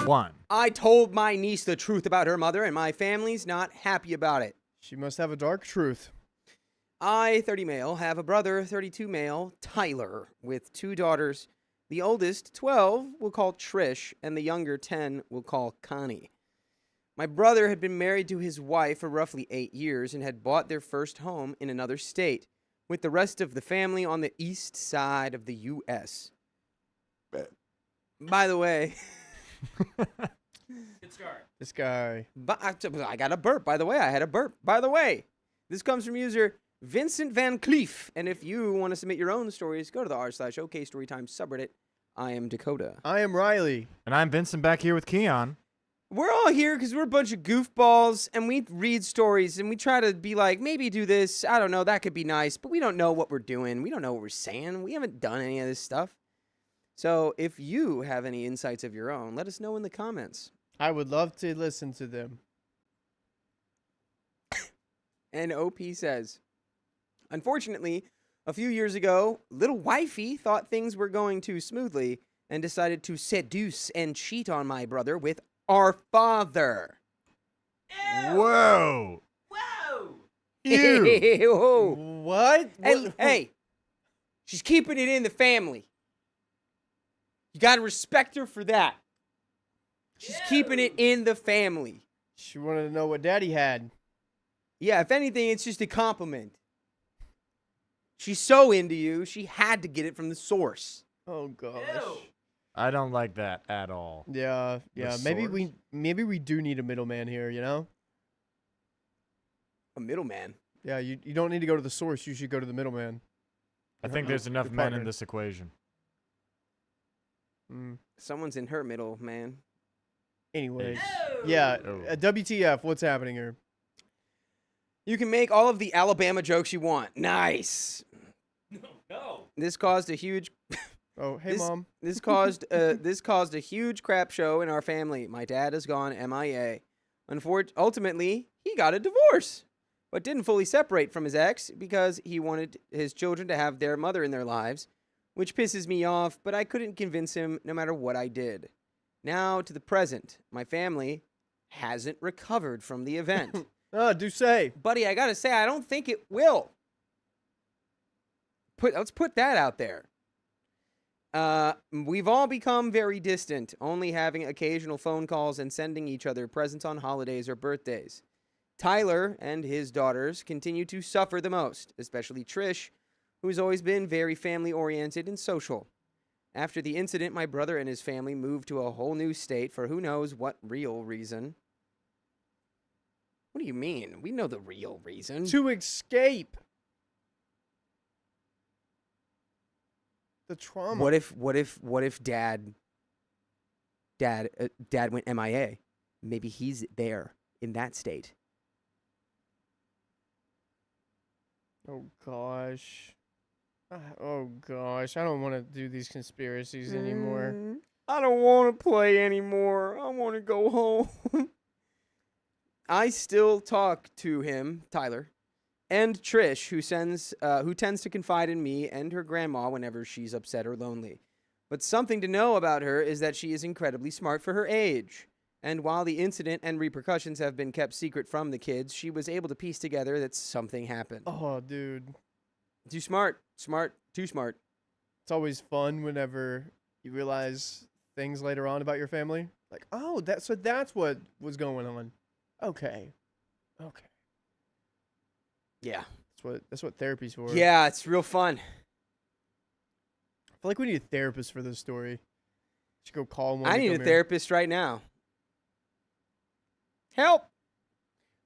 1. I told my niece the truth about her mother, and my family's not happy about it. She must have a dark truth. I, 30 male, have a brother, 32 male, Tyler, with 2 daughters. The oldest, 12, we'll call Trish, and the younger, 10, we'll call Connie. My brother had been married to his wife for roughly 8 years and had bought their first home in another state, with the rest of the family on the east side of the U.S. By the way... This guy. I got a burp, by the way. I had a burp. By the way, this comes from user Vincent Van Cleef. And if you want to submit your own stories, go to the r/OKStorytime subreddit. I am Dakota. I am Riley. And I'm Vincent back here with Keon. We're all here because we're a bunch of goofballs, and we read stories, and we try to be like, maybe do this. I don't know. That could be nice. But we don't know what we're doing. We don't know what we're saying. We haven't done any of this stuff. So if you have any insights of your own, let us know in the comments. I would love to listen to them. And OP says, unfortunately, a few years ago, little wifey thought things were going too smoothly and decided to seduce and cheat on my brother with our father. Ew. Whoa. Whoa. Ew. What? Hey, she's keeping it in the family. You got to respect her for that. She's keeping it in the family. She wanted to know what daddy had. Yeah, if anything, it's just a compliment. She's so into you, she had to get it from the source. Oh gosh. Ew. I don't like that at all. Yeah. Maybe source? we do need a middleman here, you know? A middleman. Yeah, you don't need to go to the source, you should go to the middleman. I think there's enough Your men partner. in this equation. Someone's in her middle, man. Anyways. Ew. Yeah, Ew. WTF, what's happening here? You can make all of the Alabama jokes you want. Nice. No. This caused a huge Oh, hey, This- Mom. this caused a huge crap show in our family. My dad has gone MIA. Ultimately, he got a divorce, but didn't fully separate from his ex because he wanted his children to have their mother in their lives, which pisses me off, but I couldn't convince him no matter what I did. Now to the present, my family hasn't recovered from the event. Oh, do say. Buddy, I gotta say, I don't think it will. Let's put that out there. We've all become very distant, only having occasional phone calls and sending each other presents on holidays or birthdays. Tyler and his daughters continue to suffer the most, especially Trish, who's always been very family-oriented and social. After the incident, my brother and his family moved to a whole new state for who knows what real reason. What do you mean? We know the real reason. To escape the trauma. What if dad went MIA? Maybe he's there in that state. Oh gosh. Oh gosh, I don't want to do these conspiracies anymore. I don't want to play anymore. I want to go home. I still talk to him, Tyler, and Trish, who tends to confide in me and her grandma whenever she's upset or lonely. But something to know about her is that she is incredibly smart for her age. And while the incident and repercussions have been kept secret from the kids, she was able to piece together that something happened. Oh, dude. Too smart. Too smart. It's always fun whenever you realize things later on about your family. Like, oh, that's what was going on. Okay. Yeah. That's what therapy's for. Yeah, it's real fun. I feel like we need a therapist for this story. Should go call one. I need a therapist right now. Help!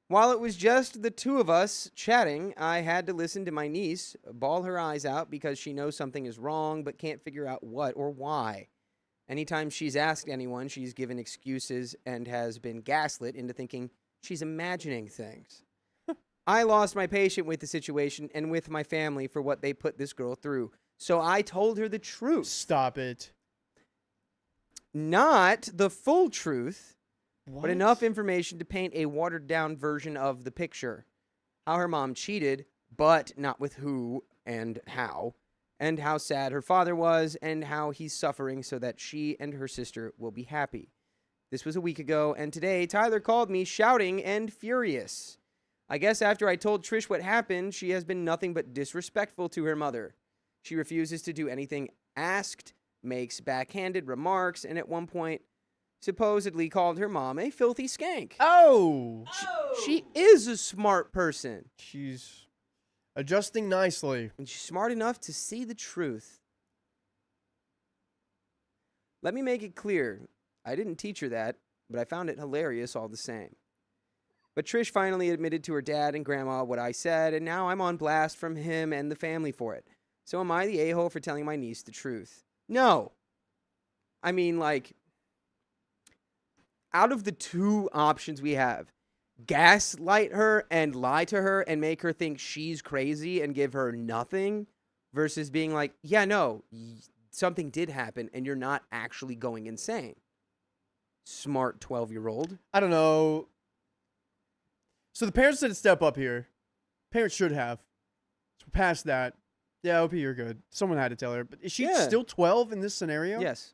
While it was just the two of us chatting, I had to listen to my niece bawl her eyes out because she knows something is wrong but can't figure out what or why. Anytime she's asked anyone, she's given excuses and has been gaslit into thinking she's imagining things. I lost my patience with the situation and with my family for what they put this girl through. So I told her the truth. Stop it. Not the full truth, What? but enough information to paint a watered-down version of the picture. How her mom cheated, but not with who and how sad her father was, and how he's suffering so that she and her sister will be happy. This was a week ago, and today Tyler called me shouting and furious. I guess after I told Trish what happened, she has been nothing but disrespectful to her mother. She refuses to do anything asked, makes backhanded remarks, and at one point supposedly called her mom a filthy skank. Oh! She is a smart person. She's adjusting nicely. And she's smart enough to see the truth. Let me make it clear. I didn't teach her that, but I found it hilarious all the same. But Trish finally admitted to her dad and grandma what I said, and now I'm on blast from him and the family for it. So am I the a-hole for telling my niece the truth? No. I mean, like, out of the two options we have, gaslight her and lie to her and make her think she's crazy and give her nothing, versus being like, yeah, no, something did happen and you're not actually going insane. Smart 12-year-old. I don't know. So the parents didn't step up here. Parents should have. So past that. Yeah, OP, you're good. Someone had to tell her. But is she Yeah. still 12 in this scenario? Yes.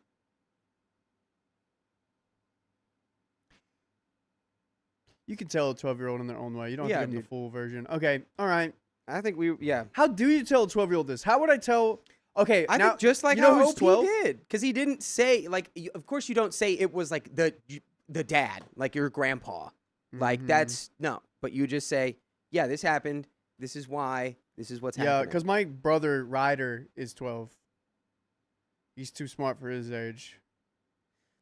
You can tell a 12-year-old in their own way. You don't have Yeah, to give them the dude. full version. Okay, all right. I think yeah. How do you tell a 12-year-old this? How would I tell? Okay, I now, think just like you know how who's OP 12? did. Because he didn't say, like, of course you don't say it was like the dad, like your grandpa. Like, Mhm. that's, no. But you just say, yeah, this happened. This is why. This is what's Yeah, happening. because my brother Ryder is 12. He's too smart for his age.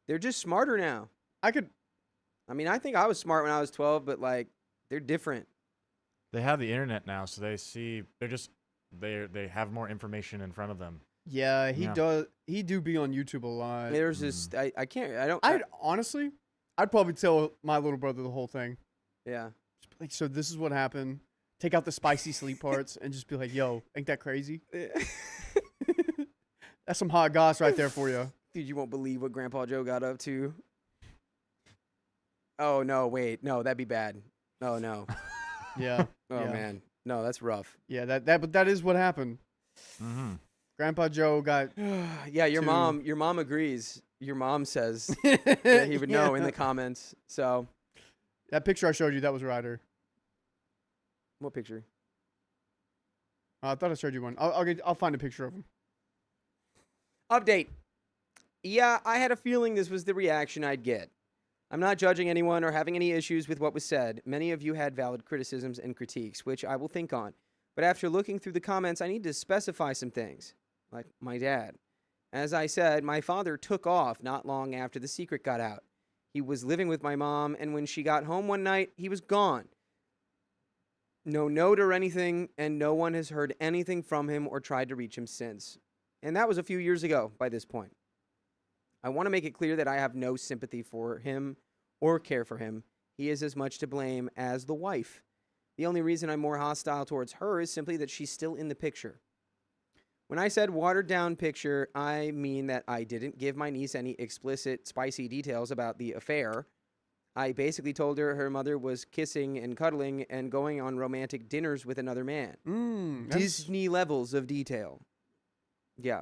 They're just smarter now. I could. I mean, I think I was smart when I was 12, but, like, they're different. They have the internet now, so they see. They have more information in front of them. Yeah, he Yeah. does. He do be on YouTube a lot. There's this, I can't, I don't, I'd honestly, I'd probably tell my little brother the whole thing. yeah. Like, so this is what happened. Take out the spicy sleep parts and just be like, "Yo, ain't that crazy? That's some hot goss right there for you." Dude, you won't believe what Grandpa Joe got up to. Oh, no, wait. No, that'd be bad. Oh, no. Yeah. Oh, Yeah. man. No, that's rough. Yeah. But that is what happened. Mm-hmm. Grandpa Joe got. Yeah, your to- mom agrees. Your mom says that he would know in the comments. So, That picture I showed you, that was Ryder. what picture? I thought I showed you one. I'll find a picture of him. Update. Yeah, I had a feeling this was the reaction I'd get. I'm not judging anyone or having any issues with what was said. Many of you had valid criticisms and critiques, which I will think on. But after looking through the comments, I need to specify some things, like my dad. As I said, my father took off not long after the secret got out. He was living with my mom, and when she got home one night, he was gone. No note or anything, and no one has heard anything from him or tried to reach him since. And that was a few years ago by this point. I want to make it clear that I have no sympathy for him or care for him. He is as much to blame as the wife. The only reason I'm more hostile towards her is simply that she's still in the picture. When I said watered down picture, I mean that I didn't give my niece any explicit, spicy details about the affair. I basically told her her mother was kissing and cuddling and going on romantic dinners with another man. Disney levels of detail. Yeah,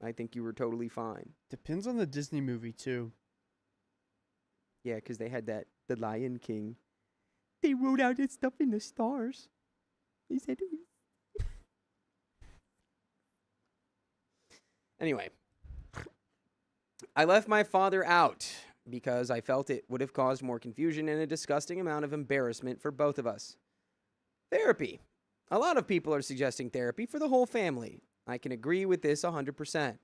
I think you were totally fine. Depends on the Disney movie too. Yeah, because they had that, The Lion King. They wrote out that stuff in the stars. They said it was... Anyway, I left my father out because I felt it would have caused more confusion and a disgusting amount of embarrassment for both of us. Therapy. A lot of people are suggesting therapy for the whole family. I can agree with this 100%.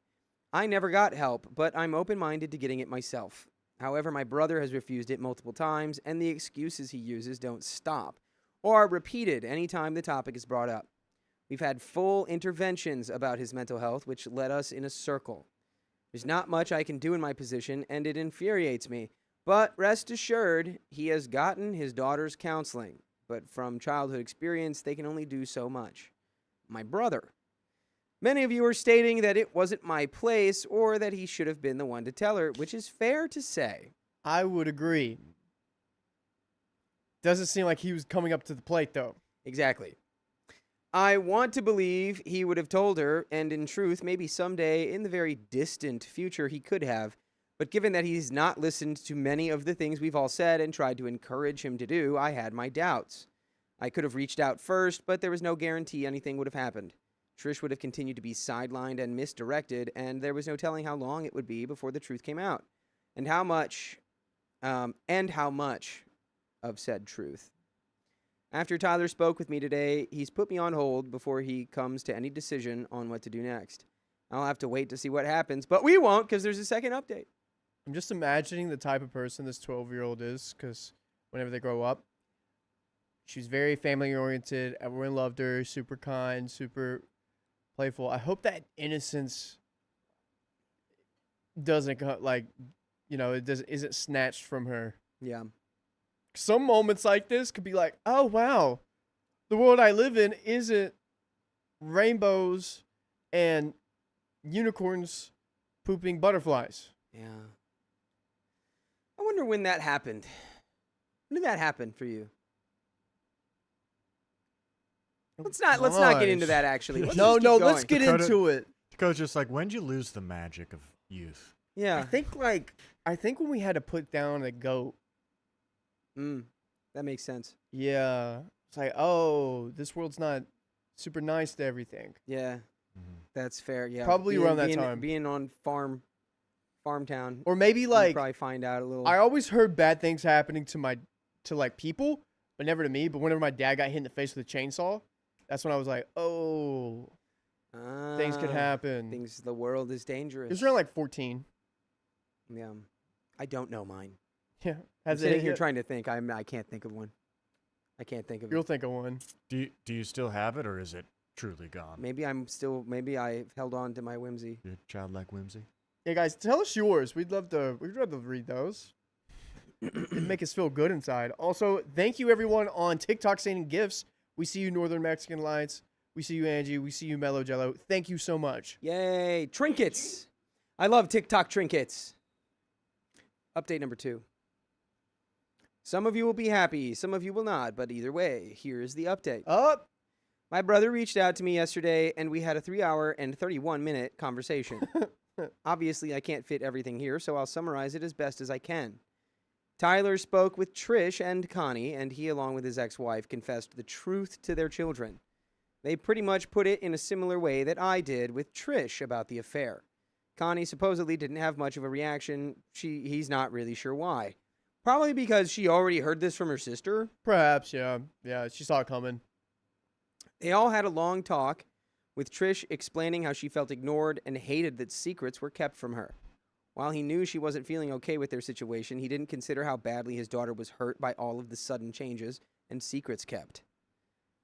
I never got help, but I'm open-minded to getting it myself. However, my brother has refused it multiple times, and the excuses he uses don't stop or are repeated anytime the topic is brought up. We've had full interventions about his mental health, which led us in a circle. There's not much I can do in my position, and it infuriates me. But rest assured, he has gotten his daughter's counseling. But from childhood experience, they can only do so much. My brother. Many of you are stating that it wasn't my place or that he should have been the one to tell her, which is fair to say. I would agree. Doesn't seem like he was coming up to the plate though. Exactly. I want to believe he would have told her, and in truth, maybe someday in the very distant future he could have, But given that he's not listened to many of the things we've all said and tried to encourage him to do, I had my doubts. I could have reached out first, but there was no guarantee anything would have happened. Trish would have continued to be sidelined and misdirected, and there was no telling how long it would be before the truth came out, and how much of said truth. After Tyler spoke with me today, he's put me on hold before he comes to any decision on what to do next. I'll have to wait to see what happens, but we won't because there's a second update. I'm just imagining the type of person this 12-year-old is, because whenever they grow up, she was very family-oriented. Everyone loved her, super kind, super playful. I hope that innocence doesn't, isn't snatched from her. Yeah. Some moments like this could be like, oh, wow, the world I live in isn't rainbows and unicorns pooping butterflies. Yeah. I wonder when that happened. When did that happen for you? Let's not get into that actually. Let's just keep going. Let's get into it. Dakota's just like, when'd you lose the magic of youth? Yeah. I think when we had to put down a goat. That makes sense. Yeah. It's like, oh, this world's not super nice to everything. Yeah. That's fair. Yeah. Probably around that time. Being on Farmtown. Or maybe like probably find out a little. I always heard bad things happening to people, but never to me. But whenever my dad got hit in the face with a chainsaw, that's when I was like, oh, things could happen. The world is dangerous. It was around like 14. Yeah. I don't know mine. Yeah. I'm sitting here trying to think. I can't think of one. I can't think of it. You'll think of one. Do you still have it, or is it truly gone? Maybe I've held on to my whimsy. Your childlike whimsy? Yeah, guys, tell us yours. We'd love to read those. It'd make us feel good inside. Also, thank you everyone on TikTok sending gifts. We see you, Northern Mexican Lights. We see you, Angie. We see you, Mellow Jello. Thank you so much. Yay. Trinkets. I love TikTok trinkets. Update number 2. Some of you will be happy, some of you will not, but either way, here's the update. Up. My brother reached out to me yesterday, and we had a 3-hour and 31-minute conversation. Obviously, I can't fit everything here, so I'll summarize it as best as I can. Tyler spoke with Trish and Connie, and he, along with his ex-wife, confessed the truth to their children. They pretty much put it in a similar way that I did with Trish about the affair. Connie supposedly didn't have much of a reaction. He's not really sure why. Probably because she already heard this from her sister. Perhaps, yeah. Yeah, she saw it coming. They all had a long talk, with Trish explaining how she felt ignored and hated that secrets were kept from her. While he knew she wasn't feeling okay with their situation, he didn't consider how badly his daughter was hurt by all of the sudden changes and secrets kept.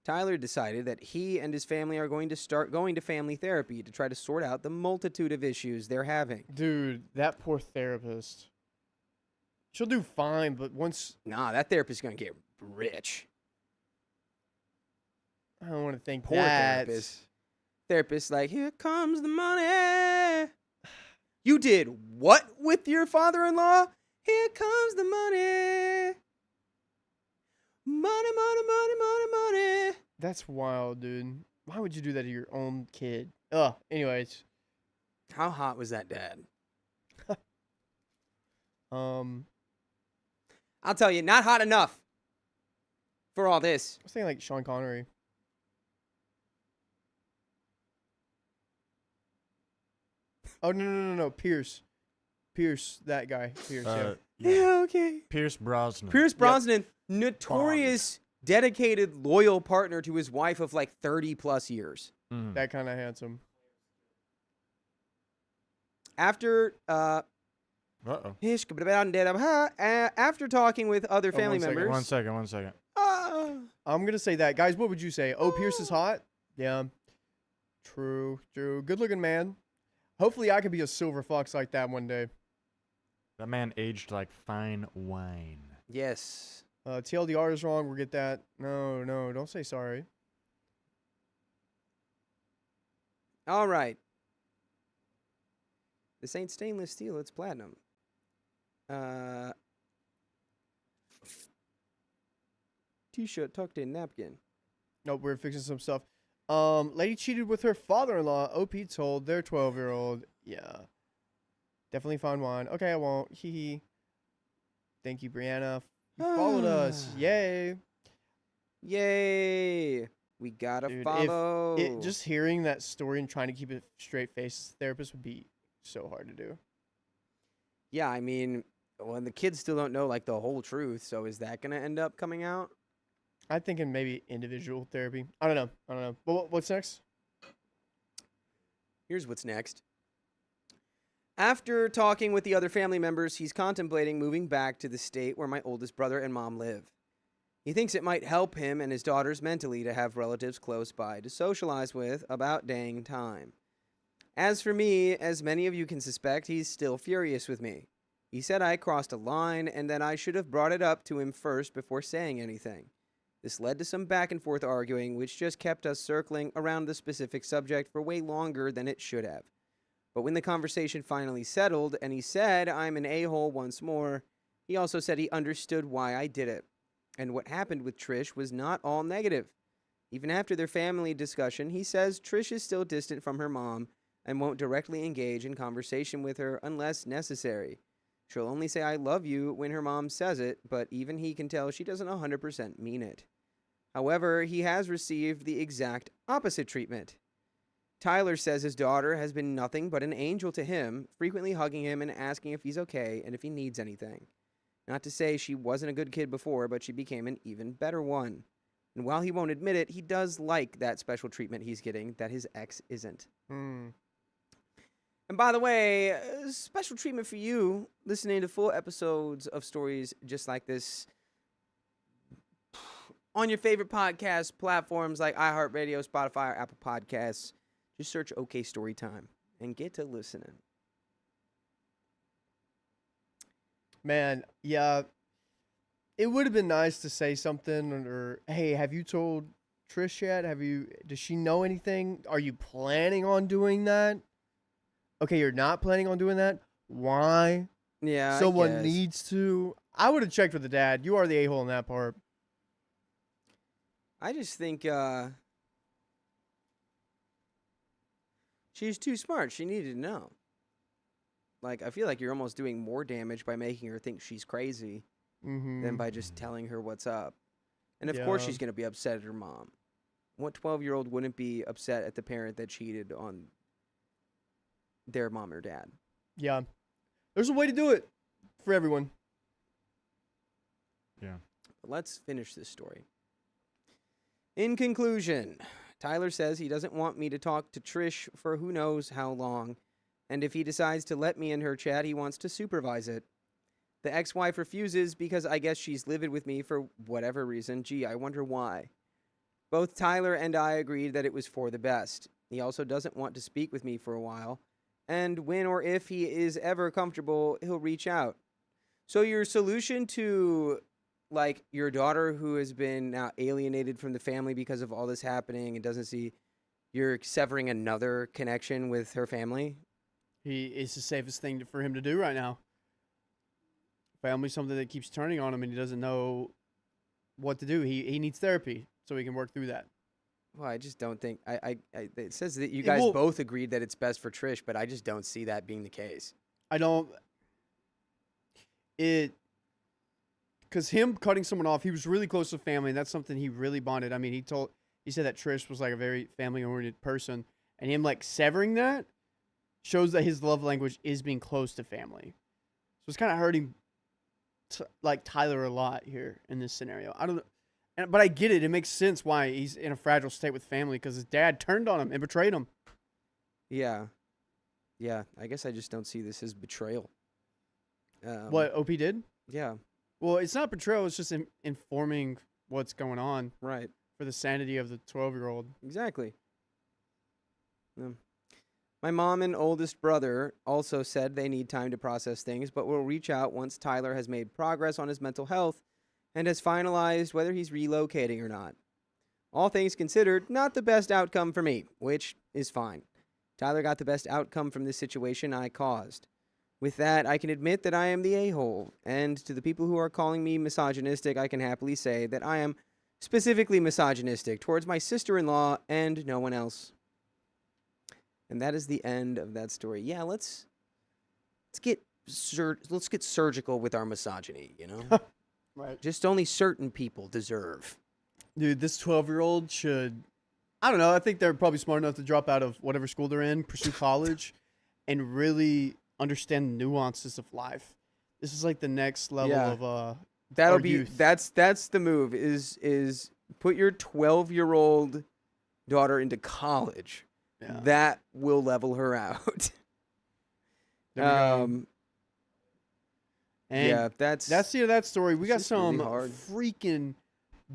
Tyler decided that he and his family are going to start going to family therapy to try to sort out the multitude of issues they're having. Dude, that poor therapist. She'll do fine, but once... Nah, that therapist is going to get rich. I don't want to think Poor that. Therapist like, here comes the money. You did what with your father-in-law? Here comes the money. Money, money, money, money, money. That's wild, dude. Why would you do that to your own kid? Anyways. How hot was that dad? I'll tell you, not hot enough for all this. I was thinking like Sean Connery. Oh, no. Pierce, that guy. Pierce, yeah. Yeah, okay. Pierce Brosnan. Pierce Brosnan, notorious, dedicated, loyal partner to his wife of like 30 plus years. That kind of handsome. After after talking with other family members. One second. I'm gonna say that, guys. What would you say? Oh, Pierce is hot. Yeah. True. Good looking man. Hopefully, I could be a silver fox like that one day. That man aged like fine wine. Yes. TLDR is wrong. We'll get that. No, don't say sorry. All right. This ain't stainless steel, it's platinum. T-shirt tucked in napkin. Nope, we're fixing some stuff. Lady cheated with her father-in-law. OP told their 12-year-old. Yeah. Definitely fine wine. Okay, I won't. Hee hee. Thank you, Brianna. You followed us. Yay. Yay! We gotta Dude, follow. if just hearing that story and trying to keep a straight face therapist would be so hard to do. Yeah, I mean, well, the kids still don't know like the whole truth, so is that gonna end up coming out? I'm thinking maybe individual therapy. I don't know. But what's next? Here's what's next. After talking with the other family members, he's contemplating moving back to the state where my oldest brother and mom live. He thinks it might help him and his daughters mentally to have relatives close by to socialize with about dang time. As for me, as many of you can suspect, he's still furious with me. He said I crossed a line and that I should have brought it up to him first before saying anything. This led to some back and forth arguing, which just kept us circling around the specific subject for way longer than it should have. But when the conversation finally settled and he said I'm an a-hole once more, he also said he understood why I did it. And what happened with Trish was not all negative. Even after their family discussion, he says Trish is still distant from her mom and won't directly engage in conversation with her unless necessary. She'll only say I love you when her mom says it, but even he can tell she doesn't 100% mean it. However, he has received the exact opposite treatment. Tyler says his daughter has been nothing but an angel to him, frequently hugging him and asking if he's okay and if he needs anything. Not to say she wasn't a good kid before, but she became an even better one. And while he won't admit it, he does like that special treatment he's getting that his ex isn't. And by the way, special treatment for you, listening to full episodes of stories just like this on your favorite podcast platforms like iHeartRadio, Spotify, or Apple Podcasts. Just search OK Storytime and get to listening. Man, yeah. It would have been nice to say something or, hey, have you told Trish yet? Does she know anything? Are you planning on doing that? Okay, you're not planning on doing that? Why? Yeah, Someone needs to. I would have checked with the dad. You are the a-hole in that part. I just think she's too smart. She needed to know. Like, I feel like you're almost doing more damage by making her think she's crazy than by just telling her what's up. And of course she's going to be upset at her mom. What 12-year-old wouldn't be upset at the parent that cheated on their mom or dad? Yeah. There's a way to do it for everyone. Yeah. But let's finish this story. In conclusion, Tyler says he doesn't want me to talk to Trish for who knows how long. And if he decides to let me in her chat, he wants to supervise it. The ex-wife refuses because I guess she's livid with me for whatever reason. Gee, I wonder why. Both Tyler and I agreed that it was for the best. He also doesn't want to speak with me for a while. And when or if he is ever comfortable, he'll reach out. So your solution to, like, your daughter who has been now alienated from the family because of all this happening and doesn't see, you're severing another connection with her family? It's the safest thing for him to do right now. Family's something that keeps turning on him, and he doesn't know what to do. He needs therapy so he can work through that. Well, I just don't think it says that you guys both agreed that it's best for Trish, but I just don't see that being the case. Because him cutting someone off, he was really close to family, and that's something he really bonded. I mean, he said that Trish was like a very family-oriented person, and him like severing that shows that his love language is being close to family. So it's kind of hurting like Tyler a lot here in this scenario. I don't know. But I get it. It makes sense why he's in a fragile state with family, because his dad turned on him and betrayed him. Yeah. Yeah, I guess I just don't see this as betrayal. What OP did? Yeah. Well, it's not betrayal. It's just informing what's going on. Right. For the sanity of the 12-year-old. Exactly. Yeah. My mom and oldest brother also said they need time to process things, but will reach out once Tyler has made progress on his mental health and has finalized whether he's relocating or not. All things considered, not the best outcome for me, which is fine. Tyler got the best outcome from this situation I caused. With that, I can admit that I am the a-hole, and to the people who are calling me misogynistic, I can happily say that I am specifically misogynistic towards my sister-in-law and no one else. And that is the end of that story. Yeah, let's get surgical with our misogyny, you know? Right. Just only certain people deserve. Dude, this 12-year-old should, I don't know, I think they're probably smart enough to drop out of whatever school they're in, pursue college, and really understand the nuances of life. This is like the next level Yeah. of That'll our be youth. that's the move is put your 12-year-old daughter into college. Yeah. That will level her out. There we go. And Yeah, that's the end of that story. We it's got just really some hard. freaking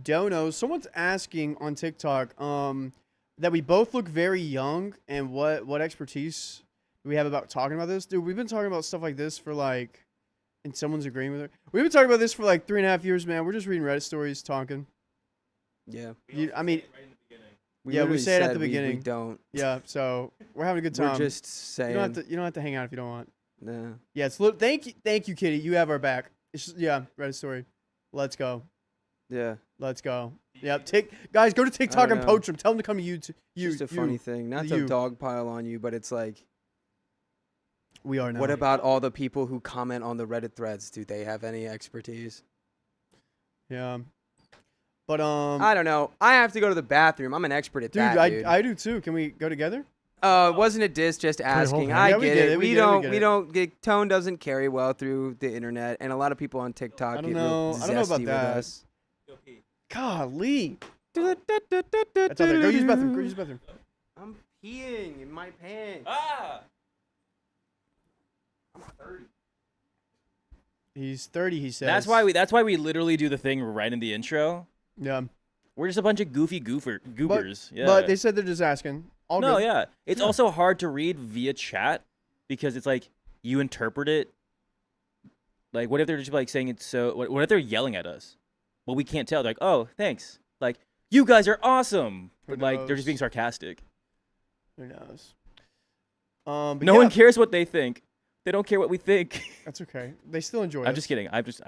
donos. Someone's asking on TikTok that we both look very young, and what expertise do we have about talking about this? Dude, we've been talking about stuff like this for like, and someone's agreeing with her. We've been talking about this for like 3.5 years, man. We're just reading Reddit stories, talking. yeah. I mean, We Yeah, we literally say it at said the we beginning. don't. yeah. So we're having a good time. We're just saying. you don't have to hang out if you don't want. Nah. Yeah, thank you, Kitty. You have our back. It's just, yeah, Reddit story. Let's go. Yeah. Let's go. Yep. Guys, go to TikTok and know. poach them. Tell them to come to you. It's just a funny thing. Not you. to dogpile on you, but it's like, We are now. what about all the people who comment on the Reddit threads? Do they have any expertise? Yeah. But I don't know. I have to go to the bathroom. I'm an expert at dude, that, dude. I do too. Can we go together? It wasn't a diss, just asking. home. I Yeah, we get get it. it, we We get it, we don't. get We it. don't get tone doesn't carry well through the internet, and a lot of people on TikTok I don't get know. real I don't know about zesty with that. us. Golly. That's all there. Go use the bathroom. Go use the bathroom. I'm peeing in my pants. I'm 30. He's 30. He says. That's why we literally do the thing right in the intro. Yeah. We're just a bunch of goofy goobers. Yeah. But they said they're just asking. All no, good. yeah. It's also hard to read via chat because it's like you interpret it. Like, what if they're just like saying it's so? What if they're yelling at us? Well, we can't tell. They're like, oh, thanks. Like, you guys are awesome. Who But like, they're just being knows? sarcastic. Who knows? But No yeah, one cares what they think. They don't care what we think. That's okay. They still enjoy. I'm us. just kidding. I just,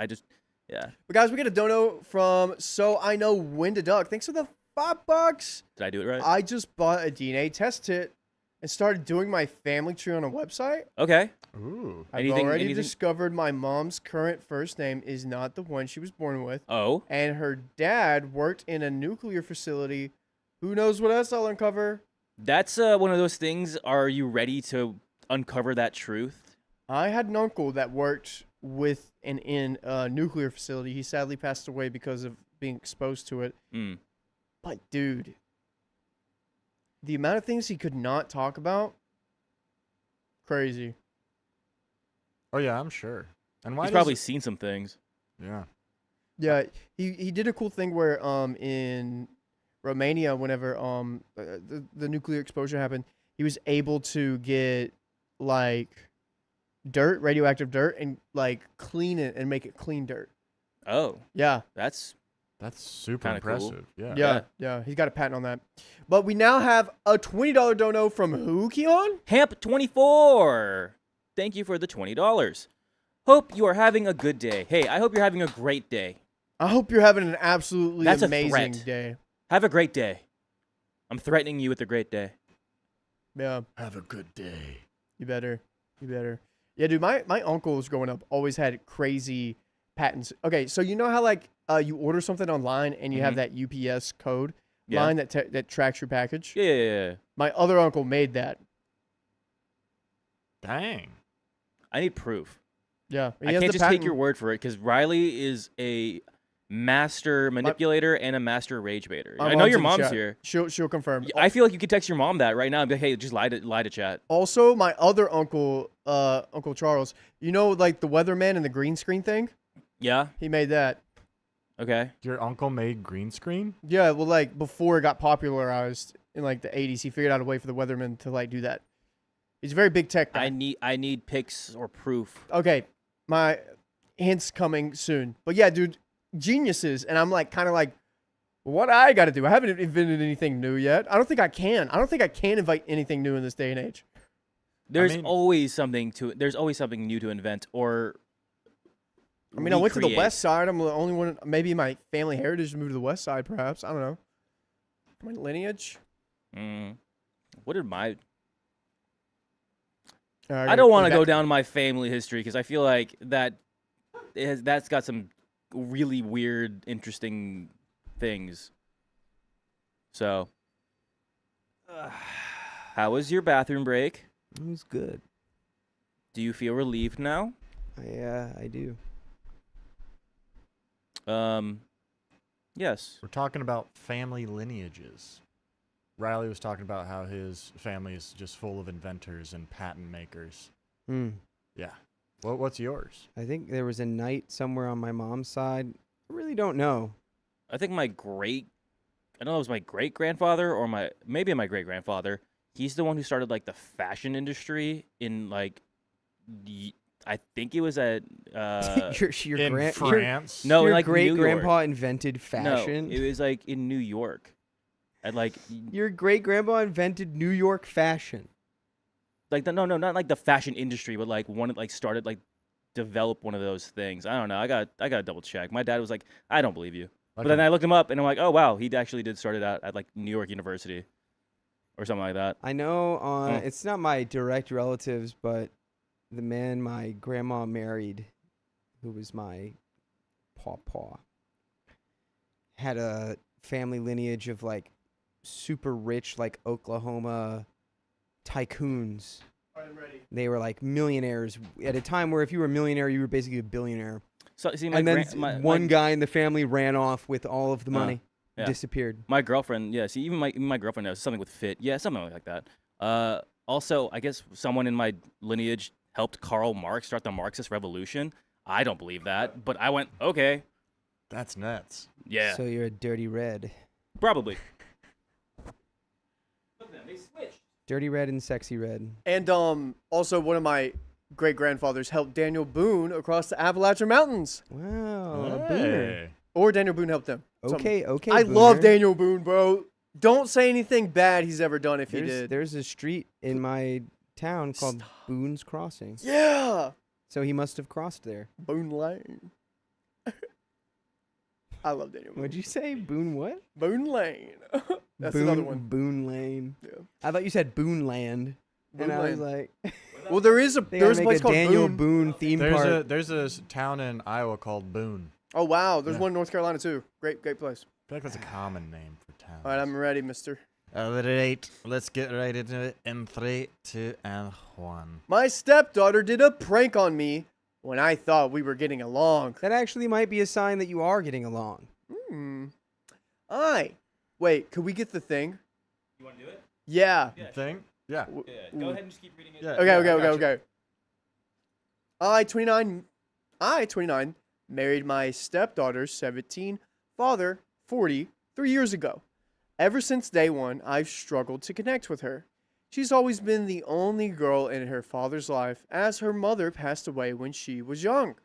yeah. But guys, we get a dono from So I Know When to Duck. Thanks for the $5. Did I do it right? I just bought a DNA test kit and started doing my family tree on a website. Okay. Ooh. I've already discovered my mom's current first name is not the one she was born with, Oh. and her dad worked in a nuclear facility. Who knows what else I'll uncover? That's one of those things. Are you ready to uncover that truth? I had an uncle that worked with and in a nuclear facility. He sadly passed away because of being exposed to it. Mm. But dude, the amount of things he could not talk about, crazy. Oh yeah, I'm sure. And why? He's probably seen some things. Yeah. Yeah, he did a cool thing where in Romania, whenever the nuclear explosion happened, he was able to get like dirt, radioactive dirt, and like clean it and make it clean dirt. Oh, Yeah, that's super Kinda cool. impressive. Yeah. yeah, he's got a patent on that. But we now have a $20 dono from who, Keon? Hamp24. Thank you for the $20. Hope you are having a good day. Hey, I hope you're having a great day. I hope you're having an absolutely That's a amazing threat. day. Have a great day. I'm threatening you with a great day. Yeah, Have a good day. you better. Yeah, dude, my uncles growing up always had crazy patents. Okay, so you know how like you order something online and you have that UPS code Yeah. line that tracks your package? Yeah. My other uncle made that. Dang. I need proof. Yeah, he I has can't the just take patent. your word for it because Riley is a master manipulator and a master rage baiter. My I know your in the mom's chat. here. She'll confirm. I feel like you could text your mom that right now and be like, hey, just lie to chat. Also, my other uncle, Uncle Charles, you know, like the weatherman and the green screen thing? Yeah? He made that. Okay. Your uncle made green screen? Yeah, well, like before it got popularized in like the 80s, he figured out a way for the weatherman to like do that. He's a very big tech guy. I need pics or proof. Okay, my hints coming soon. But yeah, dude, geniuses. And I'm like, kind of like, what I got to do? I haven't invented anything new yet. I don't think I can. I don't think I can invite anything new in this day and age. There's mean- always something new to invent or I mean, I went to the recreate. west side. I'm the only one. Maybe my family heritage moved to the west side, perhaps. I don't know. My lineage. What did my... I don't want to go down my family history because I feel like that's got some really weird, interesting things. So, how was your bathroom break? It was good. Do you feel relieved now? I do. Yes. We're talking about family lineages. Riley was talking about how his family is just full of inventors and patent makers. Yeah. What's yours? I think there was a knight somewhere on my mom's side. I really don't know. I think I don't know if it was my great grandfather or maybe my great grandfather. He's the one who started like the fashion industry in like, I think it was at your In France? no, your like great New grandpa York. invented fashion. No, it was like in New York. At like Your great grandpa invented New York fashion. like no, not like the fashion industry, but like one like started like develop one of those things. I don't know. I got to double check. My dad was like, I don't believe you. But then I looked him up and I'm like, oh wow, he actually did start it out at like New York University or something like that. I know it's not my direct relatives, but the man my grandma married, who was my pawpaw, had a family lineage of like super rich, like Oklahoma tycoons. I'm ready. They were like millionaires at a time where if you were a millionaire, you were basically a billionaire. So see, And then one guy in the family ran off with all of the money, yeah. disappeared. My girlfriend, yeah. See, even my girlfriend knows something with fit. Yeah, something like that. Also, I guess someone in my lineage helped Karl Marx start the Marxist Revolution. I don't believe that, but I went, okay, That's nuts. yeah, So you're a dirty red. probably. Look at them, they switched. Dirty red and sexy red. And also one of my great grandfathers helped Daniel Boone across the Appalachian Mountains. Wow, a booner. Hey. Or Daniel Boone helped them. Okay. I booner. love Daniel Boone, bro. Don't say anything bad he's ever done if he did. There's a street in my town called Boone's Crossing. Yeah. So he must have crossed there. Boone Lane. I love Daniel Boone. What'd you say? Boone what? Boone Lane. That's Boone, another one. Boone Lane. Yeah. I thought you said Boone Land. Boone And I was Lane. like, Well, there is a they there's a gotta make place called Daniel Boone. Boone theme park. There's a town in Iowa called Boone. Oh wow, there's Yeah. one in North Carolina too. Great place. I feel like that's a common name for towns. All right, I'm ready, mister. All right, let's get right into it in 3, 2, and 1. My stepdaughter did a prank on me when I thought we were getting along. That actually might be a sign that you are getting along. Wait, could we get the thing? You want to do it? Yeah. Yeah. Thing? Yeah. W- Yeah. Go ahead and just keep reading it. Yeah. Okay. I, 29, married my stepdaughter's 17 father, 40, 3 years ago. Ever since day one, I've struggled to connect with her. She's always been the only girl in her father's life, as her mother passed away when she was young.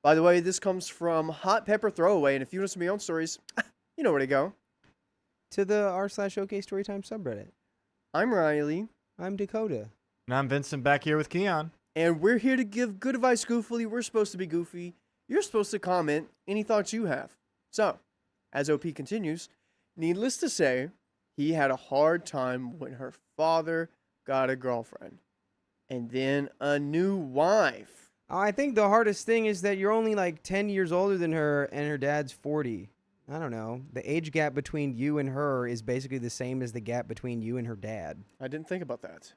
By the way, this comes from Hot Pepper Throwaway, and if you want to see my own stories, you know where to go. To the r/OK Storytime subreddit. I'm Riley, I'm Dakota. And I'm Vincent back here with Keon. and we're here to give good advice goofily. We're supposed to be goofy. You're supposed to comment any thoughts you have. So, as OP continues, needless to say, he had a hard time when her father got a girlfriend and then a new wife. I think the hardest thing is that you're only like 10 years older than her and her dad's 40. I don't know. The age gap between you and her is basically the same as the gap between you and her dad. I didn't think about that.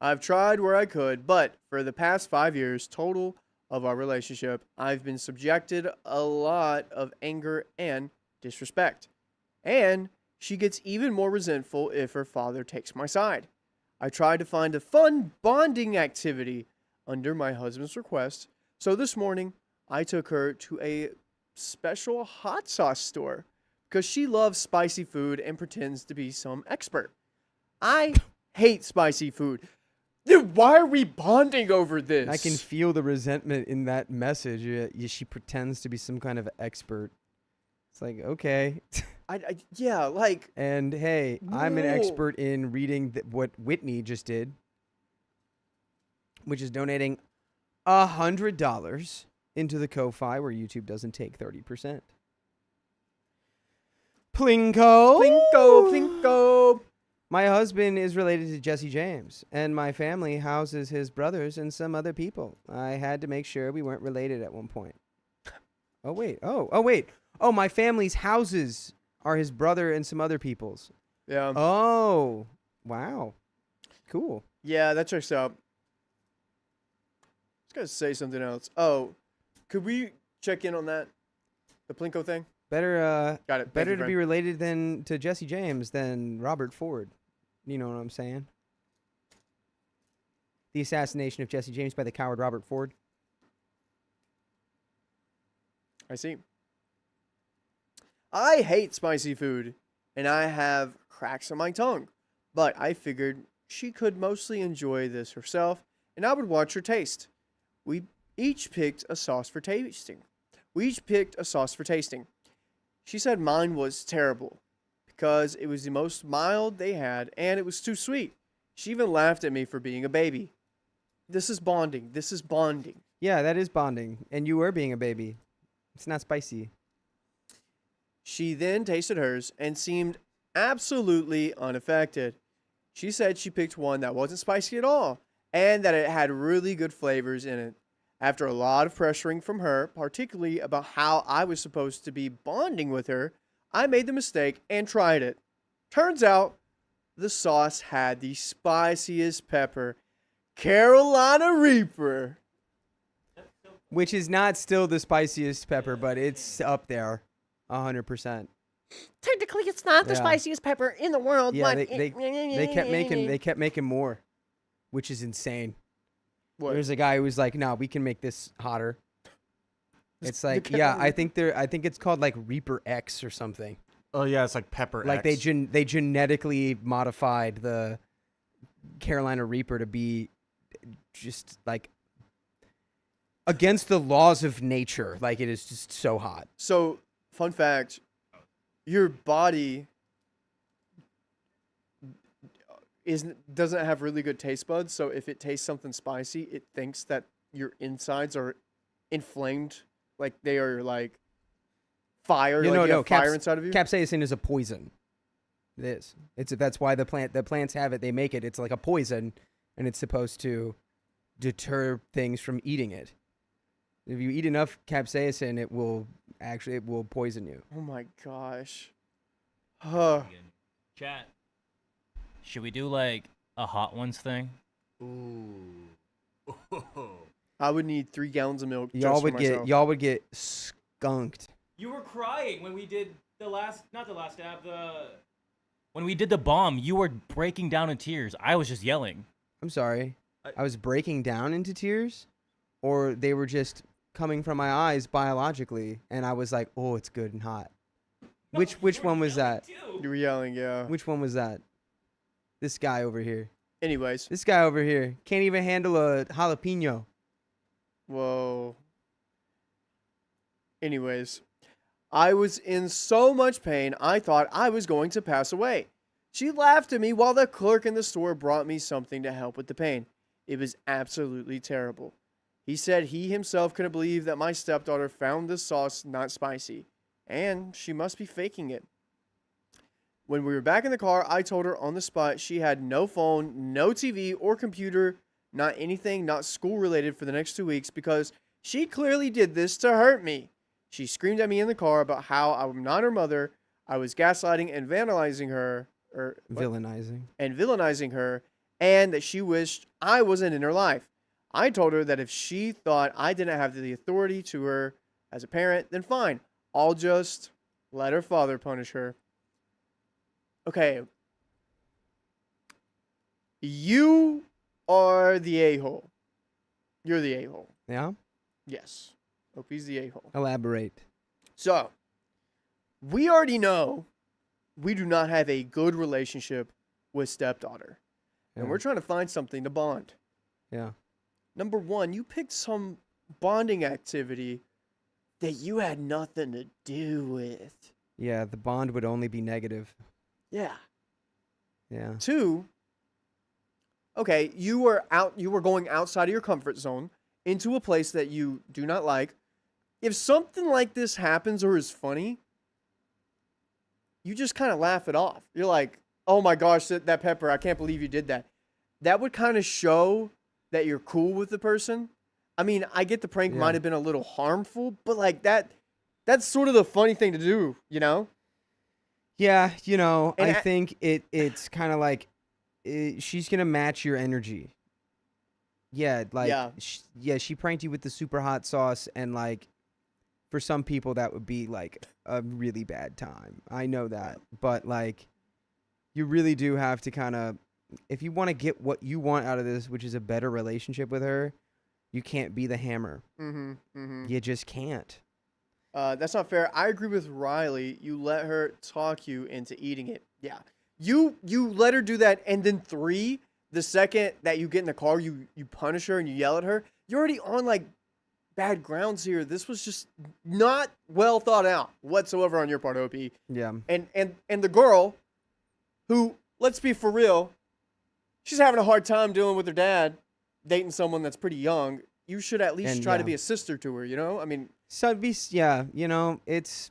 I've tried where I could, but for the past 5 years total of our relationship, I've been subjected a lot of anger and disrespect. And she gets even more resentful if her father takes my side. I tried to find a fun bonding activity under my husband's request, so this morning I took her to a special hot sauce store because she loves spicy food and pretends to be some expert. I hate spicy food. Dude, why are we bonding over this? I can feel the resentment in that message. She pretends to be some kind of expert. It's like, okay. Yeah, like, And hey, I'm an No. expert in reading what Whitney just did, which is donating $100 into the Ko-Fi where YouTube doesn't take 30%. Plinko. plinko, plinko. My husband is related to Jesse James, and my family houses his brothers and some other people. I had to make sure we weren't related at one point. Oh, wait. Oh, wait. Oh, my family's houses are his brother and some other people's. Yeah. Oh, wow. Cool. Yeah, that checks out. I was going to say something else. Oh, could we check in on that? The Plinko thing? Better, Got it. better to be related to Jesse James than Robert Ford. You know what I'm saying? The assassination of Jesse James by the coward Robert Ford. I see. I hate spicy food, and I have cracks on my tongue. But I figured she could mostly enjoy this herself, and I would watch her taste. We each picked a sauce for tasting. She said mine was terrible because it was the most mild they had, and it was too sweet. She even laughed at me for being a baby. This is bonding. Yeah, that is bonding. And you were being a baby. It's not spicy. She then tasted hers and seemed absolutely unaffected. She said she picked one that wasn't spicy at all and that it had really good flavors in it. After a lot of pressuring from her, particularly about how I was supposed to be bonding with her, I made the mistake and tried it. Turns out, the sauce had the spiciest pepper, Carolina Reaper. Which is not still the spiciest pepper, but it's up there, 100%. Technically, it's not the Yeah. spiciest pepper in the world, Yeah, but they kept making more, which is insane. What? There's a guy who was like, "No, we can make this hotter." It's the like, Carolina I think it's called like Reaper X or something. Oh yeah, it's like pepper. Like X. they genetically modified the Carolina Reaper to be just like against the laws of nature. Like it is just so hot. So, fun fact, your body doesn't have really good taste buds, so if it tastes something spicy, it thinks that your insides are inflamed, like they are like fire, No, like no, you no. have fire inside of you. Capsaicin is a poison. It is. That's why the plants have it. They make it. It's like a poison, and it's supposed to deter things from eating it. If you eat enough capsaicin, it will poison you. Oh my gosh. Huh. Chat. Should we do like a hot ones thing? Ooh. I would need 3 gallons of milk. Y'all just for would myself. get skunked. You were crying when we did when we did the bomb. You were breaking down in tears. I was just yelling. I'm sorry. I was breaking down into tears, or they were just coming from my eyes biologically, and I was like, "Oh, it's good and hot." Which one was that? You were yelling, yeah. Which one was that? This guy over here. Anyways, This guy over here can't even handle a jalapeno. whoa. Anyways, I was in so much pain, I thought I was going to pass away. She laughed at me while the clerk in the store brought me something to help with the pain. It was absolutely terrible. He said he himself couldn't believe that my stepdaughter found this sauce not spicy, and she must be faking it. When we were back in the car, I told her on the spot she had no phone, no TV or computer, not anything, not school related for the next 2 weeks because she clearly did this to hurt me. She screamed at me in the car about how I'm not her mother, I was gaslighting and vandalizing her, villainizing her, and that she wished I wasn't in her life. I told her that if she thought I didn't have the authority to her as a parent, then fine. I'll just let her father punish her. Okay. You are the a-hole. You're the a-hole. Yeah? Yes. Opie's the a-hole. Elaborate. So, we already know we do not have a good relationship with stepdaughter. And Yeah. we're trying to find something to bond. Yeah. Number one, you picked some bonding activity that you had nothing to do with. Yeah, the bond would only be negative. Yeah. Yeah. 2, okay, you were going outside of your comfort zone into a place that you do not like. If something like this happens or is funny, you just kind of laugh it off. You're like, oh my gosh, that pepper, I can't believe you did that. That would kind of show that you're cool with the person. I mean, I get the prank might have been a little harmful, but like that's sort of the funny thing to do, you know? Yeah, you know, And I think it's kind of like she's going to match your energy. Yeah, like she pranked you with the super hot sauce, and like for some people that would be like a really bad time. I know that. But like you really do have to kind of, if you want to get what you want out of this, which is a better relationship with her, you can't be the hammer. You just can't. That's not fair. I agree with Riley. You let her talk you into eating it. Yeah. You let her do that, and then 3, the second that you get in the car, you punish her and you yell at her. You're already on like bad grounds here. This was just not well thought out whatsoever on your part, OP. Yeah. And the girl, who, let's be for real, she's having a hard time dealing with her dad, dating someone that's pretty young. You should at least try to be a sister to her, you know? I mean, so you know, it's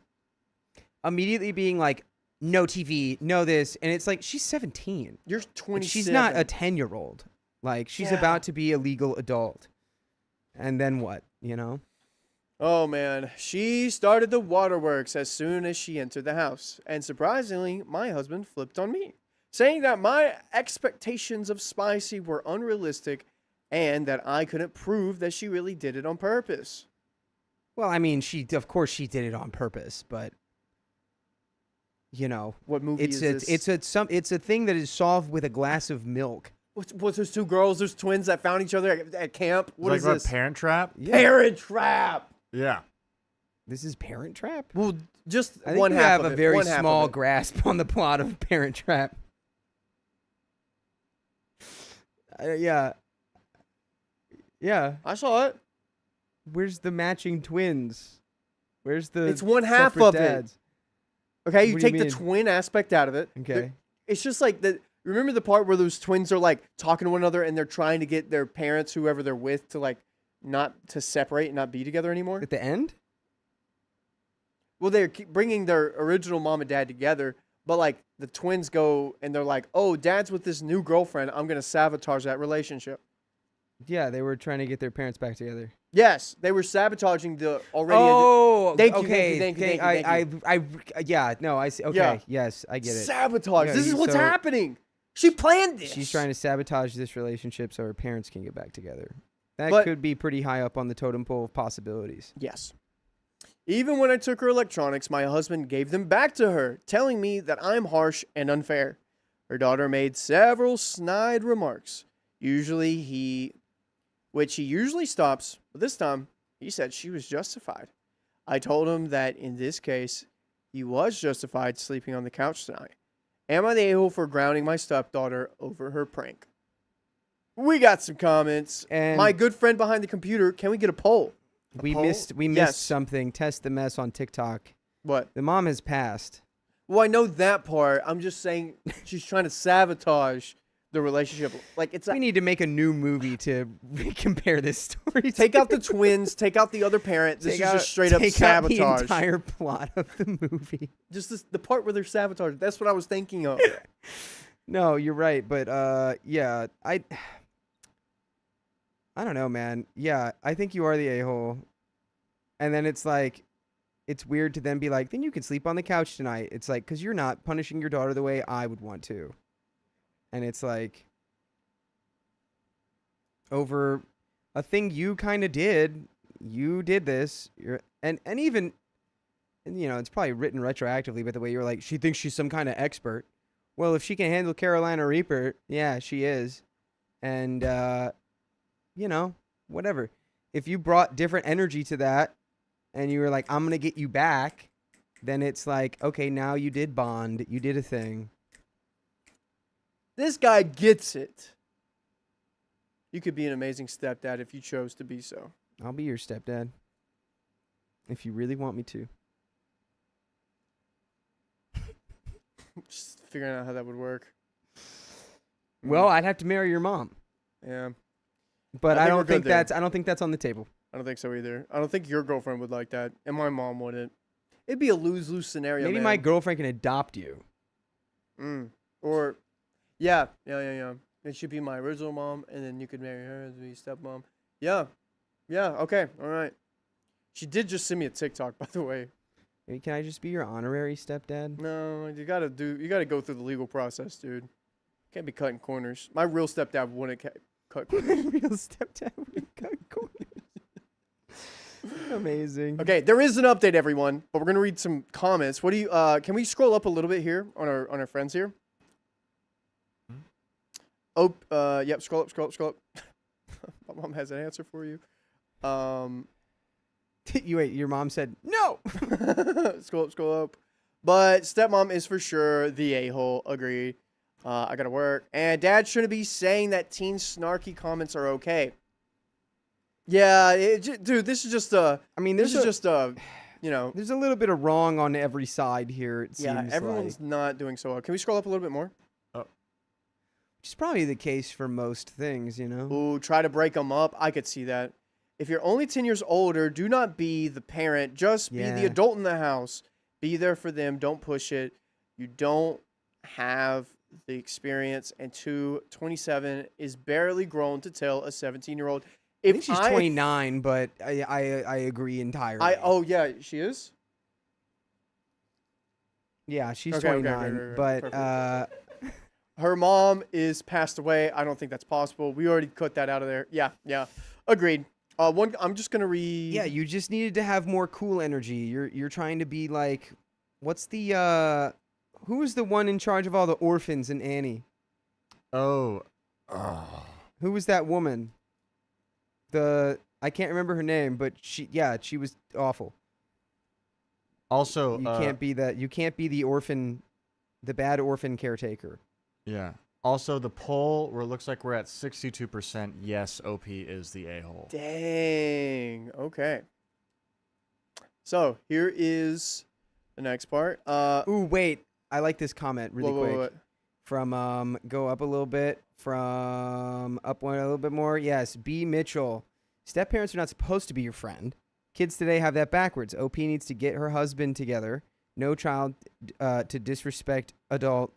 immediately being like, no TV, no this, and it's like she's 17. You're 27. She's not a 10-year-old. Like she's about to be a legal adult. And then what, you know? Oh man, she started the waterworks as soon as she entered the house. And surprisingly, my husband flipped on me, saying that my expectations of spicy were unrealistic and that I couldn't prove that she really did it on purpose. Well, I mean, of course she did it on purpose, but you know, what movie is this? It's a thing that is solved with a glass of milk. What's those 2 girls? There's twins that found each other at camp. What is this? Parent Trap? Yeah. Parent Trap. Yeah. This is Parent Trap? Well, just I think one you half have of a it. very One half small of it. grasp on the plot of Parent Trap. Yeah. I saw it. Where's the matching twins? Where's the It's one half separate of dads? it. Okay, you What do you take the mean? twin aspect out of it. Okay. It's just like the. Remember the part where those twins are like talking to one another and they're trying to get their parents, whoever they're with, to like not to separate and not be together anymore? At the end? Well, they're bringing their original mom and dad together, but like the twins go and they're like, "Oh, dad's with this new girlfriend. I'm gonna sabotage that relationship." Yeah, they were trying to get their parents back together. Yes, they were sabotaging the already. Oh, Thank you, okay. thank you. Yeah, no, I see. Okay, Yeah. yes, I get it. Sabotage. Yeah, This is what's so- happening. She planned this. She's trying to sabotage this relationship so her parents can get back together. That But- could be pretty high up on the totem pole of possibilities. Yes. Even when I took her electronics, my husband gave them back to her, telling me that I'm harsh and unfair. Her daughter made several snide remarks, which he usually stops, but this time he said she was justified. I told him that in this case, he was justified sleeping on the couch tonight. Am I the a-hole for grounding my stepdaughter over her prank? We got some comments. And My good friend behind the computer, can we get a poll? we poll? missed Yes. something. Test the mess on TikTok. What? The mom has passed. Well, I know that part. I'm just saying she's trying to sabotage the relationship. Like it's We need to make a new movie to compare this story. take out the twins, take out the other parent. This is just straight up take out the sabotage. entire plot of the movie. Just the part where they're sabotaged. That's what I was thinking of. No, you're right, but yeah, I don't know, man. Yeah, I think you are the a-hole. And then it's like, it's weird to then be like, then you can sleep on the couch tonight. It's like, because you're not punishing your daughter the way I would want to. And it's like, over a thing you kind of did, you did this. And even, you know, it's probably written retroactively, but the way you're like, she thinks she's some kind of expert. Well, if she can handle Carolina Reaper, yeah, she is. And, you know, whatever. If you brought different energy to that and you were like, I'm going to get you back, then it's like, okay, now you did bond. You did a thing. This guy gets it. You could be an amazing stepdad if you chose to be so. I'll be your stepdad. If you really want me to. Just figuring out how that would work. Well, I'd have to marry your mom. Yeah. But I I think we're don't think good there. I don't think that's on the table. I don't think so either. I don't think your girlfriend would like that, and my mom wouldn't. It'd be a lose-lose scenario. Maybe man. my girlfriend can adopt you. Or, yeah. It should be my original mom, and then you could marry her as the stepmom. Yeah. Okay. All right. She did just send me a TikTok, by the way. Hey, can I just be your honorary stepdad? No, you gotta go through the legal process, dude. Can't be cutting corners. My real stepdad wouldn't cut corners. Real stepdad would cut corners. Amazing. Okay, there is an update, everyone, but we're gonna read some comments. What do you? Can we scroll up a little bit here on our friends here? Oh, yep. Scroll up. My mom has an answer for you. You wait. Your mom said no. Scroll up. But stepmom is for sure the a-hole. Agreed. I gotta work. And dad shouldn't be saying that teen snarky comments are okay. Yeah, dude, this is just I mean, there's just you know. There's a little bit of wrong on every side here. It Yeah, seems everyone's not doing so well. Can we scroll up a little bit more? which is probably the case for most things, you know. Ooh, try to break them up. I could see that. If you're only 10 years older, do not be the parent. Just be the Yeah. adult in the house. Be there for them. Don't push it. You don't have the experience. And 27 is barely grown to tell a 17-year-old. I think she's 29, but I agree entirely. Oh, yeah, she is? Yeah, she's Okay, 29, right. but Perfect. Her mom is passed away. I don't think that's possible. We already cut that out of there. Yeah. Agreed. I'm just gonna read. yeah, you just needed to have more cool energy. You're trying to be like, what's the who was the one in charge of all the orphans in Annie? Oh. Who was that woman? I can't remember her name, but she was awful. Also, You can't be that. You can't be the orphan, the bad orphan caretaker. yeah. Also, the poll where it looks like we're at 62%. Yes, OP is the a-hole. Dang. Okay. So here is the next part. Ooh, wait. I like this comment really quick. What? From go up a little bit. From up one a little bit more. Yes, B. Mitchell. Step parents are not supposed to be your friend. Kids today have that backwards. OP needs to get her husband together. No child to disrespect adult.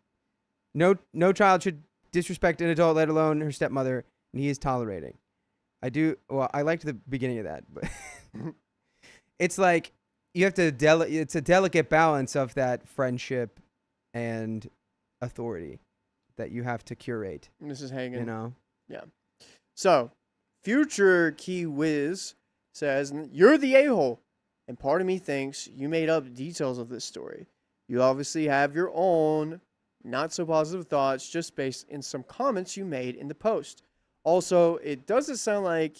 No child should disrespect an adult, let alone her stepmother, and he is tolerating. I liked the beginning of that, but it's like you have to it's a delicate balance of that friendship and authority that you have to curate. This is hanging. You know? So, future Key Wiz says, "You're the a-hole, and part of me thinks you made up details of this story. You obviously have your own not so positive thoughts just based in some comments you made in the post. Also, it doesn't sound like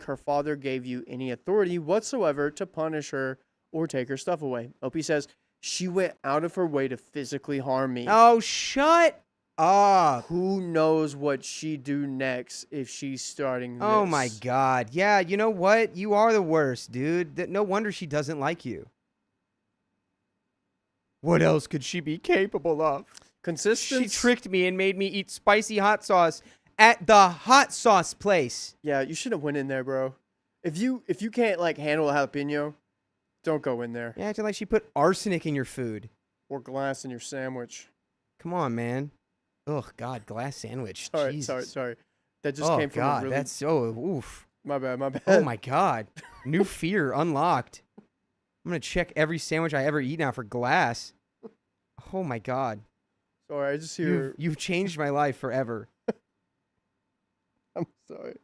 her father gave you any authority whatsoever to punish her or take her stuff away." OP says, "She went out of her way to physically harm me." Oh, shut up. Who knows what she'd do next if she's starting this. Oh, my God. Yeah, you know what? You are the worst, dude. No wonder she doesn't like you. What else could she be capable of? Consistency. She tricked me and made me eat spicy hot sauce at the hot sauce place. Yeah, you should have went in there, bro. If you can't like handle a jalapeno, don't go in there. Yeah, acting like she put arsenic in your food. Or glass in your sandwich. Come on, man. Oh, God, glass sandwich. Sorry. Jesus. That just came from God, a really... that's so oof. My bad. Oh, my God. New fear unlocked. I'm going to check every sandwich I ever eat now for glass. Oh, my God. Sorry, I just hear... You've changed my life forever. I'm sorry.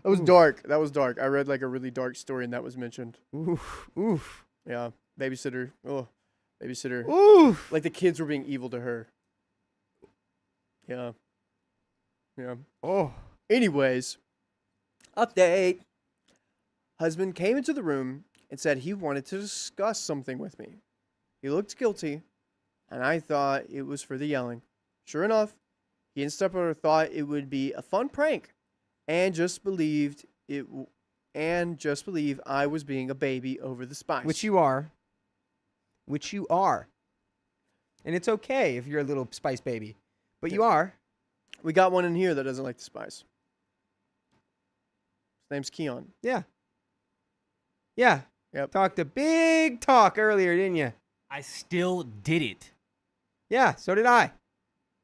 That was dark. I read like a really dark story and that was mentioned. Oof. Yeah. Babysitter. Oh, babysitter. Oof. Like the kids were being evil to her. Yeah. Oh. Anyways, update. Husband came into the room and said he wanted to discuss something with me. He looked guilty, and I thought it was for the yelling. Sure enough, he and stepdaughter thought it would be a fun prank, and just believed I was being a baby over the spice. Which you are. And it's okay if you're a little spice baby. But you are. We got one in here that doesn't like the spice. His name's Keon. Yeah. Yep. Talked a big talk earlier, didn't you? I still did it. Yeah, so did I.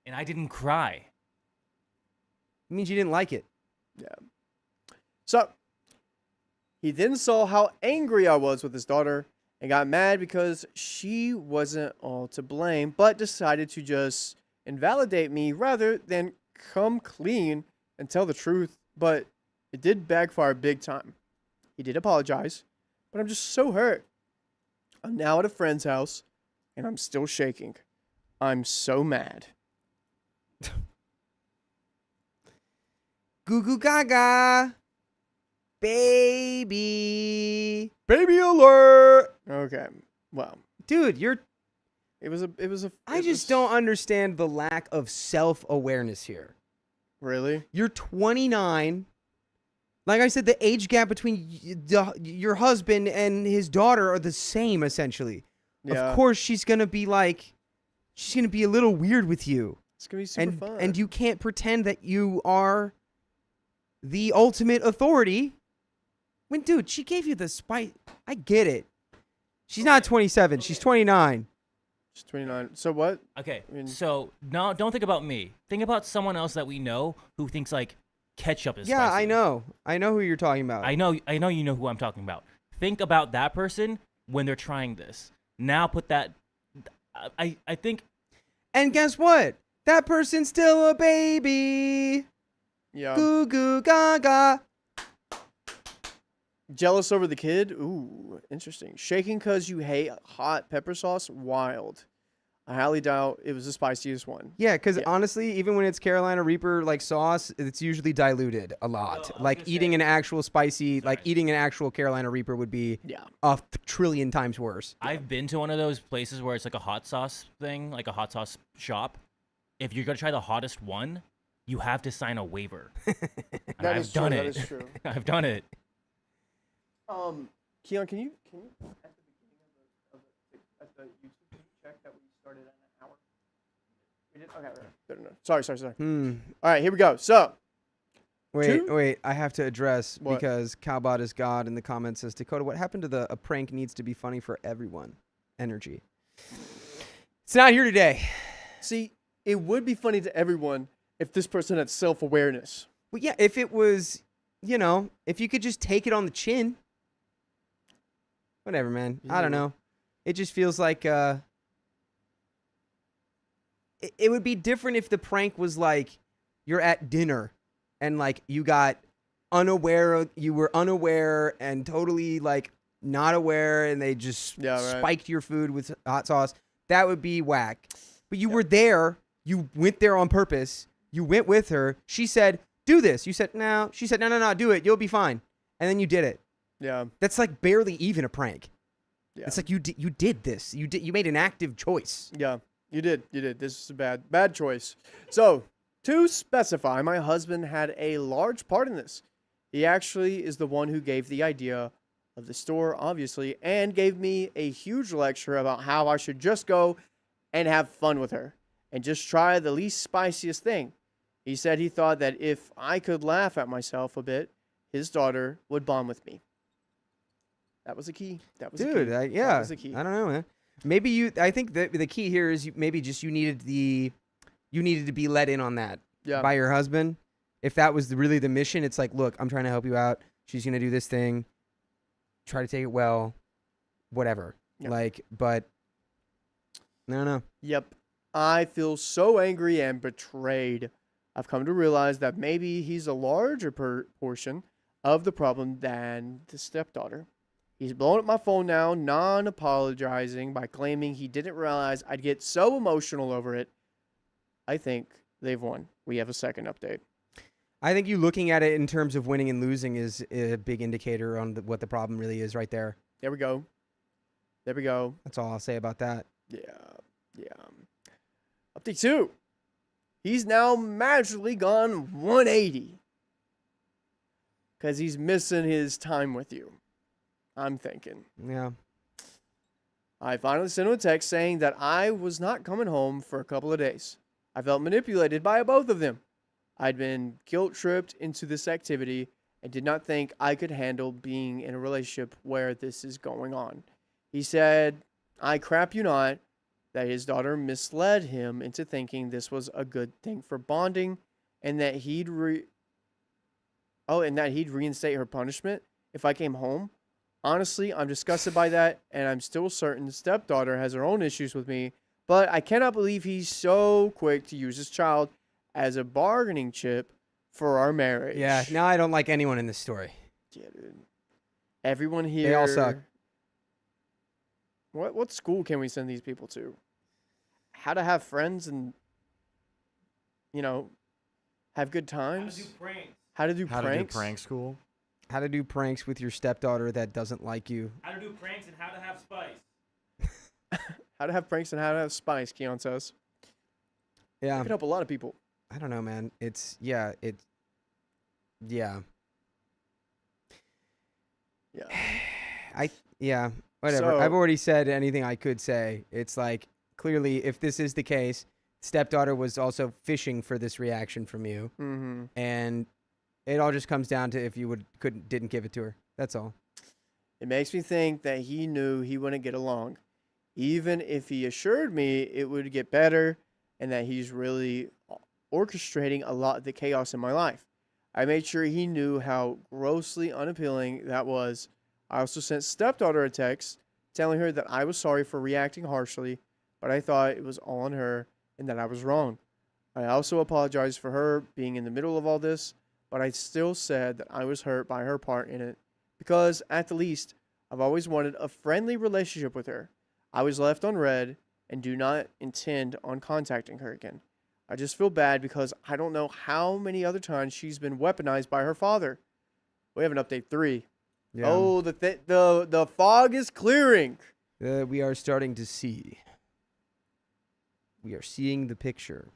And I didn't cry. It means you didn't like it. Yeah. So, he then saw how angry I was with his daughter and got mad because she wasn't all to blame, but decided to just invalidate me rather than come clean and tell the truth. But it did backfire big time. He did apologize, but I'm just so hurt. I'm now at a friend's house, and I'm still shaking. I'm so mad. Goo goo gaga. Baby. Baby alert! Okay, well, Dude, I just don't understand the lack of self-awareness here. Really? You're 29. Like I said, the age gap between your husband and his daughter are the same, essentially. Yeah. Of course, she's going to be a little weird with you. It's gonna be super fun. And you can't pretend that you are the ultimate authority. When, dude, she gave you the spice. I get it. She's not 27. She's 29. She's 29. So what? Okay, I mean- so no, don't think about me. Think about someone else that we know who thinks like ketchup is Yeah, spicy. I know. I know who you're talking about. I know you know who I'm talking about. Think about that person when they're trying this. Now put that. I think. And guess what? That person's still a baby. Yeah. Goo goo gaga. Jealous over the kid? Ooh, interesting. Shaking because you hate hot pepper sauce? Wild. I highly doubt it was the spiciest one. Yeah, because Yeah. honestly, even when it's Carolina Reaper like sauce, it's usually diluted a lot. I was Like gonna eating say- an actual spicy, Sorry. eating an actual Carolina Reaper would be Yeah. a trillion times worse. I've been to one of those places where it's like a hot sauce thing, like a hot sauce shop. If you're gonna try the hottest one, you have to sign a waiver. And That I've is true. done That it. is true. I've done it. Keon, can you at the beginning of the YouTube page check that we started at an hour? We did? Okay, right. No. Sorry. All right, here we go. So, Wait, I have to address What? because Cowbot is God in the comments says, Dakota, what happened to a prank needs to be funny for everyone? Energy. It's not here today. see, it would be funny to everyone if this person had self-awareness. Well, yeah, if it was, if you could just take it on the chin. Whatever, man. I don't Yeah. know. It just feels like it would be different if the prank was like you're at dinner and like you were unaware and totally like not aware and they just Yeah, right. spiked your food with hot sauce. That would be whack. But you were there. You went there on purpose. You went with her. She said, do this. You said, no. She said, no, do it. You'll be fine. And then you did it. Yeah. That's like barely even a prank. Yeah. It's like you did this. You made an active choice. Yeah, you did. This is a bad choice. So, to specify, my husband had a large part in this. He actually is the one who gave the idea of the store, obviously, and gave me a huge lecture about how I should just go and have fun with her and just try the least spiciest thing. He said he thought that if I could laugh at myself a bit, his daughter would bond with me. That was the key. That was the Dude, key. yeah. That was the key. I don't know, man. Maybe I think that the key here is you needed to be let in on that Yeah. by your husband. If that was really the mission, it's like, look, I'm trying to help you out. She's going to do this thing. Try to take it well. Whatever. Yeah. But no. Yep. I feel so angry and betrayed. I've come to realize that maybe he's a larger portion of the problem than the stepdaughter. He's blowing up my phone now, non-apologizing by claiming he didn't realize I'd get so emotional over it. I think they've won. We have a second update. I think you looking at it in terms of winning and losing is a big indicator on what the problem really is right there. There we go. That's all I'll say about that. Yeah. Update 2. He's now magically gone 180. Because he's missing his time with you. I'm thinking. Yeah. I finally sent him a text saying that I was not coming home for a couple of days. I felt manipulated by both of them. I'd been guilt-tripped into this activity and did not think I could handle being in a relationship where this is going on. He said, I crap you not, that his daughter misled him into thinking this was a good thing for bonding, and that he'd reinstate her punishment if I came home. Honestly, I'm disgusted by that, and I'm still certain the stepdaughter has her own issues with me, but I cannot believe he's so quick to use his child as a bargaining chip for our marriage. Yeah, now I don't like anyone in this story. Yeah, dude. Everyone here. They all suck. What school can we send these people to? How to have friends and, have good times? How to do How pranks? to do prank school? How to do pranks with your stepdaughter that doesn't like you. How to do pranks and how to have spice. How to have pranks and how to have spice, Keon says. Yeah. It could help a lot of people. I don't know, man. Yeah. Yeah. Whatever. So- I've already said anything I could say. It's like, clearly, if this is the case, stepdaughter was also fishing for this reaction from you. Mm-hmm. And it all just comes down to if you didn't give it to her. That's all. It makes me think that he knew he wouldn't get along, even if he assured me it would get better, and that he's really orchestrating a lot of the chaos in my life. I made sure he knew how grossly unappealing that was. I also sent stepdaughter a text telling her that I was sorry for reacting harshly, but I thought it was all on her and that I was wrong. I also apologized for her being in the middle of all this, but I still said that I was hurt by her part in it, because at the least, I've always wanted a friendly relationship with her. I was left on red and do not intend on contacting her again. I just feel bad because I don't know how many other times she's been weaponized by her father. We have an update 3. Yeah. Oh, the fog is clearing. We are starting to see. We are seeing the picture.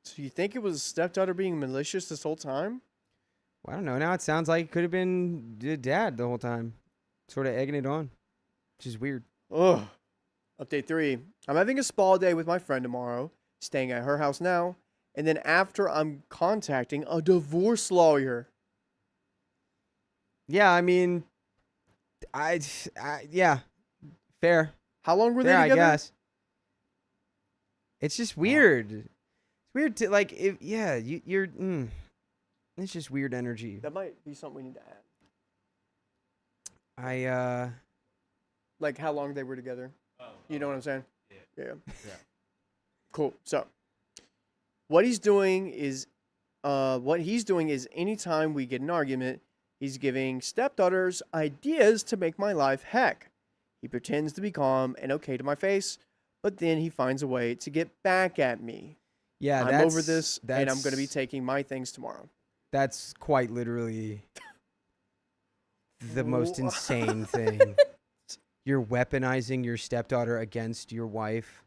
So you think it was stepdaughter being malicious this whole time? Well, I don't know. Now it sounds like it could have been the dad the whole time. Sort of egging it on. Which is weird. Ugh. Update 3. I'm having a spa day with my friend tomorrow, staying at her house now, and then after I'm contacting a divorce lawyer. Yeah, I mean, yeah, fair. How long were Fair, they I together? guess. It's just weird. It's weird to like, you're. It's just weird energy. That might be something we need to add. Like how long they were together. You know what I'm saying? Yeah. Cool. So, what he's doing is anytime we get an argument, he's giving stepdaughters ideas to make my life heck. He pretends to be calm and okay to my face, but then he finds a way to get back at me. Yeah, I'm over this, and I'm going to be taking my things tomorrow. That's quite literally the most insane thing. You're weaponizing your stepdaughter against your wife.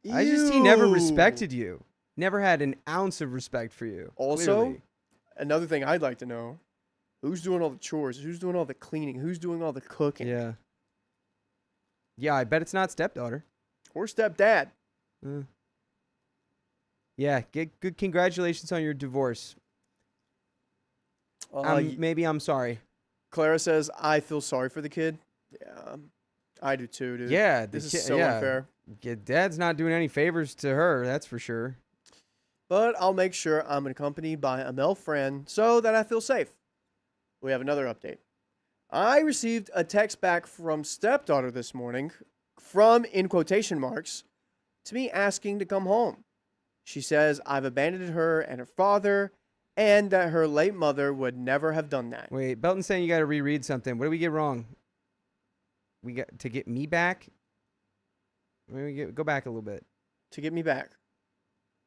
He never Ew. respected you. Never had an ounce of respect for you. Also, clearly. another thing I'd like to know, who's doing all the chores? Who's doing all the cleaning? Who's doing all the cooking? Yeah. Yeah, I bet it's not stepdaughter. Or stepdad? Yeah, good congratulations on your divorce. Maybe I'm sorry. Clara says, I feel sorry for the kid. Yeah, I do too, dude. Yeah. This is so unfair. Dad's not doing any favors to her, that's for sure. But I'll make sure I'm accompanied by a male friend so that I feel safe. We have another update. I received a text back from stepdaughter this morning from, in quotation marks, to me asking to come home. She says I've abandoned her and her father, and that her late mother would never have done that. Wait, Belton's saying you got to reread something. What did we get wrong? We got to get me back? Go back a little bit. To get me back.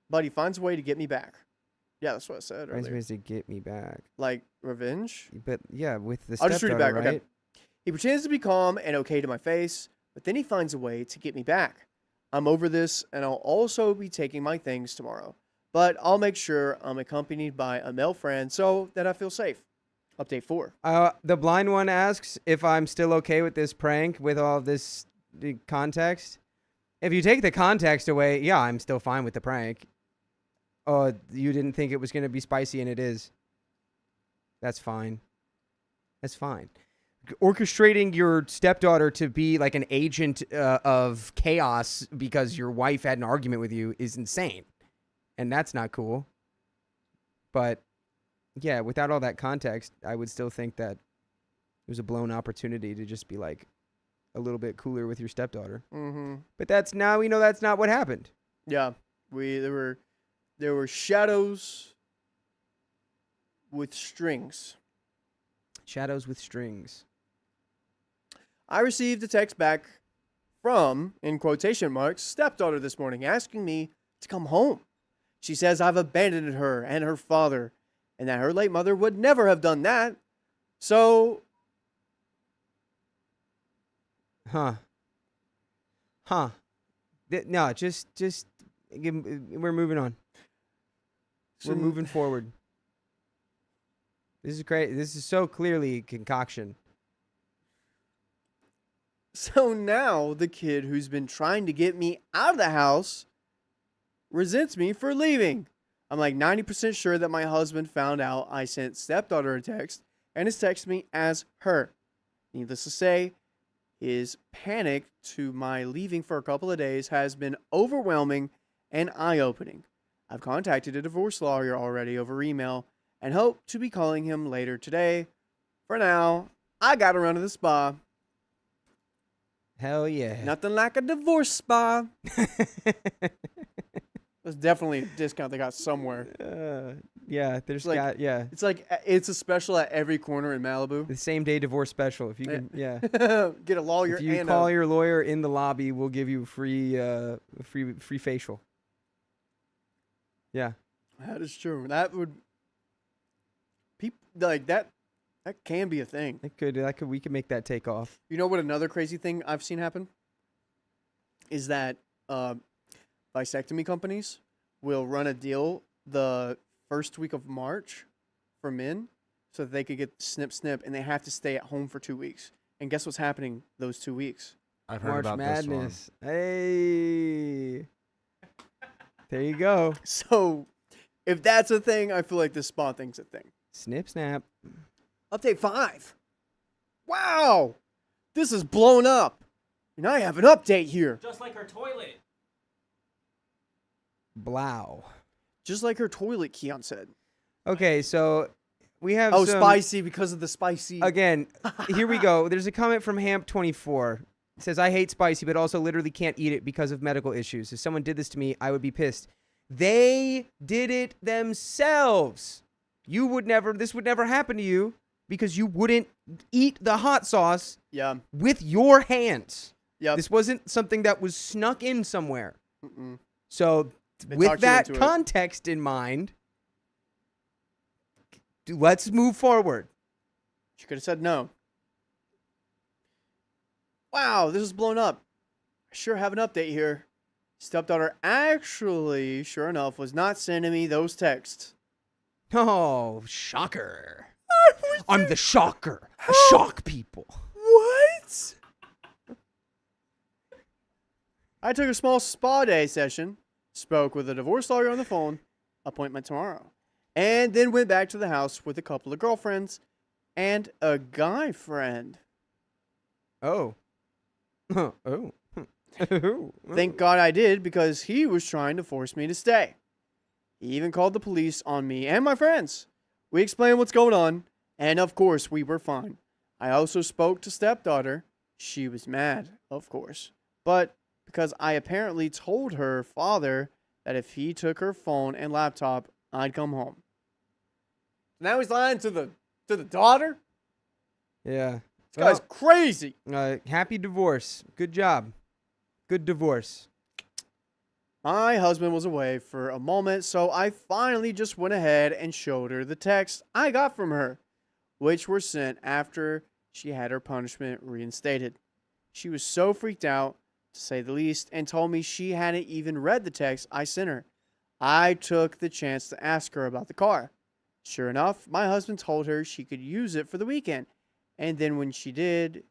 But he finds a way to get me back. Yeah, that's what I said Finds earlier. ways to get me back. Like revenge? But yeah, with the I'll just read it back, stepdaughter, okay. right? He pretends to be calm and okay to my face, but then he finds a way to get me back. I'm over this, and I'll also be taking my things tomorrow. But I'll make sure I'm accompanied by a male friend so that I feel safe. Update 4. The blind one asks if I'm still okay with this prank with all of this context. If you take the context away, yeah, I'm still fine with the prank. Oh, you didn't think it was going to be spicy, and it is. That's fine. That's fine. orchestrating your stepdaughter to be like an agent of chaos because your wife had an argument with you is insane. And that's not cool. But yeah, without all that context, I would still think that it was a blown opportunity to just be like a little bit cooler with your stepdaughter. Mm-hmm. But that's now we know that's not what happened. Yeah, there were shadows with strings. Shadows with strings. I received a text back from, in quotation marks, stepdaughter this morning asking me to come home. She says I've abandoned her and her father, and that her late mother would never have done that. So, No, just we're moving on. We're moving forward. This is great. This is so clearly a concoction. So now the kid who's been trying to get me out of the house resents me for leaving. I'm like 90% sure that my husband found out I sent stepdaughter a text and has texted me as her. Needless to say, his panic to my leaving for a couple of days has been overwhelming and eye-opening. I've contacted a divorce lawyer already over email and hope to be calling him later today. For now, I gotta run to the spa. Hell yeah. Nothing like a divorce spa. There's definitely a discount they got somewhere. Yeah, there's like- yeah. It's a special at every corner in Malibu. The same day divorce special. If you can, yeah. Get a lawyer If you and call your lawyer in the lobby, we'll give you free facial. Yeah. That is true. That would people like that. That can be a thing. We could make that take off. You know what? Another crazy thing I've seen happen is that vasectomy companies will run a deal the first week of March for men, so that they could get snip, and they have to stay at home for 2 weeks. And guess what's happening those 2 weeks? I've heard March about Madness. Hey. There you go. So, if that's a thing, I feel like this spa thing's a thing. Snip, snap. Update 5. Wow! This is blown up. And I have an update here. Just like her toilet. Blow. Just like her toilet, Keon said. Okay, so we have Oh, some, spicy because of the spicy. Again, here we go. There's a comment from Hamp24. It says, I hate spicy, but also literally can't eat it because of medical issues. If someone did this to me, I would be pissed. They did it themselves. This would never happen to you because you wouldn't eat the hot sauce Yeah. with your hands. Yep. This wasn't something that was snuck in somewhere. Mm-mm. So They with talked you that into it. context in mind, let's move forward. She could have said no. Wow, this is blown up. I sure have an update here. Stepdaughter actually, sure enough, was not sending me those texts. Oh, shocker. I'm the shocker. I shock people. What? I took a small spa day session, spoke with a divorce lawyer on the phone, appointment tomorrow, and then went back to the house with a couple of girlfriends and a guy friend. Oh. Oh. Thank God I did, because he was trying to force me to stay. He even called the police on me and my friends. We explained what's going on, and of course we were fine. I also spoke to stepdaughter. She was mad, of course, but because I apparently told her father that if he took her phone and laptop, I'd come home. Now he's lying to the daughter? Yeah. This guy's crazy. Happy divorce. Good job. Good divorce. My husband was away for a moment, so I finally just went ahead and showed her the texts I got from her, which were sent after she had her punishment reinstated. She was so freaked out, to say the least, and told me she hadn't even read the text I sent her. I took the chance to ask her about the car. Sure enough, my husband told her she could use it for the weekend, and then when she did,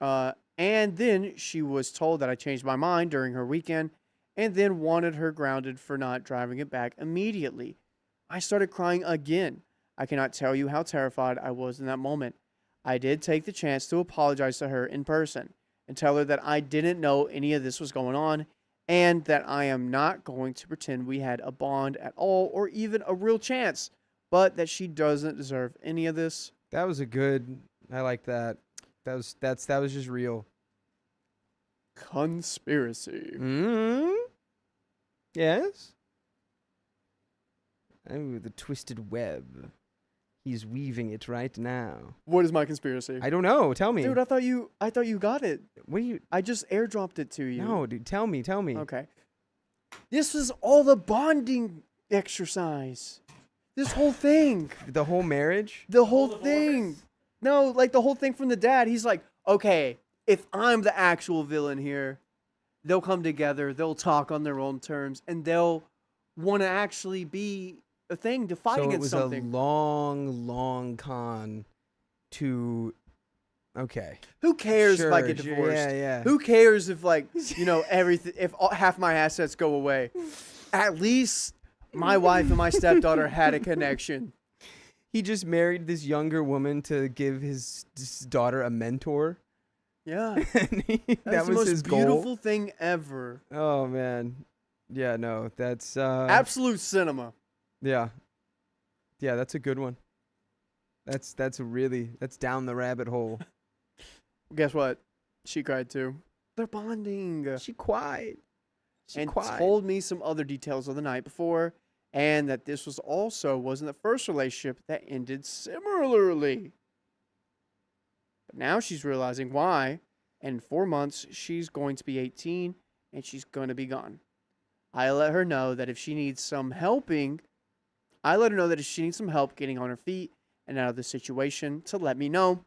and then she was told that I changed my mind during her weekend, and then wanted her grounded for not driving it back immediately. I started crying again. I cannot tell you how terrified I was in that moment. I did take the chance to apologize to her in person and tell her that I didn't know any of this was going on and that I am not going to pretend we had a bond at all or even a real chance, but that she doesn't deserve any of this. That was a good. I like that. That was just real. Conspiracy. Yes. Oh, the twisted web. He's weaving it right now. What is my conspiracy? I don't know. Tell me. Dude, I thought you got it. What are you? I just airdropped it to you. No, dude. Tell me. Okay. This is all the bonding exercise. This whole thing. The whole marriage. The whole thing. No, like the whole thing from the dad. He's like, okay, if I'm the actual villain here, they'll come together, they'll talk on their own terms, and they'll want to actually be a thing to fight against something. So it was a long, long con to. Okay. Who cares if I get divorced? Yeah. Who cares if, like, everything, if half my assets go away? At least my wife and my stepdaughter had a connection. He just married this younger woman to give his daughter a mentor. Yeah. That was the most his beautiful goal. thing ever. Oh man. Yeah, no, that's Absolute cinema. Yeah. Yeah, that's a good one. That's down the rabbit hole. Guess what? She cried too. They're bonding. She cried. Told me some other details of the night before, and that this wasn't the first relationship that ended similarly. But now she's realizing why, and in 4 months, she's going to be 18, and she's going to be gone. I let her know that if she needs some help getting on her feet and out of the situation, to let me know.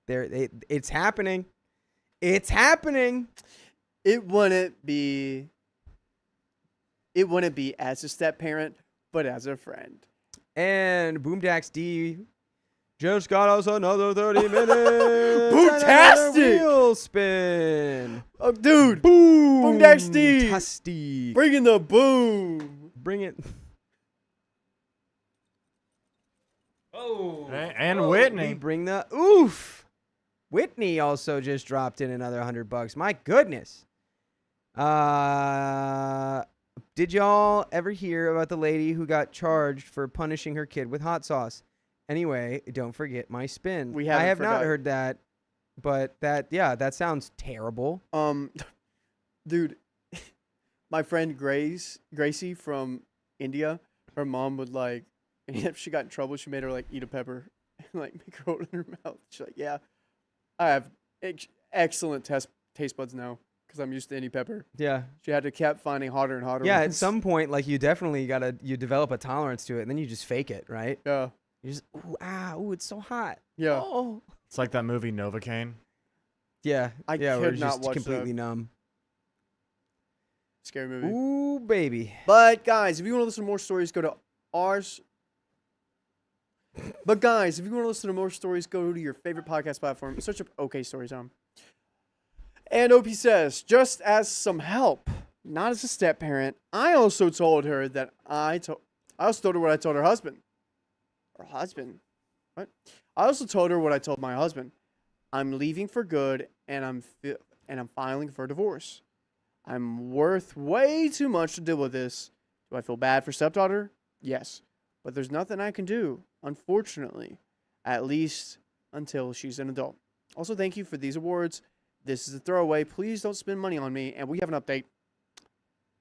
It's happening. It's happening. It wouldn't be as a step parent, but as a friend. And Boomdax D just got us another 30 minutes. Boomtastic! Wheel spin. Oh, dude. Boom. Boomdax D. Tasty. Bring in the boom. Bring it. Oh. And We Whitney. bring the oof. Whitney also just dropped in another $100. My goodness. Did y'all ever hear about the lady who got charged for punishing her kid with hot sauce? Anyway, don't forget my spin. I have not heard that, but that sounds terrible. Dude, my friend Gracie from India, her mom would if she got in trouble, she made her eat a pepper and make her hold it in her mouth. She's like, yeah, I have excellent taste buds now because I'm used to any pepper. Yeah. She had to keep finding hotter and hotter Yeah, ones. at some point, you definitely you develop a tolerance to it, and then you just fake it, right? Yeah. You just, it's so hot. Yeah. Oh. It's like that movie Novocaine. Yeah. I we're could not just watch completely that. numb. Scary movie. Ooh, baby. But guys, if you want to listen to more stories, go to ours. But guys, if you want to listen to more stories, go to your favorite podcast platform. Search up OK Storytime. And OP says, just as some help, not as a step parent, I also told her that I also told her what I told her husband. Her husband? What? I also told her what I told my husband. I'm leaving for good, and I'm filing for divorce. I'm worth way too much to deal with this. Do I feel bad for stepdaughter? Yes. But there's nothing I can do, unfortunately, at least until she's an adult. Also, thank you for these awards. This is a throwaway. Please don't spend money on me. And we have an update.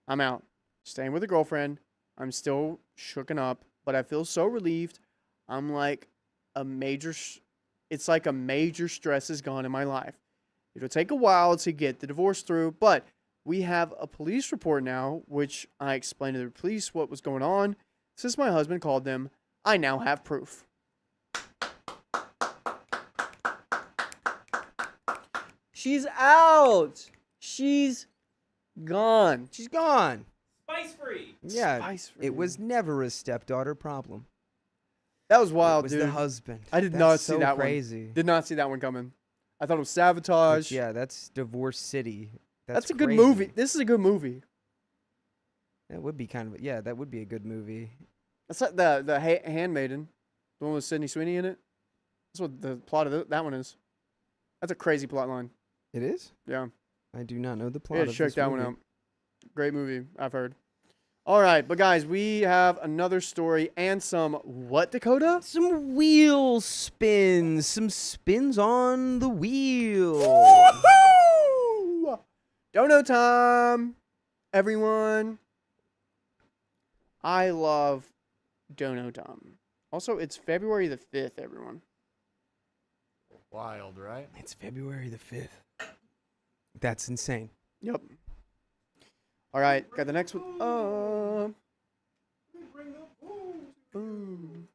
I'm out. Staying with a girlfriend. I'm still shooken up, but I feel so relieved. I'm it's like a major stress is gone in my life. It'll take a while to get the divorce through, but we have a police report now, which I explained to the police what was going on. Since my husband called them, I now have proof. She's out. She's gone. She's gone. Spice free. Yeah. Spice-free. It was never a stepdaughter problem. That was wild, It was dude. the husband. I did That's not see so that crazy. one. Did not see that one coming. I thought it was sabotage. Yeah, that's Divorce City. That's a good crazy. movie. This is a good movie. That would be that would be a good movie. That's like the Handmaiden. The one with Sydney Sweeney in it. That's what the plot of that one is. That's a crazy plot line. It is? Yeah. I do not know the plot Yeah, of check this that one movie. out. Great movie, I've heard. All right, but guys, we have another story and some what, Dakota? Some wheel spins. Some spins on the wheel. Woohoo! Dono time, everyone. I love Dono time. Also, it's February the 5th, everyone. Wild, right? It's February the 5th. That's insane. Yep. All right, got the next one. Boom.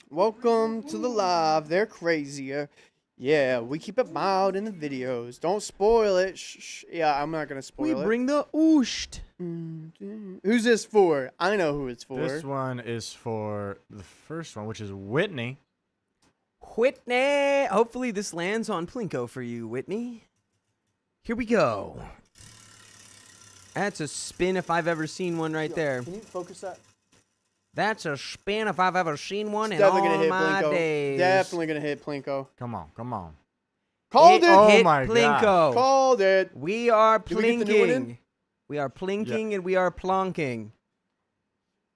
Welcome to the live. They're crazier. Yeah, we keep it mild in the videos. Don't spoil it. Shh. Yeah, I'm not gonna spoil We it. bring the oosht. Who's this for? I know who it's for. This one is for the first one, which is Whitney. Whitney. Hopefully this lands on Plinko for you, Whitney. Here we go. That's a spin if I've ever seen one right there. Can you focus that? That's a spin if I've ever seen one It's in all definitely gonna hit my Plinko. days. Definitely gonna hit Plinko. Come on, come on. Called it. Oh hit my Plinko. gosh. Called it. We are Did we get the new one in? plinking. We are plinking and we are plonking.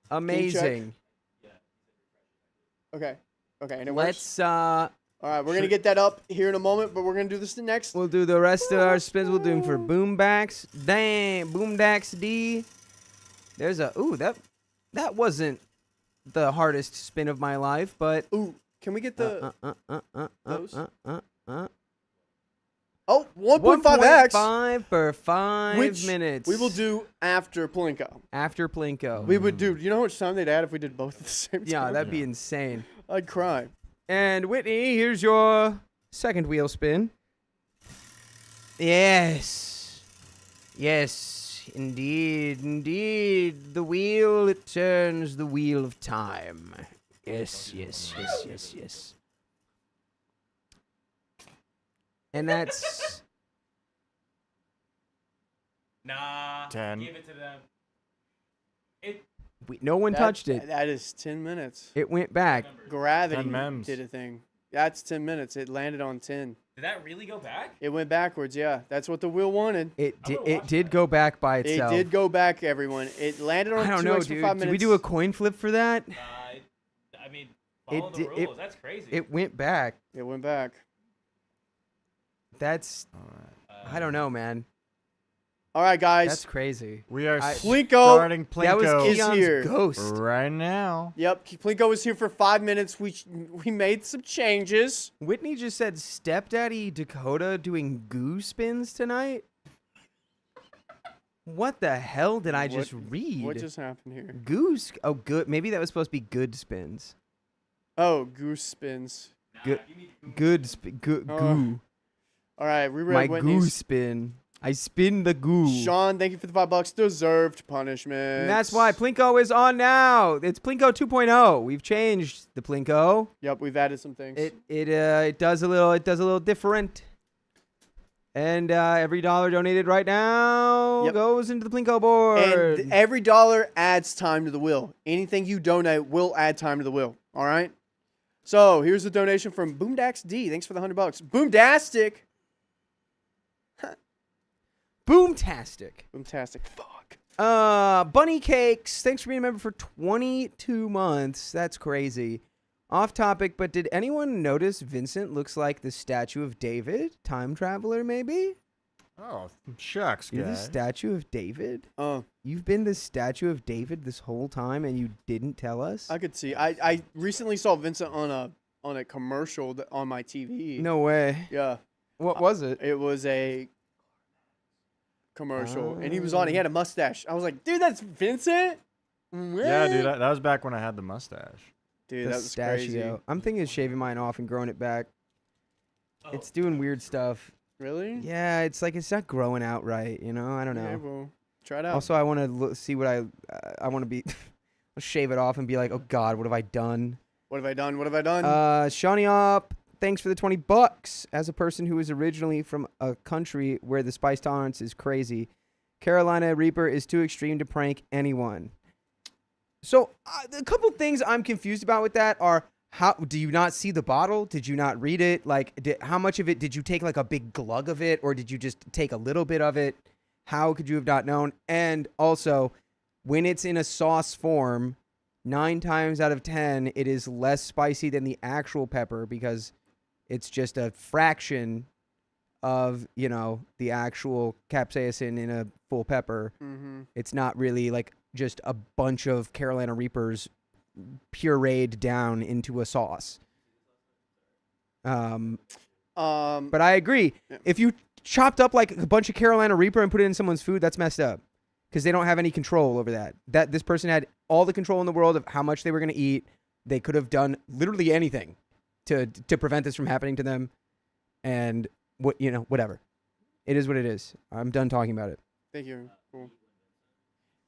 Amazing. Okay. Okay. And it works. Let's All right, we're gonna get that up here in a moment, but we're gonna do this the next. we'll do the rest of our spins. We'll do them for Boombacks. Dang, Boomdax D. There's a that wasn't the hardest spin of my life, but Ooh, can we get the those? 1.5 1.5x, 1.5 for 5 which minutes. we will do after Plinko. after Plinko. We would do. You know how much time they'd add if we did both at the same time? Yeah, that'd be insane. I'd cry. And Whitney, here's your second wheel spin. Yes. Yes, indeed, indeed. The wheel, it turns the wheel of time. Yes, yes, yes, yes, yes. And that's... Nah. 10. Give it to them. no one touched it. That is 10 minutes. It went back. Gravity 10 mems. did a thing. That's 10 minutes. It landed on 10. Did that really go back? It went backwards. Yeah, that's what the wheel wanted. It did go back by itself. It did go back, everyone. It landed on I don't 2x know, for dude. 5 minutes. Did we do a coin flip for that? I mean, follow the rules. That's crazy. It went back. It went back. That's... I don't know, man. All right, guys. That's crazy. We are Plinko. starting That was Plinko is Keon's here. ghost. right now. Yep, Plinko was here for 5 minutes. We made some changes. Whitney just said stepdaddy Dakota doing goo spins tonight. What the hell did I just read? What just happened here? Goose? Oh, good. Maybe that was supposed to be good spins. Oh, goose spins. Good. Good Oh, goo. All right, reread My Whitney's. goo spin. I spin the goo. Sean, thank you for the $5. Deserved punishment. And that's why Plinko is on now. It's Plinko 2.0. We've changed the Plinko. Yep, we've added some things. It does a little different. And every dollar donated right now goes into the Plinko board. And every dollar adds time to the wheel. Anything you donate will add time to the wheel. All right. So here's the donation from Boomdax D. Thanks for the $100. Boomdastic. Boomtastic. Boomtastic. Fuck. Bunny Cakes. Thanks for being a member for 22 months. That's crazy. Off topic, but did anyone notice Vincent looks like the statue of David? Time traveler, maybe? Oh, shucks, You're the guy. statue of David? Oh, You've been the statue of David this whole time and you didn't tell us? I could see. I recently saw Vincent on a commercial on my TV. No way. Yeah. What was it? It was a commercial, and he was on. He had a mustache. I was like, dude, that's Vincent. Yeah, dude, that was back when I had the mustache. Dude, that was crazy. I'm thinking of shaving mine off and growing it back. It's doing weird stuff. Really? Yeah, it's like it's not growing out right, you know? I don't know. Okay, well, try it out. Also, I want to see what I want to be I'll shave it off and be like, "Oh god, what have I done?" What have I done? What have I done? Shawnee up. Thanks for the $20. As a person who is originally from a country where the spice tolerance is crazy, Carolina Reaper is too extreme to prank anyone. So a couple things I'm confused about with that are, how do you not see the bottle? Did you not read it? Like, how much of it did you take, like a big glug of it, or did you just take a little bit of it? How could you have not known? And also, when it's in a sauce form, 9 times out of 10, it is less spicy than the actual pepper because it's just a fraction of, you know, the actual capsaicin in a full pepper. Mm-hmm. It's not really like just a bunch of Carolina Reapers pureed down into a sauce. But I agree. Yeah. If you chopped up like a bunch of Carolina Reaper and put it in someone's food, that's messed up because they don't have any control over that. This person had all the control in the world of how much they were going to eat. They could have done literally anything to prevent this from happening to them. And whatever. It is what it is. I'm done talking about it. Thank you. Cool.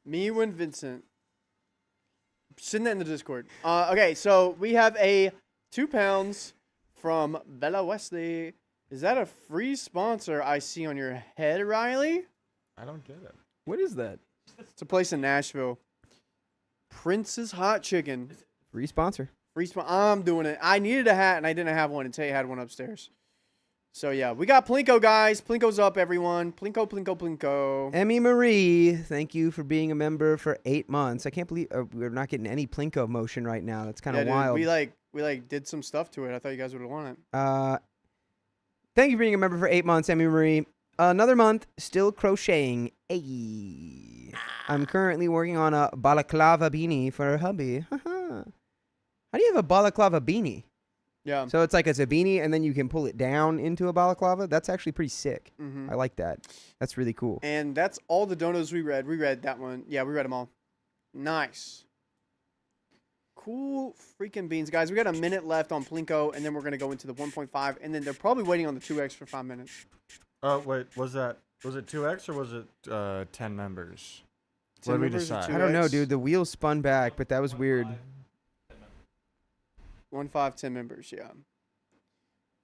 Me and Vincent. Send that in the Discord. Okay, so we have a 2 pounds from Bella Wesley. Is that a free sponsor I see on your head, Riley? I don't get it. What is that? It's a place in Nashville. Prince's Hot Chicken. Free sponsor. I'm doing it. I needed a hat and I didn't have one until you had one upstairs. So yeah, we got Plinko, guys. Plinko's up, everyone. Plinko, Plinko, Plinko. Emmy Marie, thank you for being a member for 8 months. I can't believe we're not getting any Plinko motion right now. That's kind of wild. We did some stuff to it. I thought you guys would have wanted it. Thank you for being a member for 8 months, Emmy Marie. Another month, still crocheting. Ayy. I'm currently working on a balaclava beanie for a hubby. How do you have a balaclava beanie? Yeah. So it's like it's a beanie, and then you can pull it down into a balaclava. That's actually pretty sick. Mm-hmm. I like that. That's really cool. And that's all the donos we read. We read that one. Yeah, we read them all. Nice. Cool freaking beans. Guys, we got a minute left on Plinko, and then we're going to go into the 1.5, and then they're probably waiting on the 2X for 5 minutes. Wait, was it 2X or was it 10 members? 10 What did we members or decide? 2X? I don't know, dude. The wheel spun back, but that was weird. 1, 5, 10 members, yeah.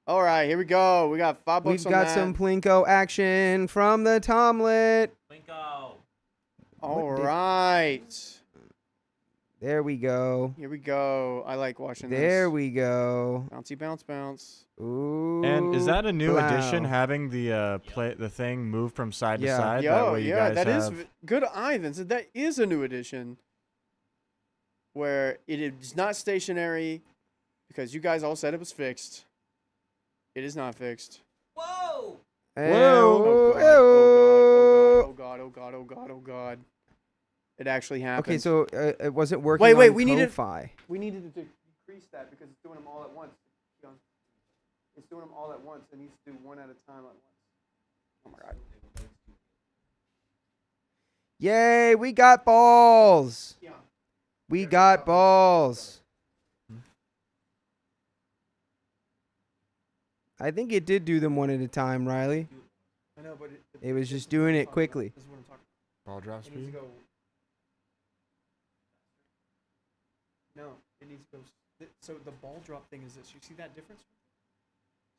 All right, here we go. We got $5 We've on got that. some Plinko action from the Tomlet. Plinko. All right. There we go. Here we go. I like watching this. There we go. Bouncy, bounce, bounce. Ooh. And is that a new blow. addition, having the the thing move from side to Yeah. side? That Yo, way you yeah, guys that is have... good, Ivan. So that is a new addition where it is not stationary because you guys all said it was fixed. It is not fixed. Whoa! Whoa. Oh god, oh god, oh god, oh god. It actually happened. Okay, so it wasn't working. Wait, on we needed- Ko-Fi. we needed to decrease that because it's doing them all at once. It's doing them all at once. It needs to do one at a time at once. Oh my god. Yay, we got balls. Yeah. We got balls. I think it did do them one at a time, Riley. I know, but It was just doing it quickly. This is what I'm talking Ball drop about. It needs speed? to go. No, it needs to go. So the ball drop thing is this. You see that difference?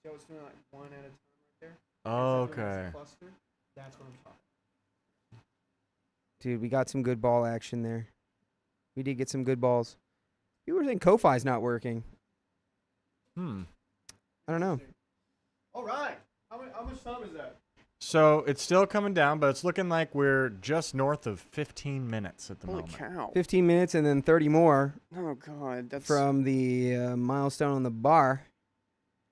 See how it's doing like one at a time right there? Oh, Instead of doing it as okay. a cluster? That's what I'm talking about. Dude, we got some good ball action there. We did get some good balls. You were saying Ko-Fi's not working. Hmm. I don't know. All right. How much time is that? So it's still coming down, but it's looking like we're just north of 15 minutes at the Holy moment. cow. 15 minutes and then 30 more Oh, God. That's from the milestone on the bar.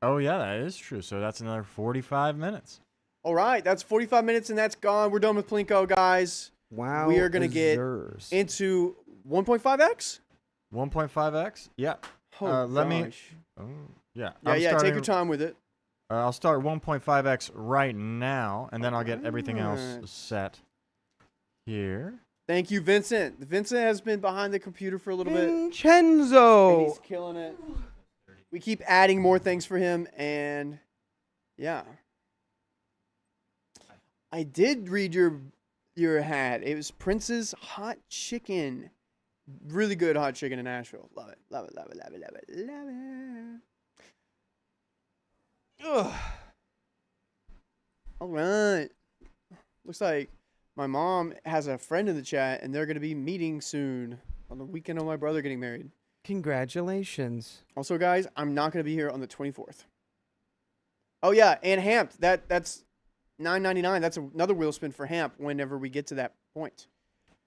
Oh, yeah, that is true. So that's another 45 minutes. All right. That's 45 minutes, and that's gone. We're done with Plinko, guys. Wow. We are gonna get Azers. Into 1.5x? 1.5x? Yeah. Oh, let me- gosh. Oh, yeah. Yeah, I'm take starting- your time with it. I'll start 1.5x right now, and then I'll get everything else Alright. set here. Thank you, Vincent. Vincent has been behind the computer for a little bit. And Vincenzo. he's killing it. We keep adding more things for him, and yeah. I did read your hat. It was Prince's Hot Chicken. Really good hot chicken in Nashville. Love it. Love it, love it, love it, love it, love it. Ugh. All right. Looks like my mom has a friend in the chat, and they're going to be meeting soon. on the weekend of my brother getting married. Congratulations. Also, guys, I'm not going to be here on the 24th. Oh, yeah, and Hamp. That's $9.99. That's another wheel spin for Hamp whenever we get to that point.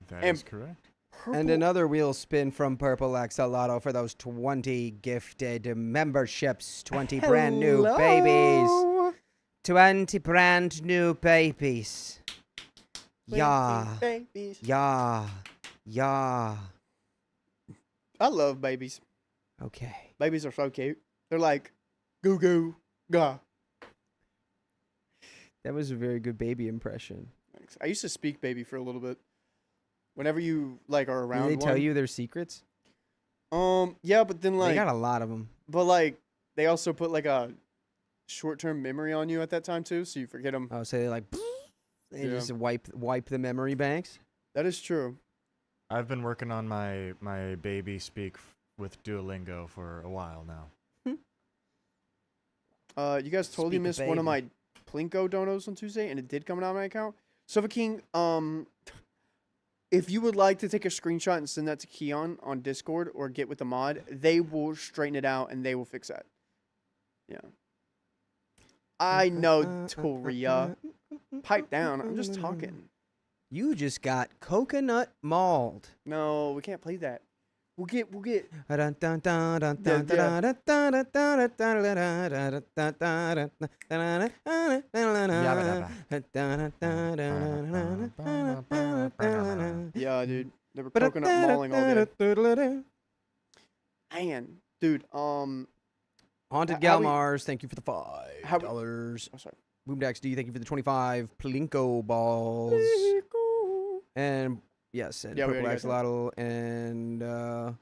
That And is correct. And another wheel spin from Purple Axolotl for those 20 gifted memberships. 20 brand new babies. 20 brand new babies. Yeah. Babies. Yeah. Yeah. I love babies. Okay. Babies are so cute. They're like, goo goo, gah. That was a very good baby impression. Thanks. I used to speak baby for a little bit. Whenever you like are around, Did they tell one. you their secrets? Yeah, but then They like, got a lot of them. but like, they also put like a short-term memory on you at that time too, so you forget them. Oh, so they like, they Yeah. just wipe the memory banks. That is true. I've been working on my baby speak with Duolingo for a while now. You guys totally Speak missed one of my baby. Plinko donos on Tuesday, and it did come out of my account. Sofa King, if you would like to take a screenshot and send that to Keon on Discord or get with the mod, they will straighten it out and they will fix that. Yeah. I know, Toria. Pipe down. I'm just talking. You just got coconut mauled. No, we can't play that. We'll get. Yeah, dude. They were coconut mauling all day. Man, dude. Haunted How we- Galmars, thank you for the How we- $5. Oh, sorry. Boomdax D, thank you for the 25 Plinko balls. And yes, and Yeah, we Purple already got that. Axolotl and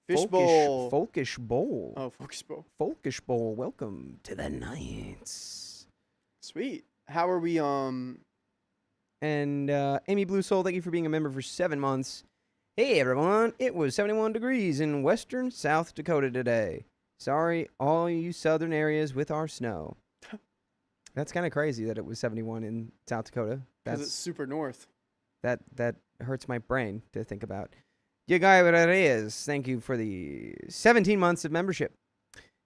Fishbowl. Folkish Bowl. Oh, focus bowl. Folkish Bowl, welcome to the Knights. Sweet. How are we? And Amy Blue Soul, thank you for being a member for 7 months. Hey everyone, it was 71 degrees in western South Dakota today. Sorry, all you southern areas with our snow. That's kind of crazy that it was 71 in South Dakota. Because it's super north. That hurts my brain to think about. You guy Reyes, thank you for the 17 months of membership.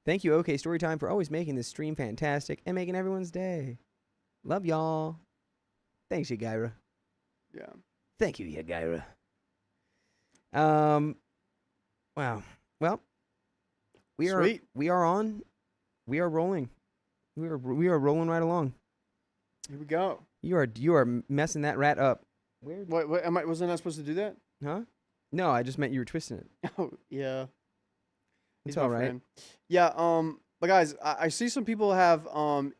Thank you, OK Storytime, for always making this stream fantastic and making everyone's day. Love y'all. Thanks, Yagaira. Yeah. Thank you, Yagaira. Wow. Well, we are Sweet. we are on. We are rolling. We are rolling right along. Here we go. You are messing that rat up. Weird. What? Wasn't I supposed to do that? Huh? No, I just meant you were twisting it. Oh yeah. It's He's my all right. friend. Yeah. But guys, I see some people have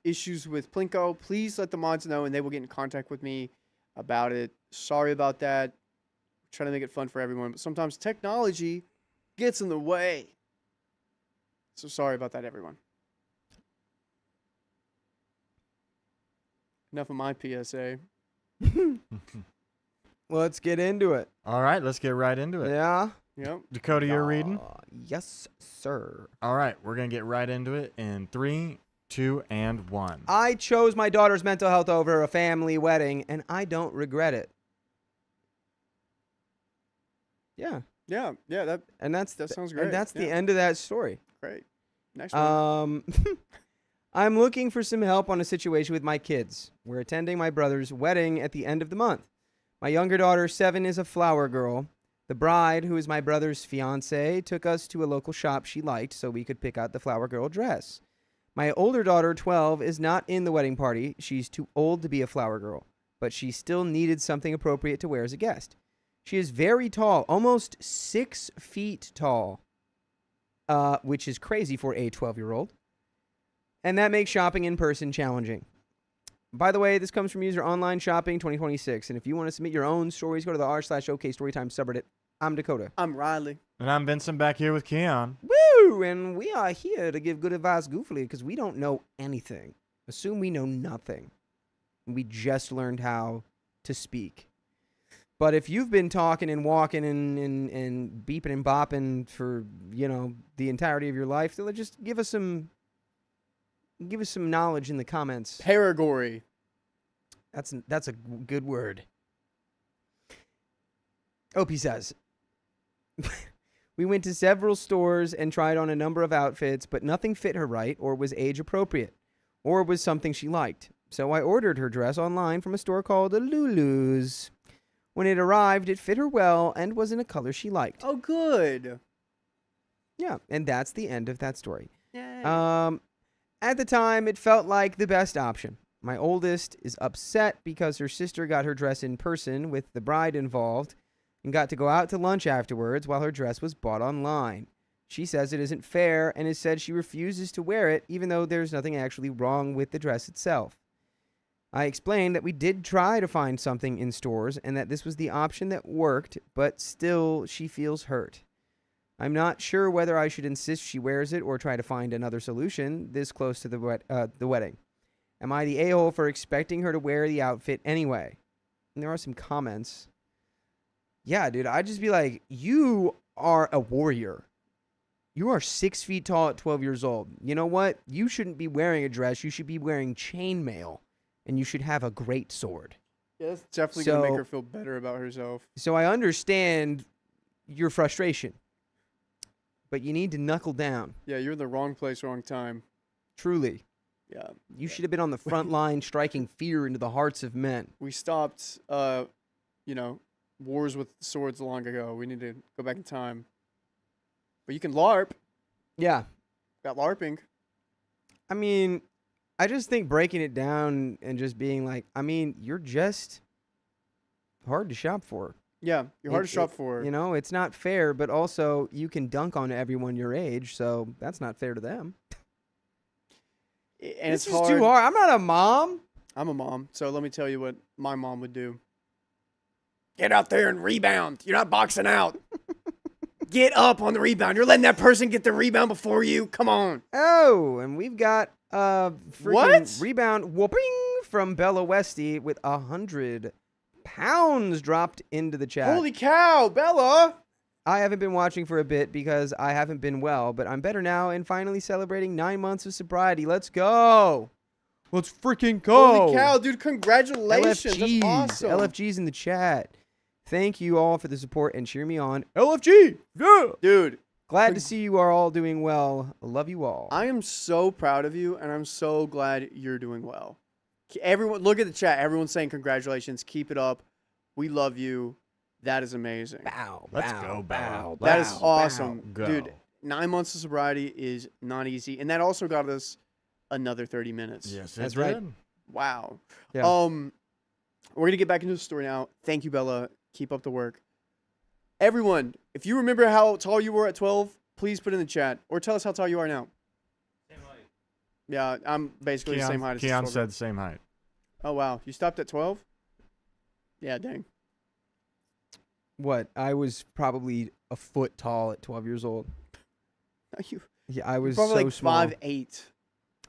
issues with Plinko. Please let the mods know, and they will get in contact with me about it. Sorry about that. Trying to make it fun for everyone, but sometimes technology gets in the way. So sorry about that, everyone. Enough of my PSA. Let's get into it. All right, let's get right into it. Yeah. Yep. Dakota, you're reading? Yes, sir. All right, we're going to get right into it in 3, 2, and 1. I chose my daughter's mental health over a family wedding, and I don't regret it. Yeah. Yeah. That That sounds great. And that's the Yeah. end of that story. Great. Next one. I'm looking for some help on a situation with my kids. We're attending my brother's wedding at the end of the month. My younger daughter, 7, is a flower girl. The bride, who is my brother's fiance, took us to a local shop she liked so we could pick out the flower girl dress. My older daughter, 12, is not in the wedding party. She's too old to be a flower girl, but she still needed something appropriate to wear as a guest. She is very tall, almost 6 feet tall, which is crazy for a 12-year-old. And that makes shopping in person challenging. By the way, this comes from user Online Shopping 2026. And if you want to submit your own stories, go to the r/OKStorytime subreddit. I'm Dakota. I'm Riley. And I'm Vincent back here with Keon. Woo! And we are here to give good advice goofily because we don't know anything. Assume we know nothing. We just learned how to speak. But if you've been talking and walking and beeping and bopping for, the entirety of your life, then just give us some knowledge in the comments. Paragory. That's a good word. OP says, We went to several stores and tried on a number of outfits, but nothing fit her right or was age appropriate or was something she liked. So I ordered her dress online from a store called Lulu's. When it arrived, it fit her well and was in a color she liked. Oh, good. Yeah, and that's the end of that story. Yeah. At the time, it felt like the best option. My oldest is upset because her sister got her dress in person with the bride involved and got to go out to lunch afterwards while her dress was bought online. She says it isn't fair and has said she refuses to wear it even though there's nothing actually wrong with the dress itself. I explained that we did try to find something in stores and that this was the option that worked, but still she feels hurt. I'm not sure whether I should insist she wears it or try to find another solution this close to the wedding. Am I the a-hole for expecting her to wear the outfit anyway? And there are some comments. Yeah, dude, I'd just be like, you are a warrior. You are 6 feet tall at 12 years old. You know what? You shouldn't be wearing a dress. You should be wearing chainmail. And you should have a great sword. Yeah, that's definitely going to make her feel better about herself. So I understand your frustration. But you need to knuckle down. Yeah, you're in the wrong place, wrong time. Truly. Yeah. You should have been on the front line striking fear into the hearts of men. We stopped, wars with swords long ago. We need to go back in time. But you can LARP. Yeah. Got LARPing. I mean, I just think breaking it down and just being like, you're just hard to shop for. Yeah, you're hard to shop for. You know, it's not fair, but also you can dunk on everyone your age, so that's not fair to them. And it's it's just hard. too hard. I'm not a mom. I'm a mom, so let me tell you what my mom would do. Get out there and rebound. You're not boxing out. Get up on the rebound. You're letting that person get the rebound before you. Come on. Oh, and we've got What? rebound whooping from Bella Westy with 100 pounds dropped into the chat. Holy cow, Bella. I haven't been watching for a bit because I haven't been well, but I'm better now and finally celebrating 9 months of sobriety. Let's go. Let's freaking go. Holy cow, dude. Congratulations. LFGs. That's awesome. LFG's in the chat. Thank you all for the support and cheer me on. LFG. Yeah. Dude. Glad to see you are all doing well. Love you all. I am so proud of you, and I'm so glad you're doing well. Everyone, look at the chat. Everyone's saying congratulations. Keep it up. We love you. That is amazing. Bow, Let's bow, go, bow, bow. That is bow, awesome. bow. Go. Dude, 9 months of sobriety is not easy. And that also got us another 30 minutes. Yes, That's it right. did. Wow. Yeah. We're going to get back into the story now. Thank you, Bella. Keep up the work. Everyone, if you remember how tall you were at 12, please put in the chat. Or tell us how tall you are now. Same height. Yeah, I'm basically the same height as this Keon 12-year-old. said same height. Oh, wow. You stopped at 12? Yeah, dang. What? I was probably a foot tall at 12 years old. You Yeah, I was probably so like small. 5'8".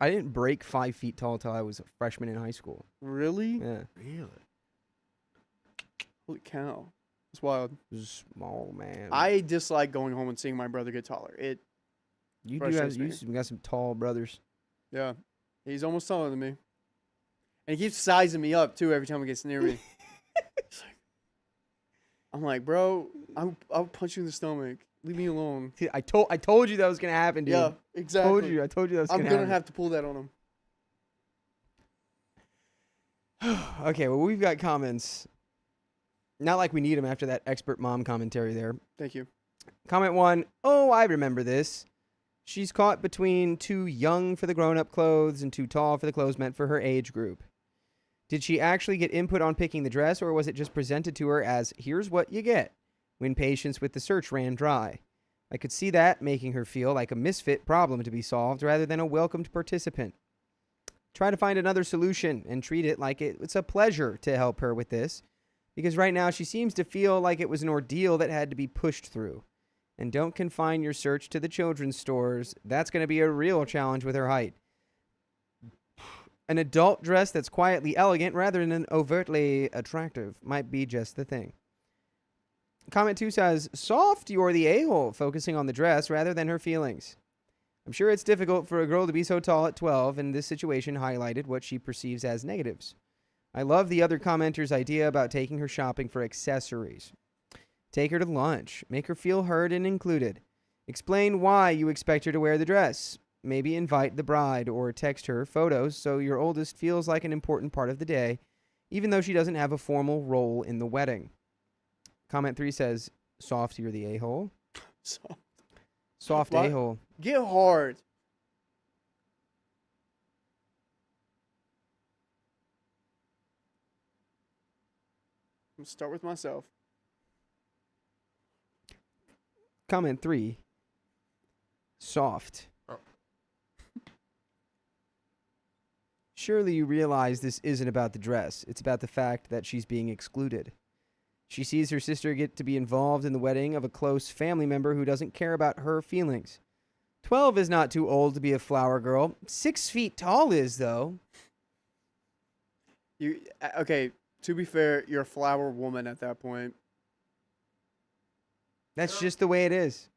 I didn't break 5 feet tall until I was a freshman in high school. Really? Yeah, Really? Holy cow. It's wild. it was small, man. I dislike going home and seeing my brother get taller. you do have frustrates me. you got some tall brothers. Yeah. He's almost taller than me. And he keeps sizing me up, too, every time he gets near me. I'm like, bro, I'll punch you in the stomach. Leave me alone. See, I told you that was gonna happen, dude. Yeah, exactly. I told you that was I'm gonna going to happen. have to pull that on him. Okay, well, we've got comments. Not like we need them after that expert mom commentary there. Thank you. Comment 1. Oh, I remember this. She's caught between too young for the grown-up clothes and too tall for the clothes meant for her age group. Did she actually get input on picking the dress, or was it just presented to her as, here's what you get, when patience with the search ran dry? I could see that making her feel like a misfit problem to be solved rather than a welcomed participant. Try to find another solution and treat it like it's a pleasure to help her with this, because right now she seems to feel like it was an ordeal that had to be pushed through. And don't confine your search to the children's stores. That's going to be a real challenge with her height. An adult dress that's quietly elegant rather than overtly attractive might be just the thing. Comment 2 says, soft, you're the a-hole, focusing on the dress rather than her feelings. I'm sure it's difficult for a girl to be so tall at 12, and this situation highlighted what she perceives as negatives. I love the other commenter's idea about taking her shopping for accessories. Take her to lunch. Make her feel heard and included. Explain why you expect her to wear the dress. Maybe invite the bride or text her photos so your oldest feels like an important part of the day, even though she doesn't have a formal role in the wedding. Comment 3 says, soft, you're the a-hole. Soft What? a-hole. Get hard. I'm gonna start with myself. Comment 3, soft. Oh. Surely you realize this isn't about the dress. It's about the fact that she's being excluded. She sees her sister get to be involved in the wedding of a close family member who doesn't care about her feelings. 12 is not too old to be a flower girl. 6 feet tall is, though. Okay, to be fair, you're a flower woman at that point. That's just the way it is.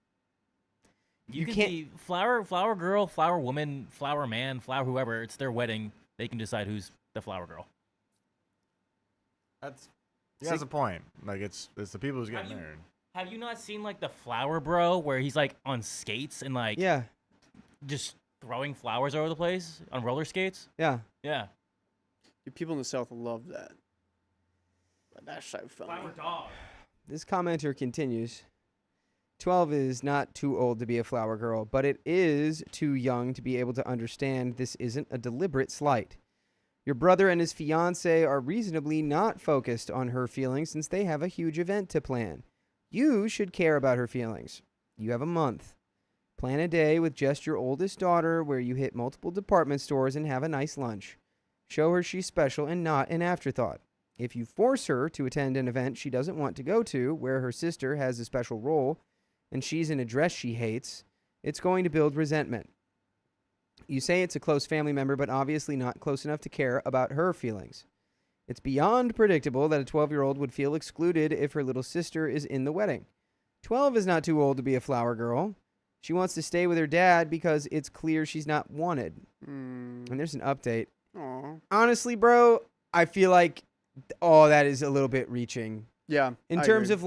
You You can can't- be flower girl, flower woman, flower man, flower whoever. It's their wedding. They can decide who's the flower girl. He has a point. Like it's the people who's getting you- married. Have you not seen like the flower bro where he's like on skates and like Yeah, just throwing flowers over the place on roller skates? yeah. Yeah. People in the South love that. But that's so funny. dog. This commenter continues. 12 is not too old to be a flower girl, but it is too young to be able to understand this isn't a deliberate slight. Your brother and his fiance are reasonably not focused on her feelings since they have a huge event to plan. You should care about her feelings. You have a month. Plan a day with just your oldest daughter where you hit multiple department stores and have a nice lunch. Show her she's special and not an afterthought. If you force her to attend an event she doesn't want to go to, where her sister has a special role, and she's in a dress she hates, it's going to build resentment. You say it's a close family member, but obviously not close enough to care about her feelings. It's beyond predictable that a 12-year-old would feel excluded if her little sister is in the wedding. 12 is not too old to be a flower girl. She wants to stay with her dad because it's clear she's not wanted. And there's an update. Aw. Honestly, bro, I feel like, that is a little bit reaching. Yeah. In terms of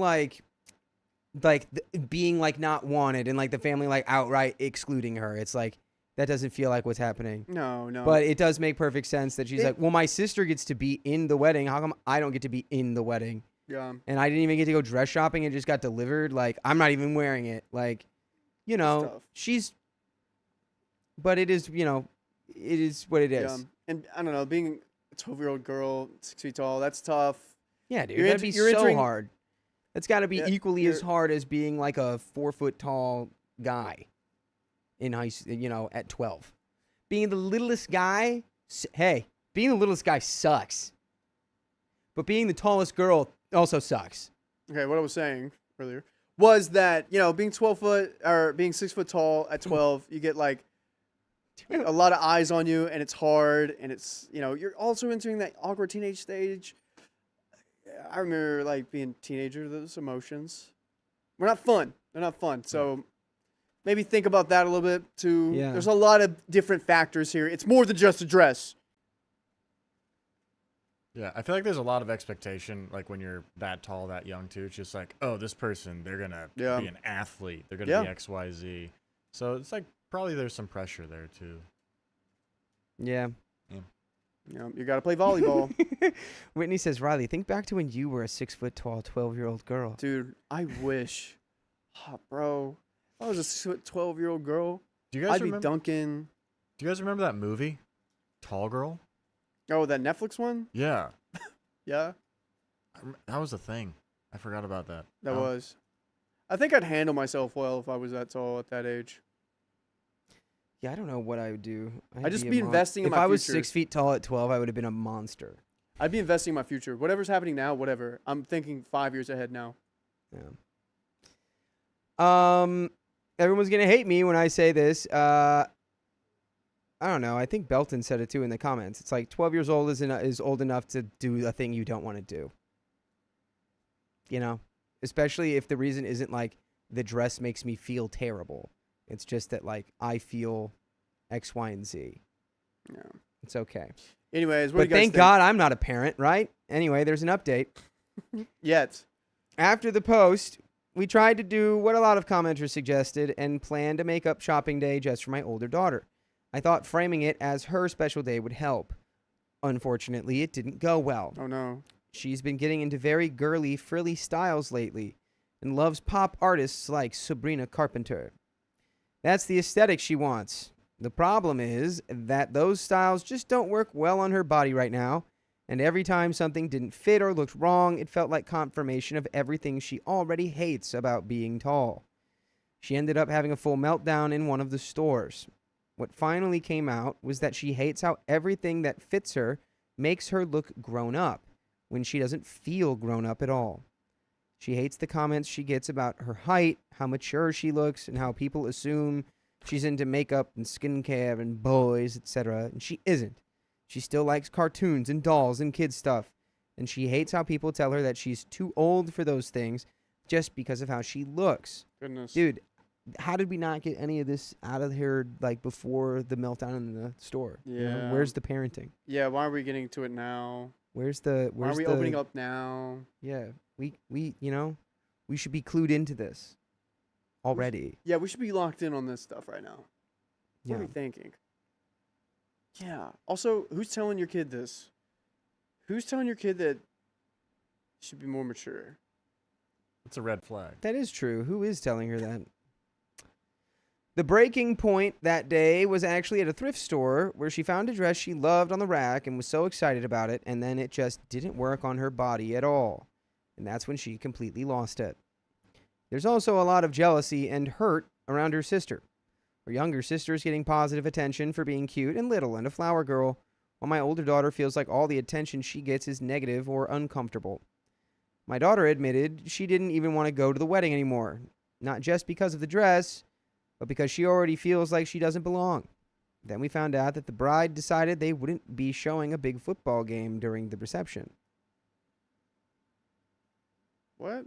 being like not wanted and like the family like outright excluding her. It's like, that doesn't feel like what's happening. No. But it does make perfect sense that she's It- like, well, my sister gets to be in the wedding. How come I don't get to be in the wedding? Yeah. And I didn't even get to go dress shopping. It just got delivered. Like, I'm not even wearing it. Like, tough. but it is, it is what it is. Yeah. And I don't know, being a 12-year-old girl, 6 feet tall, that's tough. Yeah, dude. You're That'd be you're so entering- hard. That's got to be Yeah, equally as you're- hard as being like a 4 foot tall guy in high school, at 12. Being the littlest guy, being the littlest guy sucks. But being the tallest girl also sucks. Okay, what I was saying earlier was that, being 12 foot or being 6 foot tall at 12, you get like a lot of eyes on you and it's hard and it's, you're also entering that awkward teenage stage. I remember like being a teenager, those emotions were not fun. They're not fun. So maybe think about that a little bit too. Yeah. There's a lot of different factors here. It's more than just a dress. Yeah, I feel like there's a lot of expectation, like when you're that tall, that young too. It's just like, oh, this person, they're gonna Yeah. be an athlete. They're gonna Yeah. be XYZ. So it's like probably there's some pressure there too. Yeah. You got to play volleyball. Whitney says, Riley, think back to when you were a 6 foot tall 12-year-old girl. Dude, I wish. Bro, if I was a 12-year-old girl, Do you guys I'd be remember? dunking. Do you guys remember that movie, Tall Girl? Oh, that Netflix one? Yeah, Yeah, that was a thing. I forgot about that. that Oh. was. I think I'd handle myself well if I was that tall at that age. Yeah, I don't know what I would do. I'd just be investing in if my I was future. 6 feet tall at 12, I would have been a monster. I'd be investing in my future. Whatever's happening now, whatever. I'm thinking 5 years ahead now. Yeah. Everyone's gonna hate me when I say this. I don't know. I think Belton said it too in the comments. It's like 12 years old is old enough to do a thing you don't want to do. Especially if the reason isn't like the dress makes me feel terrible. It's just that like I feel X, Y, and Z. Yeah. It's okay. Anyways, what But do you guys thank think? God I'm not a parent, right? Anyway, there's an update. Yet. After the post, we tried to do what a lot of commenters suggested and planned a makeup shopping day just for my older daughter. I thought framing it as her special day would help. Unfortunately, it didn't go well. Oh, no. She's been getting into very girly, frilly styles lately and loves pop artists like Sabrina Carpenter. That's the aesthetic she wants. The problem is that those styles just don't work well on her body right now, and every time something didn't fit or looked wrong, it felt like confirmation of everything she already hates about being tall. She ended up having a full meltdown in one of the stores. What finally came out was that she hates how everything that fits her makes her look grown up when she doesn't feel grown up at all. She hates the comments she gets about her height, how mature she looks, and how people assume she's into makeup and skincare and boys, etc. And she isn't. She still likes cartoons and dolls and kids stuff. And she hates how people tell her that she's too old for those things just because of how she looks. Goodness. Dude, how did we not get any of this out of here like before the meltdown in the store? You know, Yeah. where's the parenting? Yeah, why are we getting to it now? Why Why are we opening up now? Yeah, we we should be clued into this already. Yeah, we should be locked in on this stuff right now. What Yeah. are we thinking? Yeah. Also, who's telling your kid this? Who's telling your kid that you should be more mature? It's a red flag. That is true. Who is telling her that? The breaking point that day was actually at a thrift store where she found a dress she loved on the rack and was so excited about it, and then it just didn't work on her body at all. And that's when she completely lost it. There's also a lot of jealousy and hurt around her sister. Her younger sister is getting positive attention for being cute and little and a flower girl, while my older daughter feels like all the attention she gets is negative or uncomfortable. My daughter admitted she didn't even want to go to the wedding anymore, not just because of the dress, but because she already feels like she doesn't belong. Then we found out that the bride decided they wouldn't be showing a big football game during the reception. What?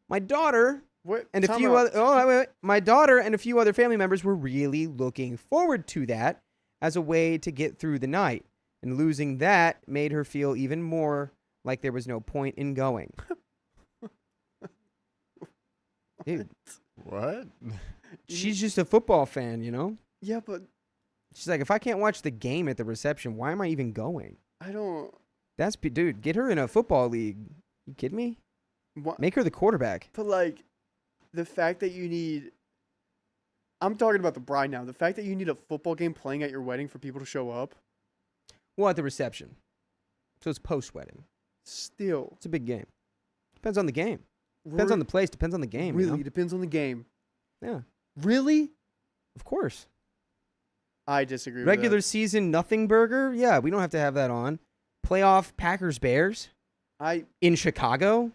My daughter What? and a Time few out. other wait. My daughter and a few other family members were really looking forward to that as a way to get through the night, and losing that made her feel even more like there was no point in going. Dude, What? she's just a football fan, you know? Yeah, but She's like, if I can't watch the game at the reception, why am I even going? I don't. Dude, get her in a football league. You kidding me? What? Make her the quarterback. But like, the fact that you need. I'm talking about the bride now. The fact that you need a football game playing at your wedding for people to show up. Well, at the reception. So it's post-wedding. Still. It's a big game. Depends on the game. Depends on the place. Depends on the game. Really, You know? depends on the game. Yeah, Really? of course. I disagree. Regular with season nothing burger? Yeah, we don't have to have that on. Playoff Packers-Bears that. in Chicago?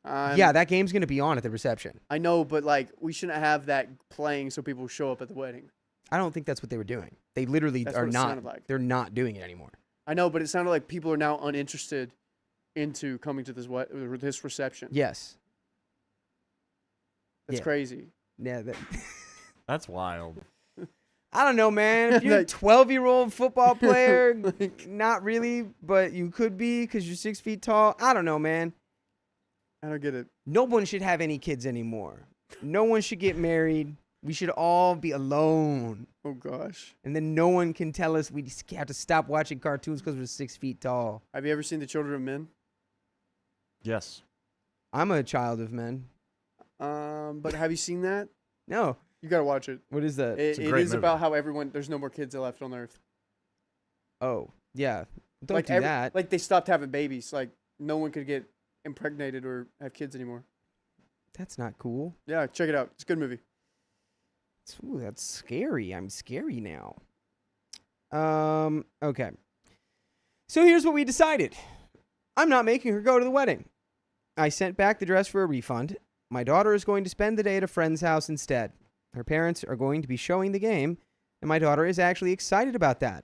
Yeah, that game's going to be on at the reception. I know, but like, we shouldn't have that playing so people show up at the wedding. I don't think that's what they were doing. They literally That's are what it not. sounded like. They're not doing it anymore. I know, but it sounded like people are now uninterested into coming to this reception. Yes. That's Yeah. crazy. Yeah. That's wild. I don't know, man. If you're a Like- 12-year-old football player, Like- not really, but you could be because you're 6 feet tall. I don't know, man. I don't get it. No one should have any kids anymore. No one should get married. We should all be alone. Oh gosh. And then no one can tell us we just have to stop watching cartoons because we're 6 feet tall. Have you ever seen The Children of Men? Yes. I'm a child of men. But have you seen that? No. You gotta watch it. What is that? It's a It great is movie. about how there's no more kids left on Earth. Oh, yeah. Don't like do that. Like they stopped having babies. Like no one could get impregnated or have kids anymore. That's not cool. Yeah, check it out. It's a good movie. Ooh, that's scary. I'm scary now. Okay. So here's what we decided. I'm not making her go to the wedding. I sent back the dress for a refund. My daughter is going to spend the day at a friend's house instead. Her parents are going to be showing the game, and my daughter is actually excited about that.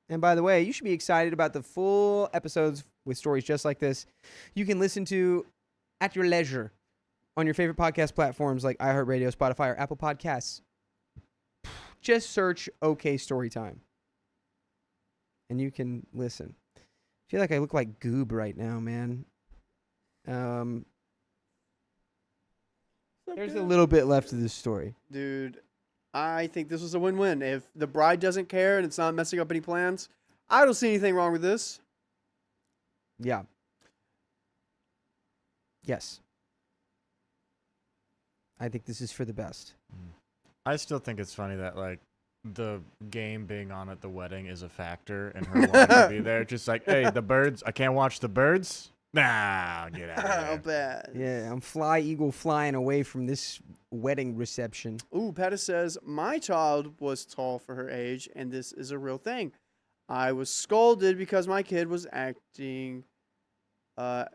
And by the way, you should be excited about the full episodes with stories just like this. You can listen to at your leisure on your favorite podcast platforms like iHeartRadio, Spotify, or Apple Podcasts. Just search OK Storytime, and you can listen. I feel like I look like Goob right now, man. There's a little bit left of this story. Dude, I think this was a win-win. If the bride doesn't care and it's not messing up any plans, I don't see anything wrong with this. Yeah. Yes. I think this is for the best. I still think it's funny that like the game being on at the wedding is a factor and her wanting to be there. Just like, hey, the birds, I can't watch the birds. Nah, get out of How here. bad. Yeah, I'm eagle flying away from this wedding reception. Ooh, Pettis says, my child was tall for her age, and this is a real thing. I was scolded because my kid was acting her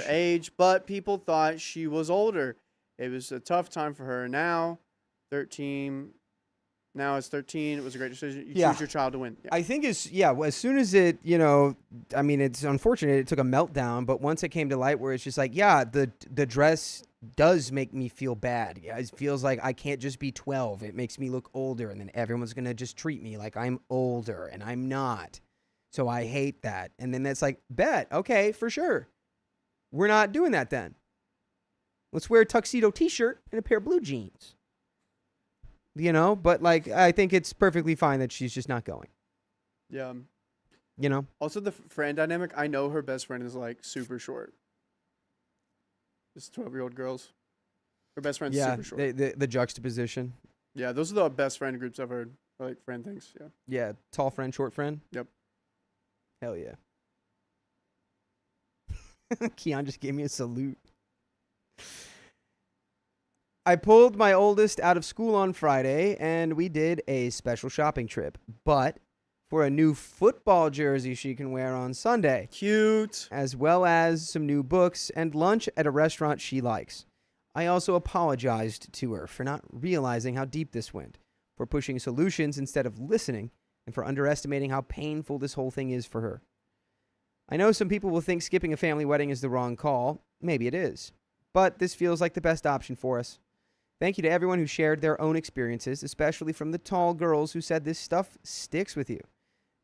age, but people thought she was older. It was a tough time for her. Now it's 13. It was a great decision. You choose your child to win. Yeah. I think as soon as it, I mean, it's unfortunate it took a meltdown, but once it came to light where it's just like, yeah, the dress does make me feel bad. Yeah, it feels like I can't just be 12. It makes me look older, and then everyone's going to just treat me like I'm older, and I'm not. So I hate that. And then that's like, bet, okay, for sure. We're not doing that then. Let's wear a tuxedo t-shirt and a pair of blue jeans. But like, I think it's perfectly fine that she's just not going. Yeah. Also the friend dynamic. I know her best friend is like super short. This 12-year-old girls. Her best friend's super short. The juxtaposition. Yeah, those are the best friend groups I've heard. Or like friend things. Yeah. Yeah, tall friend, short friend. Yep. Hell yeah. Keon just gave me a salute. I pulled my oldest out of school on Friday, and we did a special shopping trip, but for a new football jersey she can wear on Sunday. Cute. As well as some new books and lunch at a restaurant she likes. I also apologized to her for not realizing how deep this went, for pushing solutions instead of listening, and for underestimating how painful this whole thing is for her. I know some people will think skipping a family wedding is the wrong call. Maybe it is. But this feels like the best option for us. Thank you to everyone who shared their own experiences, especially from the tall girls who said this stuff sticks with you.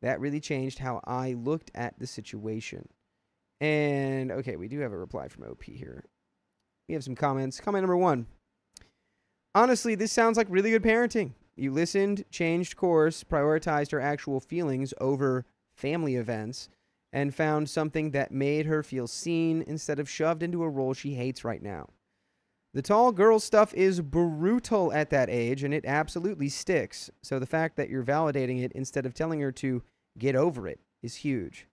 That really changed how I looked at the situation. And, okay, we do have a reply from OP here. We have some comments. Comment number 1. Honestly, this sounds like really good parenting. You listened, changed course, prioritized her actual feelings over family events, and found something that made her feel seen instead of shoved into a role she hates right now. The tall girl stuff is brutal at that age, and it absolutely sticks. So the fact that you're validating it instead of telling her to get over it is huge.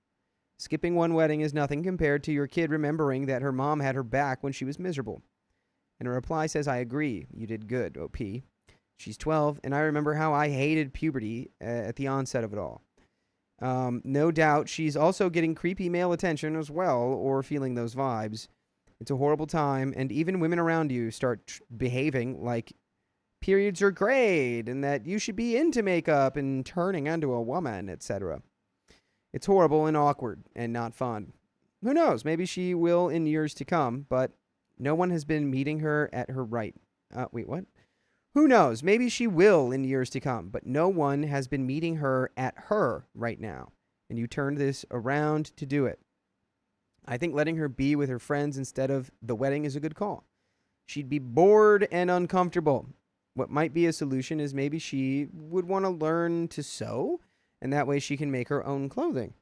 Skipping one wedding is nothing compared to your kid remembering that her mom had her back when she was miserable. And her reply says, I agree. You did good, OP. She's 12, and I remember how I hated puberty at the onset of it all. No doubt she's also getting creepy male attention as well, or feeling those vibes. It's a horrible time, and even women around you start behaving like periods are great and that you should be into makeup and turning into a woman, etc. It's horrible and awkward and not fun. Who knows? Maybe she will in years to come, but no one has been meeting her at her right. Wait, what? Who knows? Maybe she will in years to come, but no one has been meeting her at her right now, and you turned this around to do it. I think letting her be with her friends instead of the wedding is a good call. She'd be bored and uncomfortable. What might be a solution is maybe she would want to learn to sew, and that way she can make her own clothing.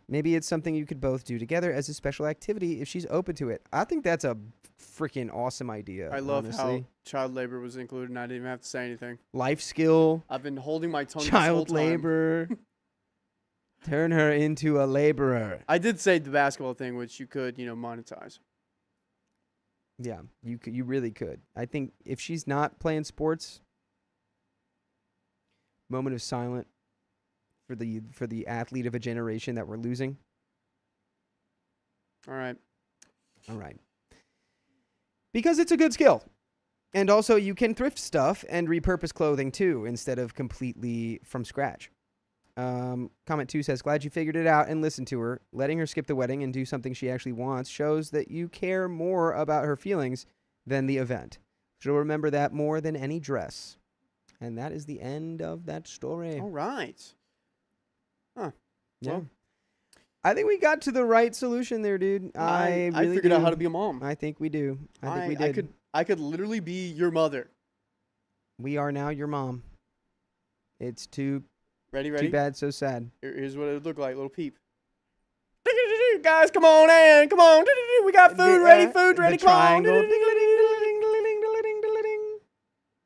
Maybe it's something you could both do together as a special activity if she's open to it. I think that's a freaking awesome idea. I love honestly. how child labor was included, and I didn't even have to say anything. Life skill. I've been holding my tongue Child this whole time. labor. Turn her into a laborer. I did say the basketball thing, which you could, monetize. Yeah, you really could. I think if she's not playing sports, moment of silence for the athlete of a generation that we're losing. All right. Because it's a good skill. And also you can thrift stuff and repurpose clothing too, instead of completely from scratch. Comment 2 says, glad you figured it out and listened to her. Letting her skip the wedding and do something she actually wants shows that you care more about her feelings than the event. She'll remember that more than any dress. And that is the end of that story. All right. Huh. Yeah. Well, I think we got to the right solution there, dude. I really figured out how do. to be a mom. I think we do. I think we did. I could literally be your mother. We are now your mom. It's too Ready? bad, so sad. Here's what it would look like, little peep. Guys, come on in. Come on. We got food ready. Food ready. The Come on. triangle.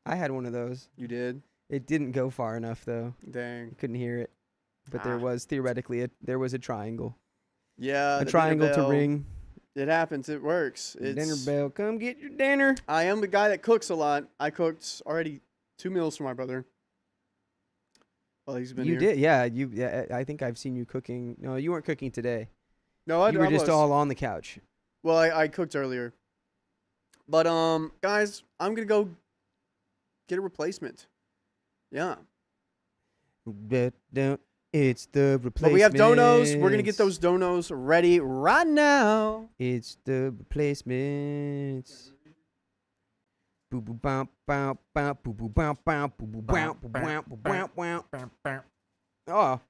I had one of those. You did? It didn't go far enough though. Dang. Couldn't hear it. But there was theoretically there was a triangle. Yeah. A the triangle dinner to bell. Ring. It happens. It works. Dinner bell. Come get your dinner. I am the guy that cooks a lot. I cooked already 2 meals for my brother. Well, he's been You here. did, yeah. Yeah. I think I've seen you cooking. No, you weren't cooking today. No, You were just was. all on the couch. Well, I cooked earlier. But guys, I'm gonna go get a replacement. Yeah. But it's the replacement. But we have donos. We're gonna get those donos ready right now. It's the replacements. Boo boo bow bow bow boo boo bow bow boo boo bow boo bow boo bow bow. Oh.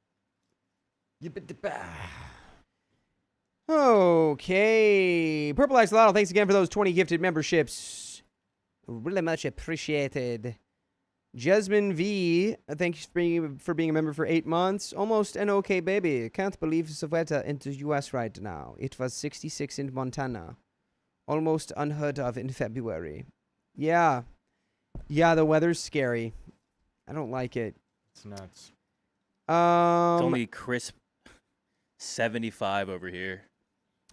Okay. Purple Axolotl, thanks again for those 20 gifted memberships. Really much appreciated. Jasmine V, thanks for being a member for 8 months. Almost an okay baby. Can't believe the weather in the US right now. It was 66 in Montana. Almost unheard of in February. Yeah. Yeah, the weather's scary. I don't like it. It's nuts. It's only crisp 75 over here.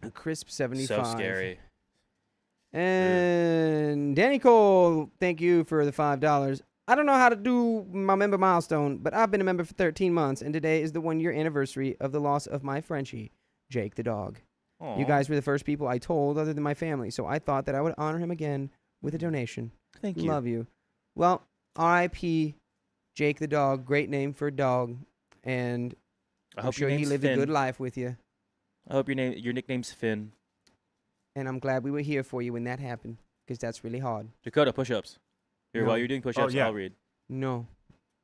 A crisp 75. So scary. And Danny Cole, thank you for the $5. I don't know how to do my member milestone, but I've been a member for 13 months, and today is the 1-year anniversary of the loss of my Frenchie, Jake the dog. Aww. You guys were the first people I told other than my family, so I thought that I would honor him again with a donation. Thank you. Love you. Well, R.I.P. Jake the dog. Great name for a dog, and I I'm hope sure your he name's lived Finn. a good life with you, I hope your nickname's Finn. and I'm glad we were here for you when that happened, because that's really hard. Dakota, push-ups. Here, No. while you're doing push-ups, yeah. I'll read. No,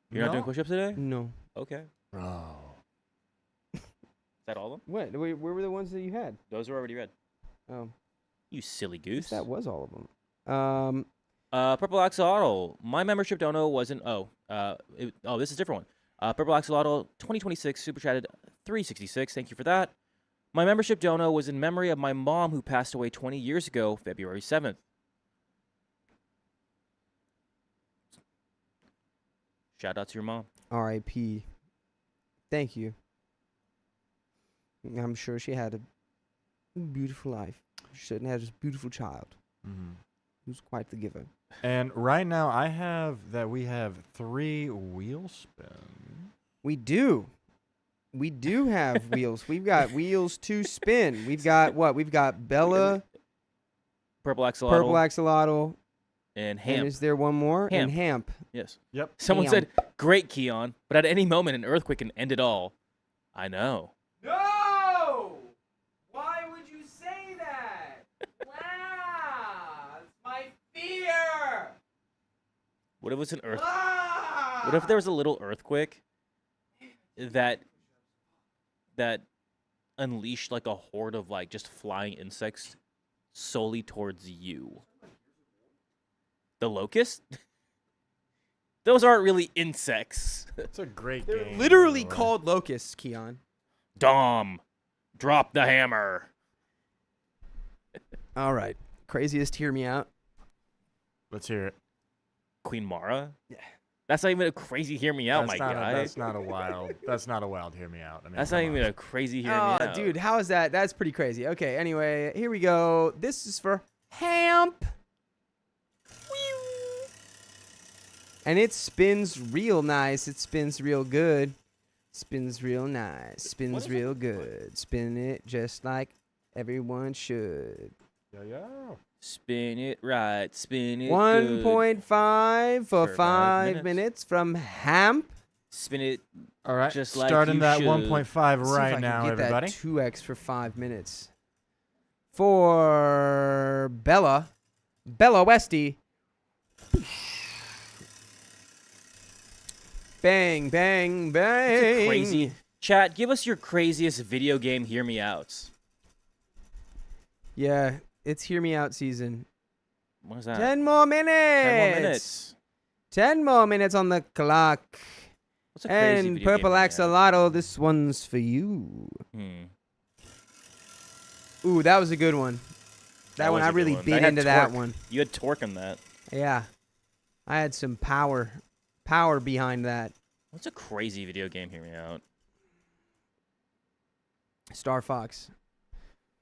You're not doing push-ups today? no. Okay. Is Oh. that all of them? What? Where were the ones that you had? Those are already read. Oh, You silly I guess goose. that was all of them. Purple Axolotl. My membership dono wasn't. This is a different one. Purple Axolotl 2026 super chatted 366. Thank you for that. My membership dono was in memory of my mom who passed away 20 years ago, February 7th. Shout out to your mom. R.I.P. Thank you. I'm sure she had a beautiful life. She certainly had a beautiful child Mm-hmm. who's quite the giver. And right now, we have 3 wheel spin. We do. We do have wheels. We've got wheels to spin. We've got what? We've got Bella, Purple Axolotl, Purple Axolotl, and and Hamp. is there one more? And Hamp. Yes. Yep. Someone Hamp. said, "Great, Keon," but at any moment an earthquake can end it all. I know. No! Why would you say that? Wow! It's my fear! What if it was an earth? Ah! What if there was a little earthquake that unleashed like a horde of like just flying insects solely towards you? The locust? Those aren't really insects. It's a great They're game. literally by the way. called locusts, Keon. Dom, drop the hammer. All right. Craziest, hear me out. Let's hear it. Queen Mara? Yeah. That's not even a crazy hear me out, That's my not guy. that's not a wild. That's not a wild. Hear me out. I mean, That's not come even on. a crazy hear me Oh, out. dude, how is that? That's pretty crazy. Okay, anyway, here we go. This is for Hamp. And it spins real nice. It spins real good. Spins real nice. Spins real good. Spin it just like everyone should. Yeah. Spin it right, spin it good. 1.5 for For 5 5 minutes from Hamp. Spin it All right. Just like starting you that should. 1.5 Let's see if I right can now, get everybody. that 2x for 5 minutes. For Bella Westy. Bang, bang, bang. It's a crazy Chat, give us your craziest video game hear me outs. Yeah, it's hear me out season. What is that? 10 more minutes. 10 more minutes. 10 more minutes on the clock. What's a crazy And video game Purple hear me out? Axolotl, this one's for you. Ooh, that was a good one. That one, was I a good really one. beat That had into that torque. one. You had torque on that. Yeah. I had some power behind that. What's a crazy video game hear me out? Star Fox.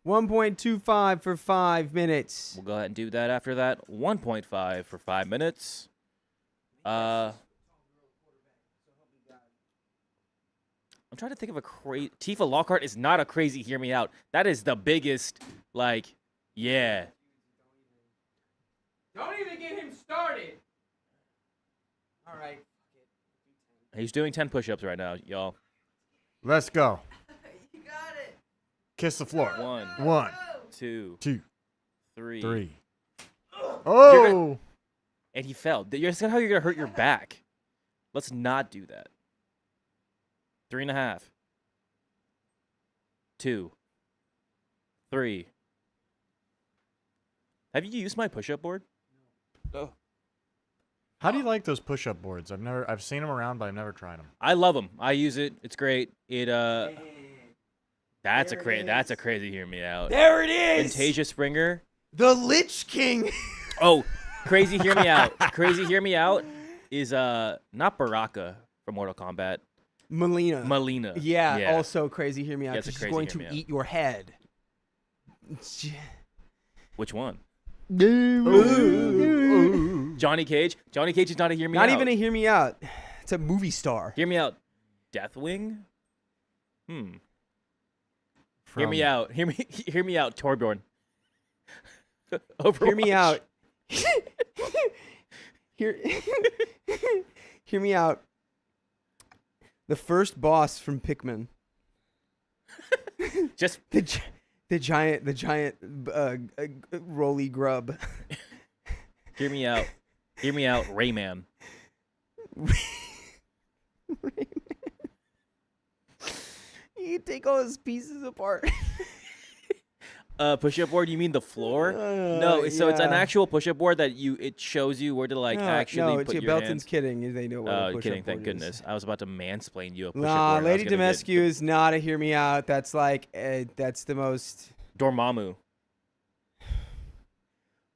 1.25 for 5 minutes. We'll go ahead and do that after that. 1.5 for 5 minutes. I'm trying to think of a crazy... Tifa Lockhart is not a crazy hear me out. That is the biggest, like, yeah. Don't even get him started. All right. He's doing 10 push-ups right now, y'all. Let's go. You got it. Kiss the floor. 1, 1, 2, 2, 3. 3. Oh! And he fell. That's how you're going to hurt your back. Let's not do that. 3.5. 2. 3. Have you used my push-up board? Oh. How do you like those push-up boards? I've seen them around, but I've never tried them. I love them. I use it. It's great. That's a There it that's a is. crazy hear me out. There it is. Fantasia Springer. The Lich King. Oh, crazy hear me out. Crazy hear me out is not Baraka from Mortal Kombat. Melina. Melina. Yeah, also crazy. Hear me out. Yeah, it's a 'Cause she's crazy going hear to me out. eat your head. Which one? Ooh. Johnny Cage. Johnny Cage is not a hear me out. Not even a hear me out. It's a movie star. Hear me out. Deathwing. Hear me From- out. Hear me out. Torbjorn. Overwatch. Hear me out. Hear me out. The first boss from Pikmin. Just The giant roly grub. hear me out. Hear me out. Rayman. You take all his pieces apart. Push-up board. You mean the floor? No. So it's an yeah. actual push-up board that it shows you where to actually no, it's put your Belton's hands. kidding. They know what a Oh, push-up kidding! Thank board is. goodness. I was about to mansplain you a push-up Nah, board. I was Lady gonna get Demescu is not a hear me out. That's like that's the most. Dormammu.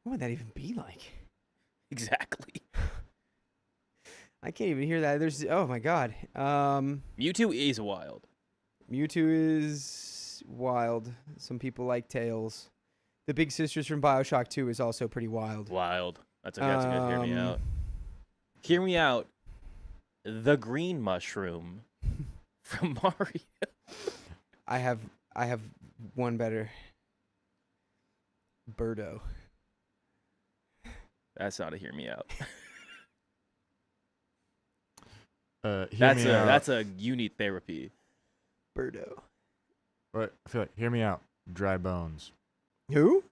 What would that even be like? Exactly. I can't even hear that. There's oh my god. Mewtwo is wild. Mewtwo is wild. Some people like Tails. The Big Sisters from BioShock 2 is also pretty wild. Wild. That's a good hear me Um, out. Hear me out. The green mushroom from Mario. I have one better. Birdo. That's not a hear me out. That's a you need therapy. Birdo. I feel like, hear me out. Dry bones. Who?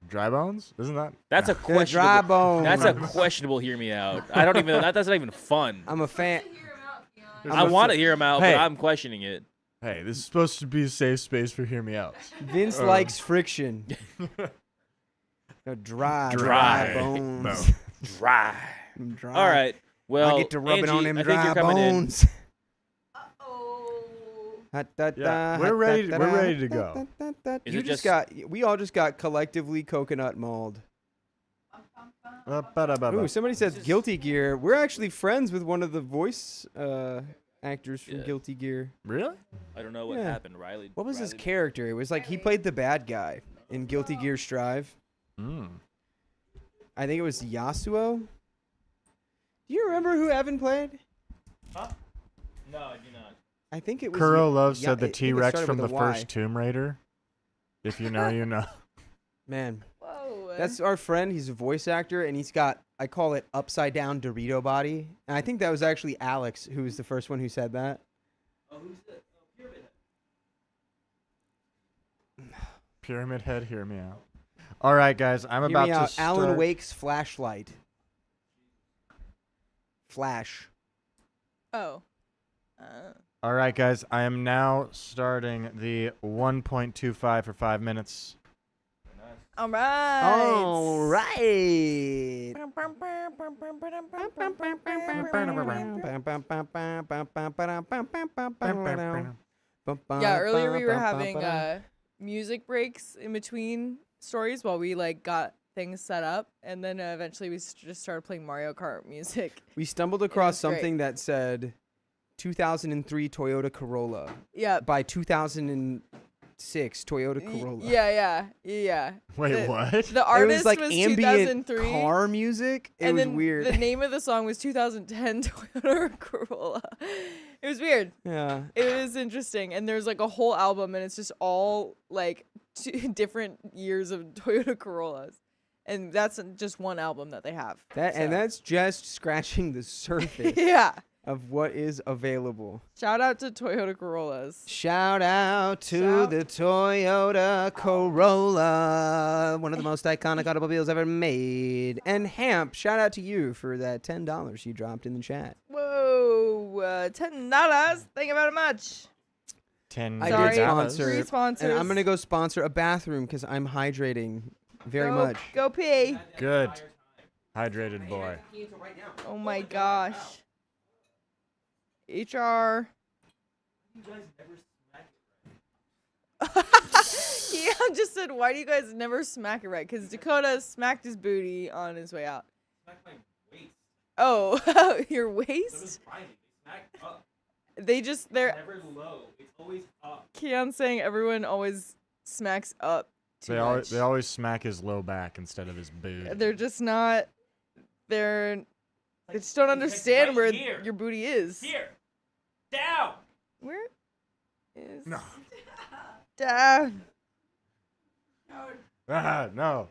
Dry bones? Isn't that? That's a The questionable. dry bone. That's a questionable hear me out. I don't even. That's not even fun. I'm a fan. Hear him out, Keon. There's I no want to fu- hear him out, Hey. but I'm questioning it. Hey, this is supposed to be a safe space for hear me out. Vince likes friction. No, dry Dry bones. Dry. Dry. All right. Well, I get to rub it Angie, on them I think dry you're coming in. bones. Uh-oh. Yeah, we're ready to go. Is You it just just- we all just got collectively coconut mauled. Ooh, somebody says Guilty Gear. We're actually friends with one of the voice actors from Yeah. Guilty Gear. Really? I don't know what Yeah. happened, Riley. What was his Riley- character? It was like he played the bad guy in Guilty Gear Strive. Mm. I think it was Yasuo. Do you remember who Evan played? Huh? No, I do not. I think it was Kuro Love Ya- said the I think it T-Rex started from with the a Y. first Tomb Raider. If you know, you know. Man, Whoa. that's our friend. He's a voice actor, and he's got, I call it upside down Dorito body. And I think that was actually Alex who was the first one who said that. Oh, who's the pyramid? Pyramid Head, hear me out. All right, guys, I'm Hear about me to out. start. Alan Wake's flashlight. Flash. Oh. All right, guys. I am now starting the 1.25 for 5 minutes. All right. All right. Yeah, earlier we were having music breaks in between stories while we like got things set up, and then eventually we just started playing Mario Kart music. We stumbled across was great. something that said 2003 Toyota Corolla Yeah. by 2006 Toyota Corolla. Yeah. Wait, what? The It artist was like was ambient 2003. car music. It and was then weird. the name of the song was 2010 Toyota Corolla. It was weird. Yeah. It was interesting. And there's like a whole album, and it's just all like different years of Toyota Corollas. And that's just one album that they have. And that's just scratching the surface Yeah. of what is available. Shout out to Toyota Corollas. Shout out to Shout- the Toyota Corolla, one of the most iconic automobiles ever made. And Hamp, shout out to you for that $10 you dropped in the chat. Whoa, $10. Thank you very much. 10 I Sorry, did sponsor, free sponsors. and I'm gonna go sponsor a bathroom because I'm hydrating very much. Go pee. Good. Hydrated boy. Oh my gosh. HR. Keon just said, why do you guys never smack it right? Because Dakota smacked his booty on his way out. Oh, your waist? They're Never low. It's always up. Keon's saying everyone always smacks up too much. They always smack his low back instead of his boot. They're just not. They just don't understand right where here. your booty is. Here. Down. Where is No. down? Ah, no.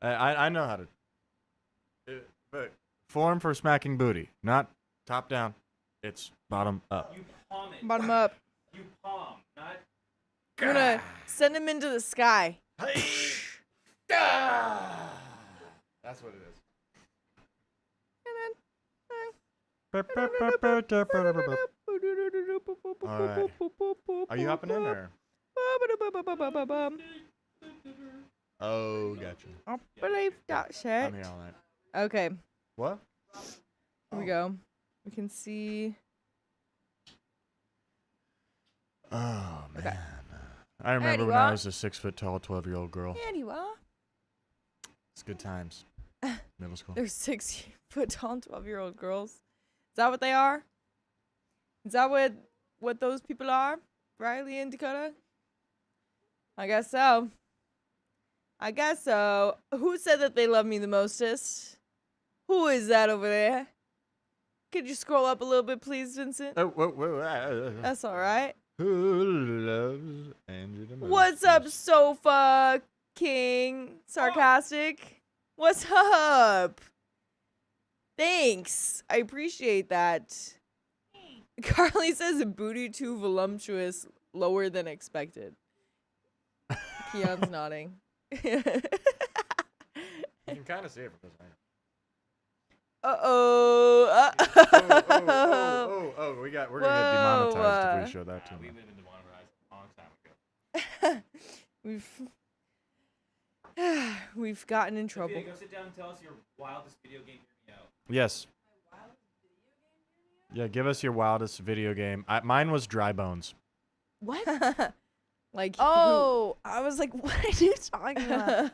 I know how to. But form for smacking booty, not top down. It's bottom up. You palm it. Bottom up. You palm, not. I'm gonna send him into the sky. That's what it is. All right. Are you hopping in or? Oh, gotcha. I believe that's it. I'm here all night. Okay, What? here we go. We can see. Oh man. Okay. I remember There when you I are. was a 6 foot tall 12-year-old girl. There you are. It's good times. Middle school. They're 6 foot tall 12-year-old girls. Is that what they are? Is that what those people are? Riley and Dakota? I guess so. I guess so. Who said that they love me the mostest? Who is that over there? Could you scroll up a little bit, please, Vincent? Oh, whoa. That's all right. Who loves Andrew the most? What's up, Sofa King? Sarcastic? What's up? Thanks. I appreciate that. Carly says booty too voluptuous, lower than expected. Keon's nodding. You can kind of see it from this angle. Uh-oh. Oh, we're gonna get demonetized if we show that to We've them. been demonetized a long time ago. We've gotten in trouble. Sophia, go sit down and tell us your wildest video game. Hear me out. Yes. Yeah, give us your wildest video game. Mine was Dry Bones. What? Like Oh, I was like, what are you talking about?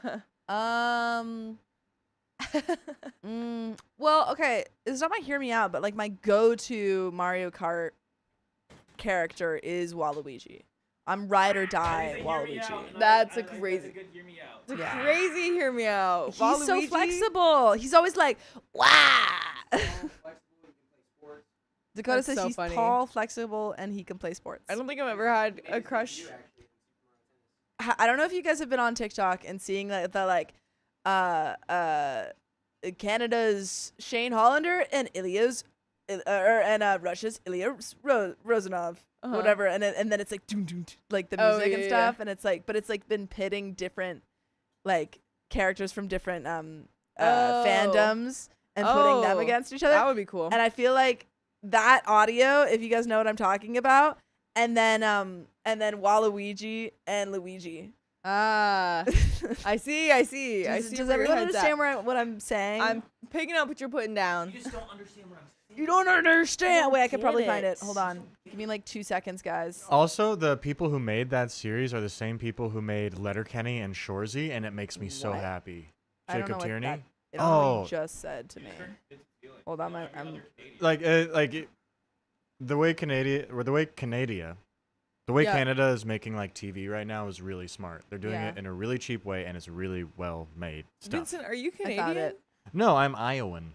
Well, okay, it's not my hear me out, but like my go-to Mario Kart character is Waluigi. I'm ride or die Waluigi. That's a That's crazy- a good hear me out. It's a Yeah. crazy hear me out. He's so Waluigi? flexible. He's always like, wow. Dakota That's says so he's funny. tall, flexible, and he can play sports. I don't think I've ever had a crush. I don't know if you guys have been on TikTok and seeing like the Canada's Shane Hollander and Russia's Ilya Rozanov, Uh-huh. whatever, and then it's like doom, doom, doom, like the Oh, music and yeah, stuff, and it's like, but it's like been pitting different like characters from different Oh. fandoms, and putting them Oh, against each other. That would be cool. And I feel like that audio, if you guys know what I'm talking about, and then Waluigi and Luigi. I see. Does where everyone your head's understand at. what I'm saying? I'm picking up what you're putting down. You just don't understand what I'm saying. You don't understand. Wait, I could get probably find it. it. Hold on. Give me like 2 seconds, guys. Also, the people who made that series are the same people who made Letterkenny and Shorzy, and it makes me so What? happy. I don't know Jacob what Tierney. that- I don't know what Oh. you just said to me. Hold on, I'm The way Canada, Yeah. Canada is making like TV right now is really smart. They're doing Yeah. it in a really cheap way, and it's really well made stuff. Vincent, are you I found Canadian? it. No, I'm Iowan.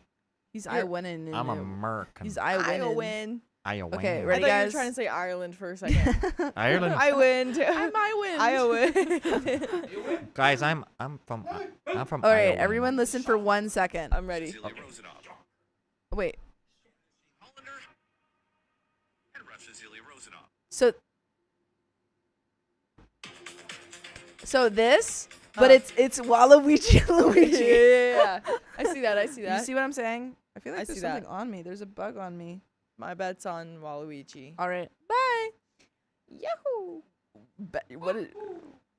He's You're- Iowan. I'm American. He's I Iowan. win. Iowan. Okay, I ready, thought you were guys? trying to say Ireland for a second. Ireland. I win. I'm Iowan. Iowa. Guys, I'm from All right, Iowa. everyone, listen for 1 second. I'm ready. Wait. So this, but it's Waluigi and Luigi. Yeah. I see that. You see what I'm saying? I feel like I there's see that. something on me. There's a bug on me. My bet's on Waluigi. All right. Bye. Yahoo.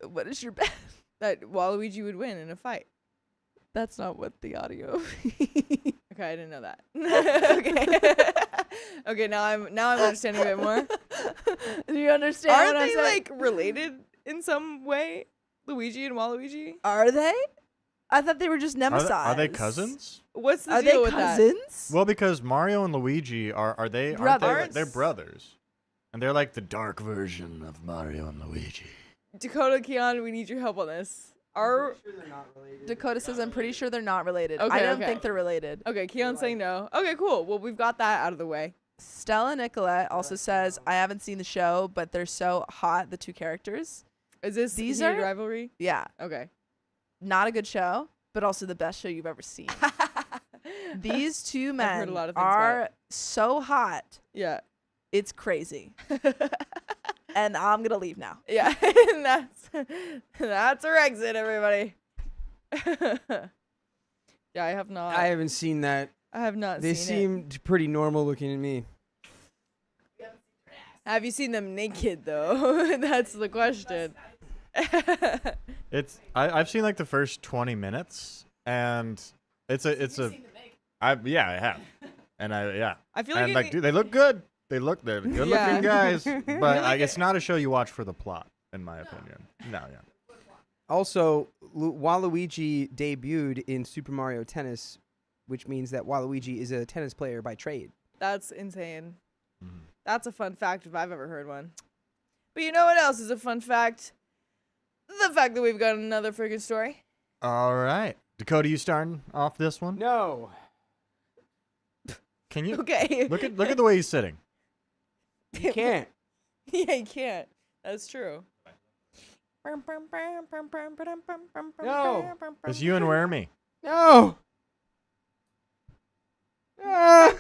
What is your bet? That Waluigi would win in a fight. That's not what the audio. Okay, I didn't know that. Okay. Okay, now I'm understanding a bit more. Do you understand Aren't what I'm they saying? like related in some way? Luigi and Waluigi? Are they? I thought they were just nemesis. Are they cousins? What's the Are deal they with that? cousins? Well, because Mario and Luigi are they? Aren't they Brothers. they're brothers, and they're like the dark version of Mario and Luigi. Dakota, Keon, we need your help on this. Are Dakota says, I'm pretty sure they're not related. Okay, I don't okay. think they're related. okay? Keon's saying no. Okay, cool. Well, we've got that out of the way. Stella Nicolette also says, I haven't seen the show, but they're so hot, the two characters. Is this These heated are- rivalry? Yeah. Okay. Not a good show, but also the best show you've ever seen. These two heard men a lot of things about are it. so hot. Yeah. It's crazy. And I'm going to leave now. Yeah. And that's our exit, everybody. Yeah, I have not. I haven't seen that. I have not They seen it. seemed pretty normal looking to me. Have you seen them naked though? That's the question. I've seen like the first 20 minutes, and it's a I have, and I feel like and like dude, they look good. They're good Yeah. looking guys, but it's not a show you watch for the plot, in my opinion. No, yeah. Also, Waluigi debuted in Super Mario Tennis, which means that Waluigi is a tennis player by trade. That's insane. Mhm. That's a fun fact if I've ever heard one. But you know what else is a fun fact? The fact that we've got another freaking story. All right, Dakota, you starting off this one? No. Can you Okay. look at the way he's sitting? You can't. Yeah, you can't. That's true. No. It's you and where me. No. Ah.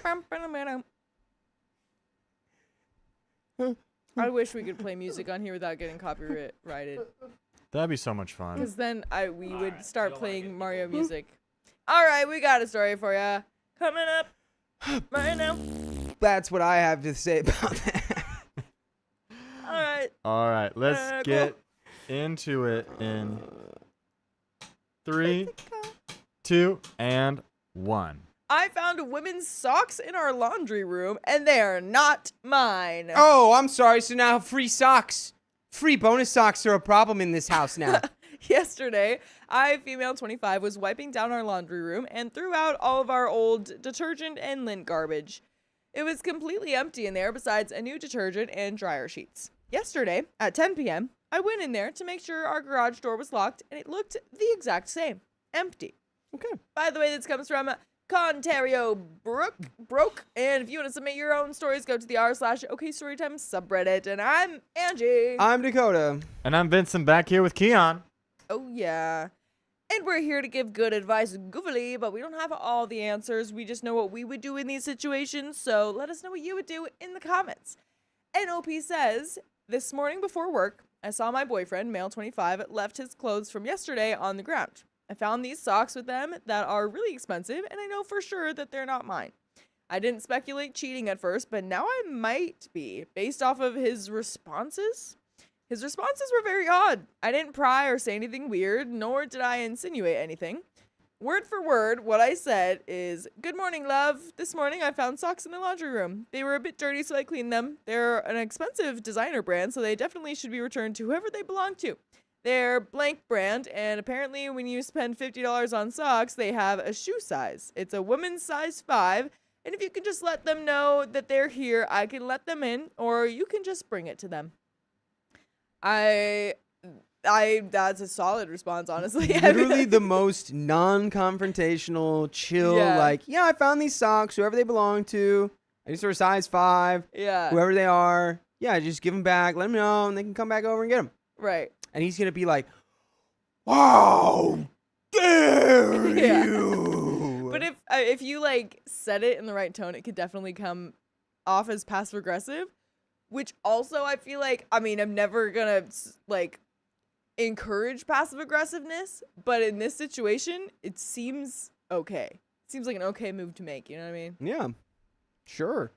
I wish we could play music on here without getting copyrighted. That'd be so much fun. Because then we would start playing Mario music. All right, we got a story for ya. Coming up right now. That's what I have to say about that. All right. Let's Cool. get into it in 3, 2, and 1. I found women's socks in our laundry room, and they're not mine. Oh, I'm sorry. So now free socks. Free bonus socks are a problem in this house now. Yesterday, I, female 25, was wiping down our laundry room and threw out all of our old detergent and lint garbage. It was completely empty in there besides a new detergent and dryer sheets. Yesterday, at 10 p.m., I went in there to make sure our garage door was locked, and it looked the exact same. Empty. Okay. By the way, this comes from Contario Broke. And if you want to submit your own stories, go to the r/OKStorytime subreddit. And I'm Angie. I'm Dakota. And I'm Vincent back here with Keon. Oh, yeah. And we're here to give good advice goofily, but we don't have all the answers. We just know what we would do in these situations, so let us know what you would do in the comments. NOP says, this morning before work, I saw my boyfriend, male 25, left his clothes from yesterday on the ground. I found these socks with them that are really expensive, and I know for sure that they're not mine. I didn't speculate cheating at first, but now I might be, based off of his responses. His responses were very odd. I didn't pry or say anything weird, nor did I insinuate anything. Word for word, what I said is, "Good morning, love. This morning I found socks in the laundry room. They were a bit dirty, so I cleaned them. They're an expensive designer brand, so they definitely should be returned to whoever they belong to. They're blank brand, and apparently when you spend $50 on socks, they have a shoe size. It's a woman's size 5, and if you can just let them know that they're here, I can let them in, or you can just bring it to them." That's a solid response, honestly. Literally the most non-confrontational, chill, Yeah. I found these socks, whoever they belong to. I just are a size 5, Yeah. whoever they are. Yeah, just give them back, let them know, and they can come back over and get them. Right. And he's going to be like, "Wow, dare Yeah. you." But if you like said it in the right tone, it could definitely come off as passive aggressive, which also I feel like, I mean, I'm never gonna like encourage passive aggressiveness, but in this situation, it seems okay. It seems like an okay move to make. You know what I mean? Yeah, sure.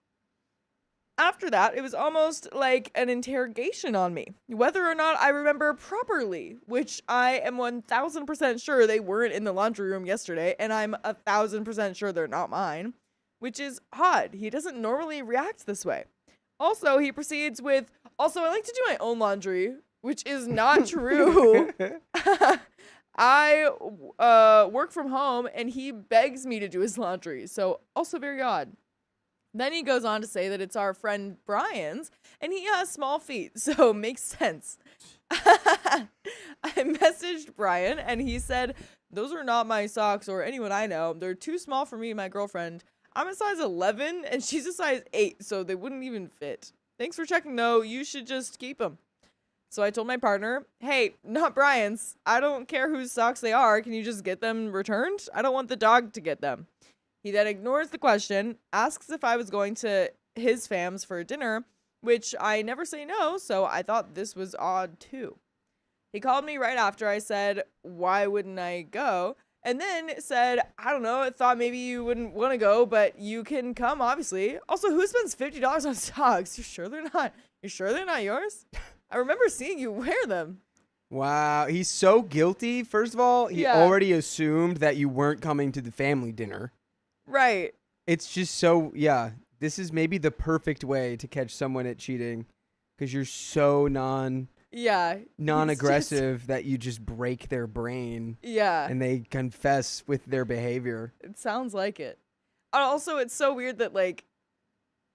After that, it was almost like an interrogation on me, whether or not I remember properly, which I am 1000% sure they weren't in the laundry room yesterday, and I'm 1000% sure they're not mine, which is odd. He doesn't normally react this way. Also, he proceeds with, "Also, I like to do my own laundry," which is not true. I work from home, and he begs me to do his laundry, so also very odd. Then he goes on to say that it's our friend Brian's, and he has small feet, so makes sense. I messaged Brian, and he said, "Those are not my socks or anyone I know. They're too small for me and my girlfriend. I'm a size 11, and she's a size 8, so they wouldn't even fit. Thanks for checking, though. You should just keep them." So I told my partner, "Hey, not Brian's. I don't care whose socks they are. Can you just get them returned? I don't want the dog to get them." He then ignores the question, asks if I was going to his fam's for dinner, which I never say no, so I thought this was odd too. He called me right after I said, "Why wouldn't I go?" And then said, "I don't know, I thought maybe you wouldn't want to go, but you can come, obviously. Also, who spends $50 on socks? You're sure they're not yours? I remember seeing you wear them." Wow, he's so guilty. First of all, he Yeah. already assumed that you weren't coming to the family dinner. Right. It's just so, this is maybe the perfect way to catch someone at cheating, because you're so Yeah. non-aggressive that you just break their brain Yeah. and they confess with their behavior. It sounds like it. Also, it's so weird that, like,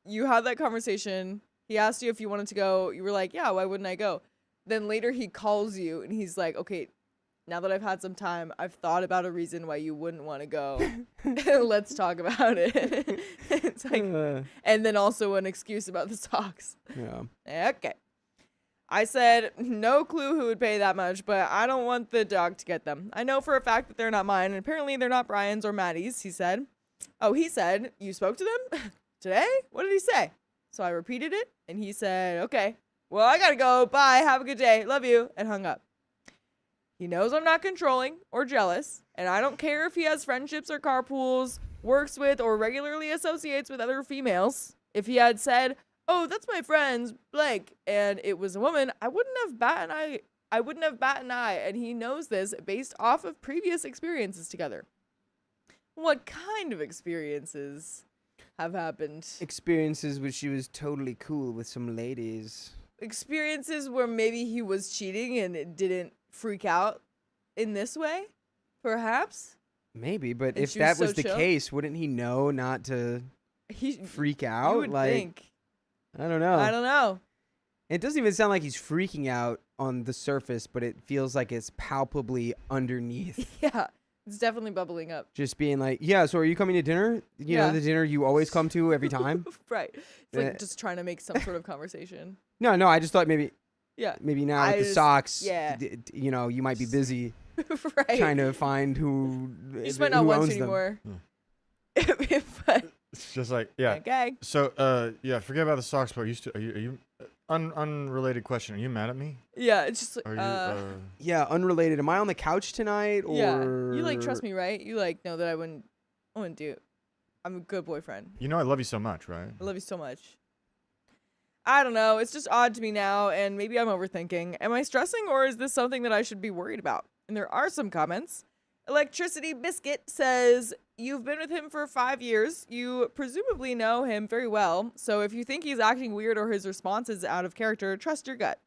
you had that conversation. He asked you if you wanted to go. You were like, "Yeah, why wouldn't I go?" Then later he calls you and he's like, "Okay, now that I've had some time, I've thought about a reason why you wouldn't want to go. Let's talk about it." It's like, and then also an excuse about the socks. Yeah. Okay. I said, "No clue who would pay that much, but I don't want the dog to get them. I know for a fact that they're not mine, and apparently they're not Brian's or Maddie's," he said. Oh, he said, "You spoke to them? Today? What did he say?" So I repeated it, and he said, "Okay, well, I gotta go. Bye. Have a good day. Love you," and hung up. He knows I'm not controlling or jealous, and I don't care if he has friendships or carpools, works with, or regularly associates with other females. If he had said, "Oh, that's my friend's blank," and it was a woman, I wouldn't have bat an eye, and he knows this based off of previous experiences together. What kind of experiences have happened? Experiences where she was totally cool with some ladies. Experiences where maybe he was cheating and it didn't freak out in this way, perhaps? Maybe, but And if she was that so was the chill? case, wouldn't he know not to He freak You out? would Like, think. I don't know. I don't know. It doesn't even sound like he's freaking out on the surface, but it feels like it's palpably underneath. Yeah, it's definitely bubbling up. Just being like, "Yeah, so are you coming to dinner? You know, Yeah. the dinner you always come to every time?" Right. It's like Uh, just trying to make some sort of conversation. No, I just thought maybe Yeah. now I with the just- socks, yeah. you know, you might be busy Right. trying to find who You just might not who want owns to them. anymore. It's just like, yeah. Okay. So, yeah, forget about the socks part. Are you Unrelated question. Are you mad at me? Yeah, it's just Are you? Yeah, unrelated. Am I on the couch tonight? Or yeah. You like trust me, right? You like know that I wouldn't do it. I'm a good boyfriend. You know I love you so much, right? I love you so much. I don't know. It's just odd to me now, and maybe I'm overthinking. Am I stressing, or is this something that I should be worried about? And there are some comments. Electricity Biscuit says, you've been with him for 5 years. You presumably know him very well. So if you think he's acting weird or his response is out of character, trust your gut.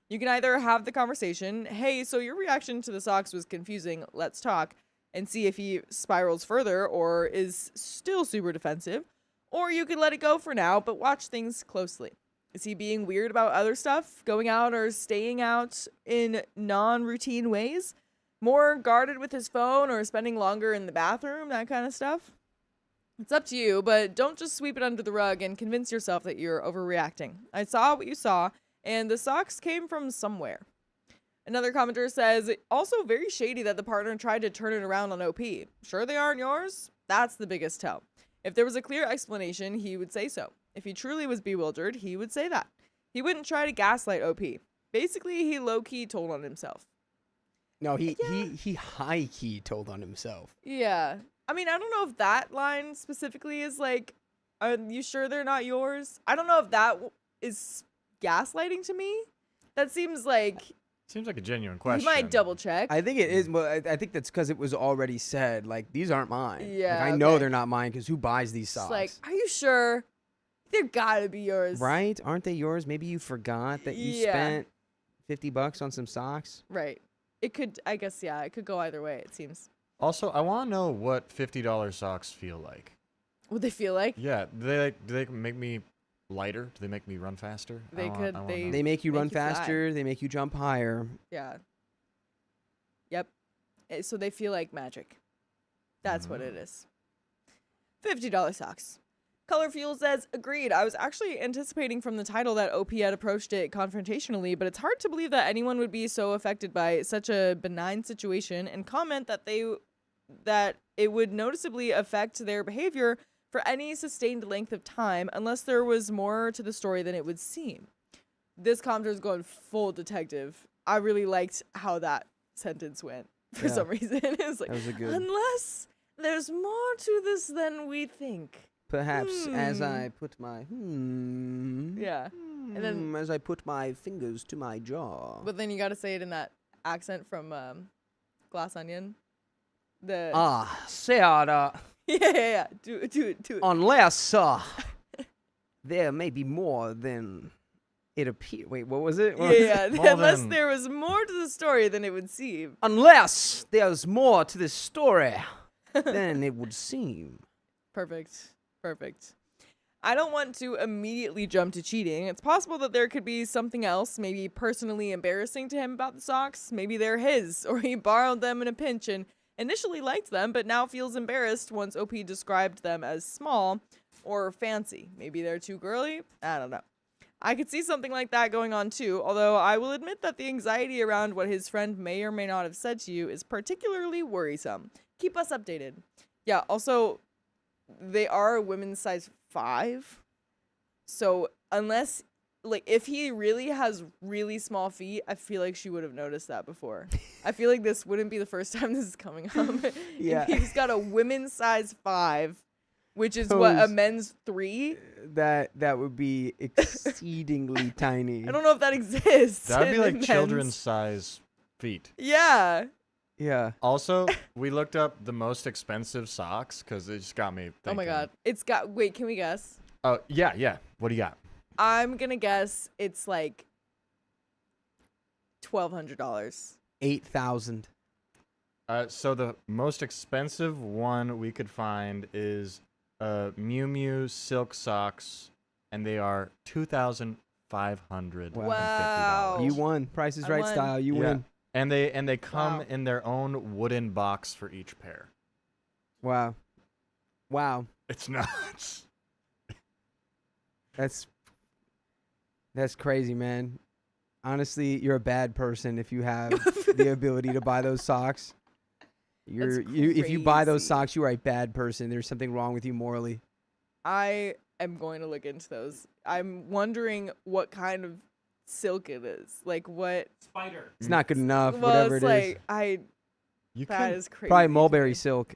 You can either have the conversation, hey, so your reaction to the socks was confusing. Let's talk. And see if he spirals further or is still super defensive. Or you can let it go for now, but watch things closely. Is he being weird about other stuff? Going out or staying out in non-routine ways? More guarded with his phone or spending longer in the bathroom, that kind of stuff. It's up to you, but don't just sweep it under the rug and convince yourself that you're overreacting. I saw what you saw, and the socks came from somewhere. Another commenter says, also very shady that the partner tried to turn it around on OP. Sure they aren't yours? That's the biggest tell. If there was a clear explanation, he would say so. If he truly was bewildered, he would say that. He wouldn't try to gaslight OP. Basically, he low-key told on himself. No, he high key told on himself. Yeah. I mean, I don't know if that line specifically is like, are you sure they're not yours? I don't know if that is gaslighting to me. That seems like Seems like a genuine question. you might double check. I think it is. Well, I think that's because it was already said. Like, these aren't mine. Yeah, Like, I know okay. they're not mine because who buys these It's socks? like, are you sure? They're gotta be yours. Right? Aren't they yours? Maybe you forgot that you Yeah. spent $50 on some socks. Right. It could, I guess, yeah, it could go either way, it seems. Also, I want to know what $50 socks feel like. What they feel like? Yeah, do they make me lighter? Do they make me run faster? They could- I wanna they- know. They make you Make run you fly. faster. They make you jump higher. Yeah. Yep. So they feel like magic. That's what it is. $50 socks. Color Fuel says, agreed. I was actually anticipating from the title that OP had approached it confrontationally, but it's hard to believe that anyone would be so affected by such a benign situation and comment that it would noticeably affect their behavior for any sustained length of time unless there was more to the story than it would seem. This commenter is going full detective. I really liked how that sentence went for some reason. It's like, That was a good. unless there's more to this than we think. Perhaps as I put my Yeah. And then, as I put my fingers to my jaw. but then you got to say it in that accent from Glass Onion. The Sarah, yeah. Do it. unless there may be more than it appears. Wait, what was it? Yeah. Well, Unless then- there was more to the story than it would seem. Unless there's more to this story than it would seem. Perfect. I don't want to immediately jump to cheating. It's possible that there could be something else, maybe personally embarrassing to him about the socks. Maybe they're his, or he borrowed them in a pinch and initially liked them, but now feels embarrassed once OP described them as small or fancy. Maybe they're too girly? I don't know. I could see something like that going on too, although I will admit that the anxiety around what his friend may or may not have said to you is particularly worrisome. Keep us updated. Yeah, also, they are a women's size 5. So unless, like, if he really has really small feet, I feel like she would have noticed that before. I feel like this wouldn't be the first time this is coming up. Yeah. He's got a women's size 5, which is what, a Those- men's 3? That would be exceedingly tiny. I don't know if that exists. That'd be in like men's. children's size feet. Yeah. Yeah. Also, we looked up the most expensive socks because it just got me thinking. Oh my god. It's got, wait, can we guess? Oh, yeah. What do you got? I'm gonna guess it's like $1,200. 8,000. So the most expensive one we could find is Miu Miu silk socks, and they are $2,550. Wow. You won. Price is I Right won. style. You Yeah. win. And they come Wow. in their own wooden box for each pair. Wow. It's nuts. That's crazy, man. Honestly, you're a bad person if you have the ability to buy those socks. If you buy those crazy. socks, you are a bad person. There's something wrong with you morally. I am going to look into those. I'm wondering what kind of silk it is. Like what? Spider. It's not good enough. Well, Whatever it's it is. like You that can is crazy. Probably to mulberry me. silk.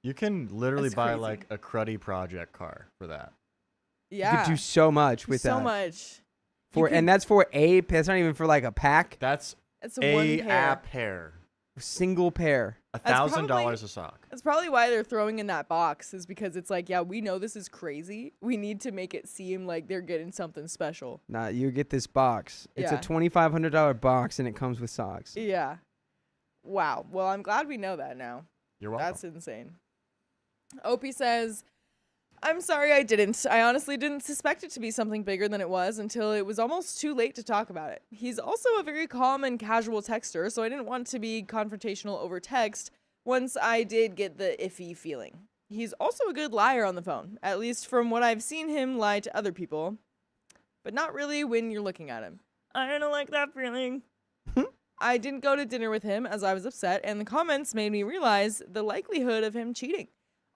you can literally That's buy crazy. like a cruddy project car for that. Yeah. You could do so much with so that. much. And that's for that's not even for like a pack. That's It's a one pair. pair. Single pair. $1,000 a sock. That's probably why they're throwing in that box, is because it's like, yeah, we know this is crazy. We need to make it seem like they're getting something special. Nah, you get this box. It's Yeah. a $2,500 box and it comes with socks. Yeah. Wow. Well, I'm glad we know that now. You're welcome. That's insane. Opie says, I'm sorry I didn't. I honestly didn't suspect it to be something bigger than it was until it was almost too late to talk about it. He's also a very calm and casual texter, so I didn't want to be confrontational over text once I did get the iffy feeling. He's also a good liar on the phone, at least from what I've seen him lie to other people, but not really when you're looking at him. I don't like that feeling. I didn't go to dinner with him as I was upset, and the comments made me realize the likelihood of him cheating.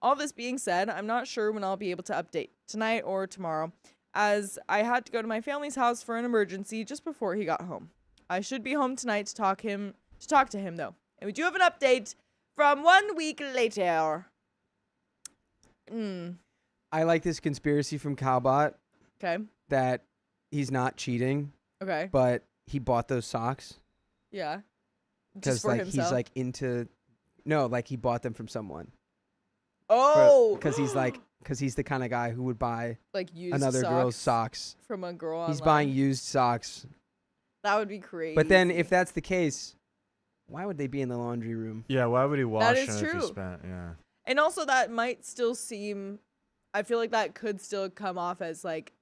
All this being said, I'm not sure when I'll be able to update, tonight or tomorrow, as I had to go to my family's house for an emergency just before he got home. I should be home tonight to talk to him though. And we do have an update from 1 week later. I like this conspiracy from Cowbot Okay. that he's not cheating, Okay. but he bought those socks Yeah. because Just for like himself. he's like into like he bought them from someone. Oh. Because he's the kind of guy who would buy like used another socks girl's socks. from a girl He's online. buying used socks. That would be crazy. But then if that's the case, why would they be in the laundry room? Yeah, why would he wash is them if true. he spent? Yeah. And also that might still seem, I feel like that could still come off as like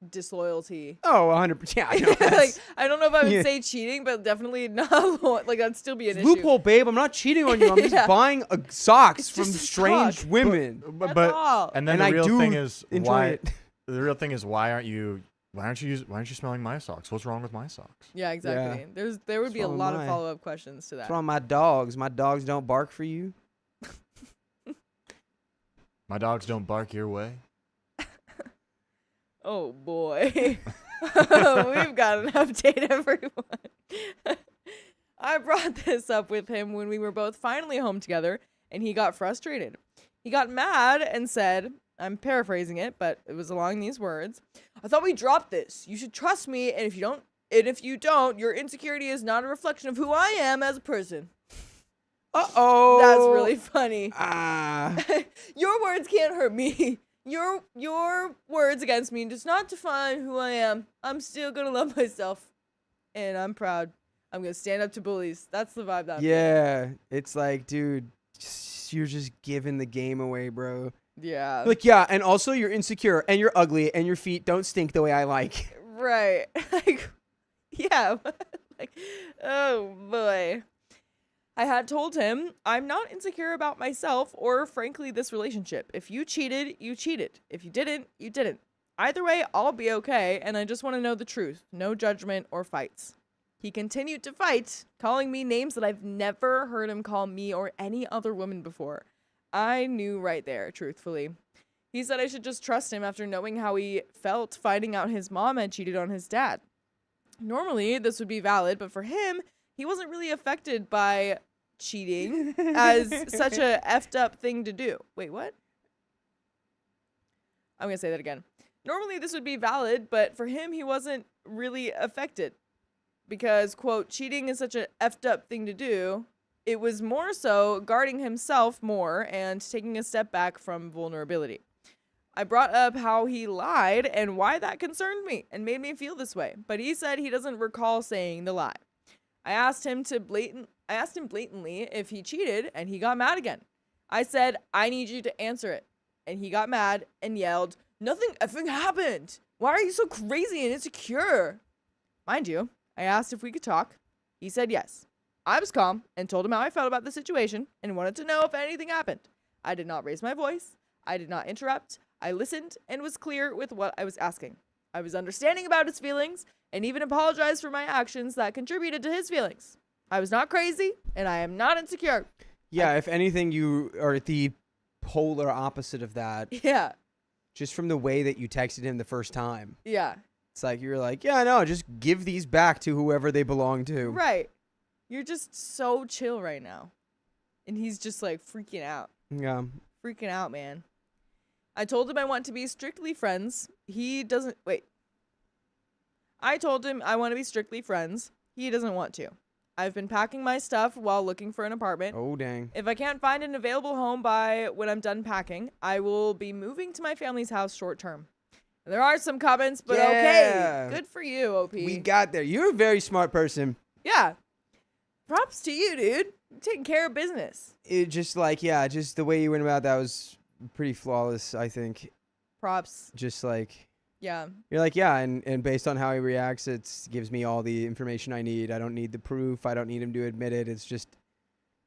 disloyalty. Oh, 100%. Yeah, I know. Like, That's- I don't know if I would Yeah. say cheating, but definitely not. Like, that'd still be an issue. Loophole, babe. I'm not cheating on you. I'm Yeah. just buying socks It's from just a strange sock. women. That's all. And then And the I real do thing is enjoy why it. the real thing is why aren't you smelling my socks? What's wrong with my socks? Yeah, exactly. There would be a wrong with lot of mine? follow-up questions to that. What's wrong with my dogs? My dogs don't bark for you. My dogs don't bark your way. Oh boy. We've got an update, everyone. I brought this up with him when we were both finally home together, and he got frustrated. He got mad and said, I'm paraphrasing it, but it was along these words, I thought we dropped this. You should trust me, and if you don't, your insecurity is not a reflection of who I am as a person. Uh-oh. That's really funny. Ah. Your words can't hurt me. Your words against me does not define who I am. I'm still gonna love myself, and I'm proud. I'm gonna stand up to bullies. That's the vibe that I'm Yeah. It's like, dude, you're just giving the game away, bro. getting. Yeah. Like, yeah, and also you're insecure, and you're ugly, and your feet don't stink the way I like. Right. Like, yeah. Like, oh boy. I had told him, I'm not insecure about myself or, frankly, this relationship. If you cheated, you cheated. If you didn't, you didn't. Either way, I'll be okay, and I just want to know the truth. No judgment or fights. He continued to fight, calling me names that I've never heard him call me or any other woman before. I knew right there, truthfully. He said I should just trust him after knowing how he felt finding out his mom had cheated on his dad. Normally, this would be valid, but for him, he wasn't really affected by cheating as such a effed up thing to do. Wait, what? I'm going to say that again. Normally, this would be valid, but for him, he wasn't really affected because, quote, cheating is such a effed up thing to do. It was more so guarding himself more and taking a step back from vulnerability. I brought up how he lied and why that concerned me and made me feel this way, but he said he doesn't recall saying the lie. I asked him blatantly if he cheated, and he got mad again. I said, I need you to answer it. And he got mad and yelled, nothing effing happened. Why are you so crazy and insecure? Mind you, I asked if we could talk. He said yes. I was calm and told him how I felt about the situation and wanted to know if anything happened. I did not raise my voice. I did not interrupt. I listened and was clear with what I was asking. I was understanding about his feelings and even apologized for my actions that contributed to his feelings. I was not crazy and I am not insecure. Yeah, if anything, you are the polar opposite of that. Yeah. Just from the way that you texted him the first time. Yeah. It's like you're like, yeah, no, just give these back to whoever they belong to. Right. You're just so chill right now. And he's just like freaking out. Yeah. Freaking out, man. I told him I want to be strictly friends. He doesn't. Wait. I told him I want to be strictly friends. He doesn't want to. I've been packing my stuff while looking for an apartment. Oh, dang. If I can't find an available home by when I'm done packing, I will be moving to my family's house short term. There are some comments, but Yeah. okay. Good for you, OP. We got there. You're a very smart person. Yeah. Props to you, dude. You're taking care of business. It just like, yeah, just the way you went about that was pretty flawless, I think. Props. Just like, Yeah. you're like, yeah, and based on how he reacts, it gives me all the information I need. I don't need the proof. I don't need him to admit it. It's just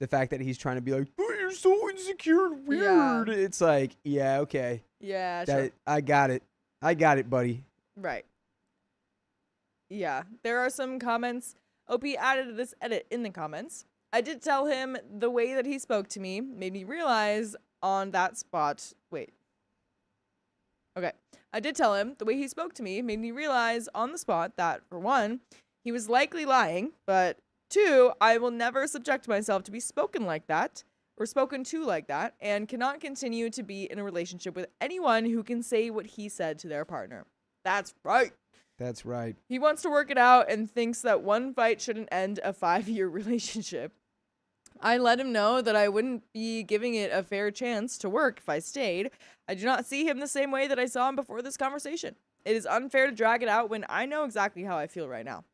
the fact that he's trying to be like, oh, you're so insecure and Yeah. weird. It's like, yeah, okay. Yeah, That, sure. I got it. I got it, buddy. Right. Yeah. There are some comments. OP added this edit in the comments. I did tell him the way that he spoke to me made me realize on that spot. Wait. Okay. I did tell him the way he spoke to me made me realize on the spot that, for one, he was likely lying, but two, I will never subject myself to be spoken like that or spoken to like that and cannot continue to be in a relationship with anyone who can say what he said to their partner. That's right. That's right. He wants to work it out and thinks that one fight shouldn't end a 5-year relationship. I let him know that I wouldn't be giving it a fair chance to work if I stayed. I do not see him the same way that I saw him before this conversation. It is unfair to drag it out when I know exactly how I feel right now.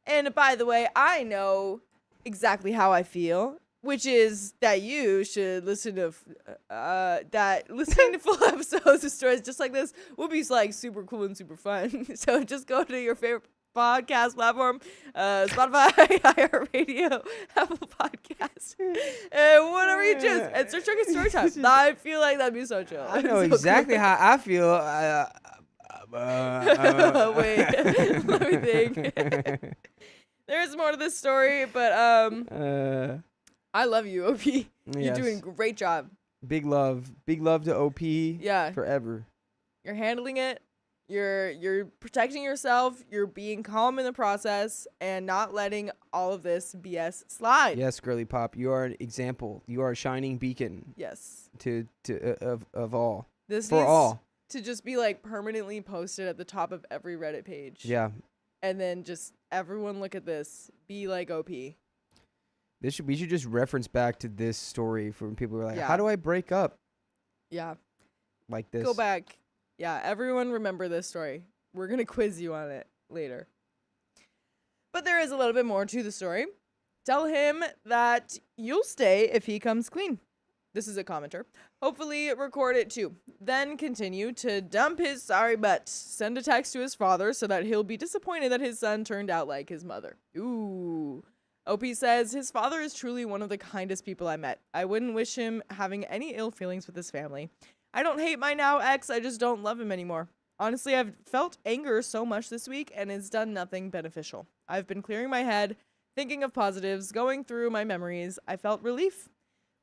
And by the way, I know exactly how I feel, which is that you should listen to listening to full episodes of stories just like this will be like super cool and super fun. So just go to your favorite podcast platform, Spotify, iHeartRadio, Apple Podcasts, and whatever you choose, and search for Storytime. I feel like that'd be so chill. I know So exactly cool. how I feel. Wait, let me think. There is more to this story, but I love you, OP. You're Yes. doing a great job. Big love to OP. Yeah. Forever. You're handling it. You're protecting yourself. You're being calm in the process and not letting all of this BS slide. Yes, girly pop. You are an example. You are a shining beacon Yes. of all. This For needs all. to just be like permanently posted at the top of every Reddit page. Yeah. And then just everyone look at this. Be like OP. We should just reference back to this story for when people are like, Yeah. how do I break up Yeah. like this? Go back. Yeah, everyone remember this story. We're going to quiz you on it later. But there is a little bit more to the story. Tell him that you'll stay if he comes clean. This is a commenter. Hopefully record it too. Then continue to dump his sorry butt. Send a text to his father so that he'll be disappointed that his son turned out like his mother. Ooh. OP says his father is truly one of the kindest people I met. I wouldn't wish him having any ill feelings with his family. I don't hate my now ex, I just don't love him anymore. Honestly, I've felt anger so much this week and it's done nothing beneficial. I've been clearing my head, thinking of positives, going through my memories. I felt relief.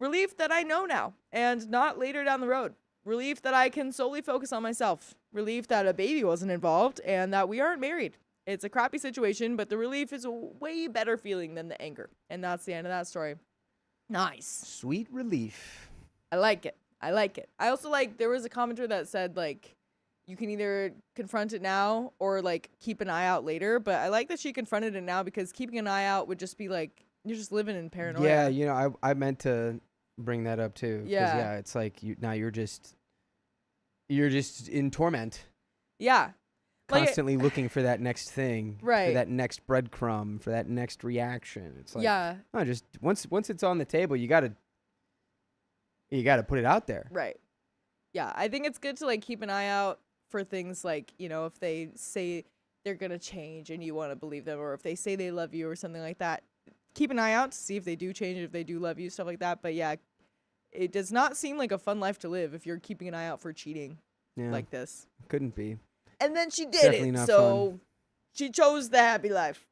Relief that I know now and not later down the road. Relief that I can solely focus on myself. Relief that a baby wasn't involved and that we aren't married. It's a crappy situation, but the relief is a way better feeling than the anger. And that's the end of that story. Nice. Sweet relief. I like it. I like it. I also like, there was a commenter that said, like, you can either confront it now or, like, keep an eye out later. But I like that she confronted it now because keeping an eye out would just be, like, you're just living in paranoia. Yeah, you know, I meant to bring that up too. 'Cause, Yeah. yeah, it's like you're just in torment. Yeah. Like, Constantly looking for that next thing. For Right. that next breadcrumb, for that next reaction. It's like, yeah. no, just once it's on the table, you gotta put it out there. Right. Yeah. I think it's good to, like, keep an eye out for things like, you know, if they say they're going to change and you want to believe them, or if they say they love you or something like that. Keep an eye out to see if they do change, if they do love you, stuff like that. But yeah, it does not seem like a fun life to live if you're keeping an eye out for cheating Yeah, like this. couldn't be. And then she did Definitely it. not So she chose the happy life.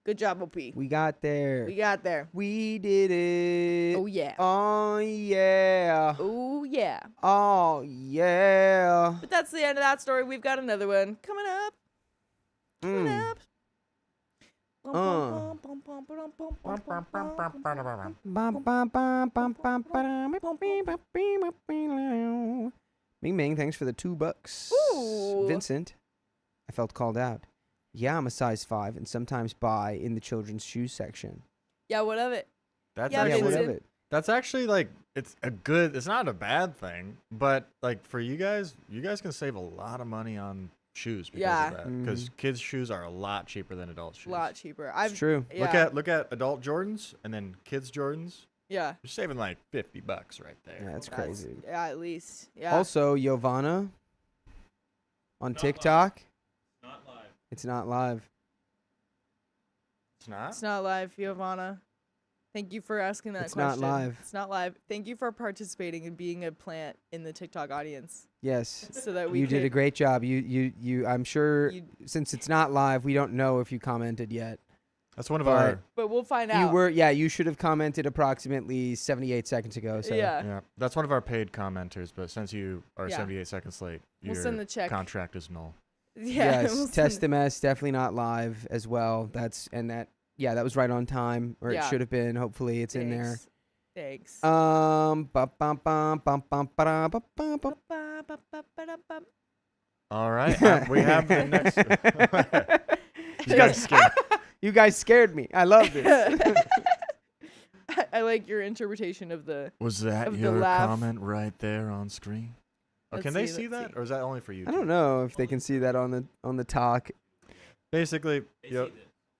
Good job, OP. We got there. We got there. We did it. Oh, yeah. Oh yeah. Oh, yeah. Oh yeah. But that's the end of that story. We've got another one coming up. Mm. Ming Ming, thanks for the $2. Ooh. Vincent, I felt called out. Yeah, I'm a size 5 and sometimes buy in the children's shoes section. Yeah, what of it? That's Yeah, Yeah, actually what of Vincent. it? that's actually like it's not a bad thing, but like for you guys can save a lot of money on shoes because Yeah. of that. Because kids' shoes are a lot cheaper than adult shoes. A lot cheaper. It's true. Yeah. Look at adult Jordans and then kids Jordans. Yeah. You're saving like $50 right there. Yeah, that's crazy. Yeah, at least. Yeah. Also, Giovanna on TikTok. Not live. It's not live. It's not. It's not live, Giovanna. Thank you for asking that It's not question. live. It's not live. Thank you for participating and being a plant in the TikTok audience, Yes. so that we You did a could- great job. You I'm sure You- since it's not live, we don't know if you commented yet. That's one of But our. But we'll find You out. were you should have commented approximately 78 seconds ago. So Yeah. Yeah, that's one of our paid commenters. But since you are Yeah. 78 seconds late, We'll your send the check. contract is null. Yeah. yes, we'll send Test the- MS definitely not live as well. That was right on time, or Yeah. it should have been. Hopefully, it's in there. Thanks. Bum, bum, bum, bum, bum, bum, ba-da, bum, bum, bum. Ba-ba-ba-ba-ba-bum. All right, we have the next. You guys scared. You guys scared me. I love this. I like your interpretation of the. Was that Of the your laugh. comment right there on screen? Oh, Let's can they see, see let's that, see. or is that only for you? I don't know if they can see that on the talk. Basically, They see this.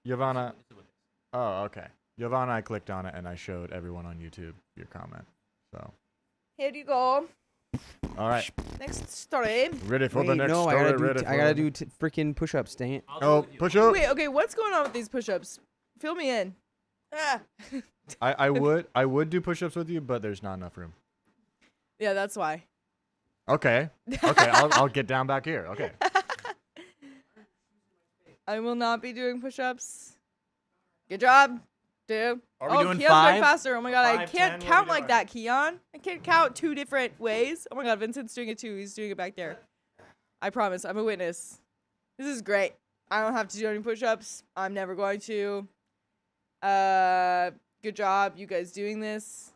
Giovanna. This is what Oh, okay. Giovanna, I clicked on it and I showed everyone on YouTube your comment. So, Here you go. all right, Next story. ready for the Wait, next no, story. I ready gotta for do freaking push-ups. Dang it. I'll do it Oh, with you. push up. Wait, okay, what's going on with these push-ups? Fill me in. Ah. I would do push-ups with you, but there's not enough room. Yeah, that's why. Okay. I'll get down back here. Okay. I will not be doing push-ups. Good job, dude. Are we oh, doing Keon's five? going faster. Oh my god, I 5, can't 10, what are count we like doing? that, Keon. I can't count 2 different ways. Oh my god, Vincent's doing it too. He's doing it back there. I promise. I'm a witness. This is great. I don't have to do any push-ups. I'm never going to. Good job, you guys doing this.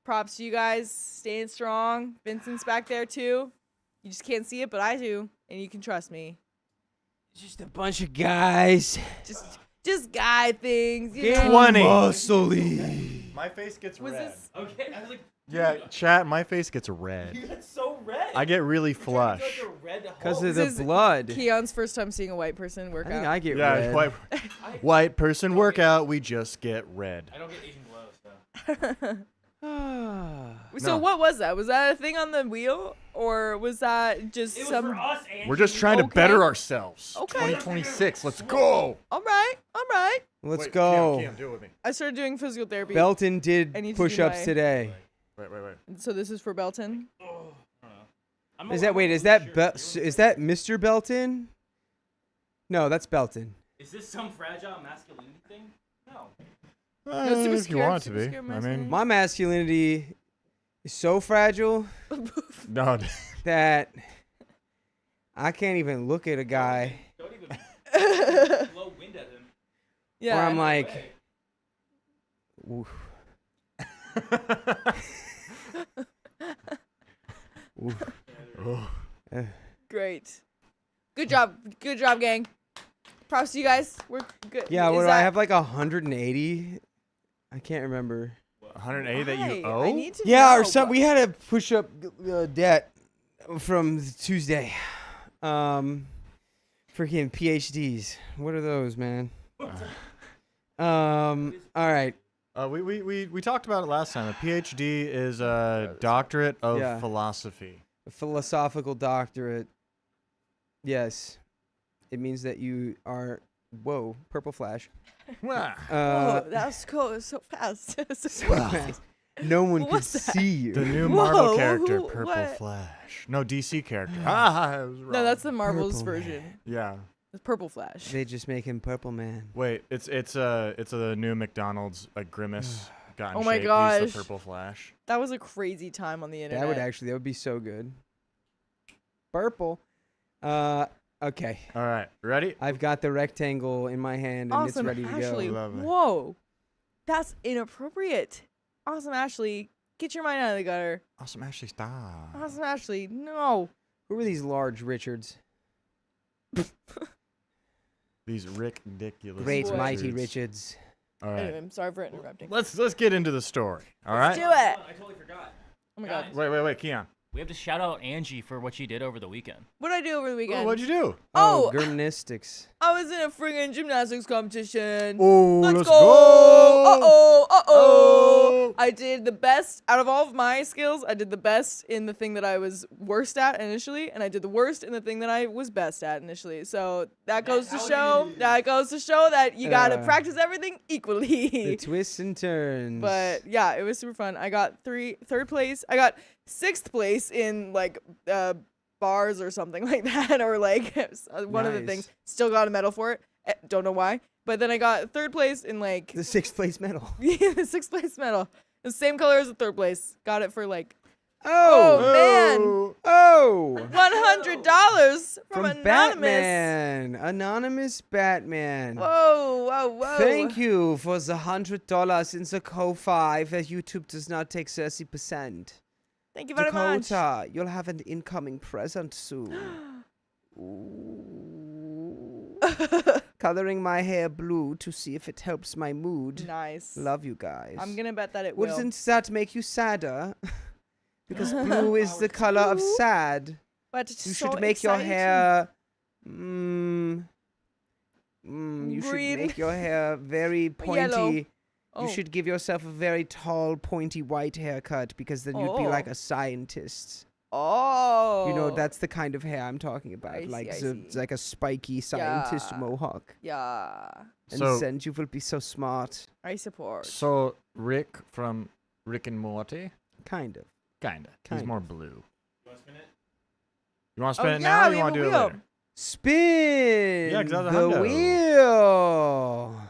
Props to you guys, staying strong. Vincent's back there too. You just can't see it, but I do, and you can trust me. Just a bunch of guys. Just guy things. You Getting know? muscly. My face gets Was red. this? Okay, I was like, Yeah, chat. My face gets red. you got so red. I get really You're turning flush. into like a red Because Hulk. of This the is blood. Keon's first time seeing a white person I work think out. I get Yeah, red. white person workout. We just get red. I don't get Asian glow, so. So No. what was that? Was that a thing on the wheel, or was that just It was some? for us, Angie. We're just trying to Okay. better ourselves. Okay. 2026. Let's go. All right, all right. Let's Wait, go. Cam, do it with me. I started doing physical therapy. Belton did I need to do push-ups my- today. Wait. So this is for Belton. Oh, I don't know. I'm Is a- that I'm wait? a Is that loser. is that Mr. Belton? No, that's Belton. Is this some fragile masculinity thing? No. super if you scared, want it to super be. scared I masculine. mean, My masculinity is so fragile no. that I can't even look at a guy Don't even blow wind at him. Yeah. where I'm No like, way. oof, oof, Oh. Great. Good job, gang. Props to you guys. We're good. yeah. Is What do I that- have? Like 180? I can't remember. 180 that you Why? owe? I need to Yeah, know. or some. We had a push-up debt from Tuesday. Freaking PhDs. What are those, man? All right. We talked about it last time. A PhD is a doctorate of Yeah. philosophy. A philosophical doctorate. Yes. It means that you are. Whoa, purple flash. Wah. Oh, that was cool. It was so fast. So fast. No one What could was that? see you. The new Whoa, Marvel character, who- Purple what? Flash. No, DC character. I was wrong. No, that's the Marvel's Purple version. Yeah. The Purple Flash. They just make him purple man. Wait, it's a new McDonald's like Grimace got in Oh my shape. He's gosh. the Purple Flash. That was a crazy time on the internet. That would be so good. Purple. Okay. All right, ready? I've got the rectangle in my hand and it's Awesome, ready to Ashley. go. Lovely. Whoa, that's inappropriate. Awesome, Ashley. Get your mind out of the gutter. Awesome, Ashley, stop. Awesome, Ashley. No. Who are these large Richards? These ridiculous. Great Richards. mighty Richards. All right, Anyway, I'm sorry for interrupting. let's get into the story. All Let's right. do it. I totally forgot. Oh my god. Wait, Keon. We have to shout out Angie for what she did over the weekend. What did I do over the weekend? What'd you do? Oh, Gymnastics. I was in a friggin' gymnastics competition. Oh, Let's let's go. go. Uh-oh. I did the best out of all of my skills. I did the best in the thing that I was worst at initially, and I did the worst in the thing that I was best at initially. So that goes to show that you gotta practice everything equally. The twists and turns. But yeah, it was super fun. I got third place. I got 6th place in like bars or something like that, or like one of the Nice. things. Still got a medal for it. Don't know why. But then I got 3rd place in like the 6th place medal. the 6th place medal. The same color as the 3rd place. Got it for like Oh, $100 from Anonymous. Batman. Anonymous Batman. Whoa. Thank you for the $100 in the Co-5 as YouTube does not take 30%. Thank you very much. Dakota, you'll have an incoming present soon. Ooh. Coloring my hair blue to see if it helps my mood. Nice. Love you guys. I'm gonna bet that it will. Wouldn't that make you sadder? Because blue is the color of sad. But it's You so should make your exciting. hair. You Green. should make your hair very pointy. Yellow. Oh. You should give yourself a very tall, pointy white haircut because then you'd be like Oh. a scientist. Oh. You know, that's the kind of hair I'm talking about. I see, like I the, see. like a spiky scientist Yeah. mohawk. Yeah. And So- then you will be so smart. I support. So Rick from Rick and Morty, Kind of. kinda. Kinda. He's more blue. You want to Oh, spin it yeah, now? Or we you want have to a do it wheel. later? Spin Yeah, 'cause that was a the hundo. wheel.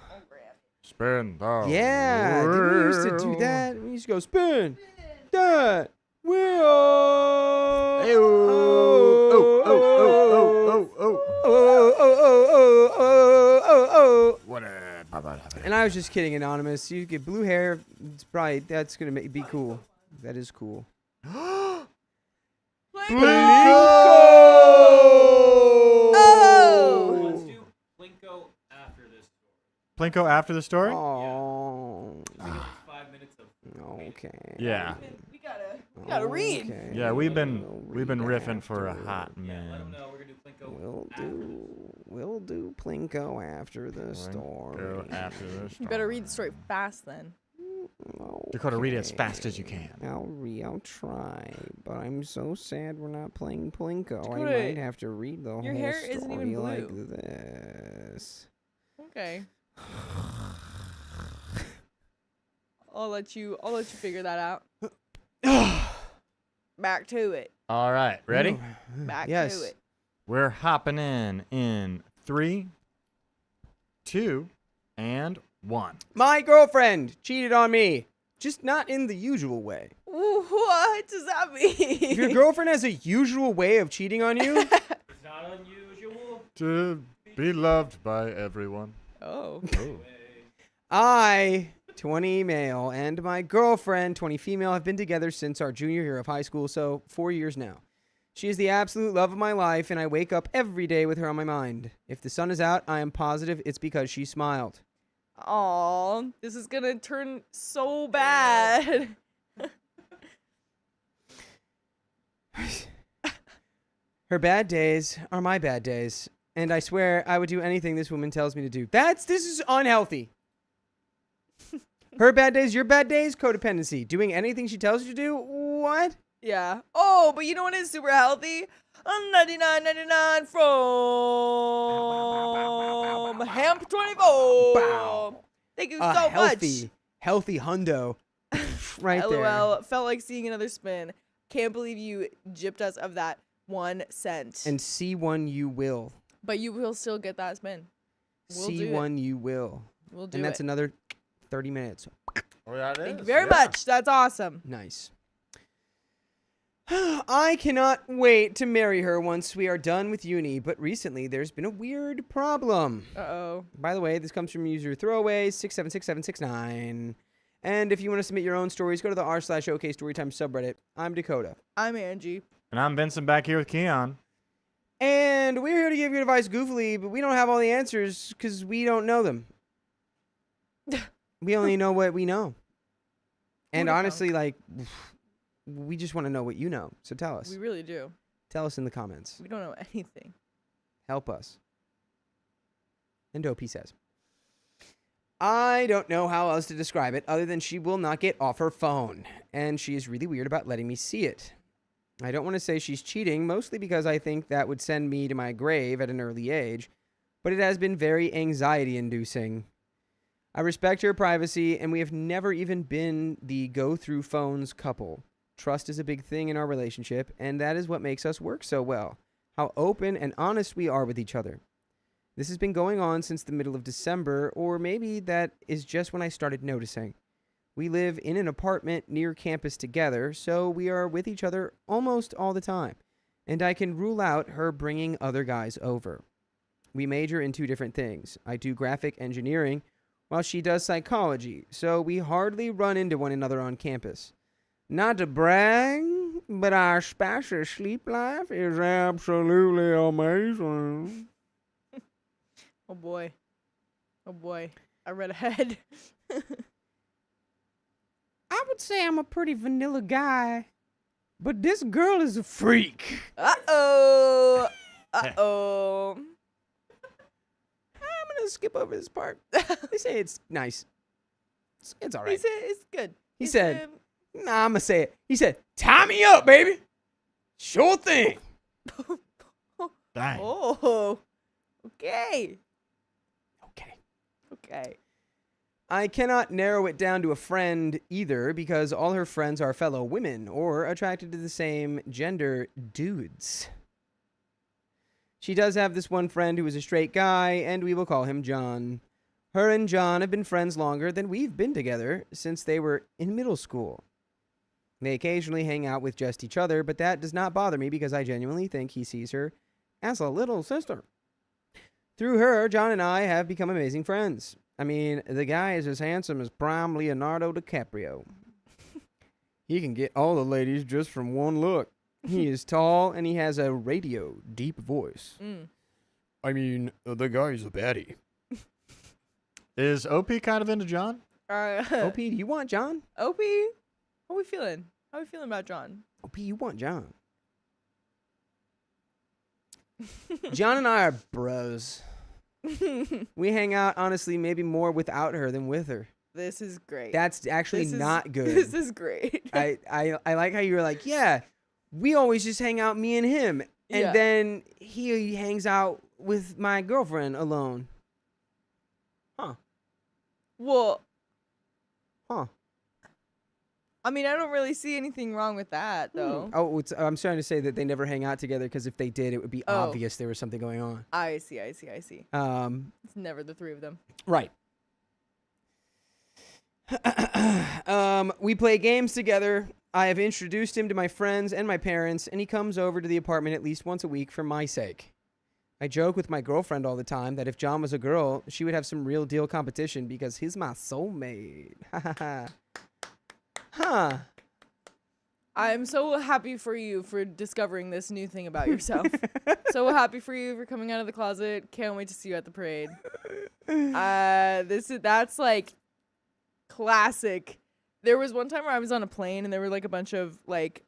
Spin the Yeah, didn't we used to do wheel. that? We used to go spin that wheel. Hey-o. Oh. Whatever. And I was just kidding, Anonymous. You get blue hair. It's probably that's gonna be cool. That is cool. Oh. Let's do Plinko after this. Plinko after the story? Oh. We get 5 minutes of. Okay. Yeah. We gotta read. Okay. Yeah, we've been We'll read riffing for a after. hot Yeah, let them minute. know we're gonna do Plinko. We'll do Plinko after the story. Go after this. You better read the story fast then. Dakota, read it as fast as you can. I'll try, but I'm so sad we're not playing Plinko. I Dakota, might have to read the your whole hair story isn't even like blue. this. Okay. I'll let you figure that out. Back to it. All right, ready? Back Yes. to it. We're hopping in 3, 2, and 1. My girlfriend cheated on me, just not in the usual way. What does that mean? If your girlfriend has a usual way of cheating on you, It's not unusual. To be loved by everyone. Oh. I, 20 male, and my girlfriend, 20 female, have been together since our junior year of high school, so 4 years now. She is the absolute love of my life, and I wake up every day with her on my mind. If the sun is out, I am positive it's because she smiled. Aw, this is gonna turn so bad. Her bad days are my bad days, and I swear I would do anything this woman tells me to do. This is unhealthy. Her bad days, your bad days, codependency. Doing anything she tells you to do? What? Yeah. Oh, but you know what is super healthy? $99.99 from Hemp 24. Bow. Thank you A so healthy hundo. Right much. there. LOL. Felt like seeing another spin. Can't believe you gypped us of that 1 cent. And C1 you will. But you will still get that spin. We'll do it. C1 you will. We'll do And that's it. another 30 minutes. Oh, yeah, it Thank you very much. That's awesome. Nice. I cannot wait to marry her once we are done with uni, but recently there's been a weird problem. Uh-oh. By the way, this comes from user throwaway676769. And if you want to submit your own stories, go to the r/OK Storytime subreddit. I'm Dakota. I'm Angie. And I'm Vincent back here with Keon. And we're here to give you advice goofily, but we don't have all the answers because we don't know them. We only know what we know. And honestly, like, we just want to know what you know. So tell us. We really do. Tell us in the comments. We don't know anything. Help us. And OP says, I don't know how else to describe it other than she will not get off her phone. And she is really weird about letting me see it. I don't want to say she's cheating, mostly because I think that would send me to my grave at an early age, but it has been very anxiety-inducing. I respect her privacy, and we have never even been the go-through phones couple. Trust is a big thing in our relationship, and that is what makes us work so well. How open and honest we are with each other. This has been going on since the middle of December, or maybe that is just when I started noticing. We live in an apartment near campus together, so we are with each other almost all the time, and I can rule out her bringing other guys over. We major in 2 different things. I do graphic engineering, while she does psychology, so we hardly run into one another on campus. Not to brag, but our special sleep life is absolutely amazing. Oh boy. Oh boy. I read ahead. I would say I'm a pretty vanilla guy, but this girl is a freak. Uh-oh. Uh-oh. I'm going to skip over this part. They say it's nice. It's all right. He said it's good. He said, nah, I'm going to say it. He said, tie me up, baby. Sure thing. Dang. Oh. Okay. Okay. I cannot narrow it down to a friend either because all her friends are fellow women or attracted to the same gender dudes. She does have this one friend who is a straight guy, and we will call him John. Her and John have been friends longer than we've been together since they were in middle school. They occasionally hang out with just each other, but that does not bother me because I genuinely think he sees her as a little sister. Through her, John and I have become amazing friends. I mean, the guy is as handsome as prime Leonardo DiCaprio. He can get all the ladies just from one look. He is tall, and he has a radio deep voice. I mean, the guy's a baddie. Is OP kind of into John? OP, do you want John? OP, how we feeling? How we feeling about John? OP, you want John? John and I are bros. We hang out, honestly, maybe more without her than with her. This is great. That's actually not good. This is great. I like how you were like, yeah, we always just hang out, me and him. And then he hangs out with my girlfriend alone. Huh. Well. Huh. I mean, I don't really see anything wrong with that, though. Oh, I'm trying to say that they never hang out together because if they did, it would be obvious there was something going on. I see. It's never the 3 of them. Right. We play games together. I have introduced him to my friends and my parents, and he comes over to the apartment at least once a week for my sake. I joke with my girlfriend all the time that if John was a girl, she would have some real deal competition because he's my soulmate. Huh. I'm so happy for you for discovering this new thing about yourself. So happy for you for coming out of the closet. Can't wait to see you at the parade. That's like classic. There was one time where I was on a plane and there were like a bunch of like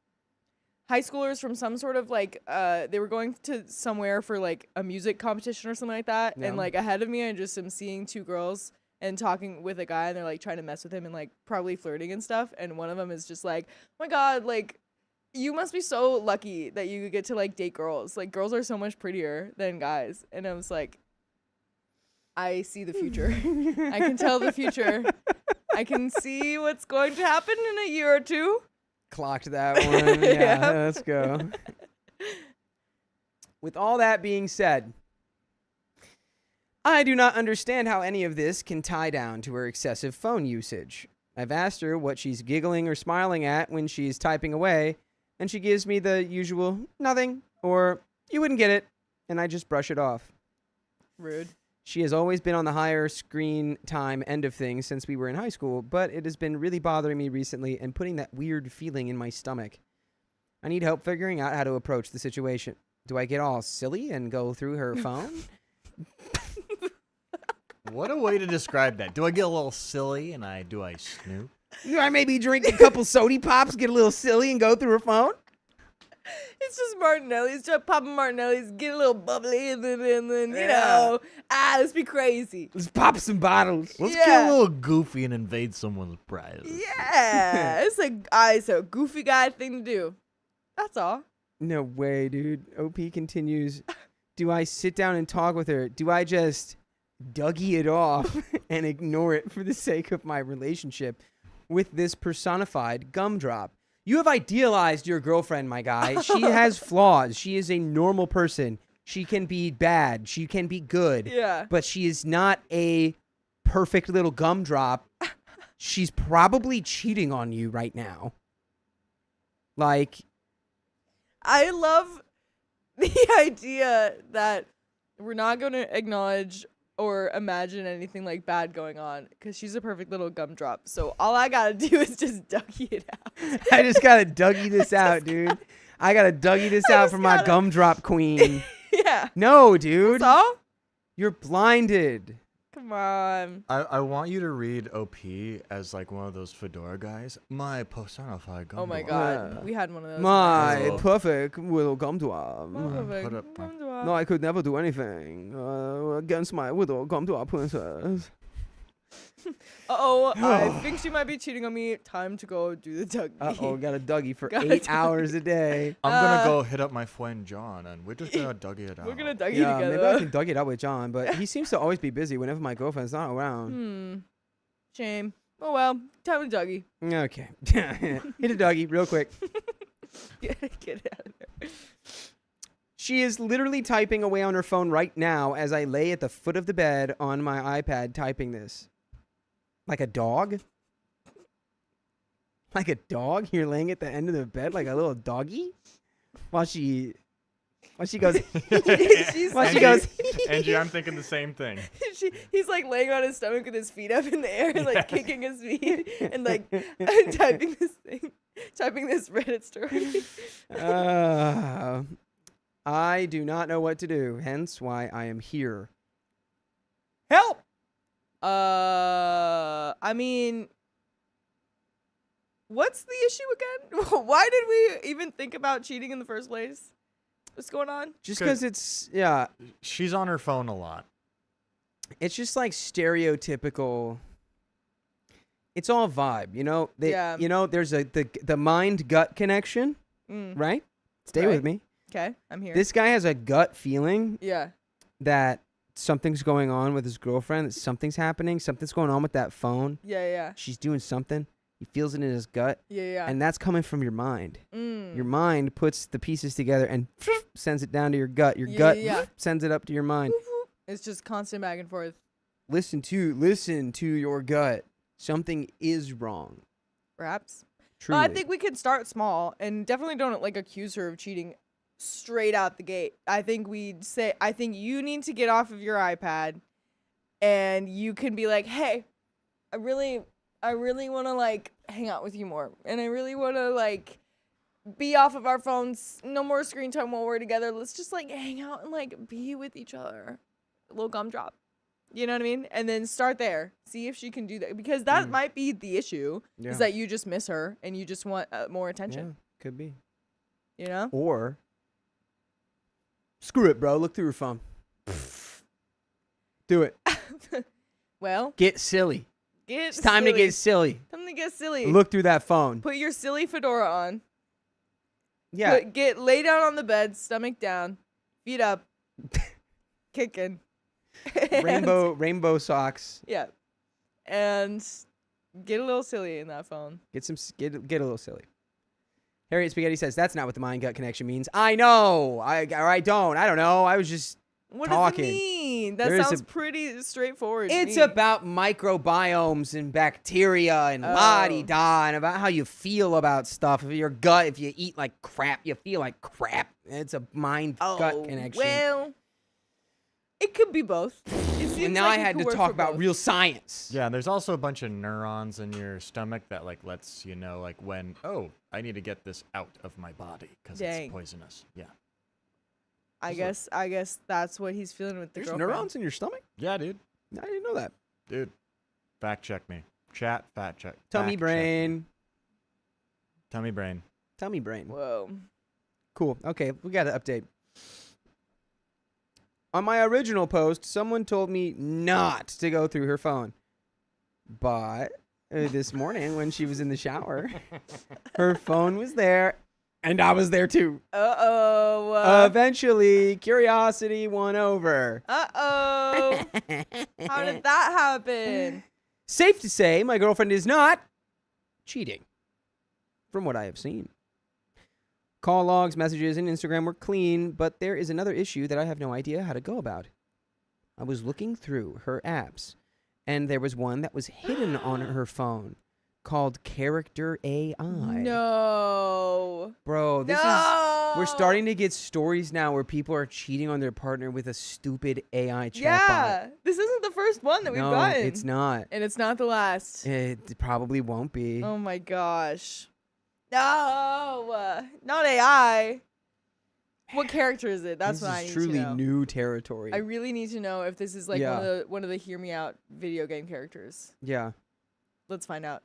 high schoolers from some sort of like they were going to somewhere for like a music competition or something like that. Yeah. And like ahead of me I just am seeing 2 girls and talking with a guy, and they're like trying to mess with him and like probably flirting and stuff. And one of them is just like, oh my God, like you must be so lucky that you get to like date girls. Like girls are so much prettier than guys. And I was like, I see the future. I can tell the future. I can see what's going to happen in a year or 2. Clocked that one. Yeah, let's go. With all that being said, I do not understand how any of this can tie down to her excessive phone usage. I've asked her what she's giggling or smiling at when she's typing away, And she gives me the usual nothing or you wouldn't get it. And I just brush it off. Rude. She has always been on the higher screen time end of things since we were in high school, but it has been really bothering me recently and putting that weird feeling in my stomach. I need help figuring out how to approach the situation. Do I get all silly and go through her phone? What a way to describe that. Do I get a little silly and do I snoop? Do I maybe drink a couple sody pops, get a little silly, and go through her phone? It's just Martinelli's. Just popping Martinelli's, get a little bubbly, and then you know, let's be crazy. Let's pop some bottles. Let's get a little goofy and invade someone's privacy. Yeah, it's a goofy guy thing to do. That's all. No way, dude. OP continues. Do I sit down and talk with her? Do I just Dougie it off and ignore it for the sake of my relationship with this personified gumdrop? You have idealized your girlfriend, my guy. She has flaws. She is a normal person. She can be bad. She can be good. Yeah. But she is not a perfect little gumdrop. She's probably cheating on you right now. Like, I love the idea that we're not going to acknowledge or imagine anything like bad going on because she's a perfect little gumdrop. So all I got to do is just Dougie it out. I just got to Dougie this out, dude. I got to Dougie this out for my gumdrop queen. Yeah. No, dude. That's all? You're blinded. Come on. I want you to read OP as like one of those fedora guys. My personified gumdrop. Oh my God. We had one of those. My Oh. perfect little gumdrop. Put up my- No, I could never do anything against my little gumdrop princess. Uh-oh, I think she might be cheating on me. Time to go do the Dougie. Uh-oh, got a Dougie for Got a 8 hours a day. I'm gonna go hit up my friend John, and we're just gonna Dougie it out. We're going to Dougie Yeah, together. maybe I can Dougie it out with John, but he seems to always be busy whenever my girlfriend's not around. Shame. Oh well, time to Dougie. Okay. Hit a Dougie real quick. Get it out of there. She is literally typing away on her phone right now as I lay at the foot of the bed on my iPad typing this. Like a dog? Like a dog? You're laying at the end of the bed like a little doggy? While she goes... She's goes... Angie, I'm thinking the same thing. He's like laying on his stomach with his feet up in the air and like kicking his feet and like typing this Reddit story. I do not know what to do, hence why I am here. Help! I mean, what's the issue again? Why did we even think about cheating in the first place? What's going on? Just because it's, yeah, She's on her phone a lot. it's just like stereotypical. It's all vibe, you know? Yeah. You know, there's the mind-gut connection, right? Stay with me. Okay, I'm here. This guy has a gut feeling Yeah. that something's going on with his girlfriend, that something's happening, something's going on with that phone. Yeah. She's doing something. He feels it in his gut. Yeah. And that's coming from your mind. Your mind puts the pieces together and sends it down to your gut. Your gut sends it up to your mind. It's just constant back and forth. Listen to your gut. Something is wrong. Perhaps. Truly. I think we could start small and definitely don't like accuse her of cheating straight out the gate. I think we'd say, I think you need to get off of your iPad and you can be like, hey, I really want to like hang out with you more. And I really want to like be off of our phones. No more screen time while we're together. Let's just like hang out and like be with each other. A little gumdrop. You know what I mean? And then start there. See if she can do that. Because that might be the issue. Yeah. Is that you just miss her and you just want more attention. Yeah, could be. You know? Or, screw it, bro. Look through your phone. Do it. Well, Get silly. it's Time to get silly. Time to get silly. Look through that phone. Put your silly fedora on. Yeah. Lay down on the bed, stomach down, feet up, kicking. Rainbow socks. Yeah. And get a little silly in that phone. Get a little silly. Harriet Spaghetti says that's not what the mind gut connection means. I know. I don't know. I was just What talking. does it mean? That There's sounds pretty straightforward. to It's me. about microbiomes and bacteria and la-di-da and about how you feel about stuff. If your gut, if you eat like crap, you feel like crap. It's a mind-gut connection. Well, it could be both. It seems And now like I it had could to work talk for about both. real science. Yeah, and there's also a bunch of neurons in your stomach that like lets you know like when, oh, I need to get this out of my body because Dang. it's poisonous. Yeah. I guess that's what he's feeling with the There's girlfriend. neurons in your stomach? Yeah, dude. I didn't know that. Dude. Fact check me. Chat, fact check. Tummy fact check me. brain. Tummy brain. Tummy brain. Whoa. Cool. Okay, we got to update. On my original post, someone told me not to go through her phone. But this morning when she was in the shower, her phone was there and I was there too. Uh-oh. Eventually, curiosity won over. Uh-oh. How did that happen? Safe to say, my girlfriend is not cheating, from what I have seen. Call logs, messages, and Instagram were clean, but there is another issue that I have no idea how to go about. I was looking through her apps, and there was one that was hidden on her phone called Character AI. No. Bro, this No. is... We're starting to get stories now where people are cheating on their partner with a stupid AI chatbot. Yeah. This isn't the first one that we've No, gotten. it's not. And it's not the last. It probably won't be. Oh my gosh. No. Not AI. What character is it? That's this what I is need truly to know. new territory. I really need to know if this is like Yeah. one of the Hear Me Out video game characters. Yeah. Let's find out.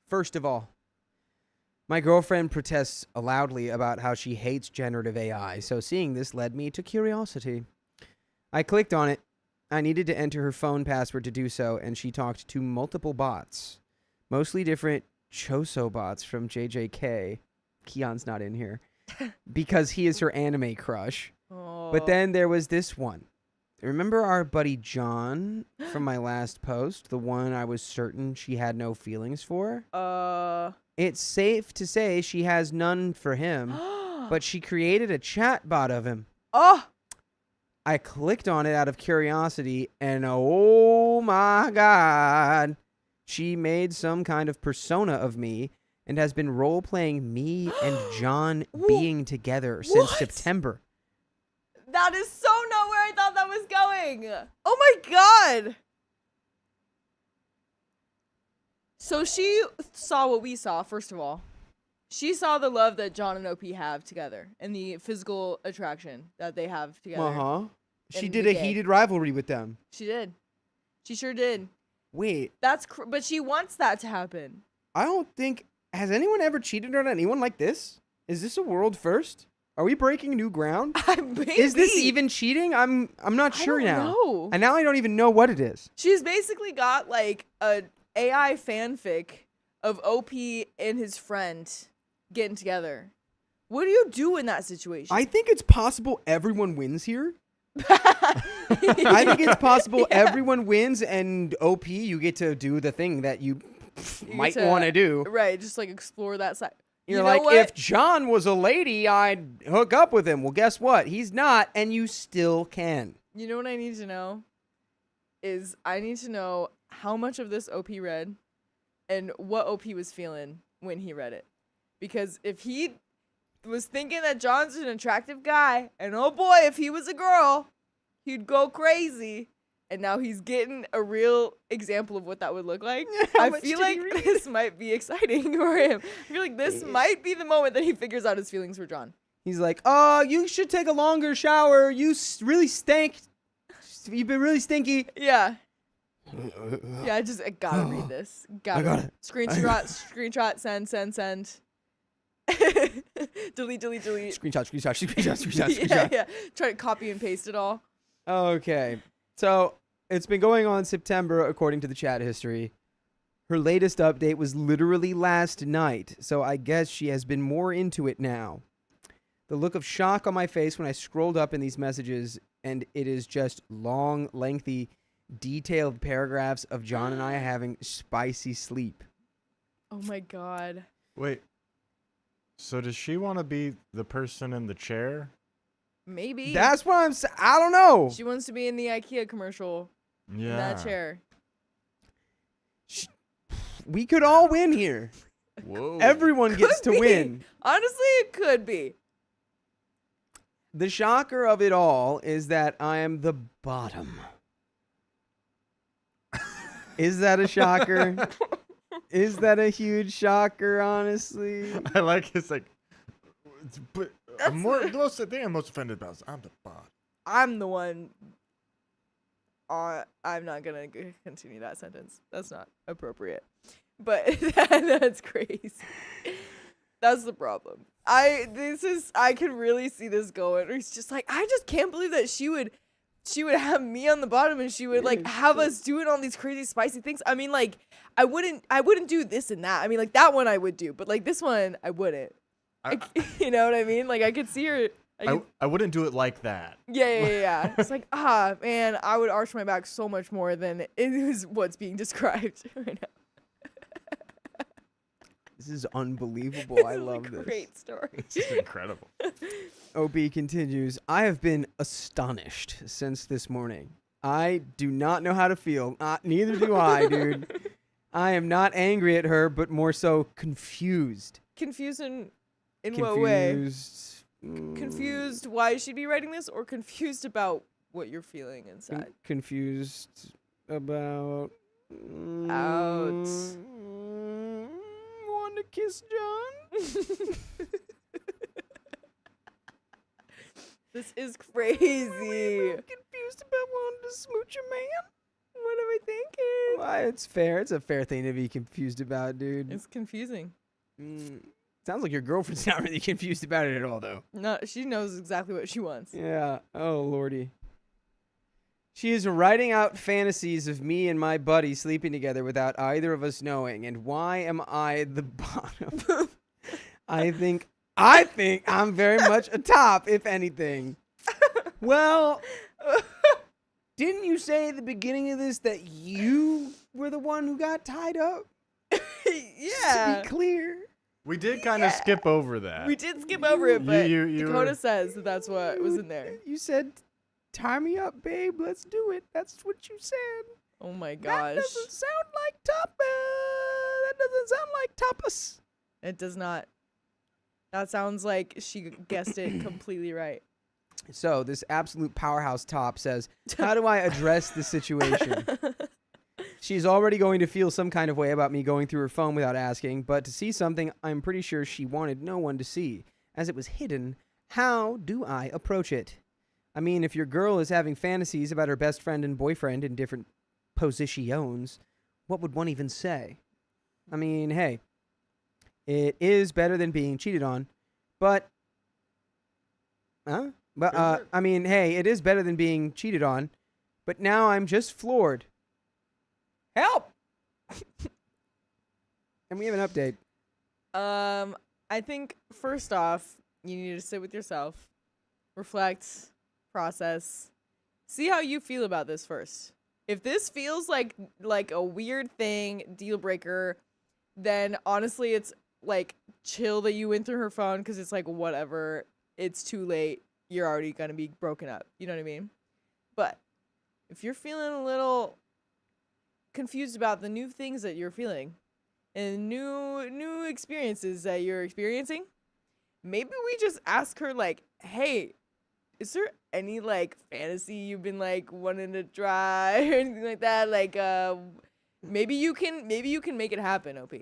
First of all, my girlfriend protests loudly about how she hates generative AI, so seeing this led me to curiosity. I clicked on it. I needed to enter her phone password to do so, and she talked to multiple bots, mostly different Choso bots from JJK. Keon's not in here because he is her anime crush. Oh. But then there was this one. Remember our buddy John from my last post? The one I was certain she had no feelings for? It's safe to say she has none for him, but she created a chatbot of him. Oh. I clicked on it out of curiosity, and oh my God, she made some kind of persona of me and has been role-playing me and John being together since September. That is so not where I thought that was going. Oh my God. So she saw what we saw, first of all. She saw the love that John and OP have together and the physical attraction that they have together. Uh-huh. She And did the a gay. heated rivalry with them. She did. She sure did. Wait, But she wants that to happen. I don't think... Has anyone ever cheated on anyone like this? Is this a world first? Are we breaking new ground? Is this even cheating? I'm not sure now. No. And now I don't even know what it is. She's basically got like a AI fanfic of OP and his friend getting together. What do you do in that situation? I think it's possible everyone wins here. I think it's possible everyone wins, and OP, you get to do the thing that you might want to do. Right, just like explore that side. You're You know like, what? if John was a lady, I'd hook up with him. Well, guess what? He's not, and you still can. You know what I need to know? Is I need to know how much of this OP read and what OP was feeling when he read it. Because if he was thinking that John's an attractive guy, and oh boy, if he was a girl, he'd go crazy. And now he's getting a real example of what that would look like. I feel like this might be exciting for him. I feel like this might be the moment that he figures out his feelings for John. He's like, oh, you should take a longer shower. You really stink. You've been really stinky. Yeah. Yeah, I gotta read this. I got it. Screenshot, send. delete. Screenshot. Yeah. Try to copy and paste it all. Okay. So it's been going on September, according to the chat history. Her latest update was literally last night, so I guess she has been more into it now. The look of shock on my face when I scrolled up in these messages, and it is just long, lengthy, detailed paragraphs of John and I having spicy sleep. Oh my God. Wait. So does she want to be the person in the chair? Maybe. That's what I'm saying. I don't know. She wants to be in the IKEA commercial Yeah. in that chair. We could all win here. Whoa. Everyone gets to Could be. win. Honestly, it could be. The shocker of it all is that I am the bottom. Is that a shocker? Is that a huge shocker, honestly? I like it's like, but That's the thing I'm most offended about is I'm the bot. I'm the one. I'm not gonna continue that sentence. That's not appropriate. But that's crazy. That's the problem. I could really see this going. It's just like I just can't believe that she would have me on the bottom and she would like have us doing all these crazy spicy things. I mean, like I wouldn't do this and that. I mean, like that one I would do, but like this one I wouldn't. You know what I mean? Like I could see her. I wouldn't do it like that. Yeah. It's like, man, I would arch my back so much more than it is what's being described right now. This is unbelievable. I love this. Great story. This is incredible. OB continues, I have been astonished since this morning. I do not know how to feel. Neither do I, dude. I am not angry at her, but more so confused. Confused in what way? Confused. Confused why she'd be writing this, or confused about what you're feeling inside? Confused about... Out. Want to kiss John? This is crazy. I'm confused about wanting to smooch a man. What am I thinking? Well, it's fair. It's a fair thing to be confused about, dude. It's confusing. Sounds like your girlfriend's not really confused about it at all, though. No, she knows exactly what she wants. Yeah. Oh, lordy. She is writing out fantasies of me and my buddy sleeping together without either of us knowing. And why am I the bottom? I think I'm very much a top, if anything. Well, didn't you say at the beginning of this that you were the one who got tied up? Yeah. To be clear. We did kind of skip over that. We did skip over it, but You Dakota were- saes that that's what was in there. You said, tie me up, babe. Let's do it. That's what you said. Oh my That gosh. doesn't sound like that doesn't sound like tapas. It does not. That sounds like she guessed it completely right. So this absolute powerhouse top says, how do I address the situation? She's already going to feel some kind of way about me going through her phone without asking, but to see something I'm pretty sure she wanted no one to see, as it was hidden. How do I approach it? I mean, if your girl is having fantasies about her best friend and boyfriend in different positions, what would one even say? I mean, hey, it is better than being cheated on, but... I mean, hey, it is better than being cheated on, but now I'm just floored. Help! And we have an update. I think first off, you need to sit with yourself, reflect, process, see how you feel about this first. If this feels like a weird thing, deal breaker, then honestly, it's like chill that you went through her phone because it's like whatever. It's too late. You're already gonna be broken up. You know what I mean? But if you're feeling a little confused about the new things that you're feeling and new experiences that you're experiencing, maybe we just ask her like, hey, is there any like fantasy you've been like wanting to try or anything like that? Like maybe you can make it happen, OP.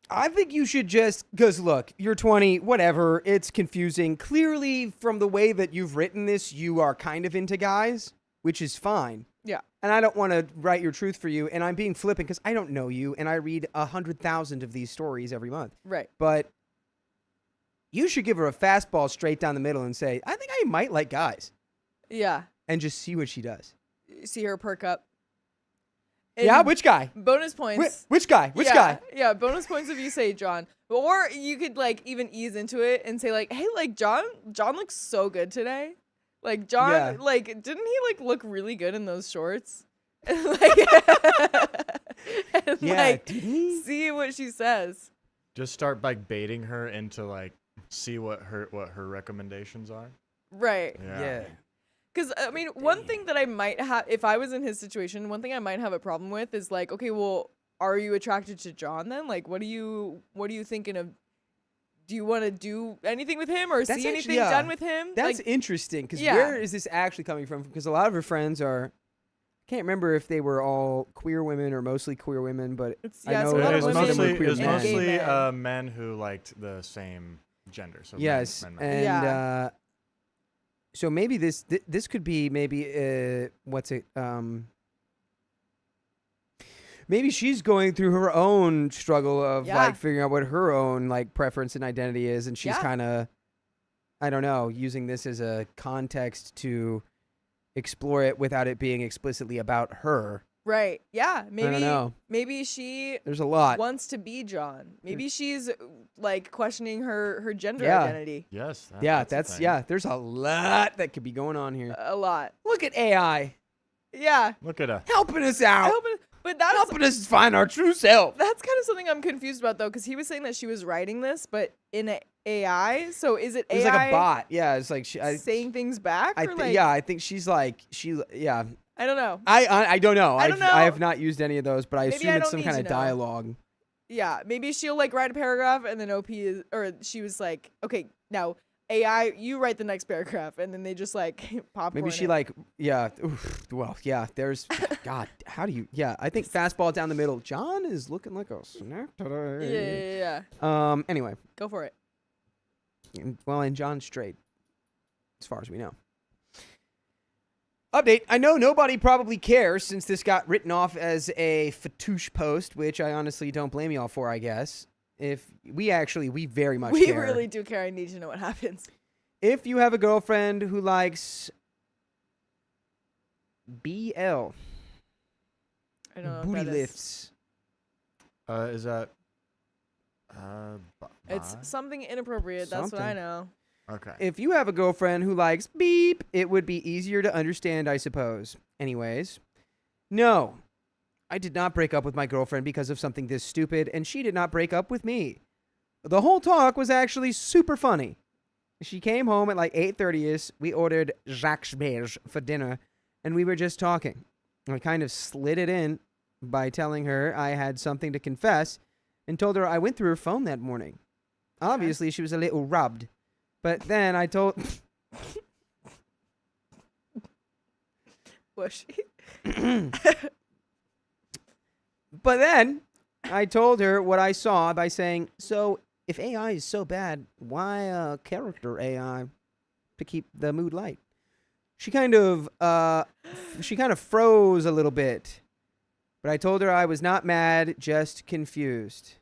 I think you should just, because look, you're 20, whatever, it's confusing. Clearly, from the way that you've written this, you are kind of into guys, which is fine. Yeah. And I don't want to write your truth for you, and I'm being flippant because I don't know you, and I read 100,000 of these stories every month. Right. But you should give her a fastball straight down the middle and say, I think I might like guys. Yeah. And just see what she does. See her perk up. Yeah, And which guy? bonus points. Which guy? Which guy? Yeah, bonus points if you say John. Or you could like even ease into it and say like, hey, like John looks so good today. Like John, Yeah. like didn't he like look really good in those shorts? And, Yeah, didn't he? see what she says. Just start by baiting her into like see what her recommendations are. Right. Yeah. Because, I mean, one thing that I might have, if I was in his situation, one thing I might have a problem with is like, okay, well, are you attracted to John then? Like, what are you thinking of? Do you want to do anything with him or That's see actually- anything yeah. done with him? That's like, interesting because Yeah. where is this actually coming from? Because a lot of her friends are. Can't remember if they were all queer women or mostly queer women, but it's, I yeah, it's a know lot It of was most of them women were mostly, queer it was men. and gay mostly men. men who liked the same gender. So yes, men. and Yeah. so maybe this could be maybe what's it maybe she's going through her own struggle of Yeah. like figuring out what her own like preference and identity is, and she's Yeah. kind of I don't know using this as a context to explore it without it being explicitly about her. Right. Yeah. I Maybe. don't know. Maybe she There's a lot. wants to be John. Maybe she's like questioning her gender Yeah. identity Yes. That's there's a lot that could be going on here. a lot. Look at AI Yeah. Look at helping us I out, hope but that is helping us find our true self. that's kind of something I'm confused about though, because he was saying that she was writing this, but in a AI. So is it It was AI like a bot. Yeah, it's like saying things back? I or like, yeah, I think she's like yeah. I don't know. I don't know. I don't know. I have not used any of those, but I Maybe assume I it's don't some need kind to of know. dialogue. Yeah, maybe she'll like write a paragraph and then OP is, or she was like, okay, now AI, you write the next paragraph, and then they just like popcorn. Maybe she it. like yeah. Oof, well, yeah. There's God. How do you? Yeah, I think fastball down the middle. John is looking like a snack Yeah, today. yeah, yeah. Anyway, Go for it. well, and John's straight, as far as we know. Update. I know nobody probably cares since this got written off as a fatouche post, which I honestly don't blame y'all for, I guess. If we very much We care. really do care. I need to know what happens. If you have a girlfriend who likes BL, I don't know booty what that is. lifts, Is that? It's something inappropriate. That's what I Something. know. Okay. if you have a girlfriend who likes beep, it would be easier to understand, I suppose. Anyways, no. I did not break up with my girlfriend because of something this stupid, and she did not break up with me. The whole talk was actually super funny. She came home at like 8:30ish. We ordered Jacques Beige for dinner, and we were just talking. I kind of slid it in by telling her I had something to confess and told her I went through her phone that morning. Obviously, she was a little rubbed. But then I told... Was she? But then I told her what I saw by saying, so if AI is so bad, why character AI to keep the mood light? She kind of froze a little bit. But I told her I was not mad, just confused.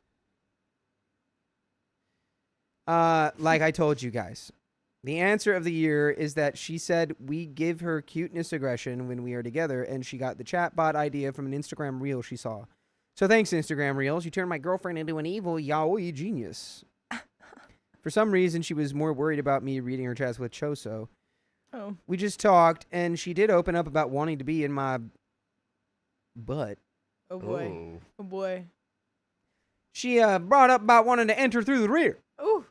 Like I told you guys. The answer of the year is that she said we give her cuteness aggression when we are together, and she got the chatbot idea from an Instagram reel she saw. So thanks, Instagram Reels. You turned my girlfriend into an evil yaoi genius. For some reason, she was more worried about me reading her chats with Choso. Oh. We just talked, and she did open up about wanting to be in my butt. Oh boy. Oh. Oh boy. She brought up about wanting to enter through the rear, Ooh.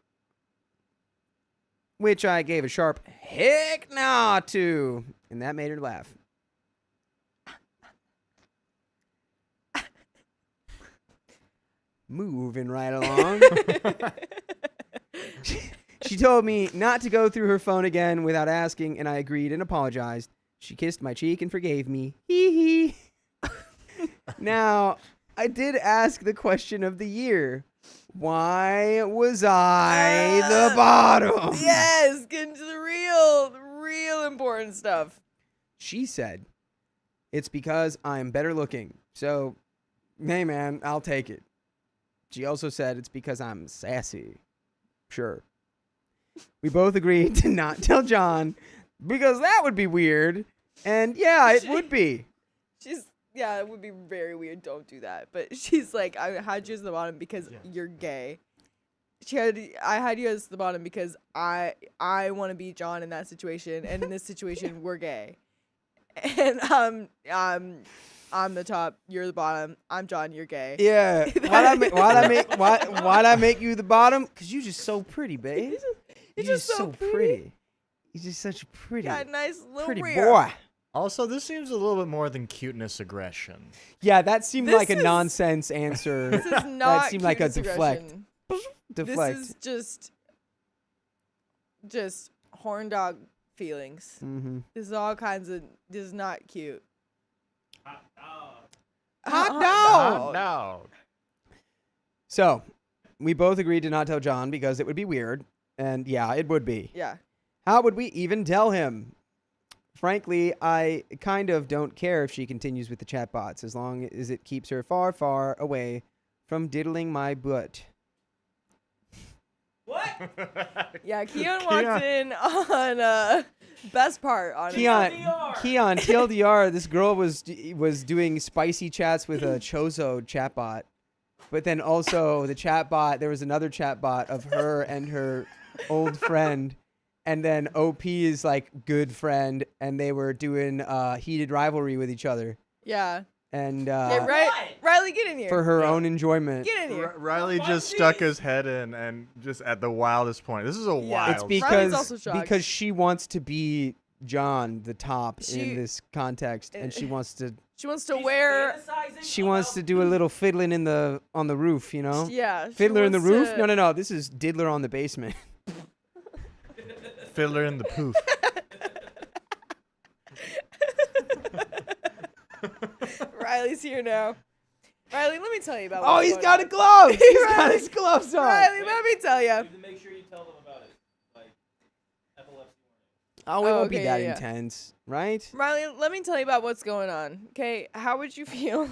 which I gave a sharp heck nah to, and that made her laugh. Moving right along. She told me not to go through her phone again without asking, and I agreed and apologized. She kissed my cheek and forgave me. Hee hee. Now, I did ask the question of the year. Why was I the bottom? Yes, get into the real important stuff. She said, it's because I'm better looking. So, hey man, I'll take it. She also said it's because I'm sassy. Sure. We both agreed to not tell John because that would be weird. And yeah, it would be. Yeah, it would be very weird. Don't do that. But she's like, I had you as the bottom because you're gay. I had you as the bottom because I want to be John in that situation, and in this situation we're gay. And I'm the top, you're the bottom. I'm John, you're gay. Yeah. Why'd I make you the bottom? Cause you just so pretty, babe. You're just so pretty. He's just such a pretty, Got a nice little pretty rear. boy. Also, this seems a little bit more than cuteness aggression. Yeah, that seemed This like a is- nonsense answer. This is not seemed like a cuteness deflect. aggression. Deflect. This is just horn dog feelings. Mm-hmm. This is all kinds of. This is not cute. Hot dog. Hot dog. So, we both agreed to not tell John because it would be weird. And yeah, it would be. Yeah. How would we even tell him? Frankly, I kind of don't care if she continues with the chatbots as long as it keeps her far, far away from diddling my butt. Yeah, Keon walked in on best part on Keon, TLDR, this girl was doing spicy chats with a Chozo chatbot. But then also the chatbot, there was another chatbot of her and her old friend. And then OP is like good friend, and they were doing heated rivalry with each other. Yeah. And Riley, get in here. for her own enjoyment. Get in here. Riley just stuck his head in and just at the wildest point. This is a wild. It's Riley's also because shocked. because she wants to be John, the top She- in this context, and she wants to wear. do a little fiddling on the roof, you know? Yeah. she Fiddler in the wants roof? to- No. This is diddler on the basement. Fiddler in the poof. Riley's here now. Riley, let me tell you about. Oh, what's he's going got a on. glove. He's got Riley- his gloves on. Riley, let me tell you. Make sure you tell them about it. Like epilepsy. Oh, it Oh, won't be okay, that yeah. intense, right? Riley, let me tell you about what's going on. Okay, how would you feel?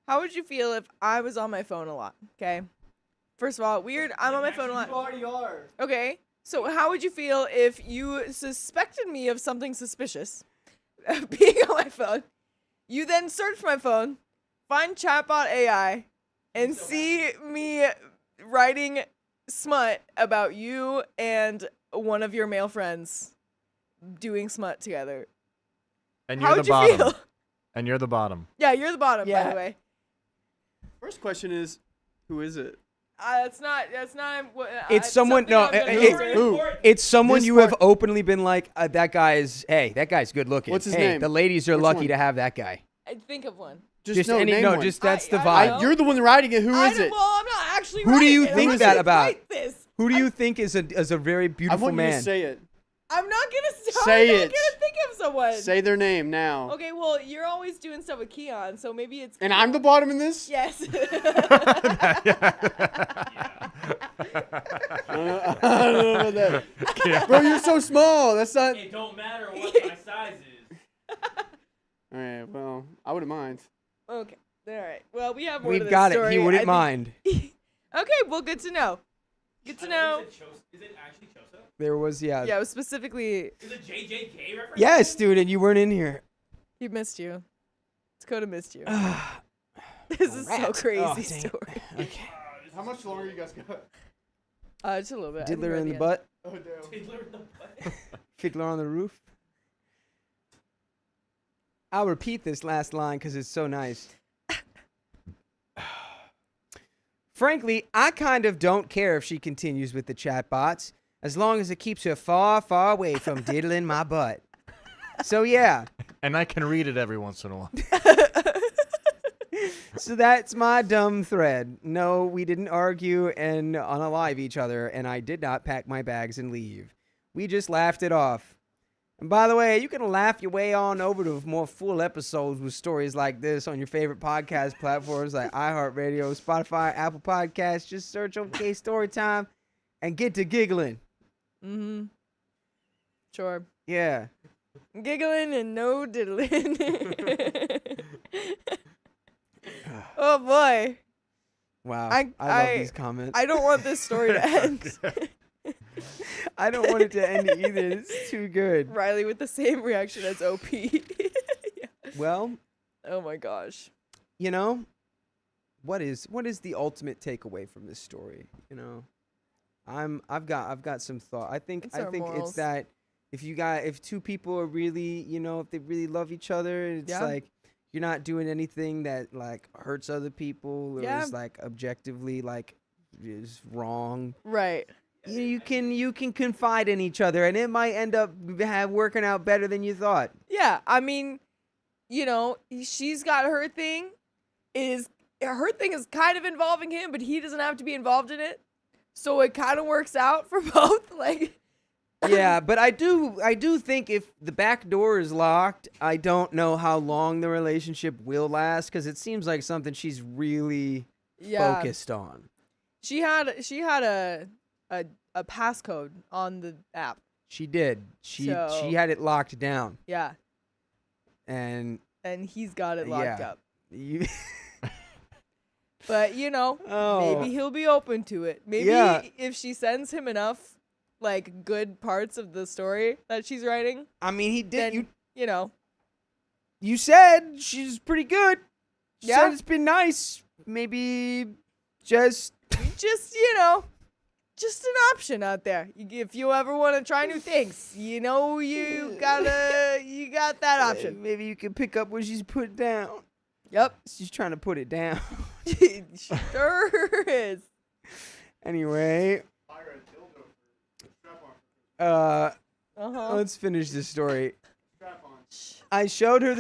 How would you feel if I was on my phone a lot? Okay. First of all, weird. I'm on my phone a lot. You already are. Okay. So how would you feel if you suspected me of something suspicious, being on my phone? You then search my phone, find chatbot AI, and see me writing smut about you and one of your male friends doing smut together. And How you're would the you bottom. feel? And you're the bottom. Yeah, you're the bottom, by Yeah. the way. First question is, who is it? That's not. It's someone. No, it's someone This you have part- openly been like, that guy's good looking. What's his hey, name? The ladies are Which lucky one? to have that guy. I think of one. Just name one. Just that's the I vibe. know. You're the one writing it. Who is it? Well, I'm not actually. Who do you writing it. think I'm that gonna about? write this. Who do you think is a very I beautiful want you to man? say it. I'm not gonna Say I'm it. not gonna think of someone. Say their name now. Okay, well, you're always doing stuff with Keon, so maybe it's. And I'm the bottom in this? Yes. I don't know about that. Bro, you're so small. That's not. It don't matter what my size is. All right, well, I wouldn't mind. Okay. All right. Well, we have more to We've this got story. it. He wouldn't I mind. think- Okay. Well, good to know. Good to know. Is it actually Chosa? There was Yeah, it was specifically. Is it JJK reference? Yes, dude, and you weren't in here. He missed you. Dakota missed you. This is so Rat. crazy Oh, dang. story. Okay. How much longer you guys got? Just a little bit. I think Diddler we're at in the end. butt, Oh, damn. Fiddler in the butt. fiddler on the roof. I'll repeat this last line because it's so nice. Frankly, I kind of don't care if she continues with the chatbots, as long as it keeps her far, far away from diddling my butt. So yeah, And I can read it every once in a while. so that's my dumb thread. No, we didn't argue and unalive each other, and I did not pack my bags and leave. We just laughed it off. And by the way, you can laugh your way on over to more full episodes with stories like this on your favorite podcast platforms like iHeartRadio, Spotify, Apple Podcasts. Just search OK Storytime and get to giggling. Mm-hmm. Sure. Yeah. Giggling and no diddling. Oh boy. Wow. I- love I- these comments. I don't want this story to end. I don't want it to end either. It's too good. Riley with the same reaction as OP. Well, Oh my gosh. you know, what is the ultimate takeaway from this story? You know, I've got some thought. I think It's our it's morals. that if two people are really, you know, if they really love each other, it's Yeah. like you're not doing anything that like hurts other people or Yeah. is like objectively like is wrong. Right. you can confide in each other, and it might end up working out better than you thought. Yeah, I mean, you know, she's got her thing. Her thing is kind of involving him, but he doesn't have to be involved in it. So it kind of works out for both. Like, Yeah, but I do think if the back door is locked, I don't know how long the relationship will last, because it seems like something she's really focused on. She had a passcode on the app. She did. She So- had it locked down, Yeah, and and he's got it locked Yeah. up. you, But, you know, Oh. maybe he'll be open to it. Maybe Yeah. if she sends him enough, like, good parts of the story that she's writing, I mean, he did. then, you know, You said she's pretty good. You Yeah. said it's been nice. Maybe just you know, just an option out there. If you ever want to try new things, you know, you got that option. maybe you can pick up what she's put down. Yep. She's trying to put it down. Sure is. Anyway, Uh-huh. let's finish this story. I showed her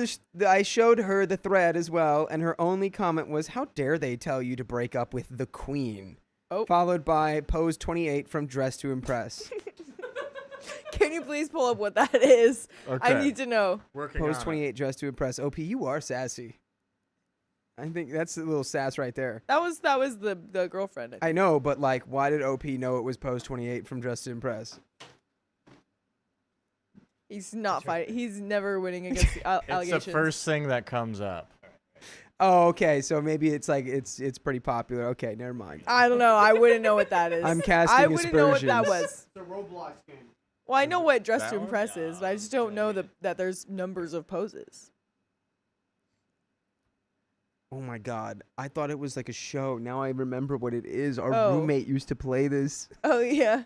the thread as well, and her only comment was, "How dare they tell you to break up with the queen?" Oh. Followed by pose 28 from Dress to Impress. Can you please pull up what that is? I Okay. need to know. Working Pose on it. 28, Dress to Impress. OP, you are sassy. I think that's a little sass right there. That was the girlfriend. I know, but like, why did OP know it was pose 28 from Dress to Impress? He's not fighting. He's never winning against the It's allegations. the first thing that comes up. Oh, okay. So maybe it's like it's pretty popular. Okay, never mind. I don't know. I wouldn't know what that is. I'm casting I wouldn't know what that aspersions. was. It's a Roblox game. Well, I know what Dress to That one? Impress is, but I just don't know that there's numbers of poses. Oh my god. I thought it was like a show. Now I remember what it is. Our Oh. roommate used to play this. Oh yeah.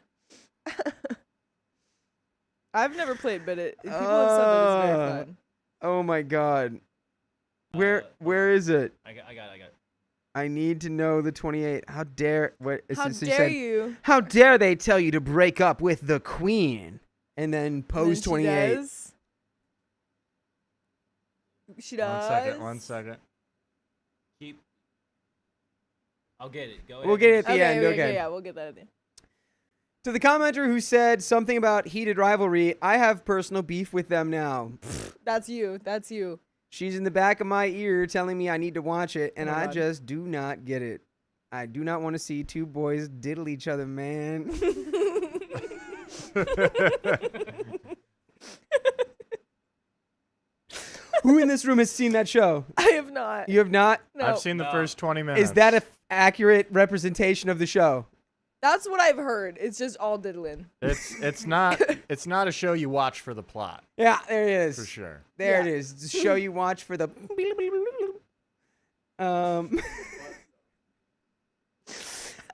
I've never played, but people have said that it's very fun. Oh my god. Where is it? I got it. I need to know the 28. How dare How she dare said, you? How dare they tell you to break up with the queen? And then pose And 28. She does. She does. One second. Keep. I'll get it. Go ahead. We'll get it at the Okay, end. okay, Okay. yeah, we'll get that at the end. To the commenter who said something about heated rivalry, I have personal beef with them now. That's you. That's you. She's in the back of my ear telling me I need to watch it, and Oh my I God. just do not get it. I do not want to see two boys diddle each other, man. Who in this room has seen that show? I have not. You have not? No. I've seen the first 20 minutes. Is that an accurate representation of the show? That's what I've heard. It's just all diddling. It's not a show you watch for the plot, Yeah, there it is. for sure. There it Yeah. is. It's a show you watch for the.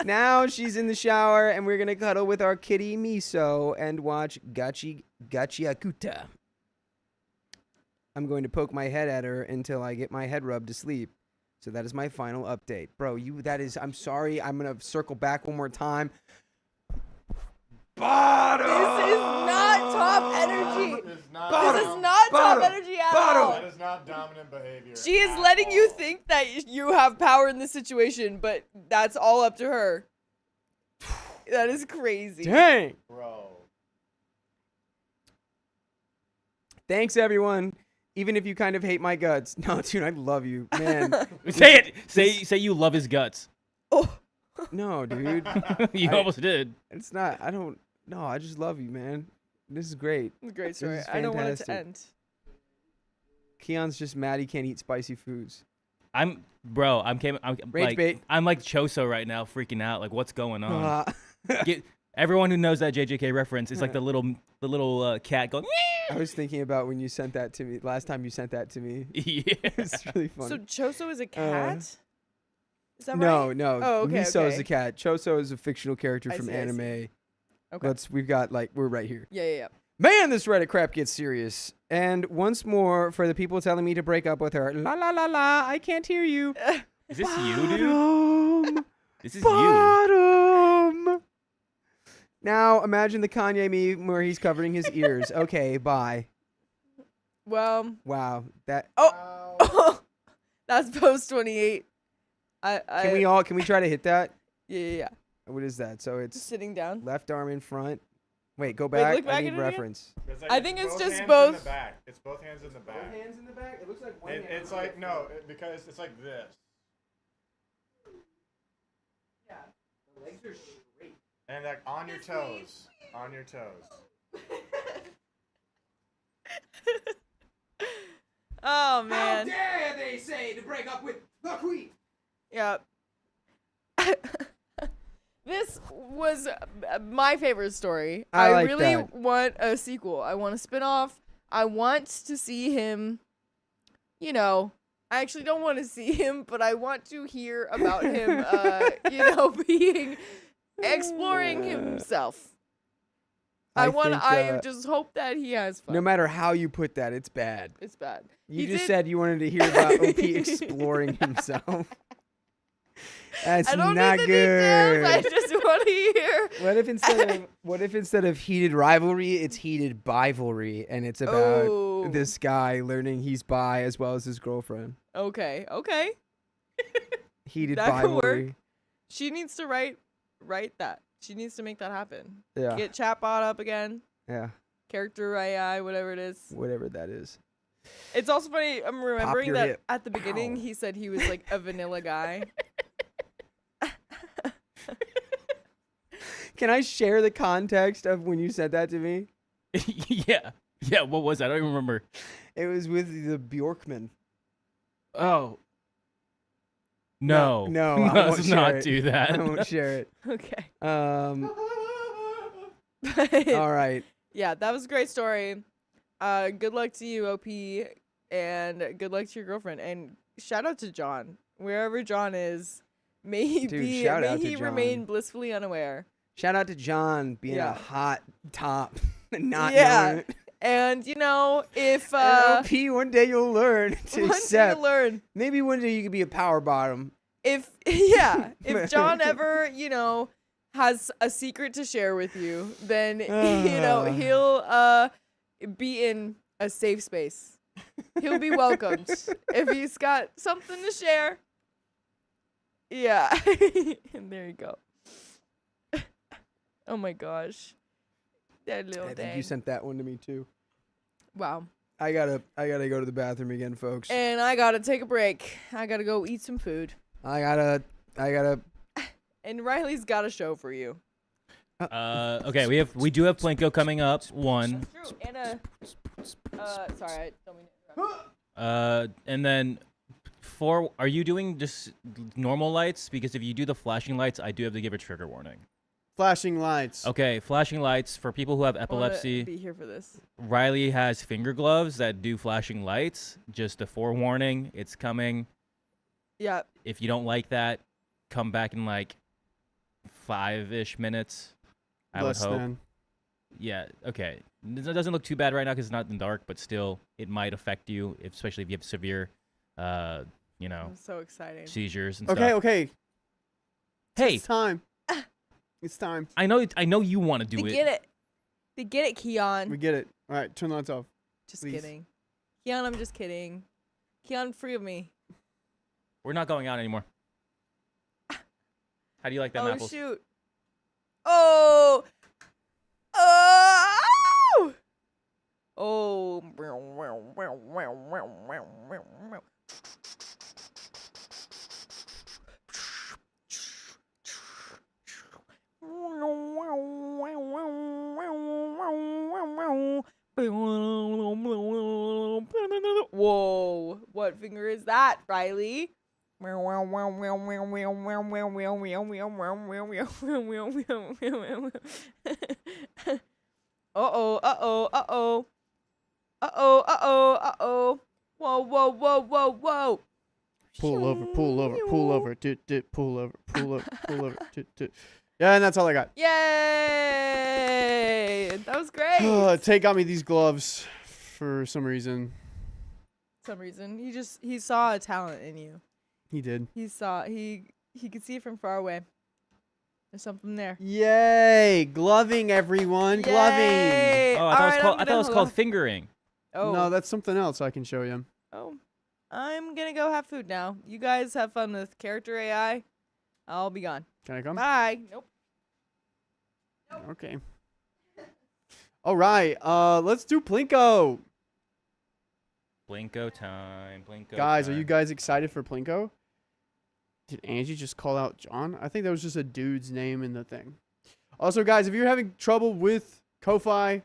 Now she's in the shower, and we're gonna cuddle with our kitty Miso and watch Gachi Akuta. I'm going to poke my head at her until I get my head rubbed to sleep. So that is my final update, bro. I'm sorry. I'm gonna circle back one more time. Bottom. This is not top energy. This is not, This is not top energy at all. that is not dominant behavior. She is at letting you all. think that you have power in this situation, but that's all up to her. That is crazy. Dang. Bro. Thanks, everyone. Even if you kind of hate my guts. No, dude, I love you, man. Say it. Say you love his guts. Oh, No, dude. You almost did. It's not. I don't. No, I just love you, man. This is great. it's a great story. is I don't want it to fantastic. end. Keon's just mad he can't eat spicy foods. I'm Rage like, bait. I'm like Choso right now, freaking out. Like, what's going on? Uh, Everyone who knows that JJK reference is like the little cat going. I was thinking about when you sent that to me. Last time you sent that to me. Yeah. It's really funny. So Choso is a cat? Is that no, right? no. Oh, okay, Miso is okay. a cat. Choso is a fictional character I from see, I see. anime. Okay. We've got we're right here. Yeah. Man, this Reddit crap gets serious. And once more, for the people telling me to break up with her, la la la la, I can't hear you. Is this you, dude? Bottom. This is you. Bottom. Now imagine the Kanye meme where he's covering his ears. Okay, bye. Well, Wow. That. oh, that's post 28. Can we try to hit that? Yeah. What is that? So Just it's sitting down. left arm in front. Wait, go Wait, back. look back I need at it again. reference. I think it's just hands both- In the back. It's both hands in the back. Hands in the back. It looks like one hand. It's like no, because it's like this. Yeah. The legs are straight. And like on your toes. On your toes. Oh man. dare they say to break up with the queen? Yeah. This was my favorite story. I like really that. want a sequel. I want a spin-off. I want to see him, you know, I actually don't want to see him, but I want to hear about him, exploring himself. I just hope that he has fun. No matter how you put that, it's bad. It's bad. You He just did- said you wanted to hear about OP exploring himself. That's I don't not need the good. details. I just want to hear. What if instead of heated rivalry, it's heated bivalry, and it's about Oh. this guy learning he's bi as well as his girlfriend. Okay. Heated That could work. bivalry. She needs to write that. She needs to make that happen. Yeah. Get chatbot up again. Yeah. Character AI, whatever it is. Whatever that is. It's also funny. I'm remembering your that hip. at the beginning Pow. he said he was like a vanilla guy. Can I share the context of when you said that to me? Yeah. What was that? I don't even remember. It was with the Bjorkman. Oh. No. No, I won't Let's share not it. do that. I won't share it. Okay. All right. Yeah, that was a great story. Good luck to you, OP, and good luck to your girlfriend. And shout out to John, wherever John is. May he Dude, shout out to he John. remain blissfully unaware. Shout out to John being Yeah. a hot top and not Yeah. knowing it. And if And OP, one day you'll learn to one day accept. you learn. Maybe one day you could be a power bottom. If John ever has a secret to share with you, then he'll be in a safe space. He'll be welcomed if he's got something to share. Yeah. And there you go. Oh my gosh. That little I think thing. you sent that one to me too. Wow. I gotta go to the bathroom again, folks. And I gotta take a break. I gotta go eat some food. I gotta. And Riley's got a show for you. Okay, we do have Plinko coming up. One. True. And sorry, I don't mean to interrupt. And then are you doing just normal lights? Because if you do the flashing lights, I do have to give a trigger warning. Flashing lights. Okay, flashing lights for people who have I wanna epilepsy. Be here for this. Riley has finger gloves that do flashing lights. Just a forewarning, it's coming. Yeah. If you don't like that, come back in like 5-ish minutes. I Less would hope. than. Yeah, okay. It doesn't look too bad right now because it's not in the dark, but still, it might affect you, especially if you have severe, I'm so excited. seizures and Okay, stuff. okay. Hey, It's time. It's time. I know you want to do They it. get it. They get it, Keon. We get it. All right, turn the lights off. Just please. kidding. Keon, I'm just kidding. Keon, free of me. We're not going out anymore. How do you like them Oh, apples? shoot. Oh. Oh. Oh. Whoa. What finger is that, Riley? Uh-oh, uh-oh, uh-oh. Uh-oh, uh-oh, uh-oh. Whoa, whoa, whoa, whoa, whoa. Pull over, pull over, pull over, pull over, pull over, pull over, Yeah, and that's all I got. Yay! That was great. Tay got me these gloves for some reason. For some reason. He saw a talent in you. He did. He could see it from far away. There's something there. Yay! Gloving, everyone. Gloving. Yay! Oh, I thought it was called fingering. Oh. No, that's something else I can show you. Oh. I'm gonna go have food now. You guys have fun with character AI. I'll be gone. Can I come? Bye. Nope. Okay. All right. Let's do Plinko. Blinko time. Blinko Guys, time. are you guys excited for Plinko? Did Angie just call out John? I think that was just a dude's name in the thing. Also, guys, if you're having trouble with Ko-Fi,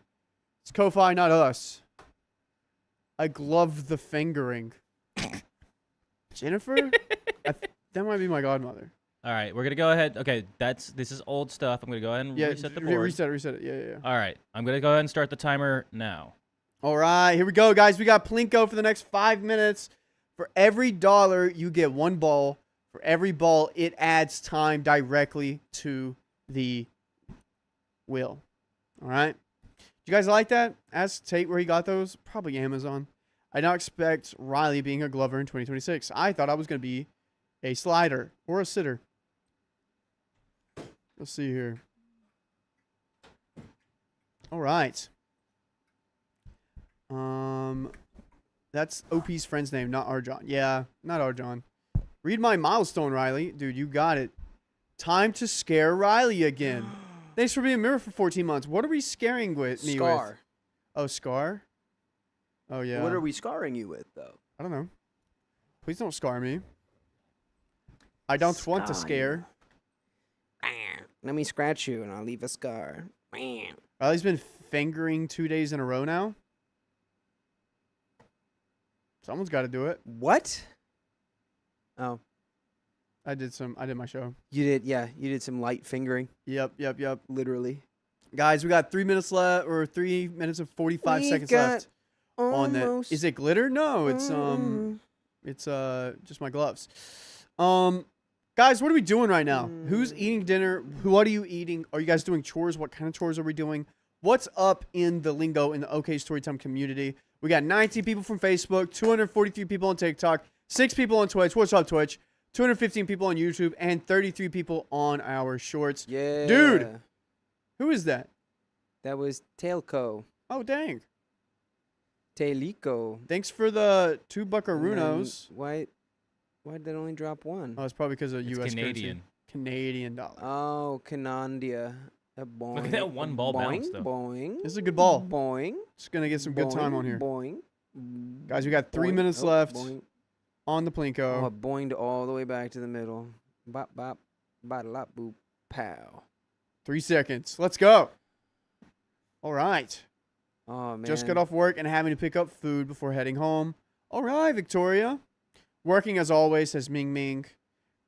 it's Ko-Fi, not us. I glove the fingering. Jennifer? That might be my godmother. All right, we're gonna go ahead. Okay, this is old stuff. I'm gonna go ahead and reset the board. Reset it. Yeah. All right, I'm gonna go ahead and start the timer now. All right, here we go, guys. We got Plinko for the next 5 minutes. For every dollar, you get 1 ball. For every ball, it adds time directly to the wheel. All right. You guys like that? Ask Tate where he got those. Probably Amazon. I now expect Riley being a glover in 2026. I thought I was going to be a slider or a sitter. Let's see here. All right. That's OP's friend's name, not Arjon. Yeah, not Arjon. Read my milestone, Riley. Dude, you got it. Time to scare Riley again. Thanks for being a mirror for 14 months. What are we scaring me with? Scar. Oh, Scar? Oh, yeah. What are we scarring you with, though? I don't know. Please don't scar me. I don't want to scare. Let me scratch you and I'll leave a scar. Riley's been fingering 2 days in a row now. Someone's got to do it. What? Oh, I did my show. you did. Yeah, you did some light fingering. Yep. Literally. Guys, we got 3 minutes left, or 3 minutes and 45 seconds left on that. Is it glitter? No, it's just my gloves. Guys, what are we doing right now? Who's eating dinner? What are you eating? Are you guys doing chores? What kind of chores are we doing? What's up in the lingo in the OK Storytime community? We got 19 people from Facebook, 243 people on TikTok, 6 people on Twitch. What's up, Twitch? 215 people on YouTube, and 33 people on our shorts. Yeah. Dude, who is that? That was Tailco. Oh, dang. Tailico. Thanks for the 2 buckaroos. Why did they only drop 1? Oh, it's probably because of It's U.S. Canadian. currency. Canadian dollar. Oh, Canandia. Boing. Look at that 1 ball boing, bounce, though. Boing. This is a good ball. Boing. Just going to get some good time on here. Boing. Guys, we got 3 Boing. minutes Oh, left Boing. on the Plinko. Oh, boinged all the way back to the middle. Bop, bop, bada, boop, pow. 3 seconds. Let's go. All right. Oh, man. Just got off work and having to pick up food before heading home. All right, Victoria. Working as always, says Ming Ming.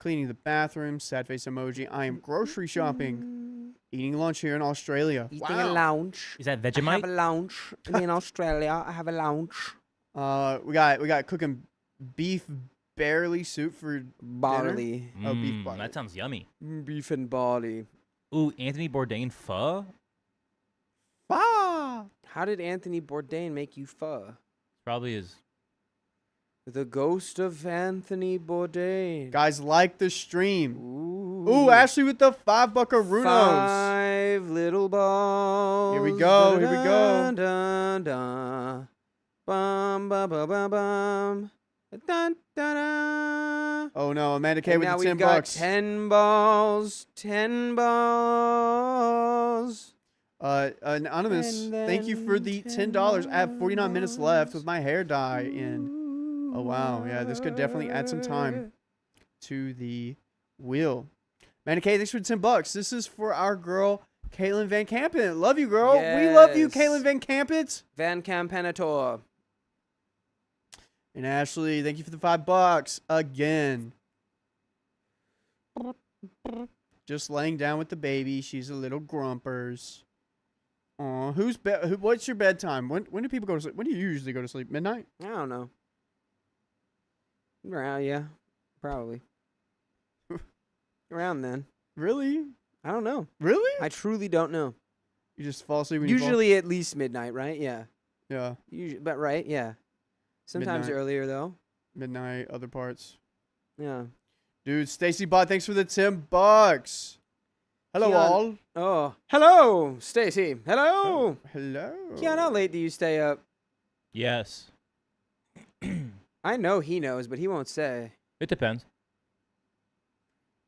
Cleaning the bathroom, sad face emoji. I am grocery shopping. Eating lunch here in Australia. Eating a lounge. Is that I have Vegemite? a lounge in Australia. I have a lounge. We got cooking beef barley soup for Barley. Oh, beef barley. That sounds yummy. Beef and barley. Ooh, Anthony Bourdain pho? Ah! How did Anthony Bourdain make you pho? Probably is. The ghost of Anthony Bourdain. Guys, like the stream. Ooh. Ooh, Ashley with the 5 buckaroos. 5 little balls. Here we go, here we go. Dun, dun. Bum, bum, bum, bum, bum. Dun, dun, dun. Oh no, Amanda K And with now the 10 we've got bucks. 10 balls. 10 balls. Anonymous, And thank you for the $10. I have 49 minutes left with my hair dye in. Oh wow, yeah, this could definitely add some time to the wheel. Amanda K, thanks for the 10 bucks. This is for our girl, Caitlin Van Campen. Love you, girl. We love you, Yes. Caitlin Van Campen. Van Campanator. And Ashley, thank you for the 5 bucks again. Just laying down with the baby. She's a little grumpers. Aw, what's your bedtime? When do people go to sleep? When do you usually go to sleep? Midnight? I don't know. Around, yeah. Probably. Around then. Really? I don't know. Really? I truly don't know. You just fall asleep when you Usually at least midnight, right? Yeah. Yeah. Usually, but right, yeah. Sometimes Midnight. earlier though. Midnight, other parts. Yeah. Dude, Stacy Bot, thanks for the 10 bucks. Hello, Keon. all. Oh, hello, Stacy. Hello. Hello. Keon, how late do you stay up? Yes. I know he knows, but he won't say. It depends.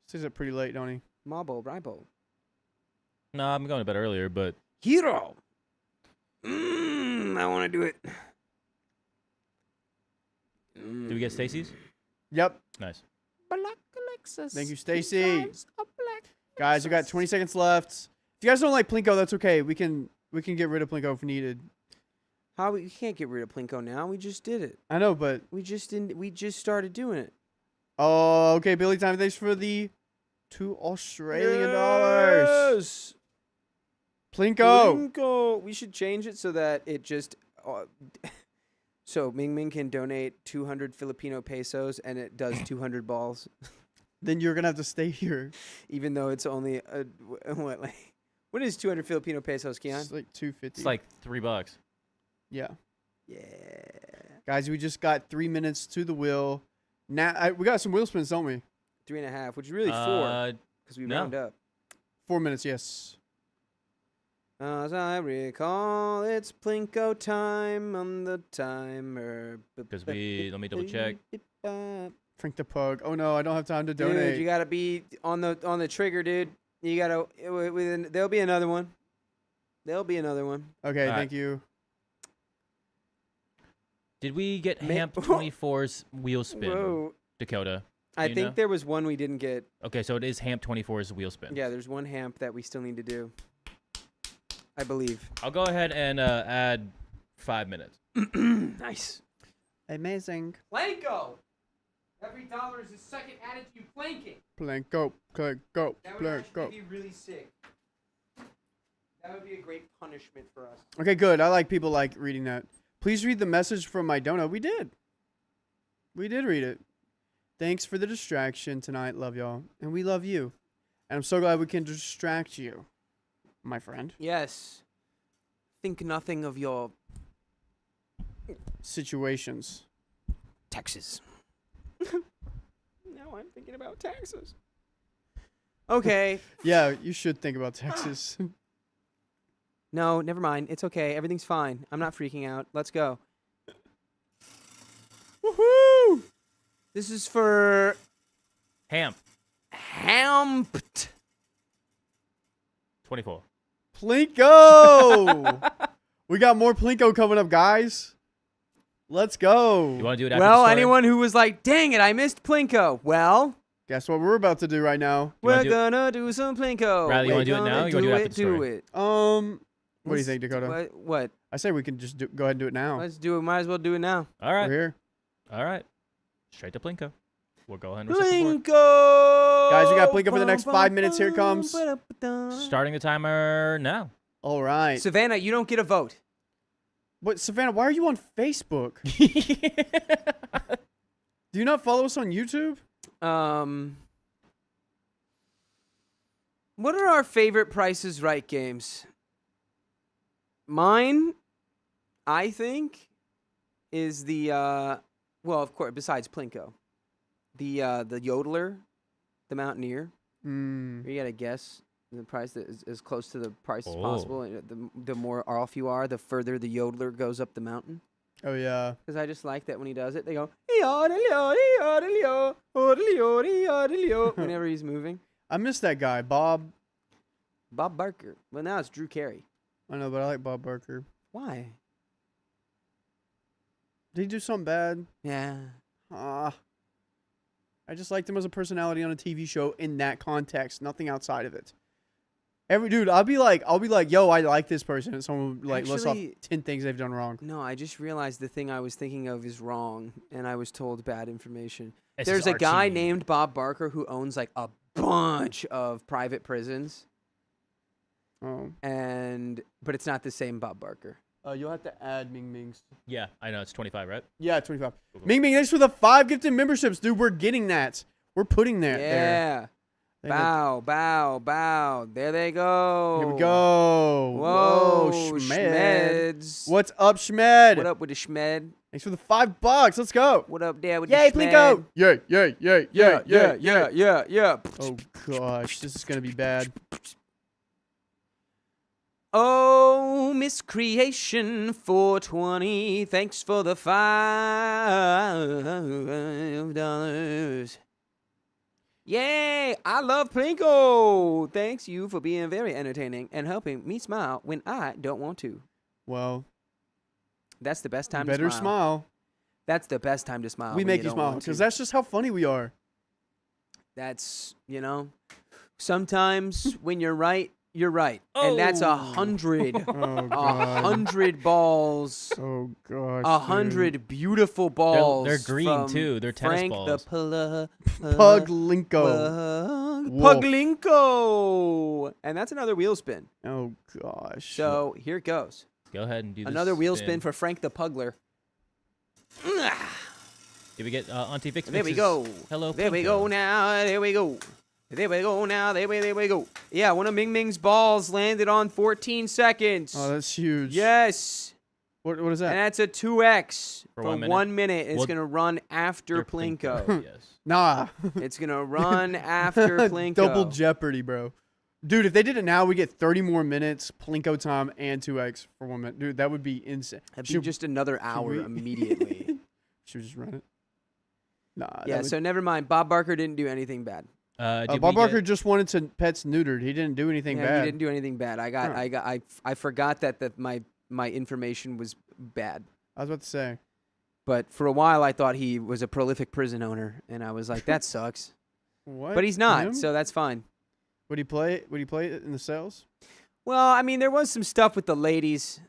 Stays up pretty late, don't he? Marble, ribo. No, I'm going to bed earlier, but Hero. I want to do it. did we get Stacy's? Yep. Nice. Black Alexis. Thank you, Stacy. drives a black Guys, we got 20 seconds left. If you guys don't like Plinko, that's okay. We can get rid of Plinko if needed. How we can't get rid of Plinko now? We just did it. I know, but We just didn't. We just started doing it. oh, okay. Billy time. Thanks for the $2 Australian dollars. Yes. Plinko. Plinko. We should change it so that it just. So Ming Ming can donate 200 Filipino pesos and it does 200 balls, Then you're gonna have to stay here. even though it's only what is 200 Filipino pesos, Keon? It's like 250. It's like $3. yeah. Yeah. Guys, we just got 3 minutes to the wheel. Now we got some wheel spins, don't we? 3.5, which is really 4 because we no. round up. 4 minutes, yes. As I recall, it's Plinko time on the timer. Because let me double check. Frank the Pug. Oh no, I don't have time to donate. Dude, you gotta be on the trigger, dude. You gotta. There'll be another one. There'll be another one. Okay, All thank right. you. Did we get Ma- Hamp 24's wheel spin, Whoa. Dakota? I you think know? there was one we didn't get. Okay, so it is Hamp 24's wheel spin. Yeah, there's one hamp that we still need to do. I believe. I'll go ahead and add 5 minutes. Nice. Amazing. Plinko. Every dollar is a second added to you planking. Plinko, Plinko, That would actually Plinko. be really sick. That would be a great punishment for us. Okay, good. I like people like reading that. Please read the message from my donut. We did. We did read it. Thanks for the distraction tonight. Love y'all. And we love you. And I'm so glad we can distract you, my friend. Yes. Think nothing of your Situations. taxes. Now I'm thinking about taxes. Okay. Yeah, you should think about Texas. No, never mind. It's okay. Everything's fine. I'm not freaking out. Let's go. Woohoo! This is for Hamp Hamped. 24. Plinko! We got more Plinko coming up, guys. Let's go. You want to do it after the Well, story? anyone who was like, dang it, I missed Plinko. Well, Guess what we're about to do right now? You wanna we're do- gonna do some Plinko. Riley, you We're wanna do it now, gonna or you wanna do it after the do story? it. What do you think, Dakota? What? I say we can just go ahead and do it now. Let's do it. Might as well do it now. All right. We're here. All right. Straight to Plinko. We'll go ahead and reset the board. Plinko! Guys, we got Plinko for the next 5 minutes. Here it comes. Starting the timer now. All right. Savannah, you don't get a vote. But Savannah, why are you on Facebook? Do you not follow us on YouTube? What are our favorite Price is Right games? Mine, I think, is the well, of course, besides Plinko, the yodeler, the mountaineer. Mm. Where you gotta guess the price that is as close to the price as Oh. possible. And the more off you are, the further the yodeler goes up the mountain. Oh, yeah. Because I just like that when he does it, they go "Yodelio," whenever he's moving. I miss that guy, Bob. Bob Barker. Well, now it's Drew Carey. I know, but I like Bob Barker. Why? Did he do something bad? Yeah. I just liked him as a personality on a TV show in that context, nothing outside of it. I'll be like, yo, I like this person, and someone like lists off Actually- 10 things they've done wrong. No, I just realized the thing I was thinking of is wrong, and I was told bad information. This There's is a guy Archie. named Bob Barker who owns like a bunch of private prisons, Oh, but it's not the same Bob Barker. you'll have to add Ming Ming's. Yeah, I know. It's 25, right? Yeah, 25. Cool, cool. Ming Ming, thanks for the 5 gifted memberships, dude. We're getting that. We're putting that there. Yeah. They got- Bow. There they go. Here we go. Whoa, Schmed. Schmeds. What's up, Schmed? What up with the Schmed? Thanks for the $5. Let's go. What up, Dad? With Yay, the Plinko. schmad? Yeah. Oh gosh, this is gonna be bad. Oh, Miss Creation 420, thanks for the $5. Yay! I love Plinko. Thanks you for being very entertaining and helping me smile when I don't want to. Well, That's the best time to better smile. smile. That's the best time to smile. We when make you don't smile want because to. that's just how funny we are. That's, sometimes when you're right, you're right. And that's 100. Oh god. 100 balls. Oh gosh. 100 beautiful balls. They're green from too. They're tennis Frank balls. the Puglinko. Wolf. Puglinko. And that's another wheel spin. Oh gosh. So here it goes. Go ahead and do this. Another wheel spin for Frank the Pugler. Did we get Auntie Vix? There we go. Hello. There we Plinko. go now. There we go. There we go now. There we go. Yeah, one of Ming Ming's balls landed on 14 seconds. Oh, that's huge. Yes. What is And that? that's a 2x For for 1 minute? 1 minute. It's Well, going to run after Your Plinko. yes. Nah. It's going to run after Plinko. Double Jeopardy, bro. Dude, if they did it now, we get 30 more minutes, Plinko time, and 2x for 1 minute. Dude, that would be insane. That'd be Should- just another hour we- immediately. Should we just run it? Nah. Yeah, that would- so never mind. Bob Barker didn't do anything bad. Did Bob we Barker get- just wanted to pets neutered. He didn't do anything Yeah, bad. he didn't do anything bad. I forgot that my information was bad. I was about to say. But for a while, I thought he was a prolific prison owner, and I was like, that sucks. What? But he's not, Him? so that's fine. Would he play? Would he play it in the cells? Well, I mean, there was some stuff with the ladies.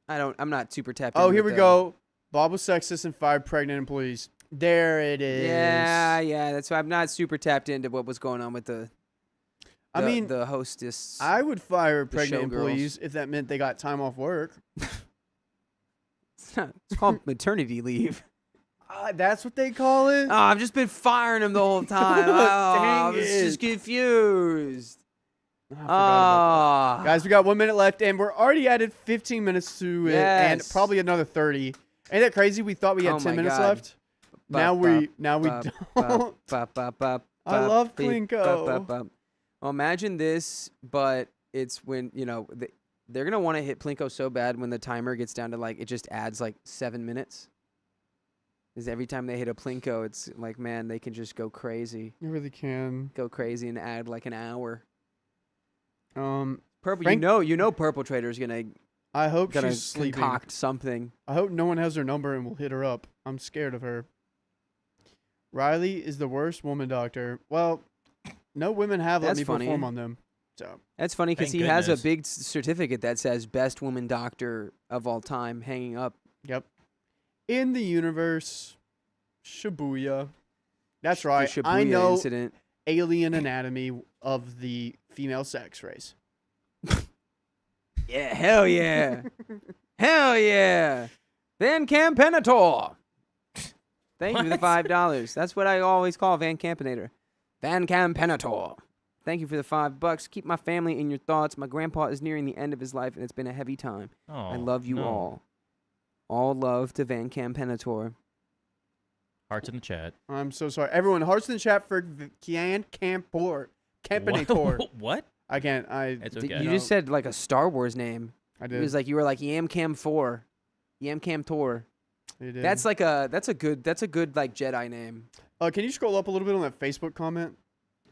I'm not super tapped Oh, in here with we go. Bob was sexist and 5 pregnant employees. There it is. Yeah, that's why I'm not super tapped into what was going on with the hostess. I would fire The pregnant showgirls. employees if that meant they got time off work. It's called maternity leave. That's what they call it? Oh, I've just been firing him the whole time. I Dang was it. just confused. I forgot about Oh, that. Guys, we got 1 minute left, and we're already added 15 minutes to it, and Yes. probably another 30. Ain't that crazy? We thought we had Oh 10 my minutes God. left. Now we Bop, don't. I love beep, Plinko. bop. Well, imagine this, but it's when, they're going to want to hit Plinko so bad when the timer gets down to, it just adds, 7 minutes. Because every time they hit a Plinko, it's like, man, they can just go crazy. You really can. Go crazy and add, an hour. Purple. Purple, you know Purple Trader's going I hope to she's sleeping. concoct something. I hope no one has her number and will hit her up. I'm scared of her. Riley is the worst woman doctor. Well, no women have let That's me funny. perform on them. So That's funny because Thank he has a goodness. big certificate that says best woman doctor of all time hanging up. yep. In the universe, Shibuya. That's right. The I Shibuya know incident. alien anatomy of the female sex race. Yeah, hell yeah. Hell yeah. Van Campenator. Thank you for the $5. That's what I always call Van Campinator. Van Campenator. Thank you for the $5. Keep my family in your thoughts. My grandpa is nearing the end of his life, and it's been a heavy time. Oh, I love you no. all. All love to Van Campenator. Hearts in the chat. I'm so sorry. Everyone, hearts in the chat for Kian Campor. Campinator. What? I can't. It's Th- okay. You just said a Star Wars name. I It did. was you were like Yam Cam 4. Yam Cam Tor. I did. That's a good Jedi name. Can you scroll up a little bit on that Facebook comment?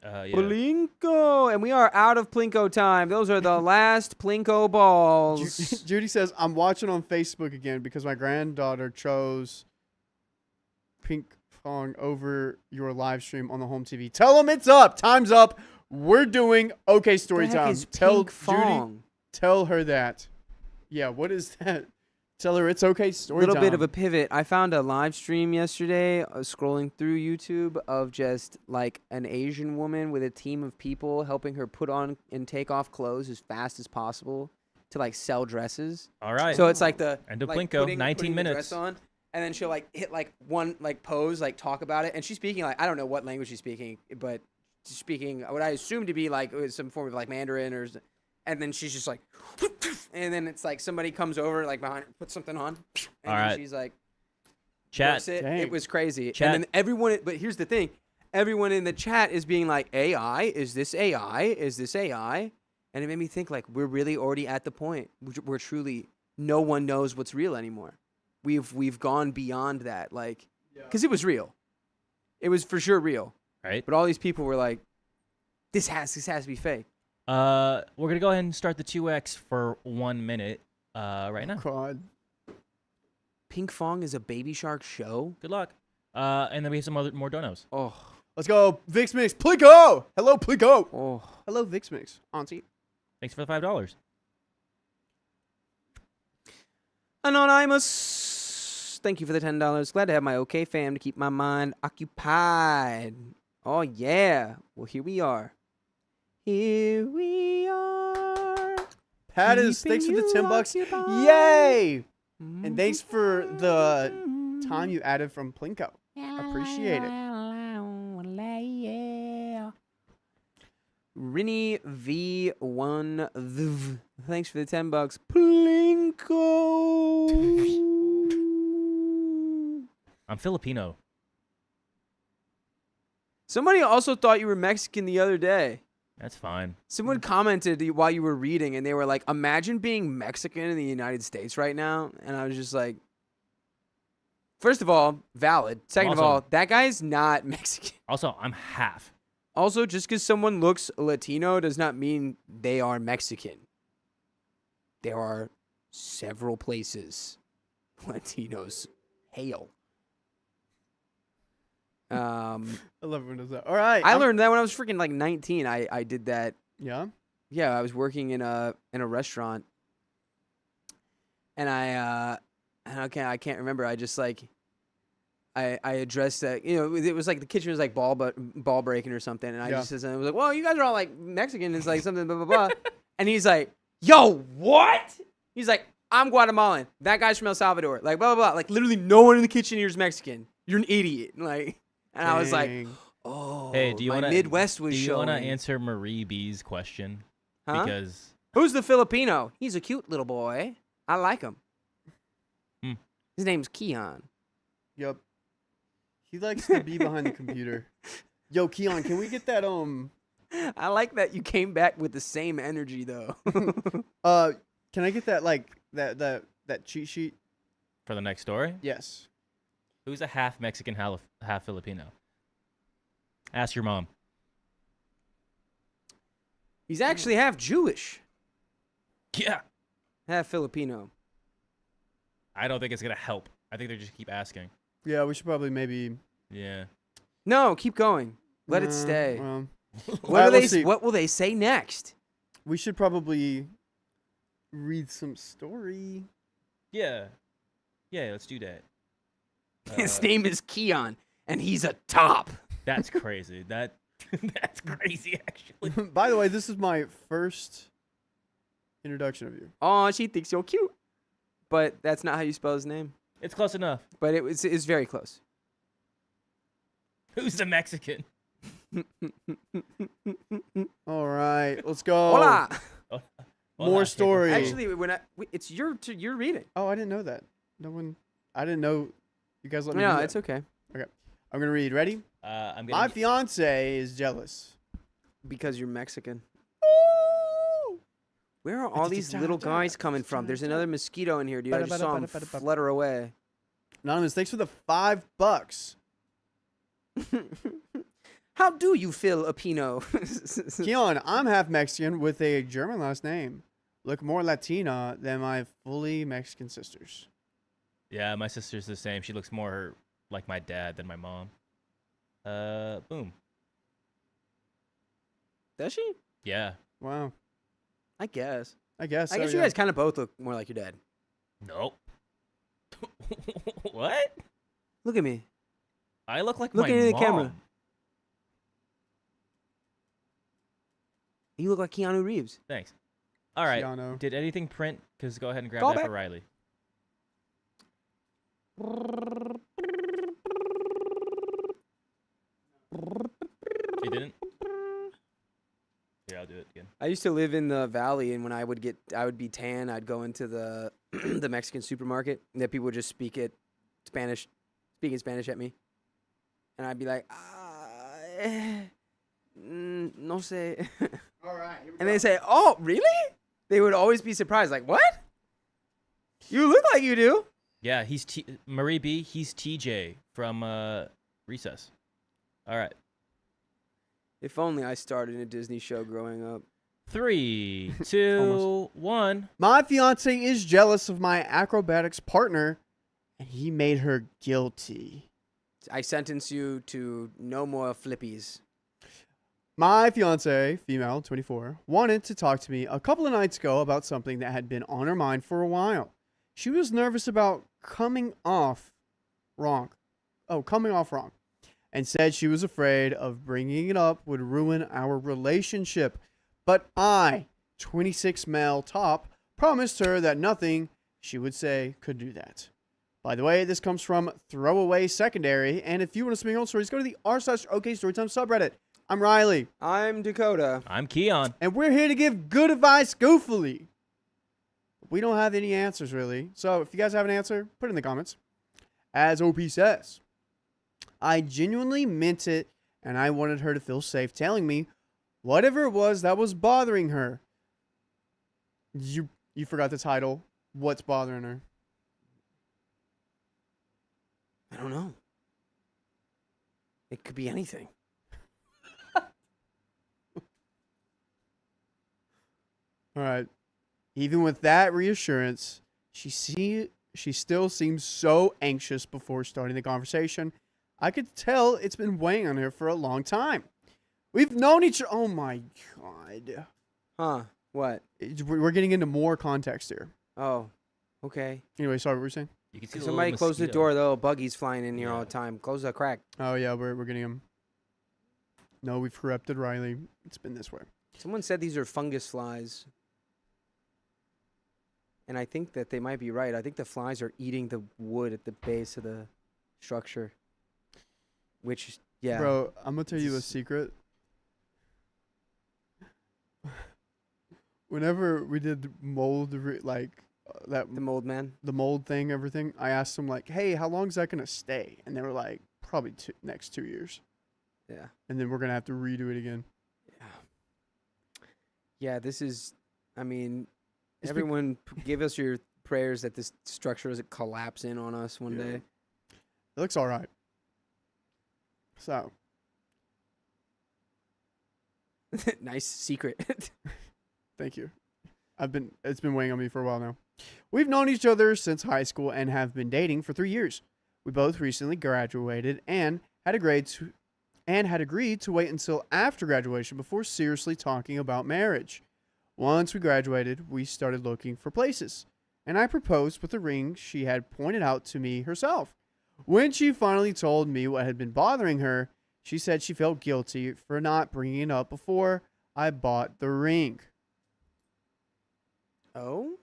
Yeah. Plinko, and we are out of Plinko time. Those are the last Plinko balls. Judy says, I'm watching on Facebook again because my granddaughter chose ping pong over your live stream on the home TV. Tell them it's up. Time's up. We're doing OK Story What the heck Time. is Tell Pink Judy, Fong? tell her that. Yeah, what is that? Tell her it's OK A Story little Time. bit of a pivot. I found a live stream yesterday, scrolling through YouTube, of just an Asian woman with a team of people helping her put on and take off clothes as fast as possible to sell dresses. All right. So it's the End of like, Plinko, putting 19 the minutes. dress on, and then she'll hit one pose, talk about it, and she's speaking I don't know what language she's speaking, but she's speaking what I assume to be some form of Mandarin and then she's just and then it's like somebody comes over like behind her, puts something on, and All then right. she's like, Chat. works it. Dang. It was crazy. Chat. And then everyone, but here's the thing, everyone in the chat is being like, AI, is this AI? Is this AI? And it made me think like we're really already at the point where truly no one knows what's real anymore. We've gone beyond that, like, because it was real. It was for sure real. Right. But all these people were like, this has to be fake. We're gonna go ahead and start the 2x for 1 minute. Right now. God. Pink Fong is a Baby Shark show. Good luck. And then we have some more donos. Oh, Let's go. Vix Mix. Plico. Hello, Plico. oh. Hello, Vix Mix. Auntie. Thanks for the $5. Anonymous. Thank you for the $10. Glad to have my OK fam to keep my mind occupied. Oh yeah. Well, here we are. Here we are. Pattis, thanks for the $10. Yay! And thanks for the time you added from Plinko. Appreciate it. Rinny V1. Thanks for the $10. Plinko. I'm Filipino. Somebody also thought you were Mexican the other day. That's fine. Someone commented while you were reading, and they were like, imagine being Mexican in the United States right now. And I was just like, first of all, valid. Second of Also- all, that guy's not Mexican. Also, I'm half. Also, just because someone looks Latino does not mean they are Mexican. There are several places Latinos hail. I love when it does that. All right. I learned that when I was freaking like 19. I did that. Yeah. Yeah, I was working in a restaurant, and I can't remember. I just like I addressed that. You know, it was like the kitchen was like ball breaking or something, and I Yeah. just said something. I was like, "Well, you guys are all like Mexican." It's like something blah blah blah, and he's like, "Yo, what?" He's like, "I'm Guatemalan. That guy's from El Salvador." Like blah blah blah. Like literally, no one in the kitchen here is Mexican. You're an idiot. Like, and I was like, Dang. "Oh, Hey, do you my want to Midwest was Do you showing." want to answer Marie B's question? Huh? Because Who's the Filipino? He's a cute little boy. I like him. Hmm. His name's Keon. Yep. He likes to be behind the computer. Yo, Keon, can we get that I like that you came back with the same energy though. can I get that like that cheat sheet? for the next story, Yes. who's a half Mexican, half Filipino? Ask your mom. He's actually half Jewish, Yeah. half Filipino. I don't think it's gonna help. I think they just keep asking. Yeah, we should probably maybe Yeah. No, keep going. Let it Nah, stay. well, What will they say next? we should probably read some story. Yeah. Yeah. Let's do that. His name is Keon, and he's a top. That's crazy. That's crazy. Actually. By the way, this is my first introduction of you. Oh, she thinks you're cute, but that's not how you spell his name. It's close enough. But it's very close. Who's the Mexican? All right, let's go. Hola. More story. Actually, it's your reading. Oh, I didn't know that. I didn't know. You guys let me. No, do that. it's okay. I'm gonna read. Ready? I'm My gonna. fiance is jealous. Because you're Mexican. Where are all these little guys coming from? There's another mosquito in here, dude. I just saw him flutter away. Anonymous, thanks for the $5. How do you feel, Apino? Keon, I'm half Mexican with a German last name. Look more Latina than my fully Mexican sisters. Yeah, my sister's the same. She looks more like my dad than my mom. Boom. Does she? Yeah. Wow. I guess. I guess. I so, guess you yeah. guys kind of both look more like your dad. Nope. What? Look at me. I look like Look my into the mom. camera. You look like Keanu Reeves. Thanks. All right. Keanu. Did anything print? Because go ahead and grab Call that back. for Riley. It didn't? Yeah, I'll do it again. I used to live in the valley, and when I would be tan, I'd go into the the Mexican supermarket, and that people would just speaking Spanish at me, and I'd be like, no sé. All right. And they say, oh, really? They would always be surprised, like, what? You look like you do. Yeah, he's Marie B. He's TJ from Recess. All right. If only I started in a Disney show growing up. 3, 2, 1. My fiance is jealous of my acrobatics partner, and he made her guilty. I sentence you to no more flippies. My fiance, female, 24, wanted to talk to me a couple of nights ago about something that had been on her mind for a while. She was nervous about coming off wrong, and said she was afraid of bringing it up would ruin our relationship. But I, 26 male top, promised her that nothing she would say could do that. By the way, this comes from Throwaway Secondary, and if you want to submit your own stories, go to the r/OK Storytime subreddit. I'm Riley. I'm Dakota. I'm Keon. And we're here to give good advice goofily. We don't have any answers, really. So if you guys have an answer, put it in the comments. As OP says, I genuinely meant it, and I wanted her to feel safe telling me whatever it was that was bothering her. You forgot the title. What's bothering her? I don't know. It could be anything. All right. Even with that reassurance, she still seems so anxious before starting the conversation. I could tell it's been weighing on her for a long time. We've known each other. Oh my God. Huh? What? We're getting into more context here. Oh, okay. Anyway, sorry, what were you saying? You can see the Somebody little close the mosquito. door, though. Buggies flying in here all Yeah. the time. Close the crack. Oh, yeah, we're getting him. No, we've corrupted Riley. It's been this way. Someone said these are fungus flies. And I think that they might be right. I think the flies are eating the wood at the base of the structure. Which, yeah. Bro, I'm going to tell you a It's- secret. Whenever we did mold, the mold man. The mold thing, everything, I asked them, like, hey, how long is that going to stay? And they were like, probably next 2 years. Yeah. And then we're going to have to redo it again. Yeah, this is, I mean, It's everyone give us your prayers that this structure doesn't collapse in on us one day. It looks all right. So. Nice secret. Thank you. It's been weighing on me for a while now. We've known each other since high school and have been dating for 3 years. We both recently graduated and had agreed to wait until after graduation before seriously talking about marriage. Once we graduated, we started looking for places, and I proposed with a ring she had pointed out to me herself. When she finally told me what had been bothering her, she said she felt guilty for not bringing it up before I bought the ring. Oh?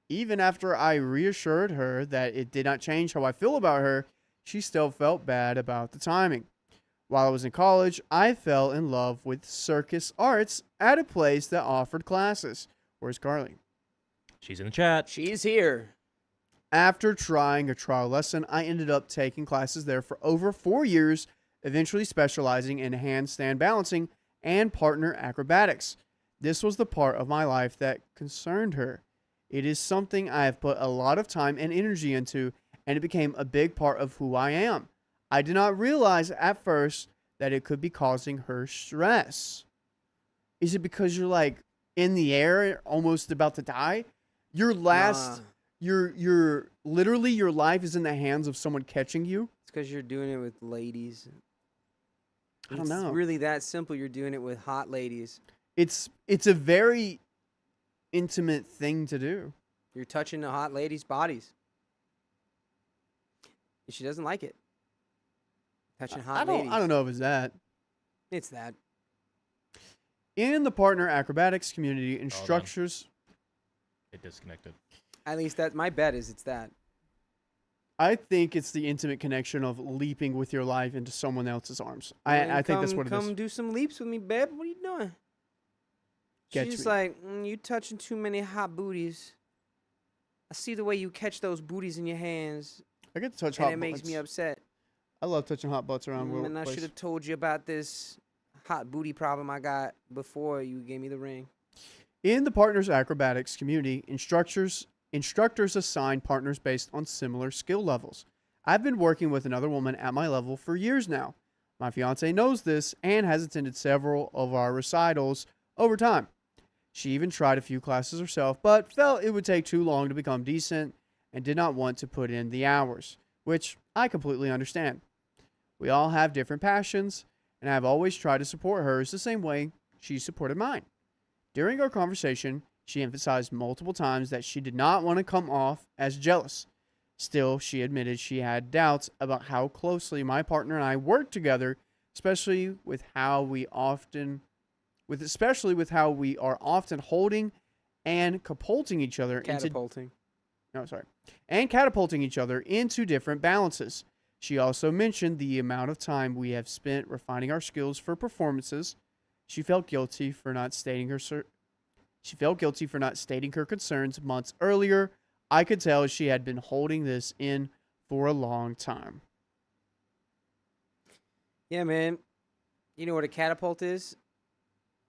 Even after I reassured her that it did not change how I feel about her, she still felt bad about the timing. While I was in college, I fell in love with circus arts at a place that offered classes. Where's Carly? She's in the chat. She's here. After trying a trial lesson, I ended up taking classes there for over 4 years, eventually specializing in handstand balancing and partner acrobatics. This was the part of my life that concerned her. It is something I have put a lot of time and energy into, and it became a big part of who I am. I did not realize at first that it could be causing her stress. Is it because you're like in the air, almost about to die? Your last, your literally your life is in the hands of someone catching you. It's because you're doing it with ladies. I don't know. It's really that simple. You're doing it with hot ladies. It's a very intimate thing to do. You're touching the hot ladies' bodies. And she doesn't like it. Touching hot ladies. I don't know if it's that. It's that. In the partner acrobatics community, Hold on. instructors. It disconnected. At least that my bet is it's that. I think it's the intimate connection of leaping with your life into someone else's arms. I think that's what it is. Come do some leaps with me, babe. What are you doing? Catch She's me. like, you touching too many hot booties. I see the way you catch those booties in your hands, I get to touch and hot it makes me butts. upset. I love touching hot butts around And I should have told you about this hot booty problem I got before you gave me the ring. In the partners acrobatics community, instructors assign partners based on similar skill levels. I've been working with another woman at my level for years now. My fiance knows this and has attended several of our recitals over time. She even tried a few classes herself, but felt it would take too long to become decent and did not want to put in the hours, which I completely understand. We all have different passions, and I've always tried to support hers the same way she supported mine. During our conversation, she emphasized multiple times that she did not want to come off as jealous. Still, she admitted she had doubts about how closely my partner and I work together, especially with how we are often holding and catapulting each other into different balances. She also mentioned the amount of time we have spent refining our skills for performances. She felt guilty for not stating her concerns months earlier. I could tell she had been holding this in for a long time. Yeah, man. You know what a catapult is?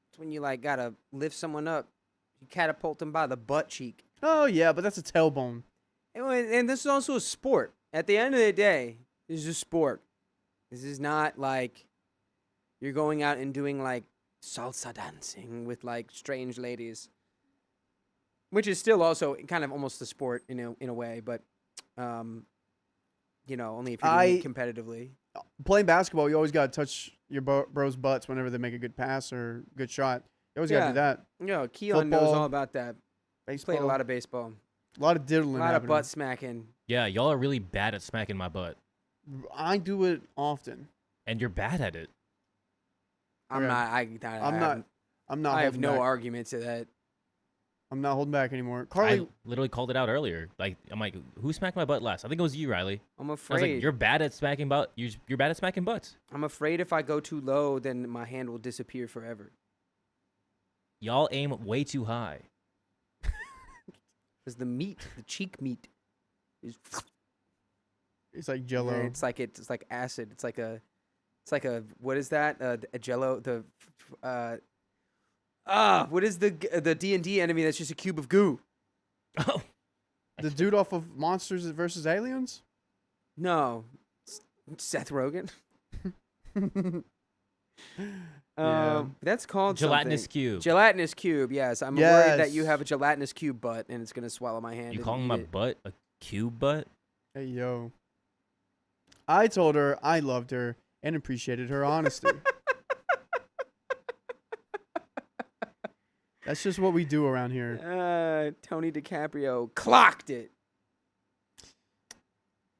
It's when you like gotta lift someone up. You catapult them by the butt cheek. Oh yeah, but that's a tailbone. And this is also a sport. At the end of the day, this is a sport. This is not like you're going out and doing like salsa dancing with like strange ladies, which is still also kind of almost a sport in a way, but only if you're doing it competitively. Playing basketball, you always got to touch your bros' butts whenever they make a good pass or good shot. You always got to do that. Keon knows Football, all about that. He's played a lot of baseball. A lot of diddling. A lot of butt smacking. Yeah, y'all are really bad at smacking my butt. I do it often. And you're bad at it. I'm not. I'm not. I have holding no back. argument to that. I'm not holding back anymore. I Carly, literally called it out earlier. Like, I'm like, who smacked my butt last? I think it was you, Riley. I'm I was afraid. like, you're bad at smacking butt. You're bad at smacking butts. I'm afraid if I go too low, then my hand will disappear forever. Y'all aim way too high. Because the cheek meat, is. it's like Jello. Yeah, it's like acid. It's like a what is that? A Jello. What is the D&D enemy that's just a cube of goo? Oh, The dude off of Monsters vs. Aliens? No, Seth Rogen. Yeah. That's called gelatinous something. cube. Gelatinous cube. Yes, I'm worried that you Yes. have a gelatinous cube butt and it's gonna swallow my hand. You and calling eat my it. butt a cube butt? Hey, yo. I told her I loved her and appreciated her honesty. That's just what we do around here. Tony DiCaprio clocked it.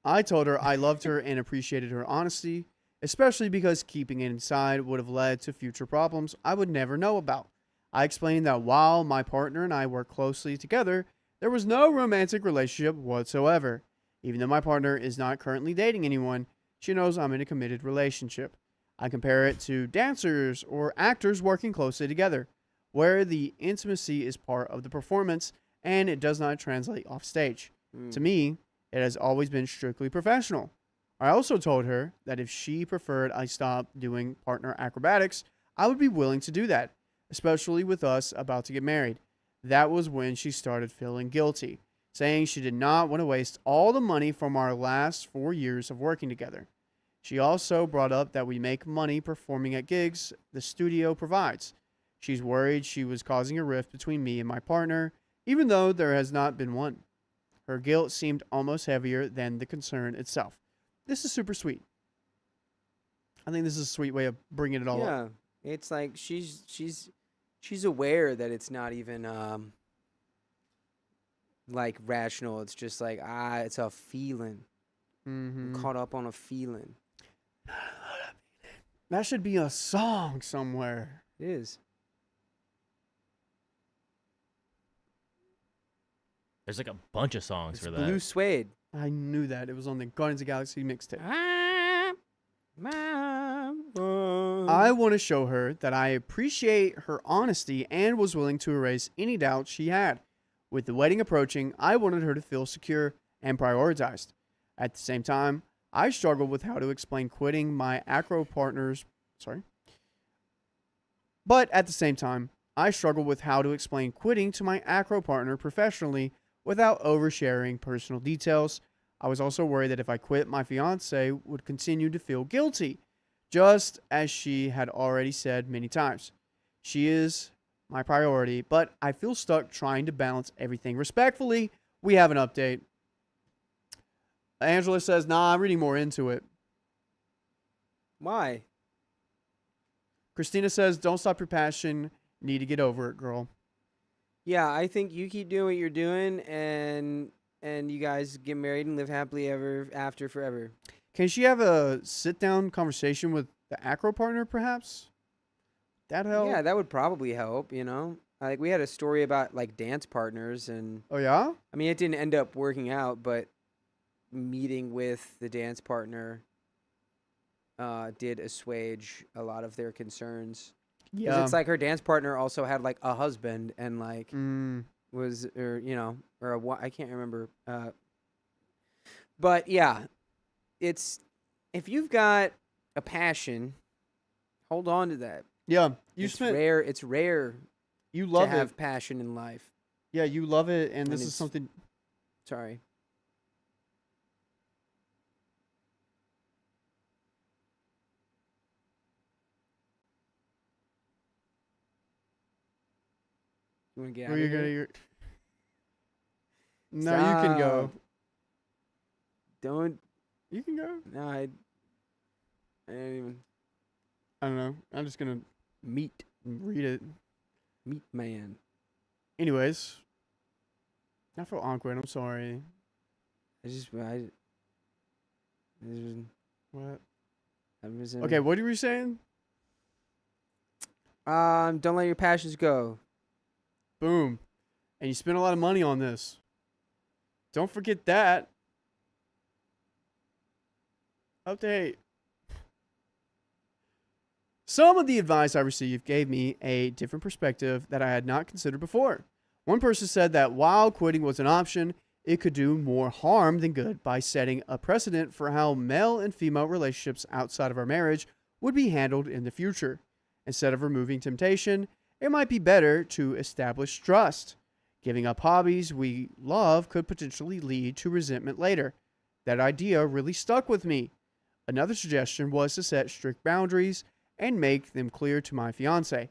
I told her I loved her and appreciated her honesty, especially because keeping it inside would have led to future problems I would never know about. I explained that while my partner and I work closely together, there was no romantic relationship whatsoever. Even though my partner is not currently dating anyone, she knows I'm in a committed relationship. I compare it to dancers or actors working closely together, where the intimacy is part of the performance and it does not translate off stage. To me, it has always been strictly professional. I also told her that if she preferred I stop doing partner acrobatics, I would be willing to do that, especially with us about to get married. That was when she started feeling guilty, saying she did not want to waste all the money from our last 4 years of working together. She also brought up that we make money performing at gigs the studio provides. She's worried she was causing a rift between me and my partner, even though there has not been one. Her guilt seemed almost heavier than the concern itself. This is super sweet. I think this is a sweet way of bringing it all up. Yeah, it's like she's aware that it's not even like rational. It's just like it's a feeling. Mm-hmm. I'm caught up on a feeling. That should be a song somewhere. It is. There's like a bunch of songs It's for that. Blue Suede. I knew that. It was on the Guardians of the Galaxy mixtape. I want to show her that I appreciate her honesty and was willing to erase any doubts she had. With the wedding approaching, I wanted her to feel secure and prioritized. At the same time, I struggled with how to explain quitting my acro partners. But at the same time, I struggled with how to explain quitting to my acro partner professionally without oversharing personal details. I was also worried that if I quit, my fiance would continue to feel guilty, just as she had already said many times. She is my priority, but I feel stuck trying to balance everything. Respectfully, we have an update. Angela says, nah, I'm reading more into it. Why? Christina says, don't stop your passion. Need to get over it, girl. Yeah, I think you keep doing what you're doing, and you guys get married and live happily ever after forever. Can she have a sit-down conversation with the acro partner, perhaps? That help? Yeah, that would probably help, you know? Like, we had a story about, like, dance partners, and... Oh, yeah? I mean, it didn't end up working out, but meeting with the dance partner did assuage a lot of their concerns. Because it's like her dance partner also had, like, a husband and, like, was, or, you know, or I can't remember. But, yeah, it's, if you've got a passion, hold on to that. Yeah. It's rare you love to have passion in life. Yeah, you love it, and this is it's- something... Sorry. You want to get out Where of you here? No, you can go. Stop. Don't. You can go. No, I didn't even. I don't know. I'm just going to Meat. read it. Meat man. Anyways. I feel awkward. I'm sorry. I What? was Okay, what were you saying? don't let your passions go. Boom. And you spent a lot of money on this. Don't forget that. Update. Some of the advice I received gave me a different perspective that I had not considered before. One person said that while quitting was an option, it could do more harm than good by setting a precedent for how male and female relationships outside of our marriage would be handled in the future. Instead of removing temptation, it might be better to establish trust. Giving up hobbies we love could potentially lead to resentment later. That idea really stuck with me. Another suggestion was to set strict boundaries and make them clear to my fiance.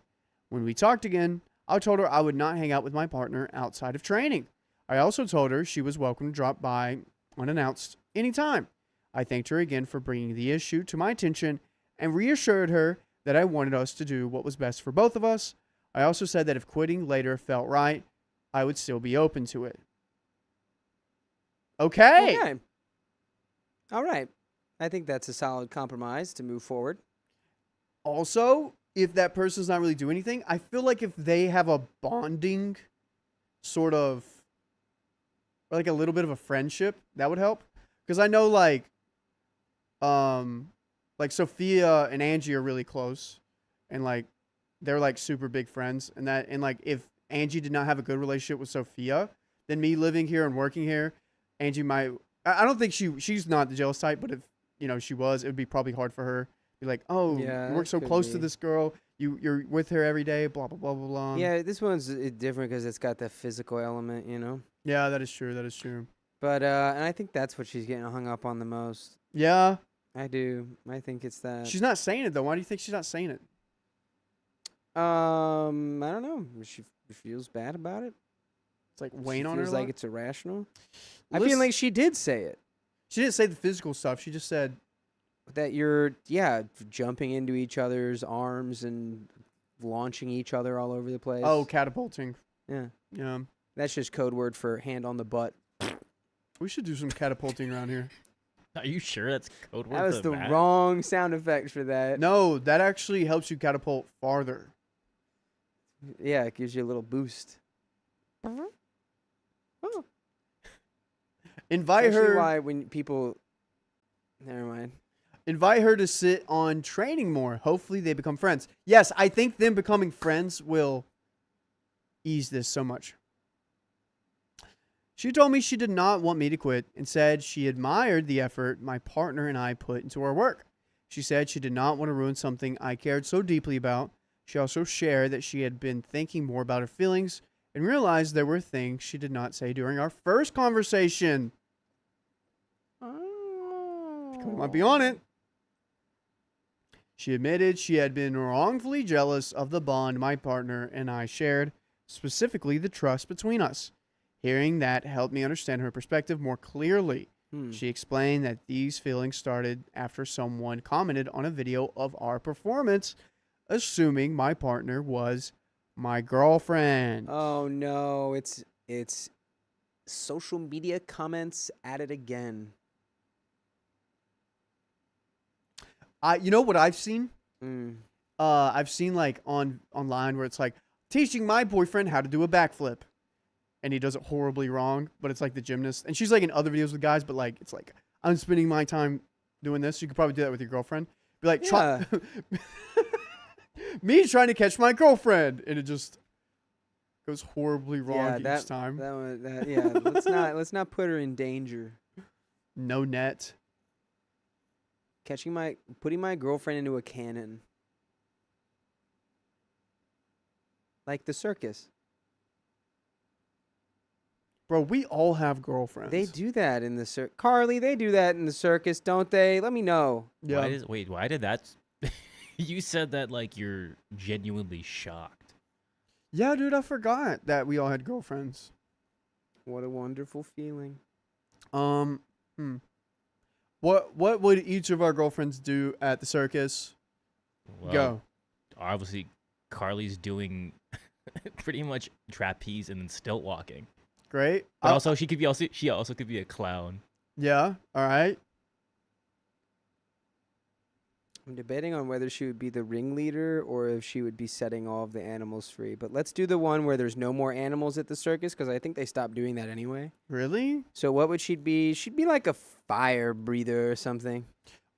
When we talked again, I told her I would not hang out with my partner outside of training. I also told her she was welcome to drop by unannounced anytime. I thanked her again for bringing the issue to my attention and reassured her that I wanted us to do what was best for both of us. I also said that if quitting later felt right, I would still be open to it. Okay. All right. I think that's a solid compromise to move forward. Also, if that person's not really doing anything, I feel like if they have a bonding sort of, or like a little bit of a friendship, that would help. Because I know like Sophia and Angie are really close, and like they're like super big friends, and like if Angie did not have a good relationship with Sophia, then me living here and working here, Angie might. I don't think she's not the jealous type, but if she was, it would be probably hard for her. Be like, oh, Yeah, you work so could close be. to this girl, you're with her every day, blah blah blah blah blah. Yeah, this one's different because it's got the physical element, you know. Yeah, that is true. That is true. But and I think that's what she's getting hung up on the most. Yeah, I do. I think it's that. she's not saying it though. Why do you think she's not saying it? I don't know. She feels bad about it. It's like weighing on her. Feels a like lot? it's irrational. I feel like she did say it. She didn't say the physical stuff. She just said That you're jumping into each other's arms and launching each other all over the place. oh, catapulting. yeah. Yeah, That's just code word for hand on the butt. we should do some catapulting around here. Are you sure that's code word? That was for the that? wrong sound effect for that. No, that actually helps you catapult farther. Yeah, it gives you a little boost. Oh. Invite Especially her. why when people. Never mind. Invite her to sit on training more. Hopefully they become friends. Yes, I think them becoming friends will ease this so much. She told me she did not want me to quit and said she admired the effort my partner and I put into our work. She said she did not want to ruin something I cared so deeply about. She also shared that she had been thinking more about her feelings and realized there were things she did not say during our first conversation. Dakota might be on it. She admitted she had been wrongfully jealous of the bond my partner and I shared, specifically the trust between us. Hearing that helped me understand her perspective more clearly. She explained that these feelings started after someone commented on a video of our performance, assuming my partner was my girlfriend. Oh no, it's social media comments at it again. You know what I've seen? I've seen like online where it's like teaching my boyfriend how to do a backflip, and he does it horribly wrong. But it's like the gymnast, and she's like in other videos with guys, but like it's like I'm spending my time doing this. You could probably do that with your girlfriend. Be like, Yeah. me trying to catch my girlfriend, and it just goes horribly wrong each time. Let's not put her in danger. No net. Putting my girlfriend into a cannon. Like the circus. Bro, we all have girlfriends. They do that in the circus. Carly, they do that in the circus, don't they? Let me know. Yeah. Why did that? You said that like you're genuinely shocked. Yeah, dude, I forgot that we all had girlfriends. What a wonderful feeling. What would each of our girlfriends do at the circus? Well, Go. Obviously, Carly's doing pretty much trapeze and then stilt walking. Great. But also, she also could be a clown. Yeah. All right. I'm debating on whether she would be the ringleader or if she would be setting all of the animals free. But let's do the one where there's no more animals at the circus, because I think they stopped doing that anyway. Really? So what would she be? She'd be like a fire breather or something.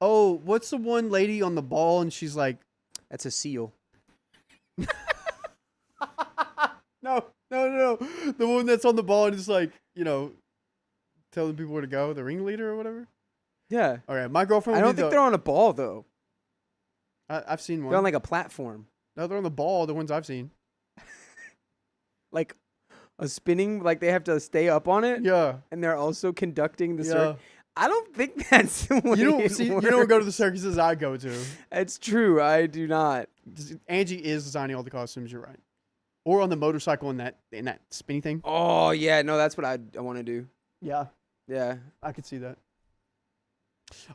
Oh, what's the one lady on the ball and she's like, That's a seal. no. The one that's on the ball and is like, telling people where to go, the ringleader or whatever? Yeah. All right, my girlfriend I would don't be think they're on a ball, though. I've seen one. They're on like a platform. No, they're on the ball, the ones I've seen. Like a spinning, like they have to stay up on it. Yeah. And they're also conducting the Yeah. circus. I don't think that's the way You it don't go to the works. circuses I go to. It's true. I do not. Angie is designing all the costumes, you're right. Or on the motorcycle in that spinny thing. Oh, yeah. No, that's what I want to do. Yeah. Yeah. I could see that.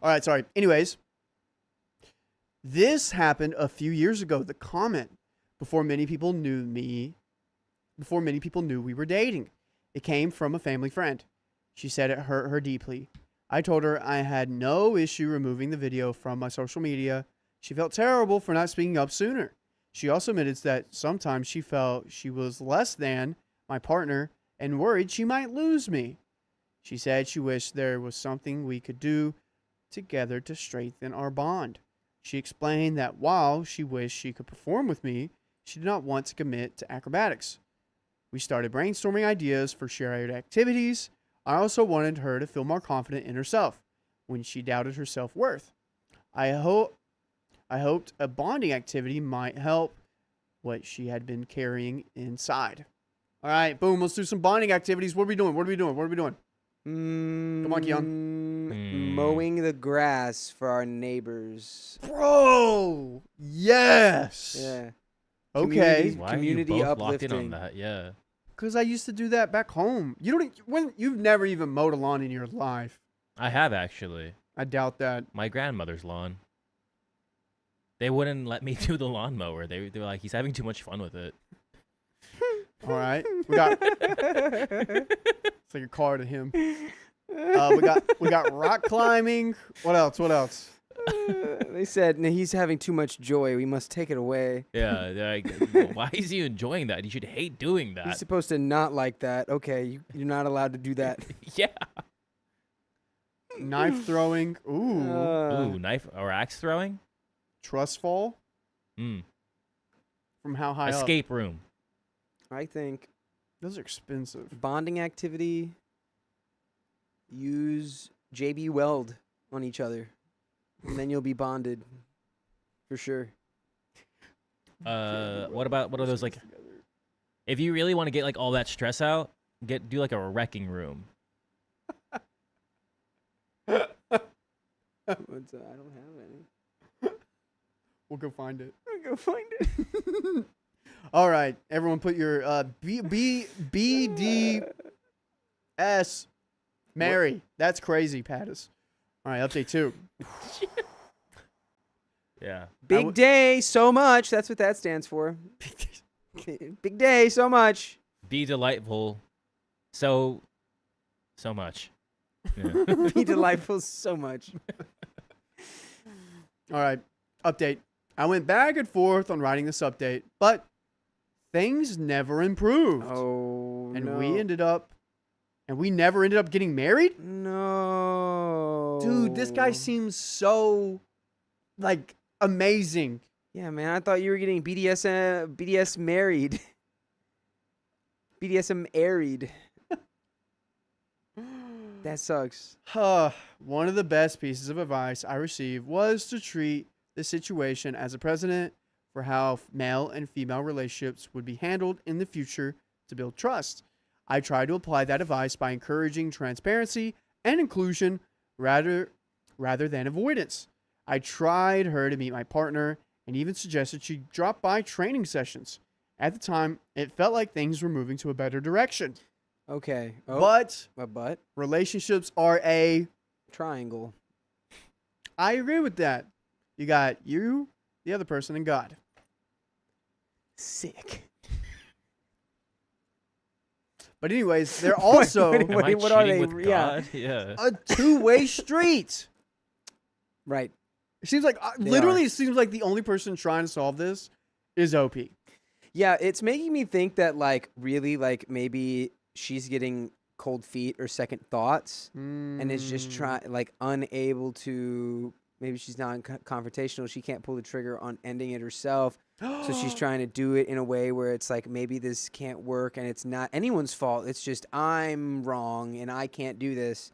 All right, sorry. Anyways, this happened a few years ago. The comment before many people knew we were dating. It came from a family friend. She said it hurt her deeply. I told her I had no issue removing the video from my social media. She felt terrible for not speaking up sooner. She also admitted that sometimes she felt she was less than my partner and worried she might lose me. She said she wished there was something we could do together to strengthen our bond. She explained that while she wished she could perform with me, she did not want to commit to acrobatics. We started brainstorming ideas for shared activities. I also wanted her to feel more confident in herself when she doubted her self-worth. I hoped a bonding activity might help what she had been carrying inside. All right, boom, let's do some bonding activities. What are we doing? Come on, Keon. Mowing the grass for our neighbors. Bro, yes. Yeah. Okay. Why Community are you both locked in uplifting. on that? Yeah. Because I used to do that back home. You've never even mowed a lawn in your life. I have actually. I doubt that. My grandmother's lawn. They wouldn't let me do the lawnmower. They were like, he's having too much fun with it. All right. We got it's like a car to him. We got rock climbing. What else? They said he's having too much joy. We must take it away. Yeah, they're like, why is he enjoying that? He should hate doing that. He's supposed to not like that. Okay, you're not allowed to do that. Yeah. Knife throwing. Ooh. Ooh, knife or axe throwing. Trust fall. Mm. From how high up? Escape room. I think Those are expensive. bonding activity. Use JB Weld on each other, and then you'll be bonded for sure. What are those like? If you really want to get like all that stress out, do like a wrecking room. I don't have any. We'll go find it. I'll go find it. All right, everyone, put your BDS Mary. That's crazy, Pattis. All right, update 2. Yeah. Big day, so much. That's what that stands for. Big day, so much. Be delightful. So much. Yeah. Be delightful, so much. All right, update. I went back and forth on writing this update, but things never improved. Oh, and no. we never ended up getting married? No. Dude, this guy seems so, like, amazing. Yeah, man, I thought you were getting BDS married. BDSM married. That sucks. One of the best pieces of advice I received was to treat the situation as a precedent for how male and female relationships would be handled in the future to build trust. I tried to apply that advice by encouraging transparency and inclusion rather than avoidance. I tried her to meet my partner and even suggested she drop by training sessions. At the time, it felt like things were moving to a better direction. Okay. Oh, But but relationships are a... triangle. I agree with that. You got you, the other person, and God. Sick. But anyways, they're also Am I What are cheating they? with Yeah. God? Yeah. a two-way street. Right. It seems like, They literally, are. it seems like the only person trying to solve this is OP. Yeah, it's making me think that, like, really, like, maybe she's getting cold feet or second thoughts and is just unable to, maybe she's not confrontational. She can't pull the trigger on ending it herself. So she's trying to do it in a way where it's like, maybe this can't work and it's not anyone's fault. It's just, I'm wrong and I can't do this.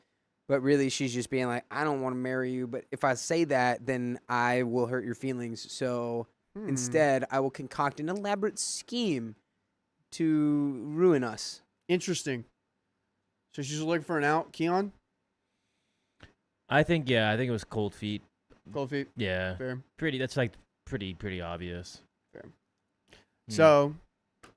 But really, she's just being like, I don't want to marry you. But if I say that, then I will hurt your feelings. So instead, I will concoct an elaborate scheme to ruin us. Interesting. So she's looking for an out, Keon? I think it was cold feet. Cold feet. Yeah. Fair. That's like pretty obvious. Fair. Hmm. So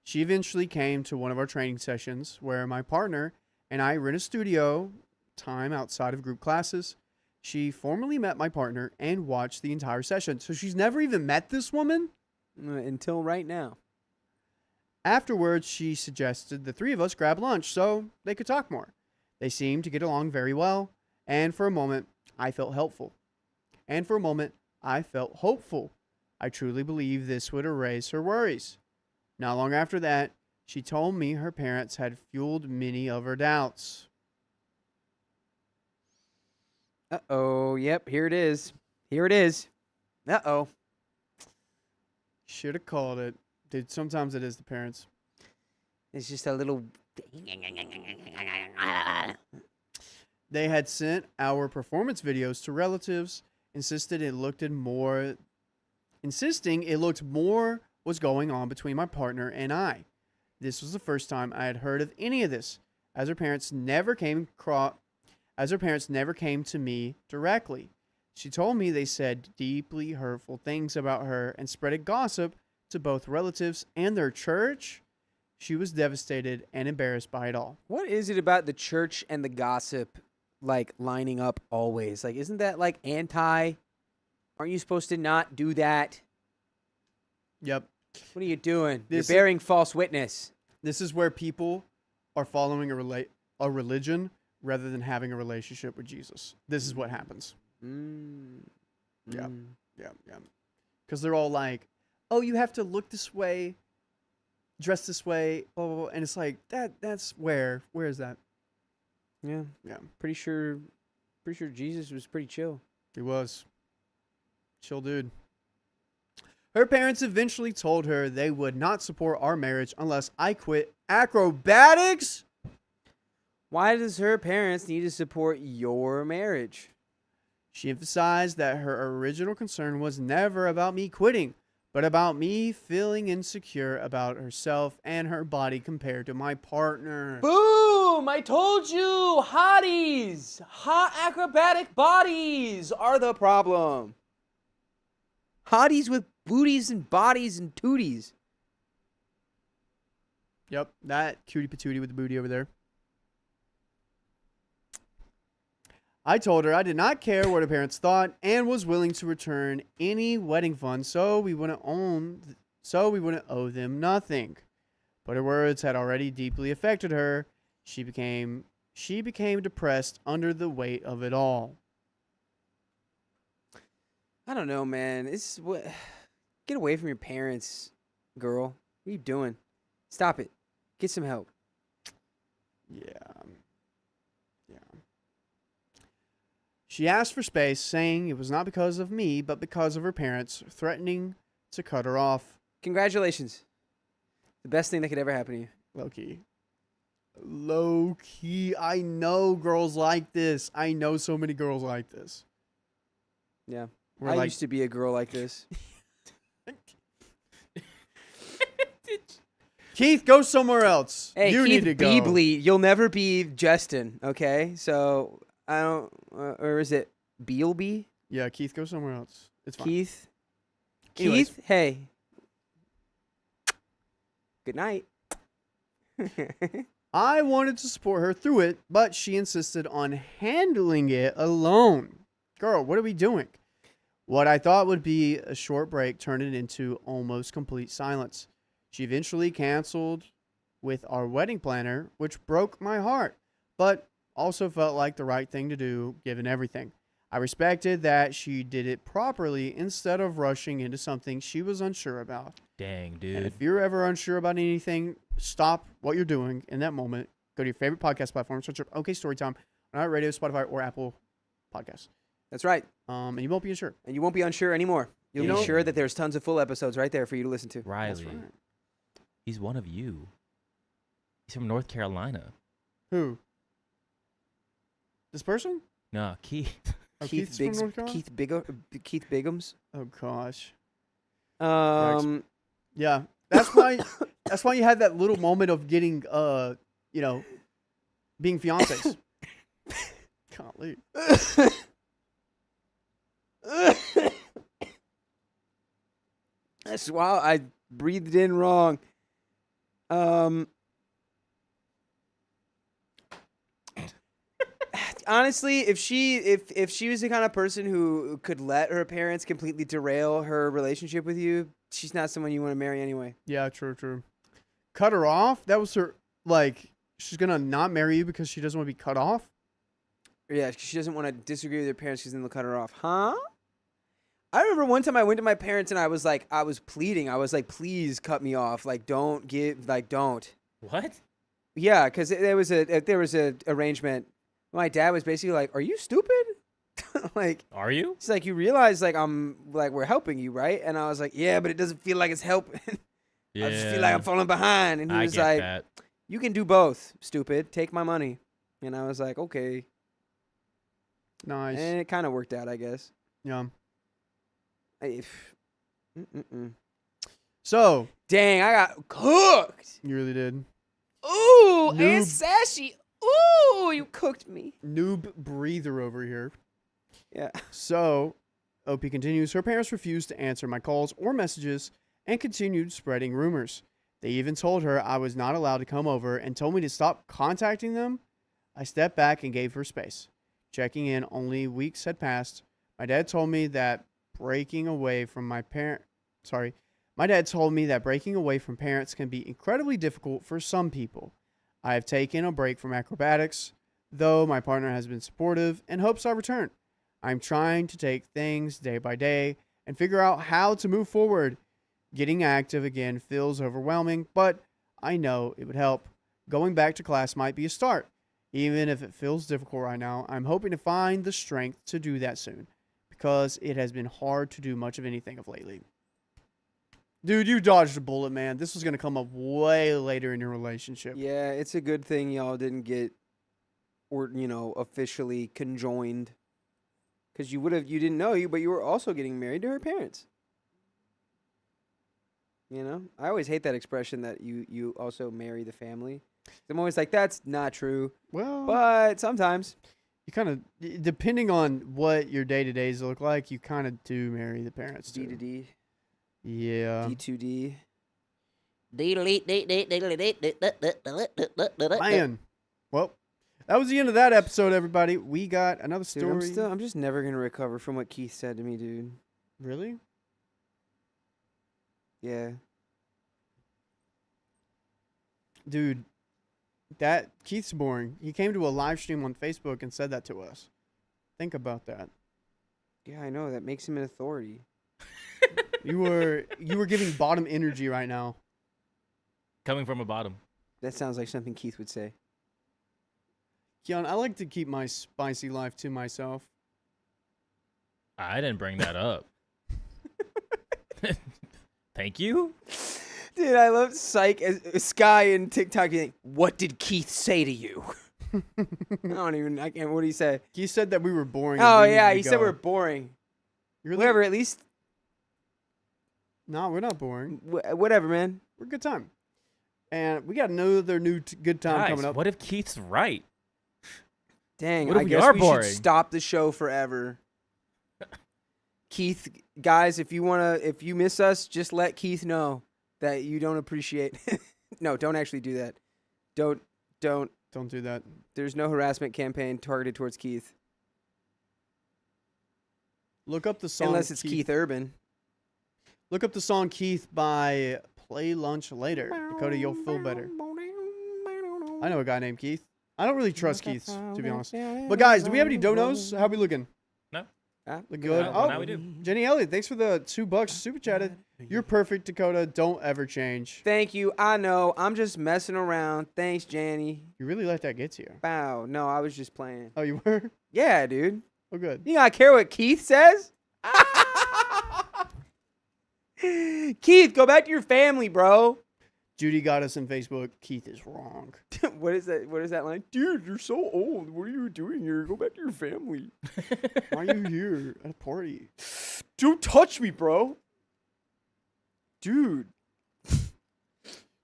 she eventually came to one of our training sessions where my partner and I were in a studio time outside of group classes. She formally met my partner and watched the entire session. So she's never even met this woman? Until right now. Afterwards, she suggested the three of us grab lunch so they could talk more. They seemed to get along very well, and for a moment, I felt helpful. And for a moment, I felt hopeful. I truly believe this would erase her worries. Not long after that, she told me her parents had fueled many of her doubts. Uh-oh. Yep, here it is. Here it is. Uh-oh. Should have called it. Dude, sometimes it is the parents. It's just a little... They had sent our performance videos to relatives, insisting it looked more was going on between my partner and I. This was the first time I had heard of any of this, as her parents never came to me directly. She told me they said deeply hurtful things about her and spreaded gossip to both relatives and their church. She was devastated and embarrassed by it all. What is it about the church and the gossip, like, lining up always? Like, isn't that, like, anti? Aren't you supposed to not do that? Yep. What are you doing? This- You're bearing false witness. This is where people are following a religion rather than having a relationship with Jesus. This is what happens. Yeah. Yeah. Because they're all like, oh, you have to look this way, dress this way, blah, blah, blah. And it's like, that's where is that? Yeah. Yeah. Pretty sure Pretty sure Jesus was pretty chill. He was. Chill dude. Her parents eventually told her they would not support our marriage unless I quit acrobatics. Why does her parents need to support your marriage? She emphasized that her original concern was never about me quitting, but about me feeling insecure about herself and her body compared to my partner. Boom! I told you! Hotties! Hot acrobatic bodies are the problem. Hotties with booties and bodies and tooties. Yep, that cutie patootie with the booty over there. I told her I did not care what her parents thought and was willing to return any wedding funds so we wouldn't owe them nothing. But her words had already deeply affected her. She became depressed under the weight of it all. I don't know, man. Get away from your parents, girl. What are you doing? Stop it. Get some help. Yeah. She asked for space, saying it was not because of me, but because of her parents, threatening to cut her off. Congratulations. The best thing that could ever happen to you. Low key. I know girls like this. I know so many girls like this. Yeah. We're I like, used to be a girl like this. Keith, go somewhere else. Hey, you Keith need to go. Beebley, you'll never be Justin, okay? So, I don't, or is it Beelby? Yeah, Keith, go somewhere else. It's fine. Keith? Anyways. Keith, hey. Good night. I wanted to support her through it, but she insisted on handling it alone. Girl, what are we doing? What I thought would be a short break turned it into almost complete silence. She eventually canceled with our wedding planner, which broke my heart, but also felt like the right thing to do given everything. I respected that she did it properly instead of rushing into something she was unsure about. Dang, dude. And if you're ever unsure about anything, stop what you're doing in that moment. Go to your favorite podcast platform, search up OK Storytime on iHeartRadio, Spotify, or Apple Podcasts. That's right. And you won't be unsure. And you won't be unsure anymore. You'll Yeah. be sure that there's tons of full episodes right there for you to listen to. Riley, That's right. he's one of you. He's from North Carolina. Who? This person? No, Keith. Oh, Keith Keith's from Biggs, North Carolina? Keith Bigums. Oh gosh. Um, Yeah. That's why you had that little moment of getting being fiancés. Golly. That's wow. I breathed in wrong. Honestly, if she was the kind of person who could let her parents completely derail her relationship with you, she's not someone you want to marry anyway. Yeah, true. Cut her off? That was her, she's going to not marry you because she doesn't want to be cut off? Yeah, she doesn't want to disagree with her parents because then they'll cut her off. Huh? I remember one time I went to my parents and I was pleading. I was like, please cut me off. Don't. What? Yeah, because there was a arrangement. My dad was basically like, "Are you stupid? Are you? It's like you realize we're helping you, right?" And I was like, "Yeah, but it doesn't feel like it's helping. Yeah. I just feel like I'm falling behind." And he was get like, that. "You can do both, stupid. Take my money." And I was like, "Okay." Nice. And it kind of worked out, I guess. Yeah. Mm-mm-mm. So. Dang, I got cooked. You really did. Ooh, Noob. and Sashi. Ooh, you cooked me. Noob breather over here. Yeah. So, OP continues, her parents refused to answer my calls or messages and continued spreading rumors. They even told her I was not allowed to come over and told me to stop contacting them. I stepped back and gave her space. Checking in, only weeks had passed. My dad told me that breaking away from parents can be incredibly difficult for some people. I have taken a break from acrobatics, though my partner has been supportive and hopes I return. I'm trying to take things day by day and figure out how to move forward. Getting active again feels overwhelming, but I know it would help. Going back to class might be a start. Even if it feels difficult right now, I'm hoping to find the strength to do that soon, because it has been hard to do much of anything of lately. Dude, you dodged a bullet, man. This was going to come up way later in your relationship. Yeah, it's a good thing y'all didn't get, or officially conjoined, because you didn't know you, but you were also getting married to her parents. I always hate that expression that you also marry the family. I'm always like, that's not true. Well, But sometimes. you kind of, depending on what your day-to-days look like, you kind of do marry the parents D too. to D. Yeah. D2D. Man. Well, that was the end of that episode, everybody. We got another Dude, story. I'm just never going to recover from what Keith said to me, dude. Really? Yeah. Dude, that Keith's boring. He came to a live stream on Facebook and said that to us. Think about that. Yeah, I know. That makes him an authority. You were giving bottom energy right now. Coming from a bottom. That sounds like something Keith would say. Keon, I like to keep my spicy life to myself. I didn't bring that up. Thank you. Dude, I love Sky and TikTok. Being, what did Keith say to you? I can't. What did he say? He said that we were boring. and Oh, we yeah. needed He to said go. we're boring. You're Whatever, at least. No, we're not boring. Whatever, man. We're a good time. And we got another new good time Guys, coming up. what if Keith's right? Dang, What if I we guess are we boring? should stop the show forever. Keith, guys, if you miss us, just let Keith know that you don't appreciate. No, don't actually do that. Don't. Don't do that. There's no harassment campaign targeted towards Keith. Look up the song. Unless it's Keith Urban. Look up the song Keith by Play Lunch Later. Dakota, you'll feel better. I know a guy named Keith. I don't really trust Keith's, to be honest. But guys, do we have any donos? How we looking? No. Look good. Well, now we do. Jenny Elliott, thanks for the $2 super chatted. You're perfect, Dakota. Don't ever change. Thank you. I know. I'm just messing around. Thanks, Janny. You really let that get to you. Wow. No, I was just playing. Oh, you were? Yeah, dude. Oh, good. You gotta care what Keith says? Keith, go back to your family, bro. Judy got us in Facebook. Keith is wrong. What is that? What is that line? Dude, you're so old. What are you doing here? Go back to your family. Why are you here at a party? Don't touch me, bro. Dude.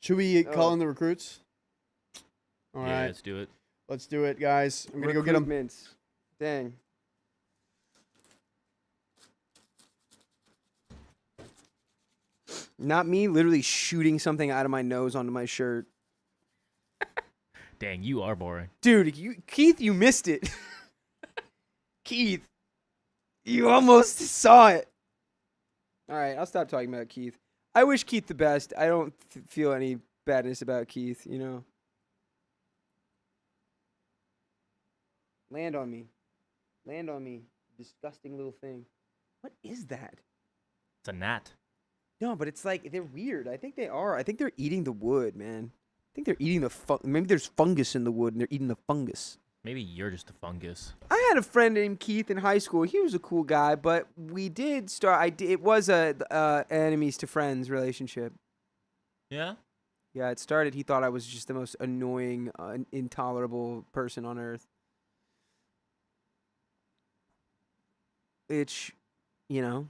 Should we call in the recruits? All Yeah, right. let's do it. Let's do it, guys. I'm going to go get them. Recruitments. Dang. Not me literally shooting something out of my nose onto my shirt. Dang, you are boring. Dude, Keith, you missed it. Keith, you almost saw it. All right, I'll stop talking about Keith. I wish Keith the best. I don't feel any badness about Keith, you know. Land on me. Land on me. Disgusting little thing. What is that? It's a gnat. No, but it's like, they're weird. I think they are. I think they're eating the wood, man. I think they're eating maybe there's fungus in the wood and they're eating the fungus. Maybe you're just a fungus. I had a friend named Keith in high school. He was a cool guy, but we did start. It was a enemies to friends relationship. Yeah? Yeah, it started. He thought I was just the most annoying, intolerable person on earth. Which, you know,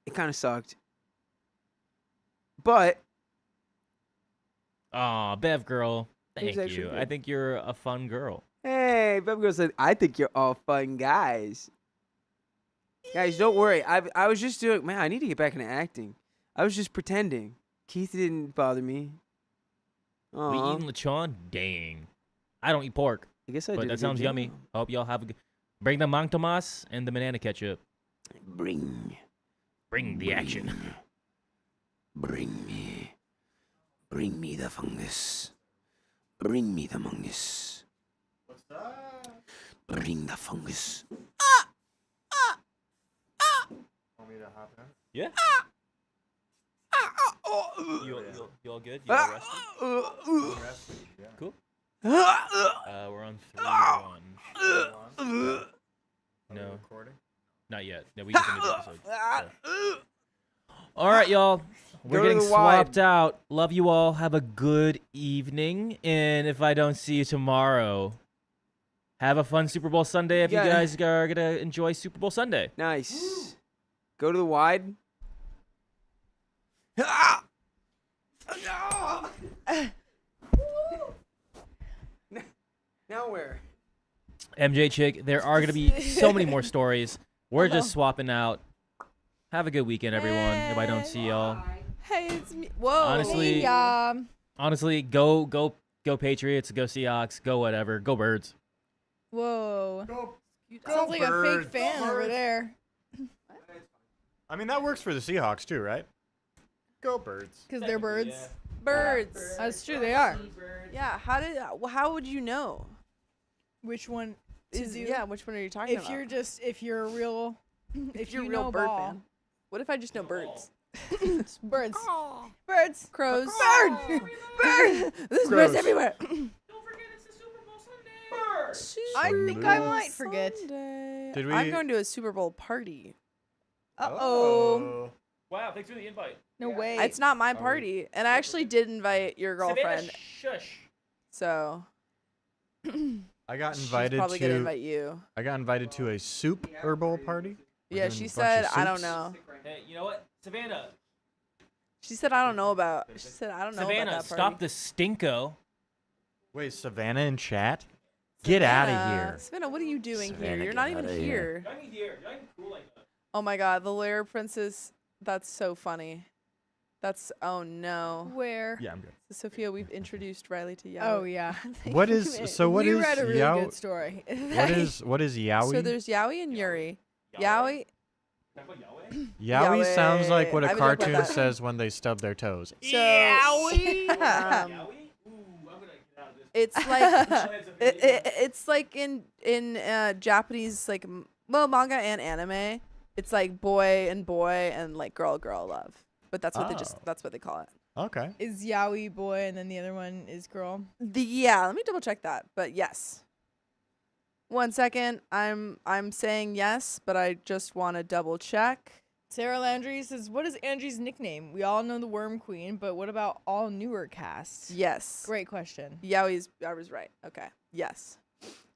it kind of sucked. But Aw, Bev girl. He's Thank actually you. good. I think you're a fun girl. hey, Beb Girl said, I think you're all fun guys. Guys, don't worry. I was just doing, man, I need to get back into acting. I was just pretending. Keith didn't bother me. We Aw. eating lechon? Dang. I don't eat pork, I guess I but did. a that good sounds job. yummy. Hope y'all have a good... Bring the Mang Tomas and the banana ketchup. Bring Bring the action. me the fungus. Bring me the fungus. What's that? Bring the fungus. Want me to hop in? Yeah. You all good? You all rested? Cool. We're on 3-1. No. Recording? Not yet. No, we just ended the episode. So. All right, y'all. We're getting swapped out. Love you all. Have a good evening. And if I don't see you tomorrow, have a fun Super Bowl Sunday if you guys are going to enjoy Super Bowl Sunday. Nice. Go to the wide. Now where? MJ Chick, there are going to be so many more stories. We're just swapping out. Have a good weekend, everyone. If I don't see y'all. Hey, it's me. Whoa. Honestly, honestly, go Patriots, go Seahawks, go whatever, go Birds. Whoa. Go Sounds like a Birds. fake fan over there. I mean, that works for the Seahawks too, right? Go Birds. Because they're birds. Yeah. Birds. That's true, they are. Yeah. How would you know? Which one to do? Yeah. Which one are you talking If about? you're a real, if you're a you real know bird ball. fan. What if I just know birds? Birds. Birds. Crows. Bird. Bird. There's Crows. birds everywhere. I think I might forget. Did we? I'm going to a Super Bowl party. Uh-oh. Wow, thanks for the invite. No way. It's not my party, and I actually did invite your girlfriend. Shush. So I got she's invited probably gonna to. invite you. I got invited to a Super Bowl party. We're Yeah, doing she a bunch said of I don't soups. know. Hey, you know what? Savannah. She said I don't know about. She said I don't know Savannah, about that party. stop the stinko. Wait, Savannah in chat? Get out of here. Savannah, what are you doing Savannah, here? You're get not even outta here. You're not even here. You're not even cool like that. Oh my God, the Lair Princess. That's so funny. That's oh no. Where? Yeah, I'm good. So, Sophia, we've introduced Riley to Yowie. Oh yeah. What is so? What we is read a really Yao? good story. What is Yowie? So there's Yowie and Yuri. Yowie. Talk about Yahweh? Yowie sounds like what I a haven't looked at cartoon that. says when they stub their toes. So, Yahweh? Ooh, I'm gonna get out of this. it's like it's like in Japanese manga and anime. It's like boy and like girl love. But that's what that's what they call it. Okay. Is Yowie boy and then the other one is girl? Yeah, let me double check that. But yes. 1 second. I'm saying yes, but I just want to double check. Sarah Landry says, "What is Angie's nickname? We all know the Worm Queen, but what about all newer casts?" Yes. Great question. Yowie's. I was right. Okay. Yes.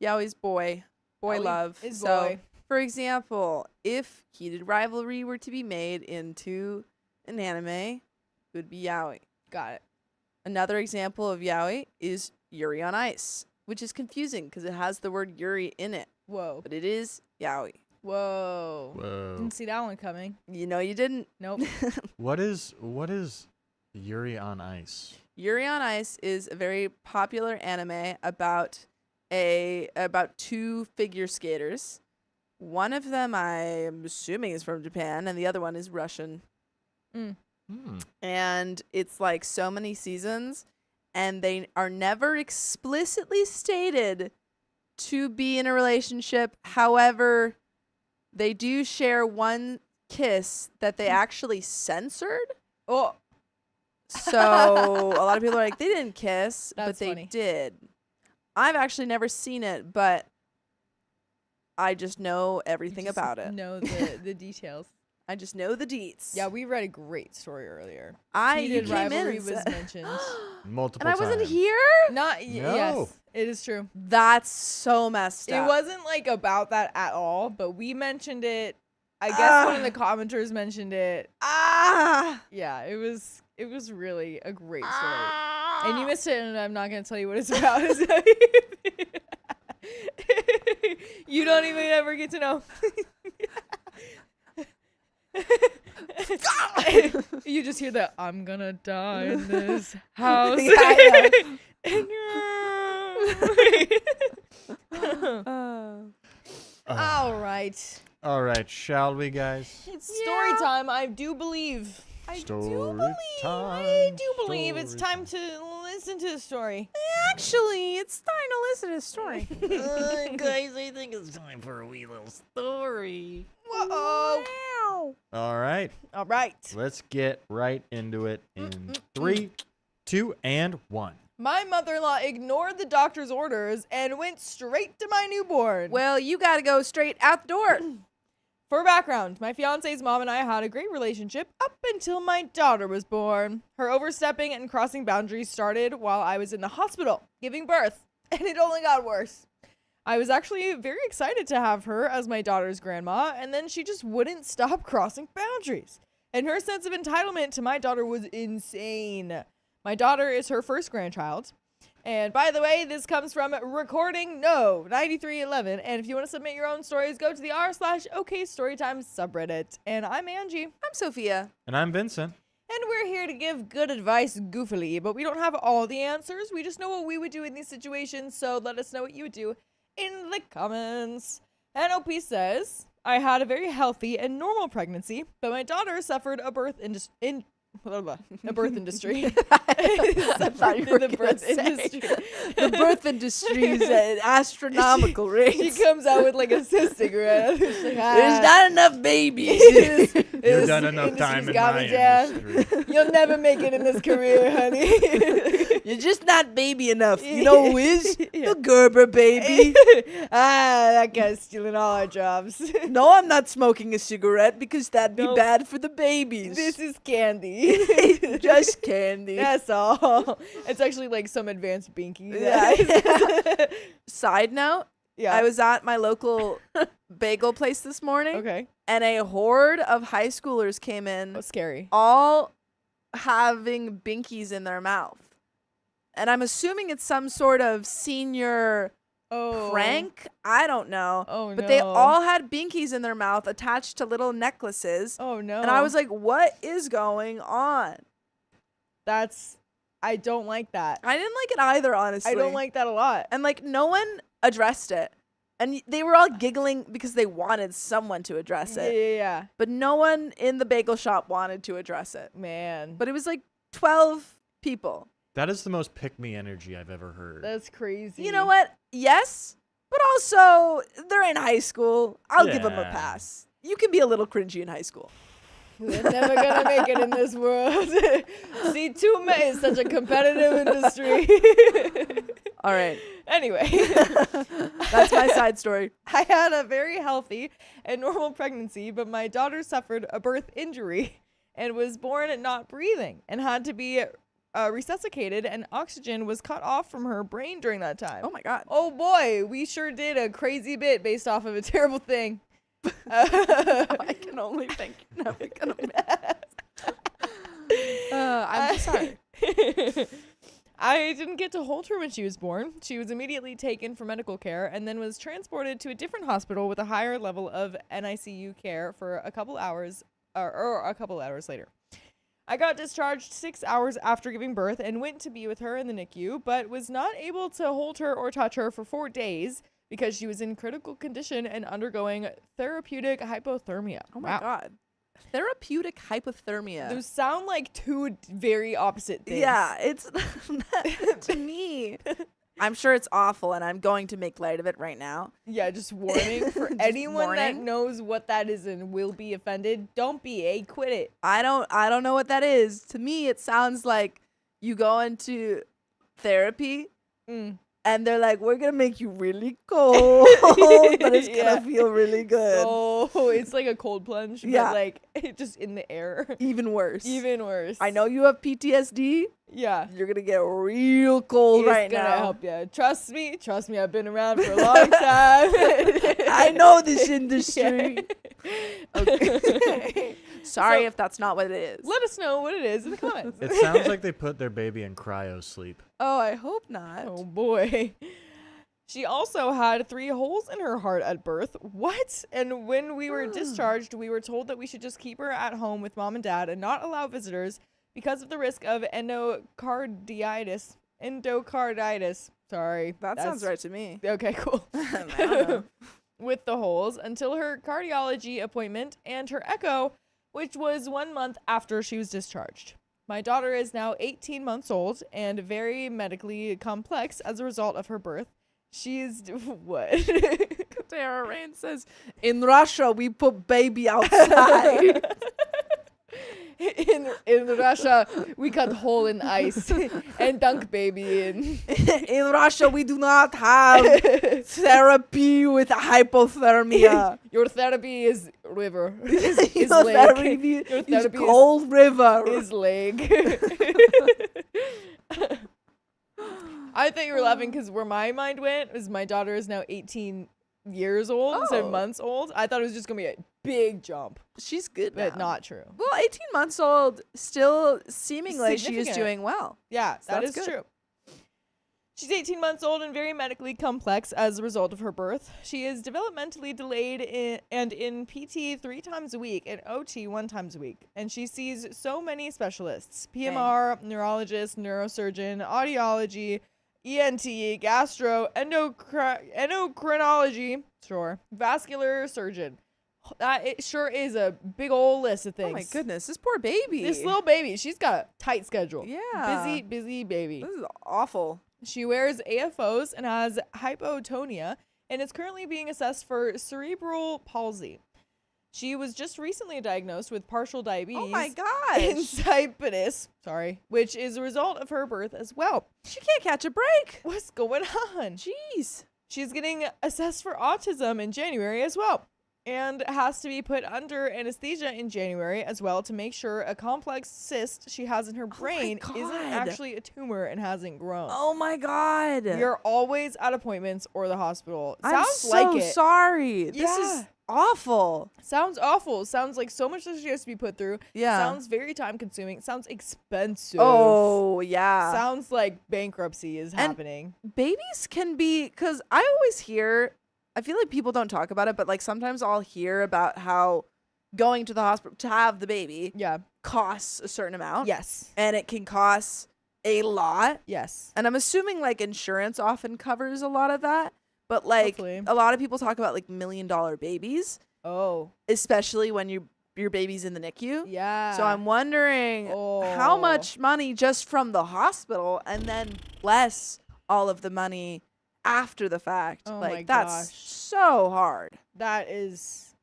Yowie's boy Yowie love. is So, boy. for example, if Heated Rivalry were to be made into an anime, it would be Yowie. Got it. Another example of Yowie is Yuri on Ice, which is confusing because it has the word Yuri in it, Whoa. but it is Yowie. Whoa. Whoa. Didn't see that one coming. You know you didn't. Nope. What is Yuri on Ice? Yuri on Ice is a very popular anime about two figure skaters. One of them I'm assuming is from Japan and the other one is Russian. And it's like so many seasons and they are never explicitly stated to be in a relationship. However, they do share one kiss that they actually censored. Oh. So a lot of people are like, they didn't kiss, but That's they funny. did. I've actually never seen it, but I just know everything about it. Know the details. I just know the deets. Yeah, we read a great story earlier. You Heated came in Rivalry and was said- mentioned. Multiple and I wasn't times. here? Not No. yes, it is true. That's so messed It up. wasn't like about that at all, but we mentioned it. I guess one of the commenters mentioned it. Yeah, it was really a great story. And you missed it, and I'm not gonna tell you what it's about. You don't even ever get to know. You just hear that I'm gonna die in this house. Yeah. All right. All right, shall we, guys? It's story time, I do believe. I Story do believe it's Story time to listen to the story. Actually, it's time to listen to a story. Guys, I think it's time for a wee little story. Whoa. All right. All right. Let's get right into it in 3, 2, and 1. My mother-in-law ignored the doctor's orders and went straight to my newborn. Well, you got to go straight out the door. For background, my fiance's mom and I had a great relationship up until my daughter was born. Her overstepping and crossing boundaries started while I was in the hospital giving birth, and it only got worse. I was actually very excited to have her as my daughter's grandma, and then she just wouldn't stop crossing boundaries. And her sense of entitlement to my daughter was insane. My daughter is her first grandchild. And by the way, this comes from Recording No 9311. And if you want to submit your own stories, go to the r/OK Storytime subreddit. And I'm Angie. I'm Sophia. And I'm Vincent. And we're here to give good advice goofily, but we don't have all the answers. We just know what we would do in these situations. So let us know what you would do in the comments. NOP says, I had a very healthy and normal pregnancy, but my daughter suffered a birth industry. A birth industry. I thought you were the gonna birth say industry. the birth industry is at astronomical rates. She comes out with like a cigarette. She's like, There's not enough babies. You've done enough time in my industry. You'll never make it in this career, honey. You're just not baby enough. You know who is? Yeah. The Gerber baby. That guy's stealing all our jobs. No, I'm not smoking a cigarette because that'd be Nope. bad for the babies. This is candy. Just candy. That's all. It's actually like some advanced binky. Yeah. Side note, Yeah. I was at my local bagel place this morning, Okay. and a horde of high schoolers came in, Oh, scary. all having binkies in their mouth. And I'm assuming it's some sort of senior prank. I don't know. Oh, no. But they all had binkies in their mouth attached to little necklaces. Oh, no. And I was like, what is going on? I don't like that. I didn't like it either, honestly. I don't like that a lot. And like no one addressed it. And they were all giggling because they wanted someone to address it. Yeah. But no one in the bagel shop wanted to address it. Man. But it was like 12 people. That is the most pick-me energy I've ever heard. That's crazy. You know what? Yes, but also they're in high school. I'll give them a Yeah. pass. You can be a little cringy in high school. They're never gonna make it in this world. See, too many. It's such a competitive industry. All right. Anyway, That's my side story. I had a very healthy and normal pregnancy, but my daughter suffered a birth injury and was born not breathing and had to be resuscitated, and oxygen was cut off from her brain during that time. Oh my God. Oh boy, we sure did a crazy bit based off of a terrible thing. I can only think. No, we're gonna I'm so sorry. I didn't get to hold her when she was born. She was immediately taken for medical care and then was transported to a different hospital with a higher level of NICU care for a couple hours or a couple hours later. I got discharged 6 hours after giving birth and went to be with her in the NICU, but was not able to hold her or touch her for 4 days because she was in critical condition and undergoing therapeutic hypothermia. Oh my God. Therapeutic hypothermia. Those sound like two very opposite things. Yeah, it's to me. I'm sure it's awful, and I'm going to make light of it right now. Yeah, just warning for Just anyone that warning. knows what that is and will be offended. Don't be quit it. I don't know what that is. To me, it sounds like you go into therapy, and they're like, "We're gonna make you really cold, but it's Yeah. gonna feel really good." Oh, it's like a cold plunge, Yeah. but like just in the air. Even worse. Even worse. I know you have PTSD. Yeah. You're gonna get real cold It's right gonna now. help you. Trust me. I've been around for a long time. I know this industry. Yeah. Okay. Sorry So- if that's not what it is. Let us know what it is in the comments. It sounds like they put their baby in cryo sleep. Oh, I hope not. Oh boy. She also had 3 holes in her heart at birth. What? And when we were discharged, we were told that we should just keep her at home with mom and dad and not allow visitors because of the risk of endocarditis. Sorry. That That's- sounds right to me. Okay, cool. I don't know. With the holes until her cardiology appointment and her echo, which was 1 month after she was discharged. My daughter is now 18 months old and very medically complex as a result of her birth. She's what? Tara Rain says, in Russia, we put baby outside. In Russia, we cut hole in ice and dunk baby in. In Russia, we do not have therapy with hypothermia. Your therapy is river. Is Your lake. therapy Your is therapy cold river. is leg. I thought you were laughing because where my mind went was my daughter is now 18 years old instead of months old. I thought it was just going to be a big jump, She's good now. but not true. Well, 18 months old, still seeming like she is Significant. doing well. Yeah, So that that's is good. true. She's 18 months old and very medically complex as a result of her birth. She is developmentally delayed in PT 3 times a week and OT 1 time a week. And she sees so many specialists: PMR, neurologist, neurosurgeon, audiology, ENT, gastro, endocrinology, vascular surgeon. That it sure is a big old list of things. Oh my goodness, this poor baby. This little baby, she's got a tight schedule. Yeah. Busy baby. This is awful. She wears AFOs and has hypotonia and is currently being assessed for cerebral palsy. She was just recently diagnosed with partial diabetes. Oh my gosh. Insipidus, which is a result of her birth as well. She can't catch a break. What's going on? Jeez. She's getting assessed for autism in January as well, and has to be put under anesthesia in January as well to make sure a complex cyst she has in her brain isn't actually a tumor and hasn't grown. Oh my God. You're always at appointments or the hospital. I'm Sounds so like it. sorry. This Yeah. is awful. Sounds awful. Sounds like so much that she has to be put through. Yeah. Sounds very time consuming. Sounds expensive. Oh, yeah. Sounds like bankruptcy is happening. Babies can be, because I always hear, I feel like people don't talk about it, but like sometimes I'll hear about how going to the hospital to have the baby costs a certain amount. Yes. And it can cost a lot. Yes. And I'm assuming like insurance often covers a lot of that. But like Hopefully. a lot of people talk about like $1 million babies, Oh. especially when your baby's in the NICU. Yeah. So I'm wondering how much money just from the hospital and then less all of the money after the fact. Oh like my that's gosh. so hard. That is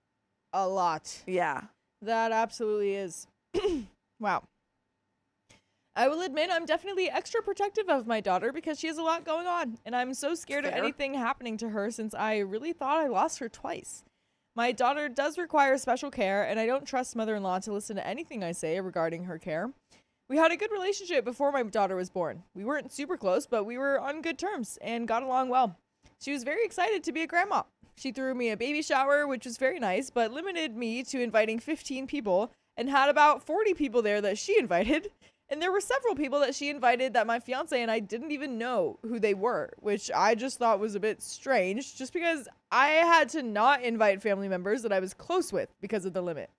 a lot. Yeah. That absolutely is. Wow. I will admit I'm definitely extra protective of my daughter because she has a lot going on, and I'm so scared of Fair. anything happening to her since I really thought I lost her twice. My daughter does require special care, and I don't trust mother-in-law to listen to anything I say regarding her care. We had a good relationship before my daughter was born. We weren't super close, but we were on good terms and got along well. She was very excited to be a grandma. She threw me a baby shower, which was very nice, but limited me to inviting 15 people and had about 40 people there that she invited. And there were several people that she invited that my fiance and I didn't even know who they were, which I just thought was a bit strange just because I had to not invite family members that I was close with because of the limit.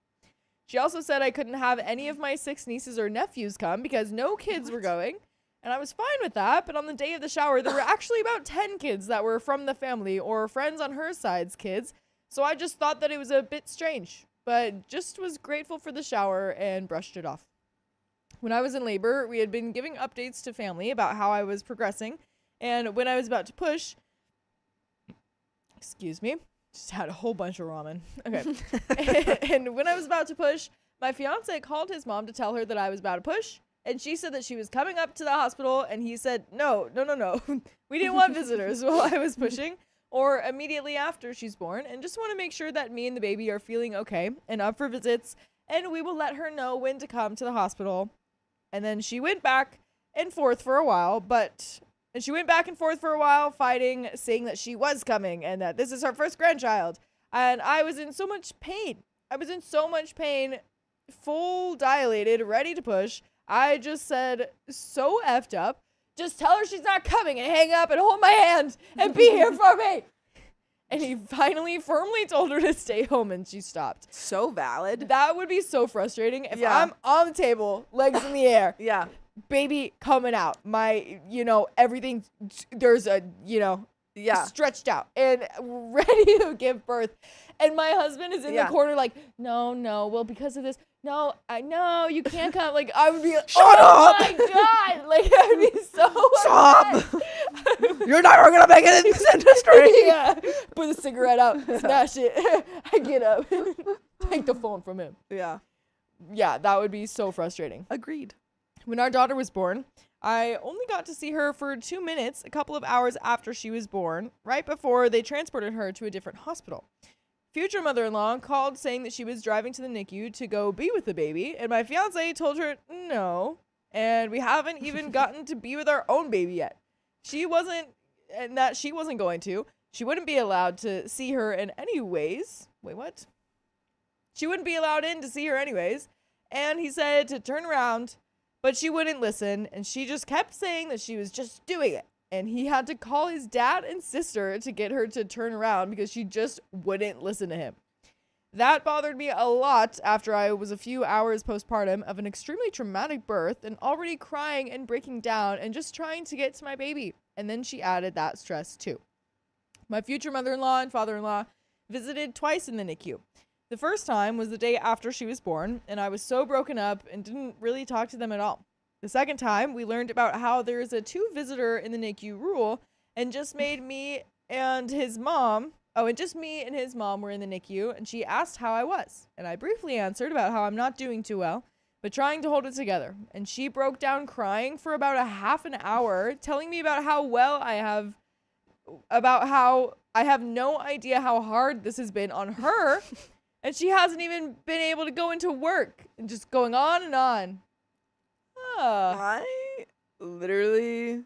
She also said I couldn't have any of my 6 nieces or nephews come because no kids were going. And I was fine with that, but on the day of the shower, there were actually about 10 kids that were from the family or friends on her side's kids. So I just thought that it was a bit strange, but just was grateful for the shower and brushed it off. When I was in labor, we had been giving updates to family about how I was progressing. And when I was about to push, excuse me, just had a whole bunch of ramen. Okay. And when I was about to push, my fiance called his mom to tell her that I was about to push. And she said that she was coming up to the hospital. And he said, no. We didn't want visitors while I was pushing or immediately after she's born. And just want to make sure that me and the baby are feeling okay and up for visits. And we will let her know when to come to the hospital. And then she went back and forth for a while, fighting, saying that she was coming and that this is her first grandchild. And I was in so much pain. Full dilated, ready to push. I just said, so effed up, just tell her she's not coming and hang up and hold my hand and be here for me. And he finally firmly told her to stay home, and she stopped. So valid. That would be so frustrating if I'm on the table, legs in the air. Yeah. Baby coming out. My, everything, there's a, stretched out and ready to give birth. And my husband is in the corner like, no, well, because of this, no, I know you can't come. Like, I would be like, Shut up! My God. Like, I'd be so Stop! You're never going to make it in this industry. Yeah. Put the cigarette out, smash it. I get up. Take the phone from him. Yeah. Yeah, that would be so frustrating. Agreed. When our daughter was born, I only got to see her for 2 minutes, a couple of hours after she was born, right before they transported her to a different hospital. Future mother-in-law called saying that she was driving to the NICU to go be with the baby, and my fiance told her no, and we haven't even gotten to be with our own baby yet. She wasn't going to. She wouldn't be allowed to see her in any ways. Wait, what? She wouldn't be allowed in to see her anyways, and he said to turn around, but she wouldn't listen, and she just kept saying that she was just doing it. And he had to call his dad and sister to get her to turn around because she just wouldn't listen to him. That bothered me a lot after I was a few hours postpartum of an extremely traumatic birth and already crying and breaking down and just trying to get to my baby. And then she added that stress too. My future mother-in-law and father-in-law visited twice in the NICU. The first time was the day after she was born, and I was so broken up and didn't really talk to them at all. The second time, we learned about how there's a 2-visitor in the NICU rule, and just me and his mom were in the NICU, and she asked how I was. And I briefly answered about how I'm not doing too well, but trying to hold it together. And she broke down crying for about a half an hour, telling me about how well I have, about how I have no idea how hard this has been on her, and she hasn't even been able to go into work, and just going on and on. I literally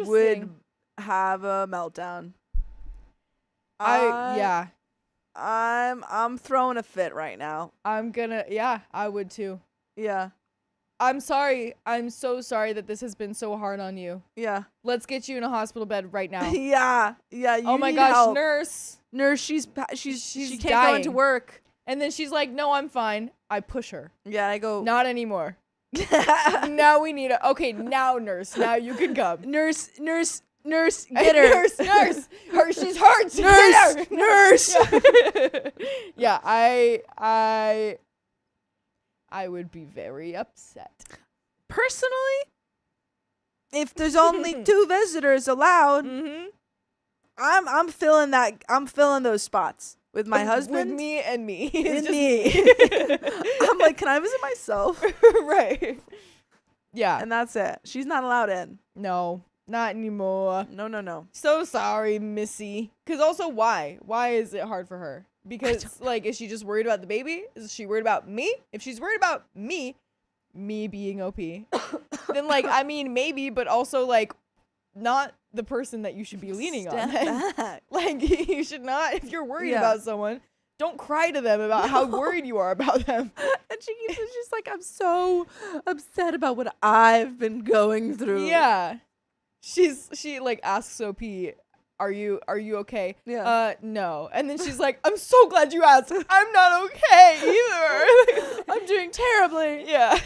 would have a meltdown. I'm throwing a fit right now. I would too. Yeah. I'm sorry. I'm so sorry that this has been so hard on you. Yeah. Let's get you in a hospital bed right now. Yeah. Oh my gosh, help. nurse, she she's can't dying. go into work. And then she's like, "No, I'm fine." I push her. Yeah, I go. Not anymore. Now we need okay, now nurse. Now you can come. Nurse, get her. Nurse. She's hurt. Nurse. Yeah, I would be very upset. Personally, if there's only 2 visitors allowed, I'm filling that. I'm filling those spots with my husband. With me and me. And me. I'm like, can I visit myself? Right. Yeah. And that's it. She's not allowed in. No, not anymore. No. So sorry, Missy. Because also, why? Why is it hard for her? Because, like, is she just worried about the baby? Is she worried about me? If she's worried about me being OP, then, like, I mean, maybe, but also, like, not the person that you should be leaning on. Back. Like, you should not, if you're worried about someone, don't cry to them about how worried you are about them. And she's just like, I'm so upset about what I've been going through. Yeah. She like asks OP, are you okay? Yeah. No. And then she's like, I'm so glad you asked. I'm not okay either. I'm doing terribly. Yeah.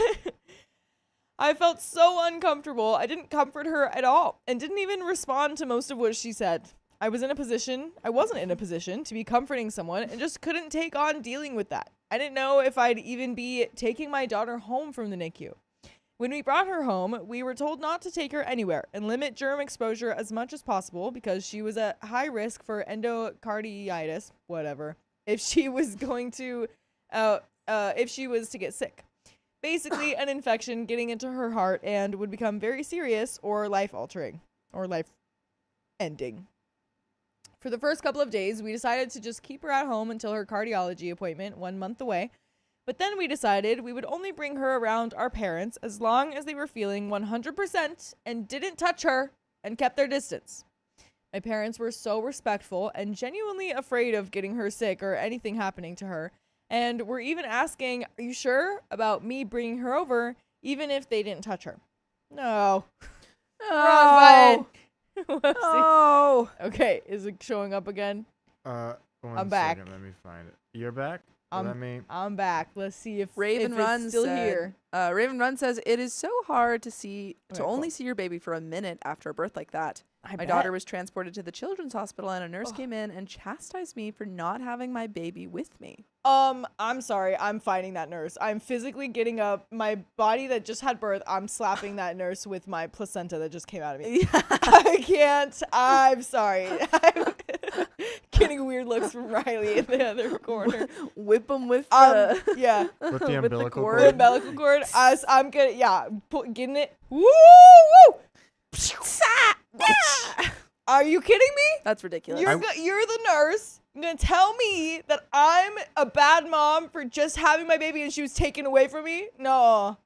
I felt so uncomfortable. I didn't comfort her at all and didn't even respond to most of what she said. I wasn't in a position to be comforting someone and just couldn't take on dealing with that. I didn't know if I'd even be taking my daughter home from the NICU. When we brought her home, we were told not to take her anywhere and limit germ exposure as much as possible because she was at high risk for endocarditis, whatever, if she was to get sick. Basically, an infection getting into her heart and would become very serious or life-altering or life-ending. For the first couple of days, we decided to just keep her at home until her cardiology appointment 1 month away. But then we decided we would only bring her around our parents as long as they were feeling 100% and didn't touch her and kept their distance. My parents were so respectful and genuinely afraid of getting her sick or anything happening to her. And were even asking, are you sure about me bringing her over, even if they didn't touch her? No. Wrong button. Oh. Okay, is it showing up again? One I'm back. second, let me find it. You're back? I'm back. Let's see if Raven if Run it's still said, here. Raven Run says it is so hard to Okay, only cool. see your baby for a minute after a birth like that. I My bet. daughter was transported to the children's hospital and a nurse came in and chastised me for not having my baby with me. I'm sorry. I'm fighting that nurse. I'm physically getting up. My body that just had birth, I'm slapping that nurse with my placenta that just came out of me. I can't. I'm sorry. I'm getting weird looks from Riley in the other corner. Whip them with Yeah. With the umbilical cord. The cord. umbilical cord. As I'm getting it. Woo! Woo! Are you kidding me? That's ridiculous. You're the nurse. You're gonna tell me that I'm a bad mom for just having my baby and she was taken away from me? No.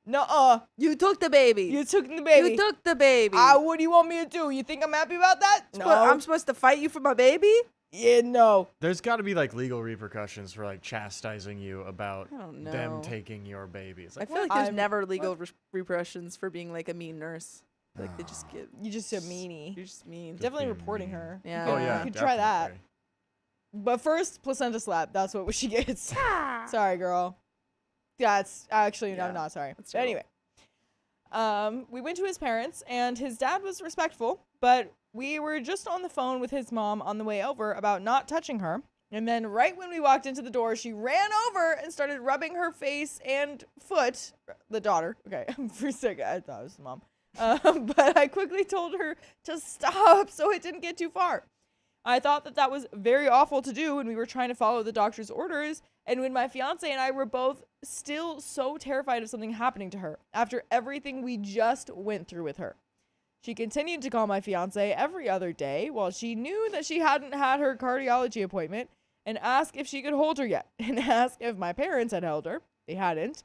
You took the baby. You took the baby. You took the baby. What do you want me to do? You think I'm happy about that? No. I'm supposed to fight you for my baby? Yeah, no. There's got to be like legal repercussions for like chastising you about I don't know. them taking your baby. It's I like, feel like there's I'm- never legal repercussions for being like a mean nurse. Like they just get. You just a meanie. You're just mean. Definitely being reporting mean. her. Yeah. oh yeah, You could try that. definitely. But first, placenta slap. That's what she gets. Sorry, girl. That's actually, Yeah, I'm not sorry. that's But anyway, we went to his parents, and his dad was respectful, but we were just on the phone with his mom on the way over about not touching her. And then right when we walked into the door, she ran over and started rubbing her face and foot. The daughter. Okay, for a second, I thought it was the mom. But I quickly told her to stop so it didn't get too far. I thought that was very awful to do when we were trying to follow the doctor's orders, and when my fiance and I were both still so terrified of something happening to her after everything we just went through with her. She continued to call my fiance every other day while she knew that she hadn't had her cardiology appointment, and asked if she could hold her yet, and asked if my parents had held her. They hadn't.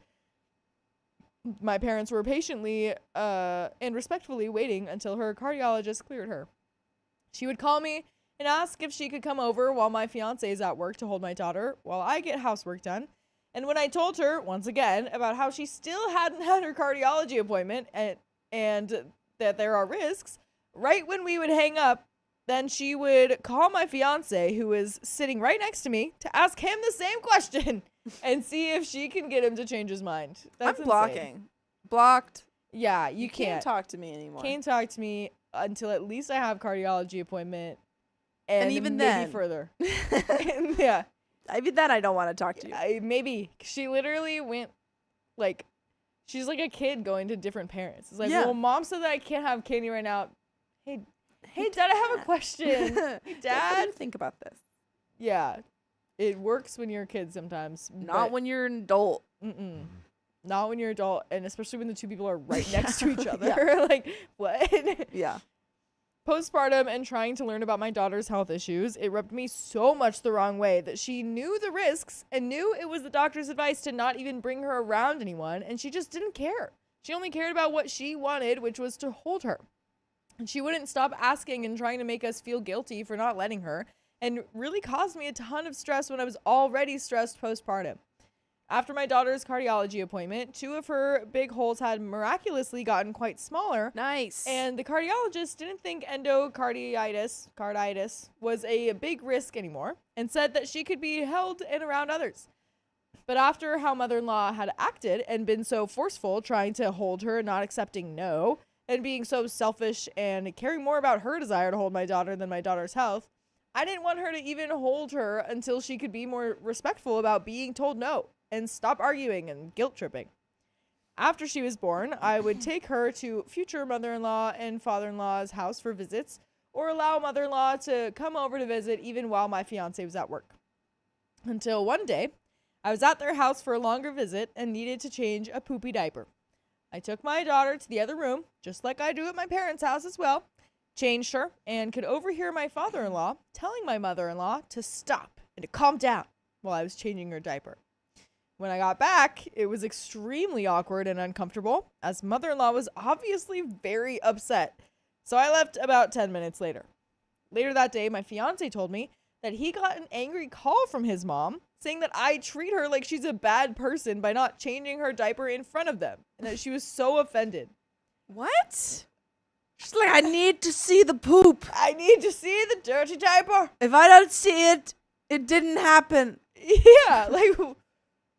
My parents were patiently and respectfully waiting until her cardiologist cleared her. She would call me and ask if she could come over while my fiance is at work to hold my daughter while I get housework done. And when I told her, once again, about how she still hadn't had her cardiology appointment and that there are risks, right when we would hang up, then she would call my fiance, who is sitting right next to me, to ask him the same question and see if she can get him to change his mind. That's I'm insane. blocking. Blocked. Yeah, you Can't talk to me anymore. Can't talk to me until at least I have cardiology appointment. And even maybe then. further. Yeah. Even then, I don't want to talk to you. Maybe. She literally went, like, she's like a kid going to different parents. It's like, Yeah. well, mom said that I can't have Katie right now. Hey, Dad, I have a question. Hey, What do Dad. you think about this? Yeah. It works when you're a kid sometimes. Not when you're an adult. Mm-mm. Not when you're adult, and especially when the two people are right next to each Yeah. other. Like, what? Yeah. Postpartum and trying to learn about my daughter's health issues, it rubbed me so much the wrong way that she knew the risks and knew it was the doctor's advice to not even bring her around anyone, and she just didn't care. She only cared about what she wanted, which was to hold her. And she wouldn't stop asking and trying to make us feel guilty for not letting her, and really caused me a ton of stress when I was already stressed postpartum. After my daughter's cardiology appointment, 2 of her big holes had miraculously gotten quite smaller. Nice. And the cardiologist didn't think endocarditis was a big risk anymore and said that she could be held and around others. But after how mother-in-law had acted and been so forceful trying to hold her, not accepting no, and being so selfish and caring more about her desire to hold my daughter than my daughter's health, I didn't want her to even hold her until she could be more respectful about being told no and stop arguing and guilt tripping. After she was born, I would take her to future mother-in-law and father-in-law's house for visits, or allow mother-in-law to come over to visit even while my fiance was at work. Until one day, I was at their house for a longer visit and needed to change a poopy diaper. I took my daughter to the other room, just like I do at my parents' house as well, changed her, and could overhear my father-in-law telling my mother-in-law to stop and to calm down while I was changing her diaper. When I got back, it was extremely awkward and uncomfortable, as mother-in-law was obviously very upset. So I left about 10 minutes later. Later that day, my fiance told me that he got an angry call from his mom saying that I treat her like she's a bad person by not changing her diaper in front of them, and that she was so offended. What? She's like, I need to see the poop. I need to see the dirty diaper. If I don't see it, it didn't happen. Yeah, like,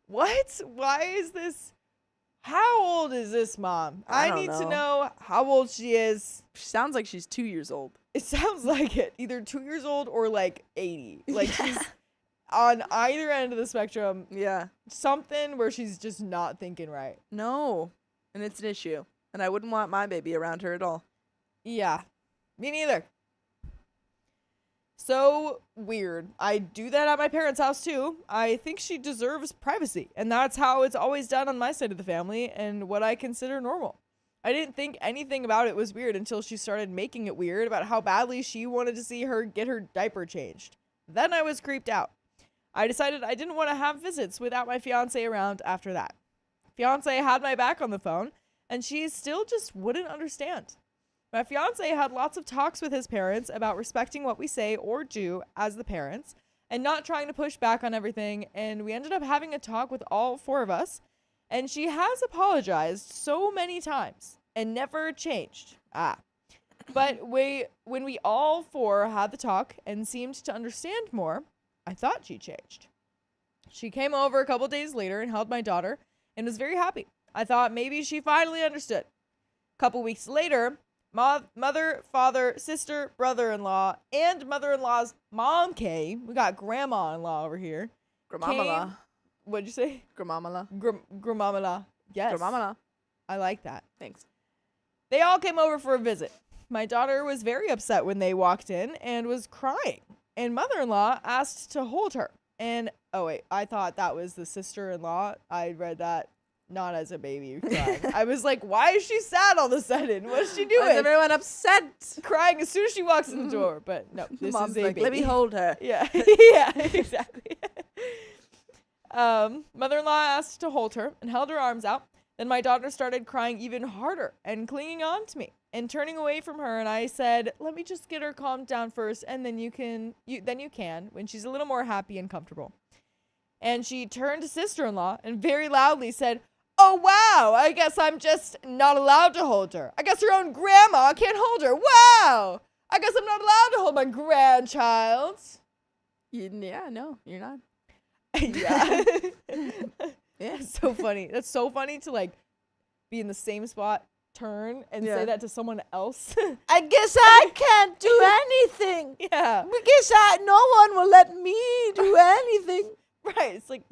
What? Why is this? How old is this mom? I don't need to know. know how old she is. She sounds like she's 2 years old. It sounds like it. Either 2 years old or like 80. Like she's on either end of the spectrum. Yeah. Something where she's just not thinking right. No. And it's an issue. And I wouldn't want my baby around her at all. Yeah. Me neither. So weird. I do that at my parents' house too. I think she deserves privacy, and that's how it's always done on my side of the family and what I consider normal. I didn't think anything about it was weird until she started making it weird about how badly she wanted to see her get her diaper changed. Then I was creeped out. I decided I didn't want to have visits without my fiance around after that. Fiance had my back on the phone, and she still just wouldn't understand. My fiance had lots of talks with his parents about respecting what we say or do as the parents and not trying to push back on everything, and we ended up having a talk with all 4 of us, and she has apologized so many times and never changed. But when we all 4 had the talk and seemed to understand more, I thought she changed. She came over a couple days later and held my daughter and was very happy. I thought maybe she finally understood. A couple weeks later, mother, father, sister, brother-in-law, and mother-in-law's mom came. We got grandma-in-law over here. Gramamala. What'd you say? Gramamala. Gramamala. Yes. Gramamala. I like that. Thanks. They all came over for a visit. My daughter was very upset when they walked in and was crying. And mother-in-law asked to hold her. And, oh wait, I thought that was the sister-in-law. I read that not as a baby crying. I was like, why is she sad all of a sudden? What's she doing? Why is everyone upset? Crying as soon as she walks in the door. But no, this Mom's is a like, baby. let me hold her. Yeah, yeah, exactly. Mother-in-law asked to hold her and held her arms out. Then my daughter started crying even harder and clinging on to me and turning away from her. And I said, let me just get her calmed down first, and then you can when she's a little more happy and comfortable. And she turned to sister-in-law and very loudly said, oh, wow, I guess I'm just not allowed to hold her. I guess her own grandma can't hold her. Wow, I guess I'm not allowed to hold my grandchild. Yeah, no, you're not. Yeah. Yeah. It's so funny. That's so funny to like be in the same spot, turn, and say that to someone else. I guess I can't do anything. Yeah. Because no one will let me do anything. Right. It's like,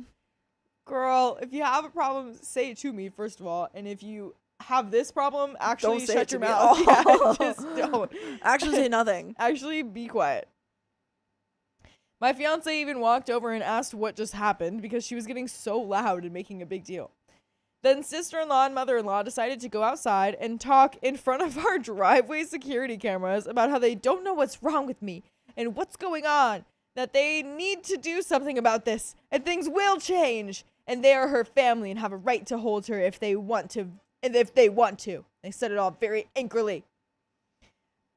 girl, if you have a problem, say it to me, first of all. And if you have this problem, actually Don't say shut it to your me. mouth. Oh. Yeah, just don't. Actually say nothing. Actually, be quiet. My fiance even walked over and asked what just happened because she was getting so loud and making a big deal. Then sister-in-law and mother-in-law decided to go outside and talk in front of our driveway security cameras about how they don't know what's wrong with me and what's going on, that they need to do something about this and things will change, and they are her family and have a right to hold her if they want to. They said it all very angrily.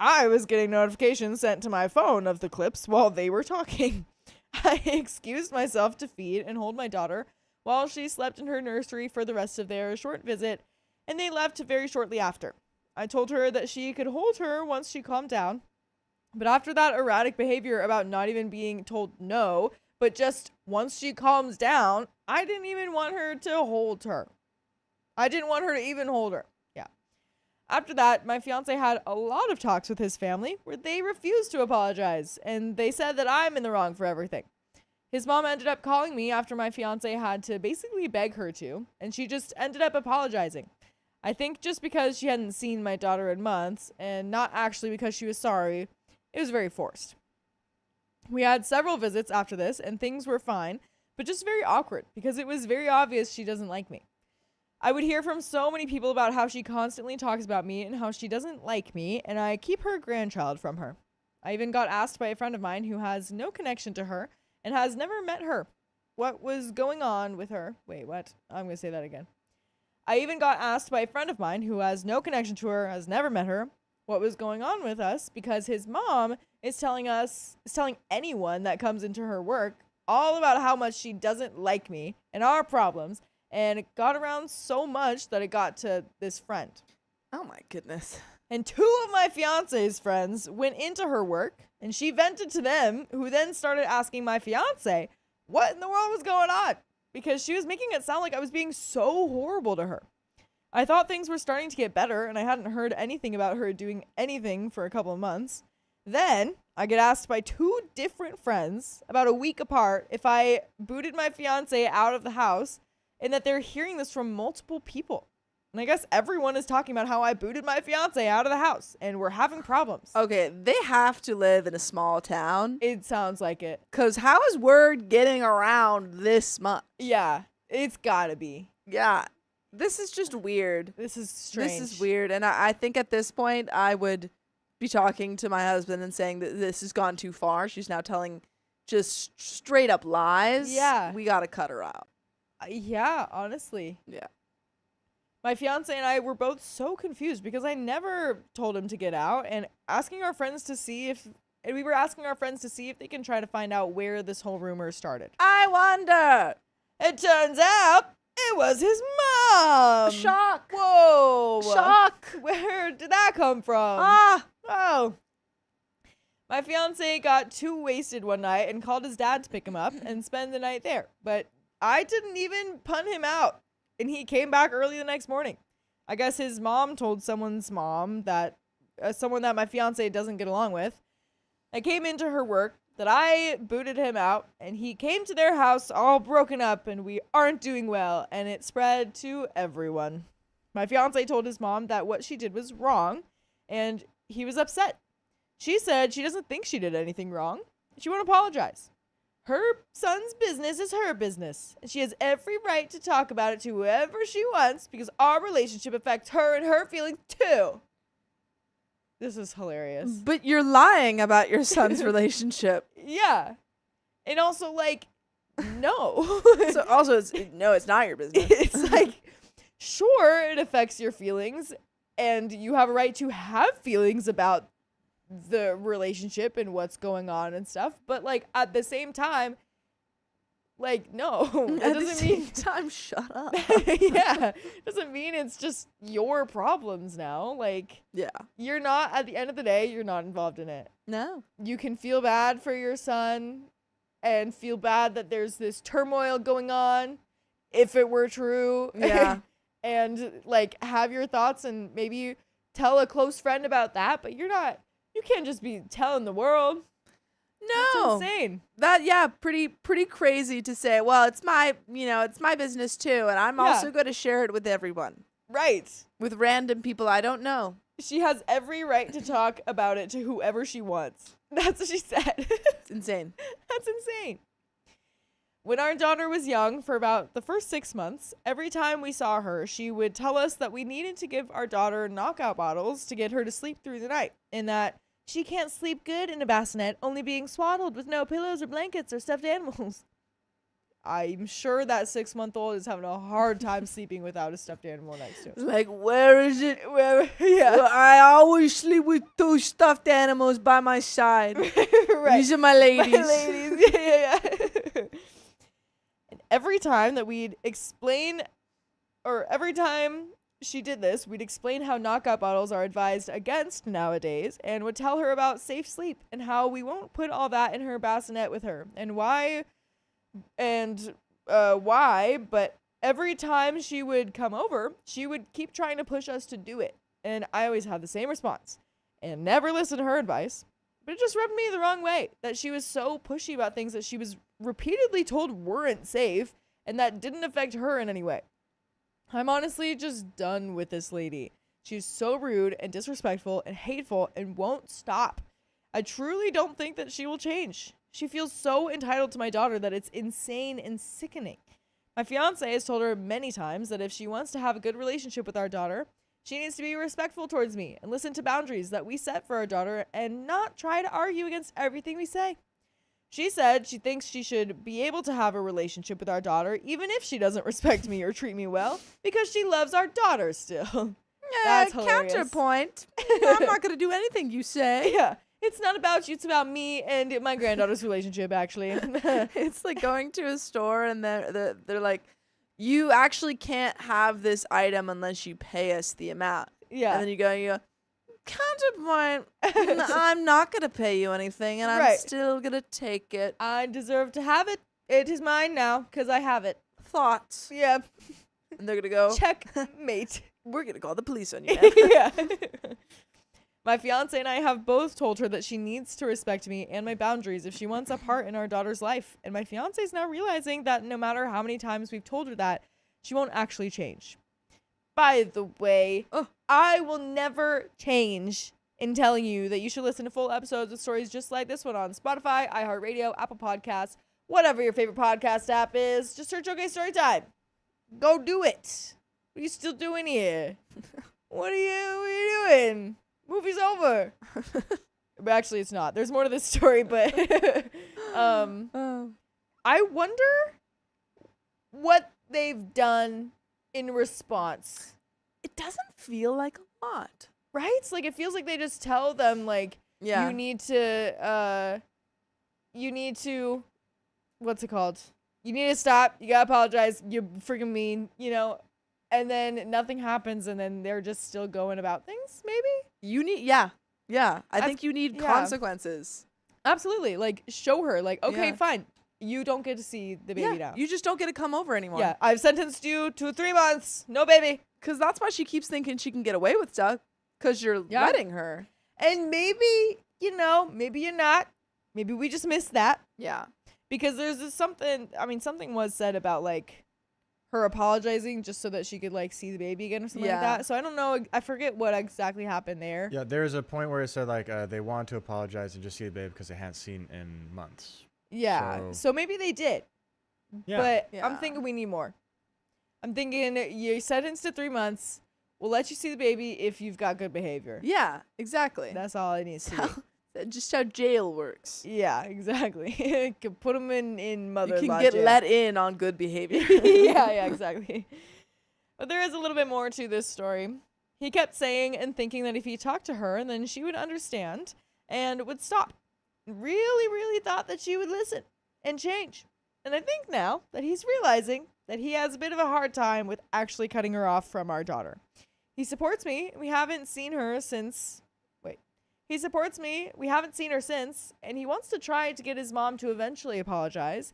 I was getting notifications sent to my phone of the clips while they were talking. I excused myself to feed and hold my daughter while she slept in her nursery for the rest of their short visit, and they left very shortly after. I told her that she could hold her once she calmed down, but after that erratic behavior about not even being told no, but just once she calms down, I didn't even want her to hold her. I didn't want her to even hold her. Yeah. After that, my fiance had a lot of talks with his family where they refused to apologize, and they said that I'm in the wrong for everything. His mom ended up calling me after my fiance had to basically beg her to, and she just ended up apologizing. I think just because she hadn't seen my daughter in months, and not actually because she was sorry. It was very forced. We had several visits after this, and things were fine, but just very awkward because it was very obvious she doesn't like me. I would hear from so many people about how she constantly talks about me and how she doesn't like me, and I keep her grandchild from her. I even got asked by a friend of mine who has no connection to her and has never met her what was going on with her. Wait, what? I'm going to say that again. I even got asked by a friend of mine who has no connection to her, has never met her, what was going on with us because his mom is telling anyone that comes into her work all about how much she doesn't like me and our problems. And it got around so much that it got to this friend. Oh my goodness. And 2 of my fiance's friends went into her work, and she vented to them, who then started asking my fiance what in the world was going on. because she was making it sound like I was being so horrible to her. I thought things were starting to get better, and I hadn't heard anything about her doing anything for a couple of months. Then I get asked by 2 different friends about a week apart if I booted my fiance out of the house, and that they're hearing this from multiple people. And I guess everyone is talking about how I booted my fiance out of the house, and we're having problems. Okay, they have to live in a small town. It sounds like it. Because how is word getting around this much? Yeah, it's gotta be. Yeah, this is just weird. This is strange. This is weird. And I think at this point, I would be talking to my husband and saying that this has gone too far. She's now telling just straight up lies. Yeah. We got to cut her out. Yeah, honestly. Yeah. My fiance and I were both so confused because I never told him to get out, and we were asking our friends to see if they can try to find out where this whole rumor started. I wonder. It turns out it was his mom. Shock. Whoa. Shock. Where did that come from? Oh. My fiance got too wasted one night and called his dad to pick him up and spend the night there. But I didn't even pun him out, and he came back early the next morning. I guess his mom told someone's mom that someone that my fiance doesn't get along with. I came into her work that I booted him out, and he came to their house all broken up, and we aren't doing well, and it spread to everyone. My fiance told his mom that what she did was wrong, and he was upset. She said she doesn't think she did anything wrong. She won't apologize. Her son's business is her business, and she has every right to talk about it to whoever she wants because our relationship affects her and her feelings too. This is hilarious. But you're lying about your son's relationship. Yeah. And also, like, no. So also, it's not your business. It's like, sure, it affects your feelings, and you have a right to have feelings about the relationship and what's going on and stuff, but like at the same time, like, no, At the same time, shut up. Yeah, doesn't mean it's just your problems now. Like, yeah, you're not, at the end of the day, you're not involved in it. No. You can feel bad for your son and feel bad that there's this turmoil going on if it were true. Yeah. And like have your thoughts and maybe tell a close friend about that, but you can't just be telling the world. No. That's insane. Pretty crazy to say, well, it's my business too, and I'm also going to share it with everyone. Right. With random people I don't know. She has every right to talk about it to whoever she wants. That's what she said. It's insane. That's insane. When our daughter was young, for about the first 6 months, every time we saw her, she would tell us that we needed to give our daughter knockout bottles to get her to sleep through the night, and that she can't sleep good in a bassinet, only being swaddled with no pillows or blankets or stuffed animals. I'm sure that 6-month-old is having a hard time sleeping without a stuffed animal next to him. Like, where is it? Yeah. Well, I always sleep with 2 stuffed animals by my side. Right. These are my ladies. My ladies. Yeah. And every time that every time she did this, we'd explain how knockout bottles are advised against nowadays and would tell her about safe sleep and how we won't put all that in her bassinet with her and why, but every time she would come over, she would keep trying to push us to do it. And I always had the same response and never listened to her advice. But it just rubbed me the wrong way that she was so pushy about things that she was repeatedly told weren't safe and that didn't affect her in any way. I'm honestly just done with this lady. She's so rude and disrespectful and hateful and won't stop. I truly don't think that she will change. She feels so entitled to my daughter that it's insane and sickening. My fiance has told her many times that if she wants to have a good relationship with our daughter, she needs to be respectful towards me and listen to boundaries that we set for our daughter and not try to argue against everything we say. She said she thinks she should be able to have a relationship with our daughter even if she doesn't respect me or treat me well because she loves our daughter still. That's hilarious. Counterpoint. I'm not going to do anything you say. Yeah. It's not about you. It's about me and my granddaughter's relationship, actually. It's like going to a store and they're like, you actually can't have this item unless you pay us the amount. Yeah. And then you go, counterpoint, I'm not going to pay you anything and I'm Right. still going to take it. I deserve to have it. It is mine now because I have it. thoughts. Yeah. And they're gonna go, Checkmate. we're gonna call the police on you now. Yeah. My fiance and I have both told her that she needs to respect me and my boundaries if she wants a part in our daughter's life. And my fiance is now realizing that no matter how many times we've told her that, she won't actually change. By the way, I will never change in telling you that you should listen to full episodes of stories just like this one on Spotify, iHeartRadio, Apple Podcasts, whatever your favorite podcast app is. Just search OK Storytime. Go do it. What are you still doing here? What are you doing? Movie's over. But actually, it's not. There's more to this story, but I wonder what they've done in response. It doesn't feel like a lot. Right? It's like it feels like they just tell them like you need to what's it called? You need to stop. You gotta apologize. You're freaking mean, you know? And then nothing happens, and then they're just still going about things, maybe? You need, I think you need consequences. Absolutely. Like, show her, like, okay, Yeah. fine. You don't get to see the baby now. You just don't get to come over anymore. Yeah, I've sentenced you to 3 months. No baby. Because that's why she keeps thinking she can get away with stuff. Because you're letting her. And maybe, you know, maybe you're not. Maybe we just missed that. Yeah. Because there's something was said about, like, her apologizing just so that she could, like, see the baby again or something like that. So I don't know. I forget what exactly happened there. Yeah, there's a point where it said, like, they want to apologize and just see the baby because they hadn't seen in months. Yeah. So maybe they did. Yeah. But I'm thinking we need more. I'm thinking you're sentenced to 3 months. We'll let you see the baby if you've got good behavior. Yeah, exactly. That's all it needs to be. Just how jail works. Yeah, exactly. You can put them in mother-in-law You can get jail. let in on good behavior. yeah, exactly. But there is a little bit more to this story. He kept saying and thinking that if he talked to her, then she would understand and would stop. Really, really thought that she would listen and change. And I think now that he's realizing that he has a bit of a hard time with actually cutting her off from our daughter. He supports me. We haven't seen her since... He supports me. We haven't seen her since. And he wants to try to get his mom to eventually apologize.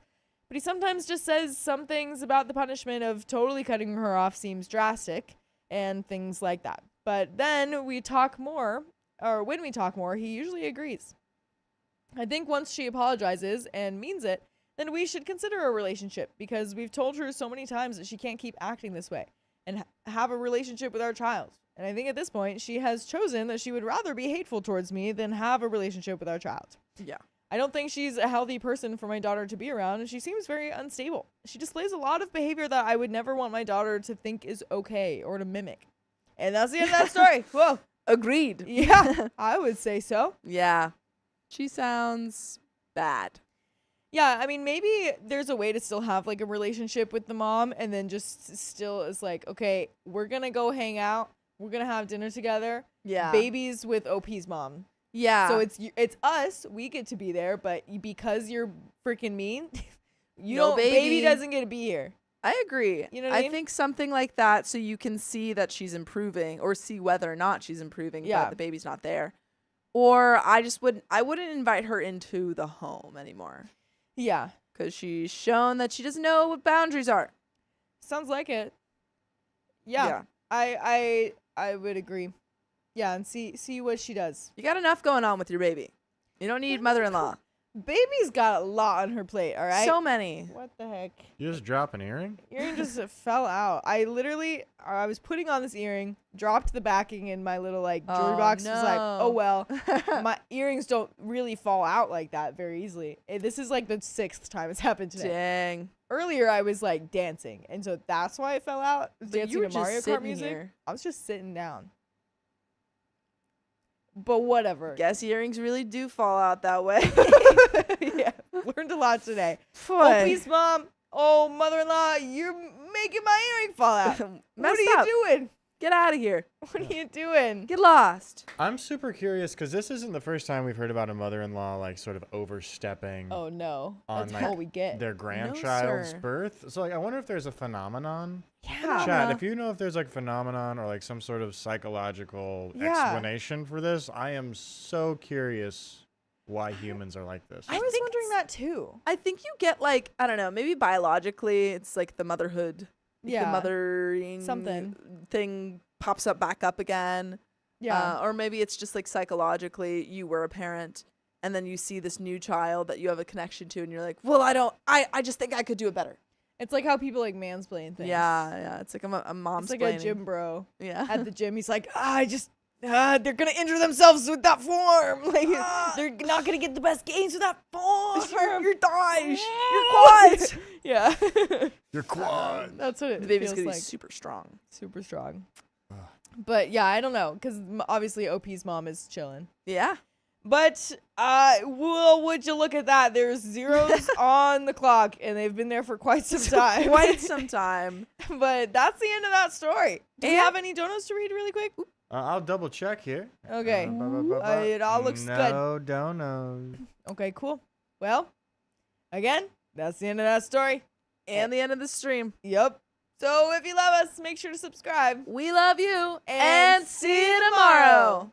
But he sometimes just says some things about the punishment of totally cutting her off seems drastic and things like that. But then when we talk more, he usually agrees. I think once she apologizes and means it, then we should consider a relationship because we've told her so many times that she can't keep acting this way and have a relationship with our child. And I think at this point, she has chosen that she would rather be hateful towards me than have a relationship with our child. Yeah. I don't think she's a healthy person for my daughter to be around, and she seems very unstable. She displays a lot of behavior that I would never want my daughter to think is okay or to mimic. And that's the end of that story. Whoa. Agreed. Yeah, I would say so. Yeah. She sounds bad. Yeah, I mean, maybe there's a way to still have, like, a relationship with the mom and then just still is like, okay, we're going to go hang out. We're going to have dinner together. Yeah. Babies with OP's mom. Yeah. So it's us. We get to be there, but because you're freaking mean, No baby. baby doesn't get to be here. I agree. You know what I mean? think something like that so you can see that she's improving or see whether or not she's improving, Yeah. but the baby's not there. Or I wouldn't invite her into the home anymore. Yeah. Because she's shown that she doesn't know what boundaries are. Sounds like it. Yeah. I would agree. Yeah, and see what she does. You got enough going on with your baby. You don't need mother-in-law. Baby's got a lot on her plate, all right? So many. What the heck? You just drop an earring? Earring just fell out. I was putting on this earring, dropped the backing in my little, like, jewelry box. Was like, oh, well. My earrings don't really fall out like that very easily. This is, like, the 6th time it's happened today. Dang. Earlier, I was, like, dancing, and so that's why it fell out. But Dancing you were to Mario just Kart sitting music. here. I was just sitting down. But whatever. Guess earrings really do fall out that way. Yeah, learned a lot today. Boy. Opie's mom, mother-in-law, you're making my earring fall out. What Messed are you up. doing? Get out of here. What are you doing? Get lost. I'm super curious because this isn't the first time we've heard about a mother-in-law like sort of overstepping Oh no, on that's all like we get. their grandchild's sir. birth. So like, I wonder if there's a phenomenon. Yeah. Chad, if you know if there's like a phenomenon or like some sort of psychological Yeah. explanation for this, I am so curious why humans are like this. I was wondering that too. I think you get like, I don't know, maybe biologically it's like the motherhood. Like the mothering something thing pops up back up again. Yeah. Or maybe it's just like psychologically you were a parent and then you see this new child that you have a connection to and you're like, well, I just think I could do it better. It's like how people like mansplain things. Yeah. It's like a mom's It's like a gym bro. Yeah. At the gym, he's like, they're gonna injure themselves with that form. Like they're not gonna get the best gains with that form. Your thighs, your quads. Yeah. Your quad. That's what it The baby's feels gonna like. be super strong. Super strong. But yeah, I don't know, because obviously OP's mom is chilling. Yeah. But would you look at that? There's zeros on the clock, and they've been there for quite some time. Quite some time. But that's the end of that story. Do we have any donuts to read really quick? I'll double check here. Okay. It all looks good. No donuts. Okay, cool. Well, again, that's the end of that story. And the end of the stream. Yep. So if you love us, make sure to subscribe. We love you. And see you tomorrow.